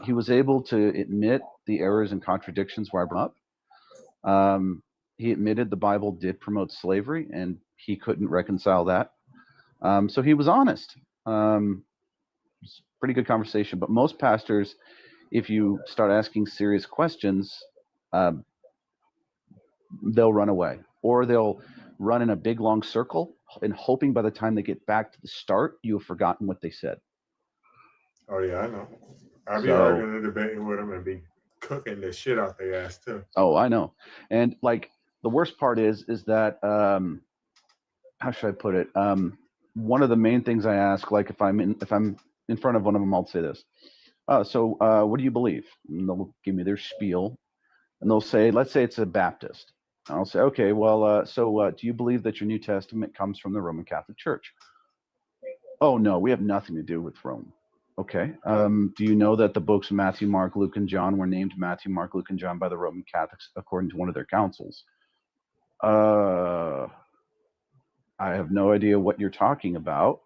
He was able to admit the errors and contradictions where I brought up. He admitted the Bible did promote slavery, and he couldn't reconcile that. So he was honest. It's a pretty good conversation. But most pastors, if you start asking serious questions, they'll run away, or they'll run in a big long circle and hoping by the time they get back to the start, you have forgotten what they said. Oh yeah, I know. I'll be So- arguing and debating with them and be cooking the shit out their ass too. Oh, I know. And like the worst part is that how should I put it? One of the main things I ask, like if I'm in front of one of them, I'll say this. So what do you believe? And they'll give me their spiel, and they'll say, let's say it's a Baptist. And I'll say, okay, well, so do you believe that your New Testament comes from the Roman Catholic Church? Oh no, we have nothing to do with Rome. Okay. Do you know that the books Matthew, Mark, Luke, and John were named Matthew, Mark, Luke, and John by the Roman Catholics according to one of their councils? I have no idea what you're talking about.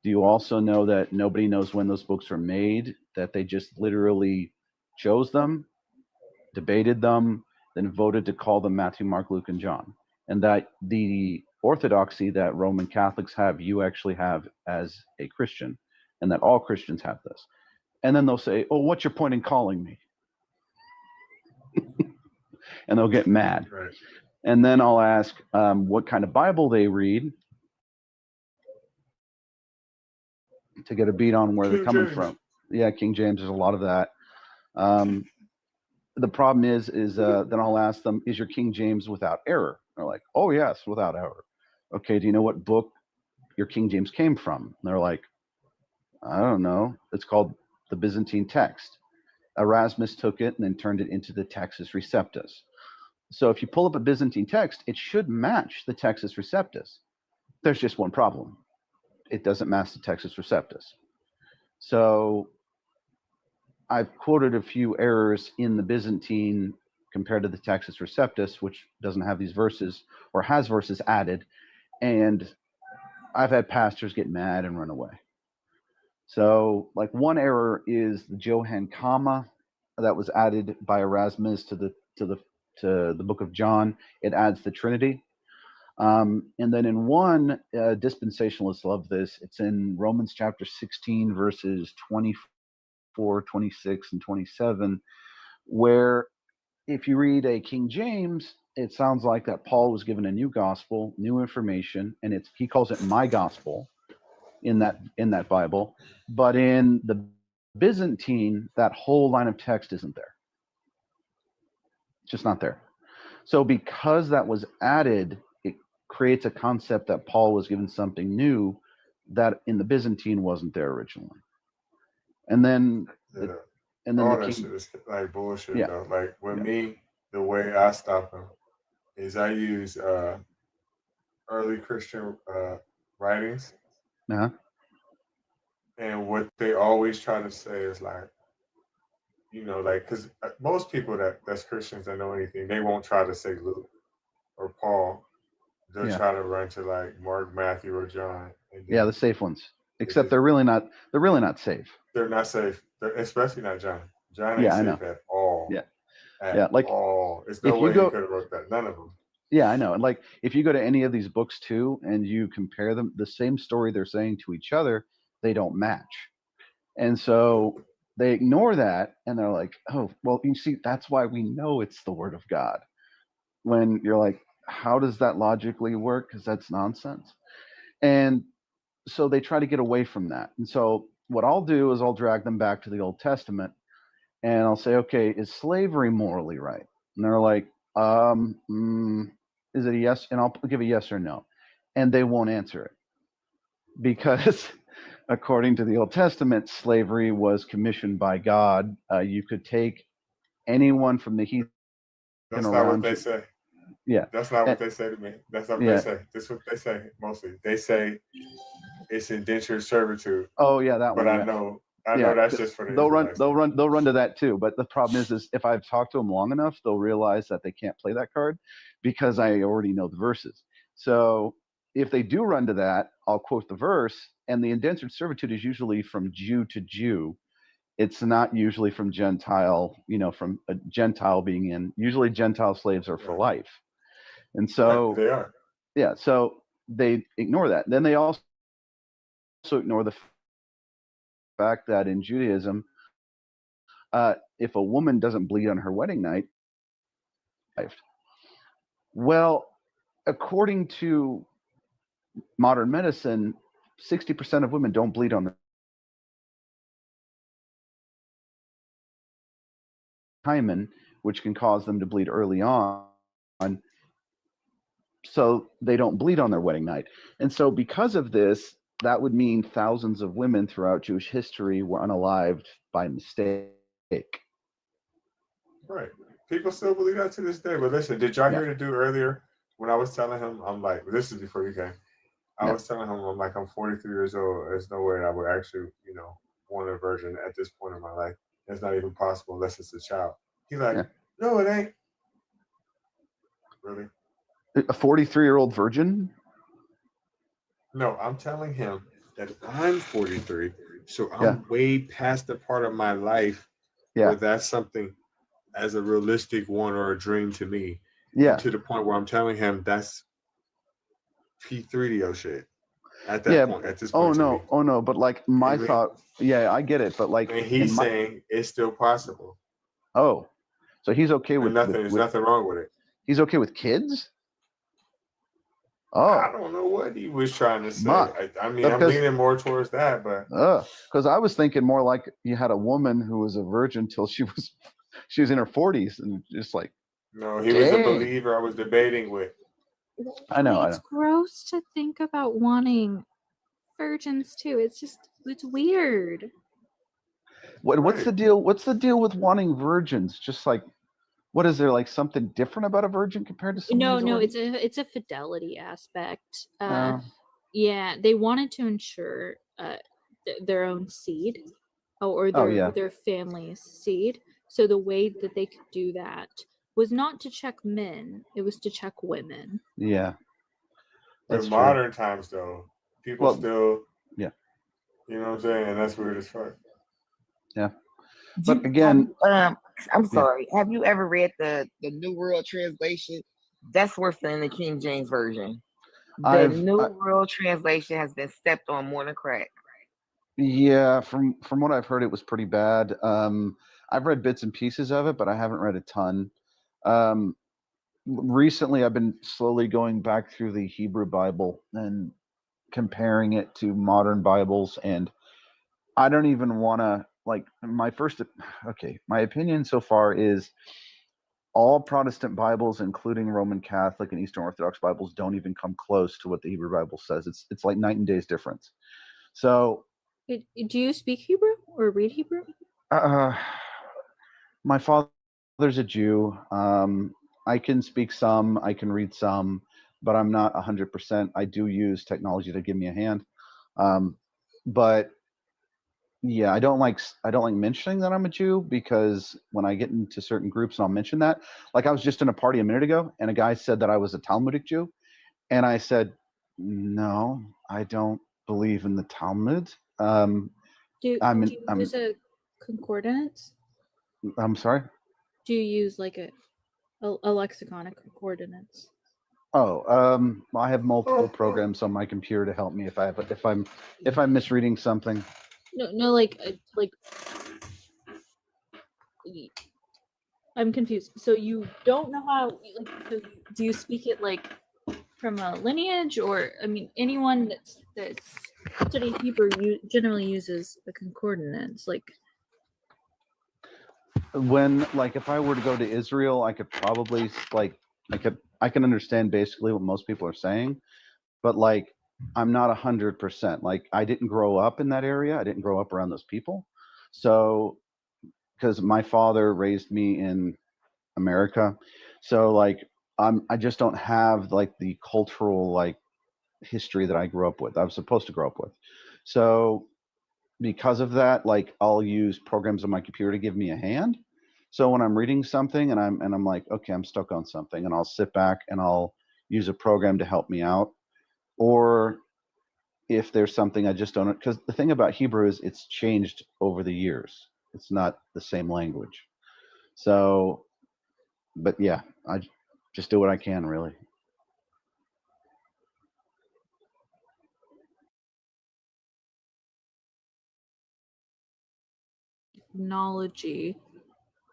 Do you also know that nobody knows when those books were made, that they just literally chose them, debated them, then voted to call them Matthew, Mark, Luke, and John? And that the orthodoxy that Roman Catholics have, you actually have as a Christian, and that all Christians have this. And then they'll say, oh, what's your point in calling me? And they'll get mad. Right. And then I'll ask what kind of Bible they read to get a beat on where they're King coming James. from. Yeah, King James, there's a lot of that. The problem is then I'll ask them, is your King James without error? They're like, oh, yes, without error. Okay, do you know what book your King James came from? And they're like, I don't know. It's called the Byzantine text. Erasmus took it and then turned it into the Textus Receptus. So if you pull up a Byzantine text, it should match the Textus Receptus. There's just one problem. It doesn't match the Textus Receptus. So I've quoted a few errors in the Byzantine compared to the Textus Receptus, which doesn't have these verses or has verses added. And I've had pastors get mad and run away. So like one error is the Johann comma that was added by Erasmus to the book of John. It adds the Trinity. And then in one, dispensationalists love this. It's in Romans chapter 16, verses 24, 26, and 27, where if you read a King James, it sounds like that Paul was given a new gospel, new information, and he calls it my gospel in that Bible. But in the Byzantine, that whole line of text isn't there. It's just not there. So because that was added, it creates a concept that Paul was given something new that in the Byzantine wasn't there originally. And then All the that King, shit is like bullshit Yeah. though. Like with me, the way I stop them is I use early Christian writings, uh-huh. and what they always try to say is like, you know, like, because most people that's Christians that know anything, they won't try to say Luke or Paul. They'll Yeah. try to run to like Mark, Matthew, or John. And Yeah, the safe ones. Except they're really not safe. they're not safe. They're, especially not John. John ain't Yeah, I safe know. at all. Yeah. At Yeah, like all. It's if no you way he go could have wrote that. None of them. Yeah, I know. And like if you go to any of these books too and you compare them, the same story they're saying to each other, they don't match. And so they ignore that and they're like, oh, well, you see, that's why we know it's the word of God. When you're like, how does that logically work? Because that's nonsense. And so they try to get away from that. And so what I'll do is I'll drag them back to the Old Testament and I'll say, okay, is slavery morally right? And they're like, is it a yes? And I'll give a yes or no. And they won't answer it because according to the Old Testament, slavery was commissioned by God. You could take anyone from the heathen That's not what around they you. say. Yeah. That's not And- what they say to me. That's not what Yeah. they say. This is what they say mostly. They say it's indentured servitude. Oh yeah, that But one. I yeah. know Yeah, that's 'cause just for the they'll run Israelites. they'll run to that too. But the problem is if I've talked to them long enough, they'll realize that they can't play that card because I already know the verses. So if they do run to that, I'll quote the verse, and the indentured servitude is usually from Jew to Jew. It's not usually from Gentile, from a Gentile being in. Usually Gentile slaves are for life. And so They are. yeah, so they ignore that. Then they also ignore the fact that in Judaism, if a woman doesn't bleed on her wedding night, well, according to modern medicine, 60% of women don't bleed on the hymen, which can cause them to bleed early on. So they don't bleed on their wedding night. And so because of this, that would mean thousands of women throughout Jewish history were unalived by mistake. Right. People still believe that to this day. But listen, did y'all hear the dude earlier when I was telling him, I'm like, this is before you came. I was telling him, I'm like, I'm 43 years old. There's no way I would actually, want a virgin at this point in my life. It's not even possible unless it's a child. He's like, no, it ain't. Really? A 43-year-old virgin? No, I'm telling him that I'm 43. So I'm way past the part of my life where that's something as a realistic one or a dream to me. Yeah. To the point where I'm telling him that's P3DO shit. At that point, at this point. Oh no, but like my thought, I get it, but like and he's saying it's still possible. Oh. So he's okay with there's nothing wrong with it. He's okay with kids? I don't know what he was trying to say. I mean, I'm leaning more towards that, but because I was thinking more like you had a woman who was a virgin till she was in her 40s and just like no, he was a believer I was debating with. I know. It's gross to think about wanting virgins too. It's weird. What's the deal? What's the deal with wanting virgins? Just like, what is there like something different about a virgin compared to someone? No, it's a fidelity aspect. Yeah, they wanted to ensure their own seed, or their family's seed. So the way that they could do that was not to check men; it was to check women. Yeah. In modern times, though, people still, you know what I'm saying, and that's weird as fuck. Yeah, but again, I'm sorry. Have you ever read the New World Translation? That's worse than the King James Version. The New World Translation has been stepped on more than crack. Yeah, from what I've heard, it was pretty bad. I've read bits and pieces of it, but I haven't read a ton. Recently, I've been slowly going back through the Hebrew Bible and comparing it to modern Bibles, and I don't even want to my opinion so far is all Protestant Bibles, including Roman Catholic and Eastern Orthodox Bibles, don't even come close to what the Hebrew Bible says. It's like night and day's difference. So, Do you speak Hebrew or read Hebrew? my father's a Jew. I can speak some, I can read some, but I'm not 100%. I do use technology to give me a hand. But Yeah, I don't like mentioning that I'm a Jew, because when I get into certain groups and I'll mention that, like I was just in a party a minute ago and a guy said that I was a Talmudic Jew, and I said, no, I don't believe in the Talmud. Do you I'm use a concordance? I'm sorry. Do you use like a lexicon, a concordance? Oh, I have multiple programs on my computer to help me if I'm misreading something. No, I'm confused. So you don't know how? So do you speak it like from a lineage, or I mean, anyone that's studying Hebrew generally uses a concordance, like. When, like, if I were to go to Israel, I could probably I can understand basically what most people are saying, but like I'm not 100%. Like I didn't grow up in that area. I didn't grow up around those people. So because my father raised me in America, so like I just don't have like the cultural like history that I grew up with. I was supposed to grow up with. So because of that, like I'll use programs on my computer to give me a hand. So when I'm reading something and I'm like, okay, I'm stuck on something, and I'll sit back and I'll use a program to help me out. Or if there's something I just don't, because the thing about Hebrew is it's changed over the years. It's not the same language. So, but yeah, I just do what I can, really. Technology,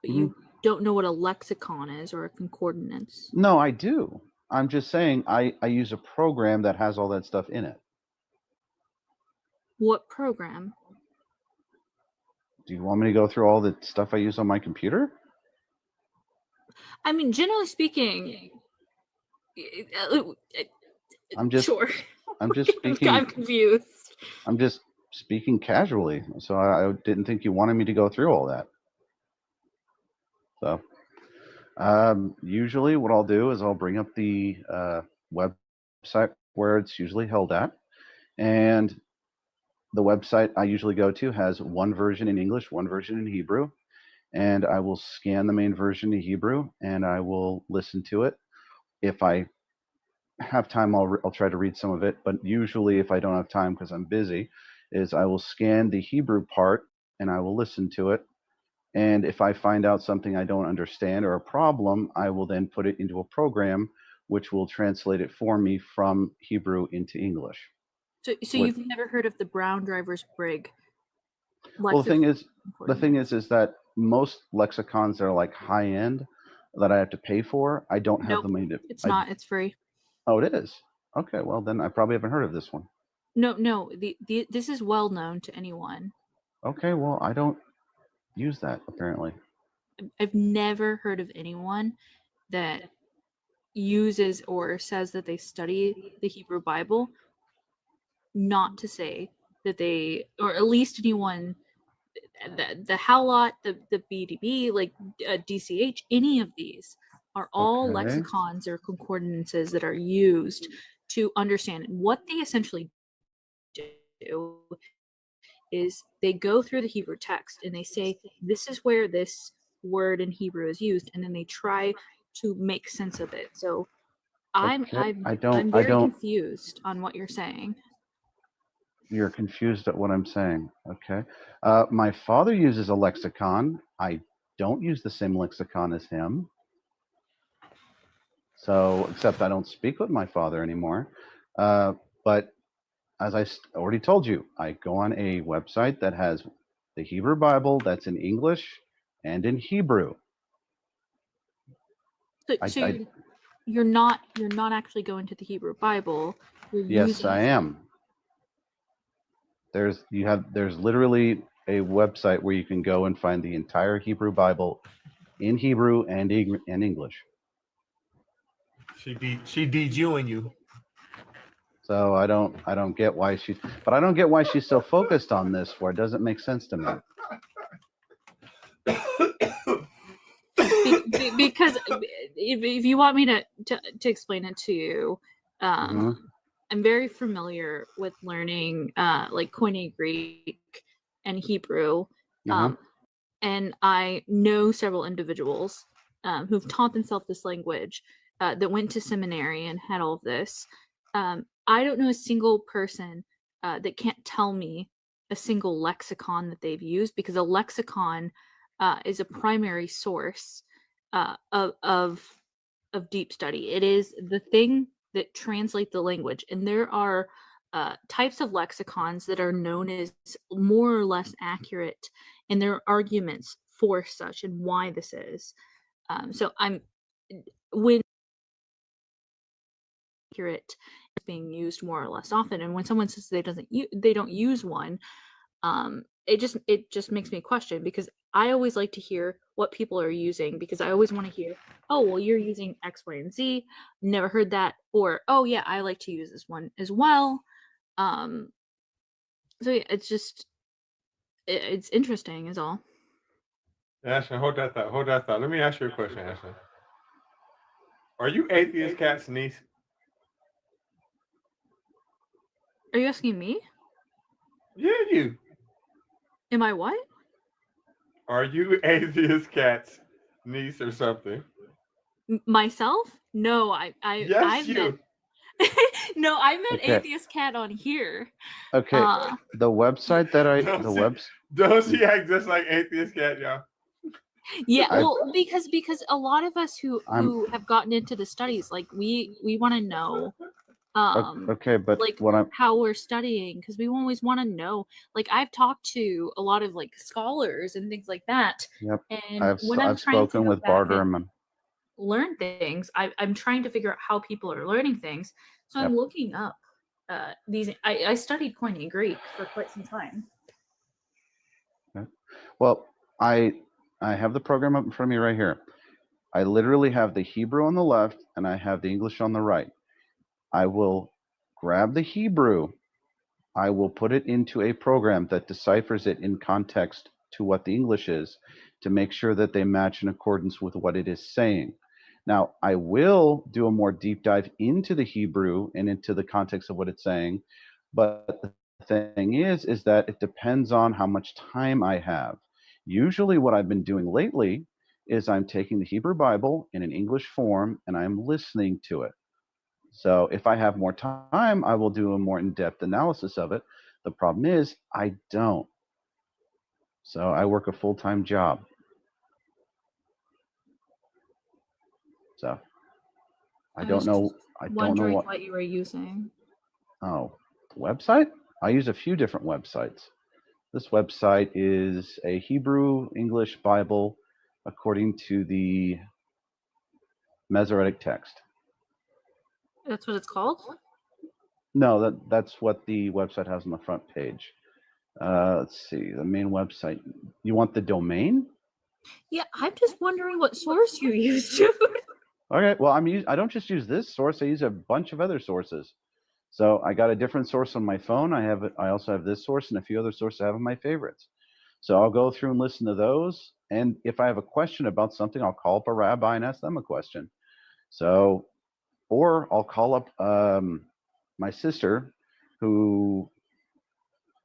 but you don't know what a lexicon is or a concordance. No, I do. I'm just saying I use a program that has all that stuff in it. What program? Do you want me to go through all the stuff I use on my computer? I mean, generally speaking, I'm just sure. I'm just speaking. I'm confused. I'm just speaking casually, so I didn't think you wanted me to go through all that. So usually what I'll do is I'll bring up the website where it's usually held at, and the website I usually go to has one version in English, one version in Hebrew, and I will scan the main version in Hebrew and I will listen to it. If I have time, I'll try to read some of it, but usually if I don't have time because I'm busy, is I will scan the Hebrew part and I will listen to it. And if I find out something I don't understand or a problem, I will then put it into a program which will translate it for me from Hebrew into English. So you've never heard of the Brown Driver's Brig? Well, the thing is that most lexicons that are like high end that I have to pay for, I don't have the money to. It's not. It's free. Oh, it is. Okay, well then I probably haven't heard of this one. No. This is well known to anyone. Okay, well I don't use that apparently. I've never heard of anyone that uses or says that they study the Hebrew Bible, not to say that they, or at least anyone, the Howlot, the BDB, like DCH, any of these are all lexicons or concordances that are used to understand. And what they essentially do is they go through the Hebrew text and they say, this is where this word in Hebrew is used, and then they try to make sense of it. So I'm very confused on what you're saying. You're confused at what I'm saying. Okay. My father uses a lexicon. I don't use the same lexicon as him. So, except I don't speak with my father anymore. But as I already told you, I go on a website that has the Hebrew Bible that's in English and in Hebrew. So you're not actually going to the Hebrew Bible. Yes, I am. There's literally a website where you can go and find the entire Hebrew Bible in Hebrew and English. She de-Jewing you. So I don't get why she's so focused on this. Where it doesn't make sense to me. Because if you want me to explain it to you, I'm very familiar with learning like Koine Greek and Hebrew. Uh-huh. And I know several individuals who've taught themselves this language that went to seminary and had all of this. I don't know a single person that can't tell me a single lexicon that they've used, because a lexicon is a primary source of deep study. It is the thing that translates the language, and there are types of lexicons that are known as more or less accurate, and there are arguments for such and why this is. So I'm when accurate is being used more or less often, and when someone says they don't use one, it just makes me question, because I always like to hear what people are using, because I always want to hear, oh well, you're using X, Y, and Z, never heard that, or oh yeah, I like to use this one as well. So yeah, it's interesting is all. Ashley, hold that thought. Let me ask you a question, Ashley. Are you Atheist Cat's niece? Are you asking me? Yeah, you. Am I what? Are you Atheist Cat's niece or something? Myself? No, Yes, you. No, I meant Okay. Atheist Cat on here. Okay, the website that I Don't she act just like Atheist Cat, y'all? Yeah, I- well, because a lot of us who have gotten into the studies, like we want to know, okay, but like what I'm how we're studying, because we always want to know. Like I've talked to a lot of like scholars and things like that, Yep. and I've when I'm I've trying to spoken go with back and Barterman. learn things, I'm trying to figure out how people are learning things. So I'm Yep. looking up these. I studied Koine Greek for quite some time. Okay. Well, I have the program up in front of me right here. I literally have the Hebrew on the left and I have the English on the right. I will grab the Hebrew, I will put it into a program that deciphers it in context to what the English is, to make sure that they match in accordance with what it is saying. Now, I will do a more deep dive into the Hebrew and into the context of what it's saying, but the thing is that it depends on how much time I have. Usually what I've been doing lately is I'm taking the Hebrew Bible in an English form and I'm listening to it. So if I have more time, I will do a more in-depth analysis of it. The problem is I don't. So I work a full-time job. So I don't was know. just I don't know wondering what. what you were using. Oh, the website? I use a few different websites. This website is a Hebrew English Bible according to the Masoretic text. That's what it's called? No, that's what the website has on the front page. Let's see, the main website. You want the domain? Yeah, I'm just wondering what source you used, dude. Okay, well, I don't just use this source. I use a bunch of other sources. So I got a different source on my phone. I also have this source and a few other sources I have in my favorites. So I'll go through and listen to those. And if I have a question about something, I'll call up a rabbi and ask them a question. So, or I'll call up my sister, who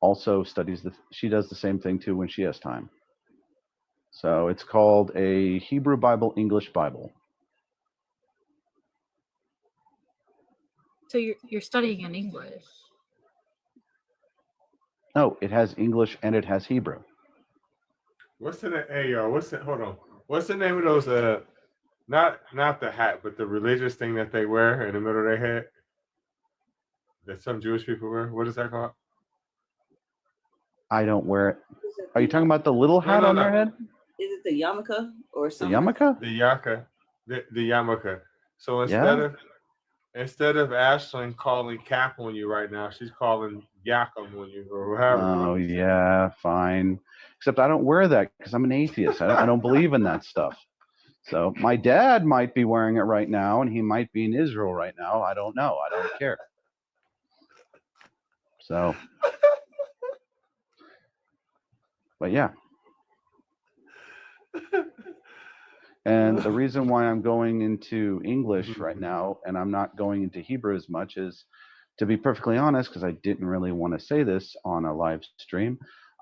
also studies she does the same thing too when she has time. So it's called a Hebrew Bible, English Bible. So you're studying in English. No, it has English and it has Hebrew. What's the name? Hey, y'all. Hold on. What's the name of those? Not the hat, but the religious thing that they wear in the middle of their head that some Jewish people wear. What is that called? I don't wear it. Are you talking about the little hat on their head? Is it the yarmulke or The something? yarmulke? The yarmulke. The yarmulke. So Yeah. instead of Ashlyn calling Cap on you right now, she's calling Yakum on you or whatever. Oh yeah, fine. Except I don't wear that because I'm an atheist. I don't believe in that stuff. So my dad might be wearing it right now, and he might be in Israel right now. I don't know. I don't care. So, but yeah. And the reason why I'm going into English right now and I'm not going into Hebrew as much is, to be perfectly honest, because I didn't really want to say this on a live stream,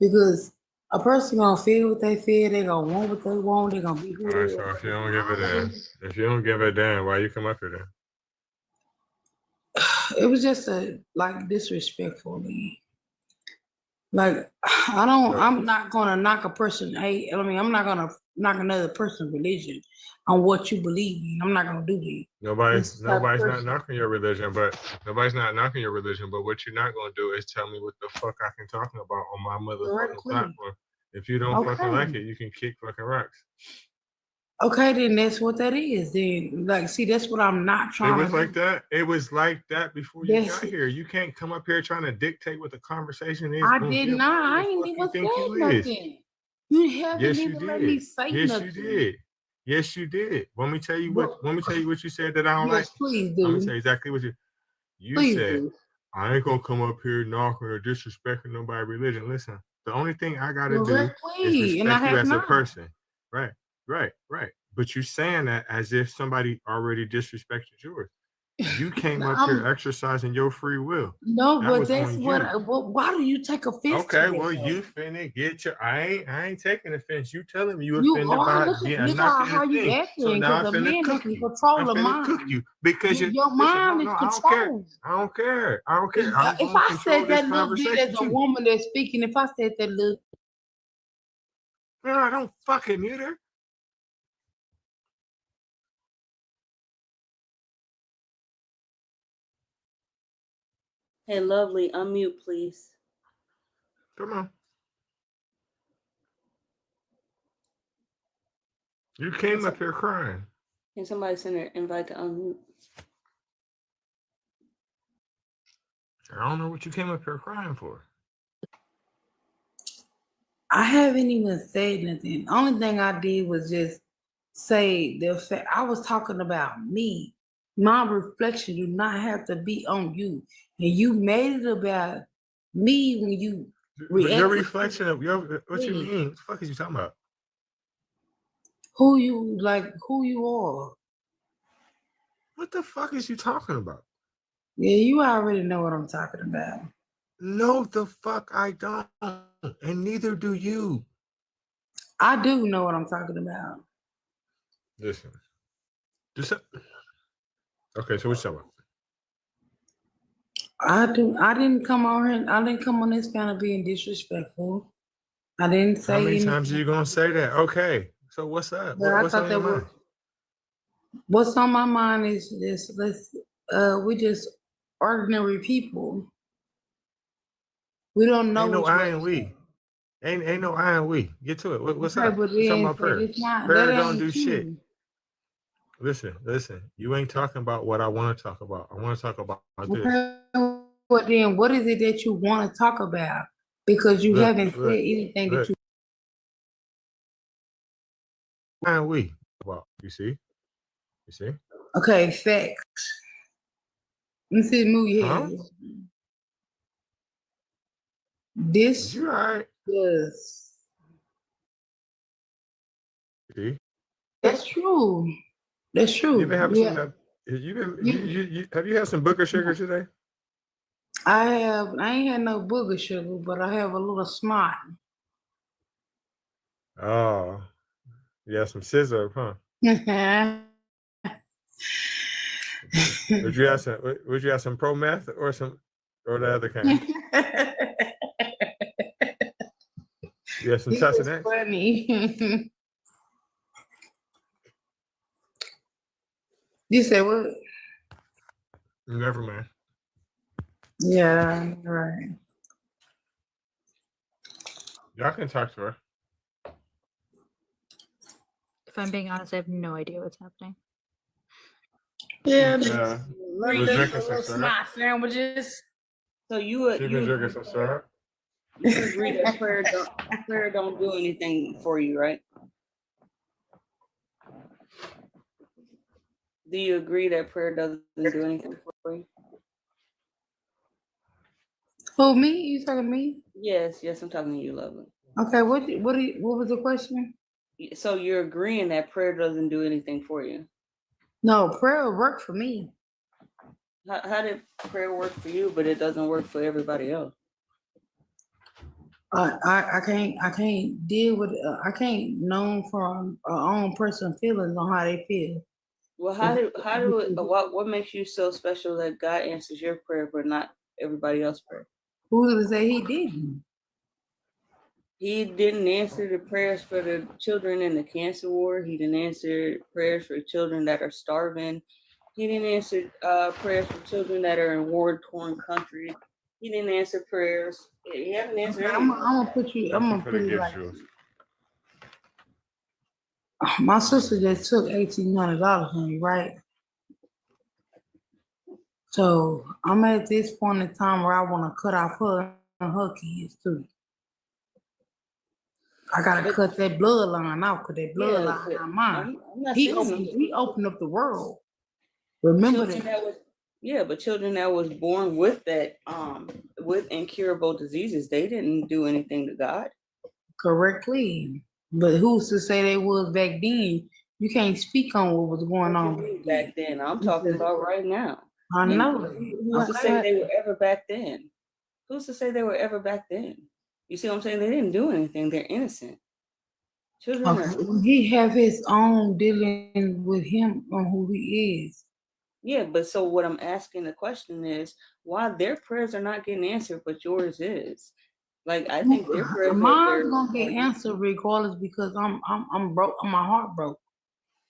because a person gonna feel what they feel, they gonna want what they want, they gonna be who All right, they so are. if you don't give a damn, why you come up here then? It was just disrespectful to me. Like I'm not gonna knock a person. I'm not gonna knock another person's religion on what you believe in. I'm not gonna do that. Nobody's This type of not person. knocking your religion, but what you're not gonna do is tell me what the fuck I can talk about on my motherfucking Directly. platform. If you don't fucking like Okay. it, you can kick fucking rocks. Okay, then that's what that is. Then see, that's what I'm not It trying was to like do. that. It was like that before you Yes. got here. You can't come up here trying to dictate what the conversation is. I gonna did be about. not. I Who the ain't fuck even you think said you is? nothing. You haven't Yes, you even let me did. say Yes, nothing. you did. Yes, you did. Let me tell you what you said that I don't like. Yes, please Let me do. tell you exactly what you Please said. do. I ain't gonna come up here knocking or disrespecting nobody's religion. Listen, the only thing I gotta do is Directly, and I respect you have as a not. person. Right. But you saying that as if somebody already disrespected yours. You came up here exercising your free will. No, That but was that's on what. you. Why do you take offense to Okay, that? well, though? you finna get your. I ain't taking offense. You telling me you You offended are. by Look being how knocking the you thing. So acting now I'm because a finna man cook is in you. control I'm of finna cook mind. you because you. Your Listen, mind is I don't care. controlled. I don't care. I don't care. I'm If gonna I control said this that little bit conversation as a too. woman that's speaking, if I said that little, No, I don't fucking mute her. Hey, lovely, unmute, please. Come on. You came up here crying. Can somebody send her invite to unmute? I don't know what you came up here crying for. I haven't even said nothing. Only thing I did was just say the fact I was talking about me. My reflection do not have to be on you, and you made it about me when you Your reacted. reflection of your what you me. mean? What the fuck is you talking about? Who you are. What the fuck is you talking about? Yeah, you already know what I'm talking about. No, the fuck I don't, and neither do you. I do know what I'm talking about. Listen, okay. So what you talking about? I didn't come on here. I didn't come on this panel being disrespectful. I didn't say How many anything. times are you gonna say that? Okay. So what's up? But I What's thought on your that was mind? what's on my mind is this. We just ordinary people. We don't know Ain't no which I way. and we. Ain't no I and we. Get to it. What's Okay, up? but We're talking then about prayer. it's not. Prayer That don't do ain't shit. you. Listen. You ain't talking about what I want to talk about. I want to talk about this. Okay, but then what is it that you want to talk about? Because you haven't said anything that you. I and we. Well, you see. Okay, facts. Let me see the movie Huh? here. This You all right? was. See. That's true. That's true. You been having Yeah. some. You have you had some booger sugar today? I ain't had no booger sugar, but I have a little snot. Oh, yeah, some scissor, huh? Would you have some pro meth or the other kind? You have some It was Tussinex? funny. You said what? Never mind. Yeah, right. Y'all can talk to her. If I'm being honest, I have no idea what's happening. Yeah, We're like drinking little some syrup. snot sandwiches. So you She's been drinking some syrup. you agree that prayer don't do anything for you, right? Do you agree that prayer doesn't do anything for you? Who, me? You talking to me? Yes, I'm talking to you, lovely. Okay, what was the question? So you're agreeing that prayer doesn't do anything for you? No, prayer worked for me. How did prayer work for you, but it doesn't work for everybody else? I can't deal with I can't know from our own personal feelings on how they feel. Well, what makes you so special that God answers your prayer but not everybody else's prayer? Who's gonna say he didn't? He didn't answer the prayers for the children in the cancer ward. He didn't answer prayers for children that are starving. He didn't answer prayers for children that are in war-torn countries. He didn't answer prayers. He hasn't answered I'm anything. gonna put it like my sister just took $1,800 from me, right? So I'm at this point in time where I want to cut off her and her kids too. I gotta cut that bloodline out because that bloodline is not mine. He opened up the world. Remember that. But children that was born with that with incurable diseases, they didn't do anything to God. Correctly. But who's to say they was back then? You can't speak on what was going on back then. I'm talking about right now. I know. Who's to say they were ever back then? Who's to say they were ever back then? You see what I'm saying? They didn't do anything. They're innocent. Children are. He have his own dealing with him on who he is. Yeah, but so what I'm asking the question is why their prayers are not getting answered, but yours is. Like I think their prayers. Mine's gonna get answered regardless because I'm broke. My heart broke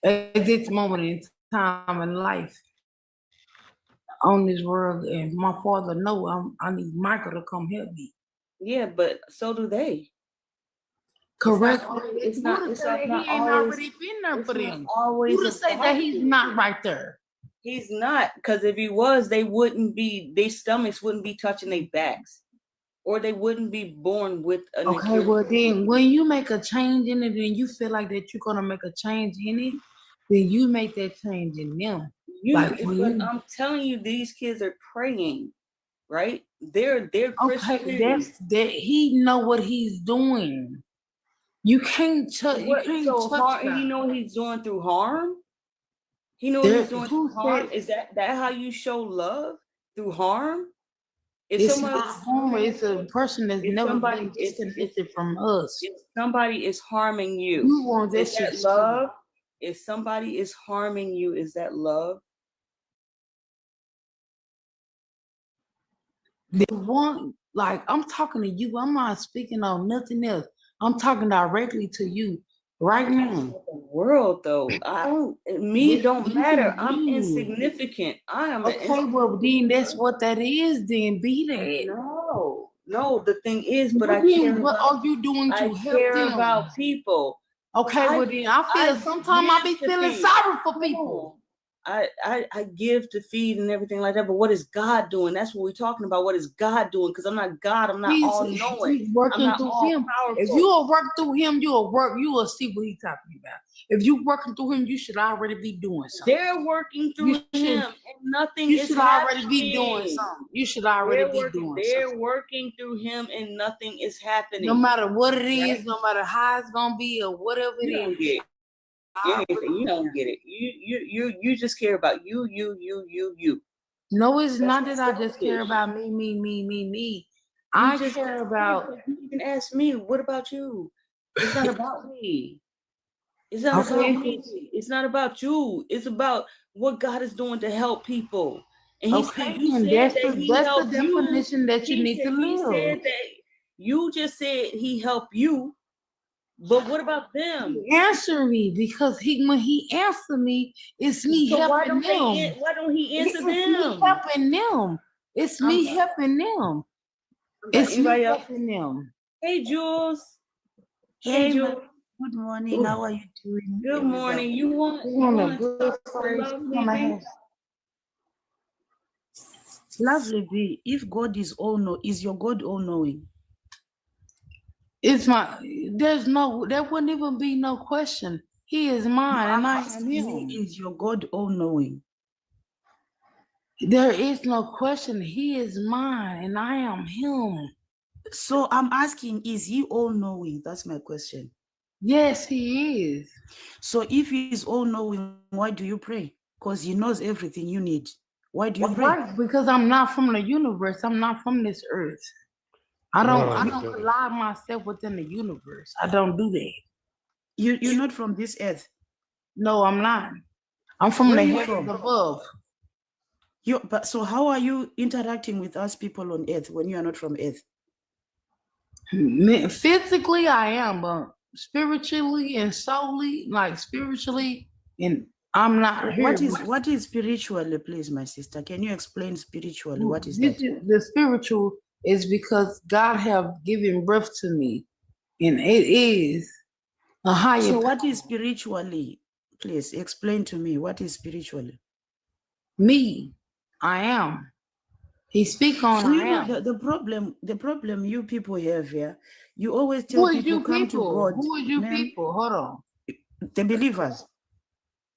at this moment in time in life on this world, and my father know I need Michael to come help me. Yeah, but so do they. Correct. It's not. It's not he ain't already been there for them. Always Who to say that he's not right there? He's not, because if he was, they wouldn't be. Their stomachs wouldn't be touching their backs, or they wouldn't be born with an. Okay, well then, when you make a change in it, and you feel like that you're gonna make a change in it, then you make that change in them. I'm telling you, these kids are praying, right? They're Christian. Okay, that he know what he's doing. You can't touch. You can't touch that. You know what he's doing through harm. He knows he's doing through harm. Is that how you show love through harm? It's not harm. It's a person that's never been disconnected from us. If somebody is harming you, is that love? If somebody is harming you, is that love? The one, like I'm talking to you. I'm not speaking on nothing else. I'm talking directly to you right now. The world, though, don't matter. I'm insignificant. I am. Okay, well then that's what that is. Then be that. No. The thing is, but I care. What are you doing to help them? About people. Okay, well then I feel sometimes I be feeling sorry for people. I give to feed and everything like that, but what is God doing? That's what we're talking about. What is God doing? Because I'm not God. I'm not all knowing. He's working through him. Powerful. If you will work through him, you will see what he's talking about. If you're working through him, you should already be doing something. They're working through him, and nothing you is should happening. Already be doing something. You should already be doing They're something. working through him, and nothing is happening. No matter what it is, no matter how it's gonna be, or whatever it is. You don't get it. You just care about you. No, it's not that I just care about me. I care about. You can ask me, what about you? It's not about me. It's not about me. It's not about you. It's about what God is doing to help people. And that's the definition that you need to live. He said that you just said he helped you. But what about them? Answer me, because when he answered me, it's me helping them. Why don't he answer them? Me helping them. It's me helping them. It's me helping them. Hey, Jules. Hey, Jules. Good morning. How are you doing? Good morning. You want a good praise? Lovely be. If God is is your God all knowing? There wouldn't even be no question. He is mine and I am him. Is your God all knowing? There is no question. He is mine and I am him. So I'm asking, is he all knowing? That's my question. Yes, he is. So if he is all knowing, why do you pray? Because he knows everything you need. Why do you pray? Because I'm not from the universe. I'm not from this earth. I don't collide myself within the universe. I don't do that. You're not from this earth. No, I'm not. I'm from Where the are you heavens from? above. But so how are you interacting with us people on earth when you are not from earth? Physically, I am, but spiritually and soully, like spiritually, and I'm not here. What is spiritually, please, my sister? Can you explain spiritually? What is This that? is the spiritual is because God have given birth to me, and it is a higher. So what is spiritually? Please explain to me what is spiritually. Me, I am. He speak on So, I am. the problem you people have here, you always tell Who is people you come people? to God. Who is you ma'am. people? Hold on. The believers.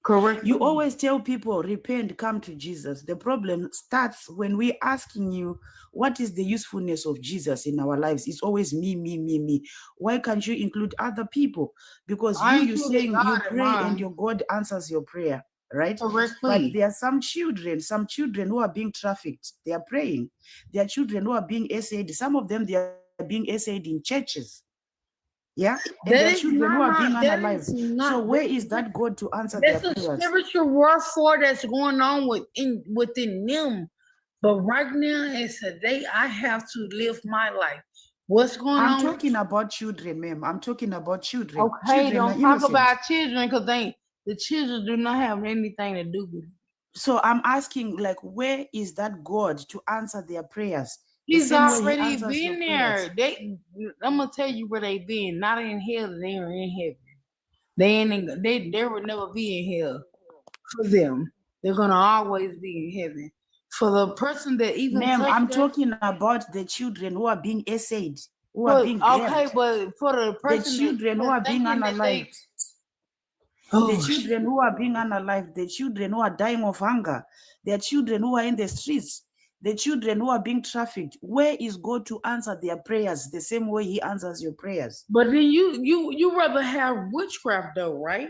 Correct. You always tell people repent, come to Jesus. The problem starts when we're asking you what is the usefulness of Jesus in our lives. It's always me, me, me, me. Why can't you include other people? Because you saying you pray and your God answers your prayer, right? But there are some children who are being trafficked. They are praying. There are children who are being essayed. Some of them, they are being essayed in churches. Yeah, and there are children who are being unalived. So where is that God to answer their There's a prayers? spiritual warfare that's going on within them. But right now, it's a day I have to live my life. What's going on? I'm talking about children, ma'am. I'm talking about children. Okay, Children don't are talk innocent. about children because the children do not have anything to do with it. So I'm asking, like, where is that God to answer their prayers? He's already been there. I'm gonna tell you where they been. Not in hell, they are in heaven. They will never be in hell. For them, they're gonna always be in heaven. For the person that even Ma'am, I'm touched talking about the children who are being essayed, who are being grabbed. but for the person the children who are being unalived. The children who are being unalived, the children who are dying of hunger, the children who are in the streets, the children who are being trafficked. Where is God to answer their prayers the same way He answers your prayers? But then you rather have witchcraft though, right?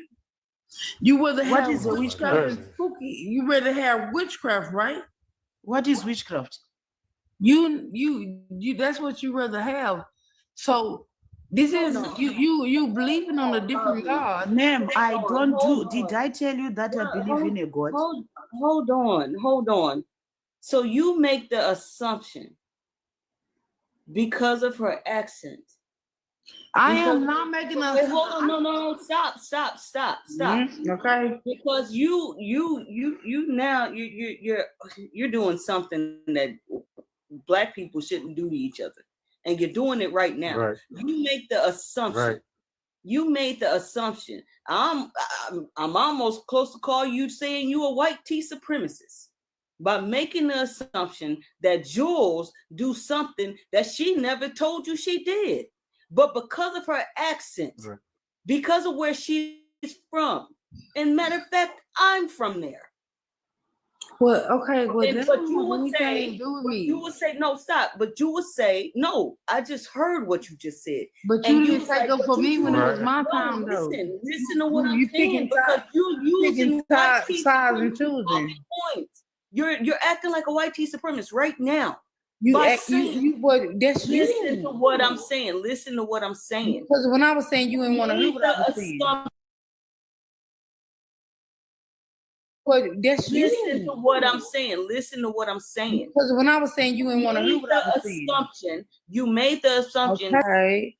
You rather have What is a witchcraft and spooky. You rather have witchcraft, right? What is witchcraft? You that's what you rather have. So this is you believing on a different God. Ma'am, I don't do. Did I tell you that I believe in a God? Hold on. So you make the assumption because of her accent. I am not making a. Wait, hold on, no, stop. Okay. Because you now you're doing something that Black people shouldn't do to each other, and you're doing it right now. Right. You make the assumption. Right. You made the assumption. I'm almost close to call you saying you a white tea supremacist by making the assumption that Jules do something that she never told you she did. But because of her accent, Right. because of where she's from, and matter of fact, I'm from there. Well, okay, well, And- that's but what you would say, you would say, no, stop. But you would say, no, I just heard what you just said. But And you didn't would take say, up but for me you when it was did. my No, time, though. Listen to what You I'm saying, picking because you using white tea sides and supremacists choosing. points. You're acting like a white tea supremacist right now. You By act, saying- you what? That's Listen you. to what I'm saying. Listen to what I'm saying. Because when I was saying you didn't want to hear what I was saying. But that's Listen you. to what I'm saying. Listen to what I'm saying. Because when I was saying you didn't want to hear what I was saying. You made the assumption. Okay.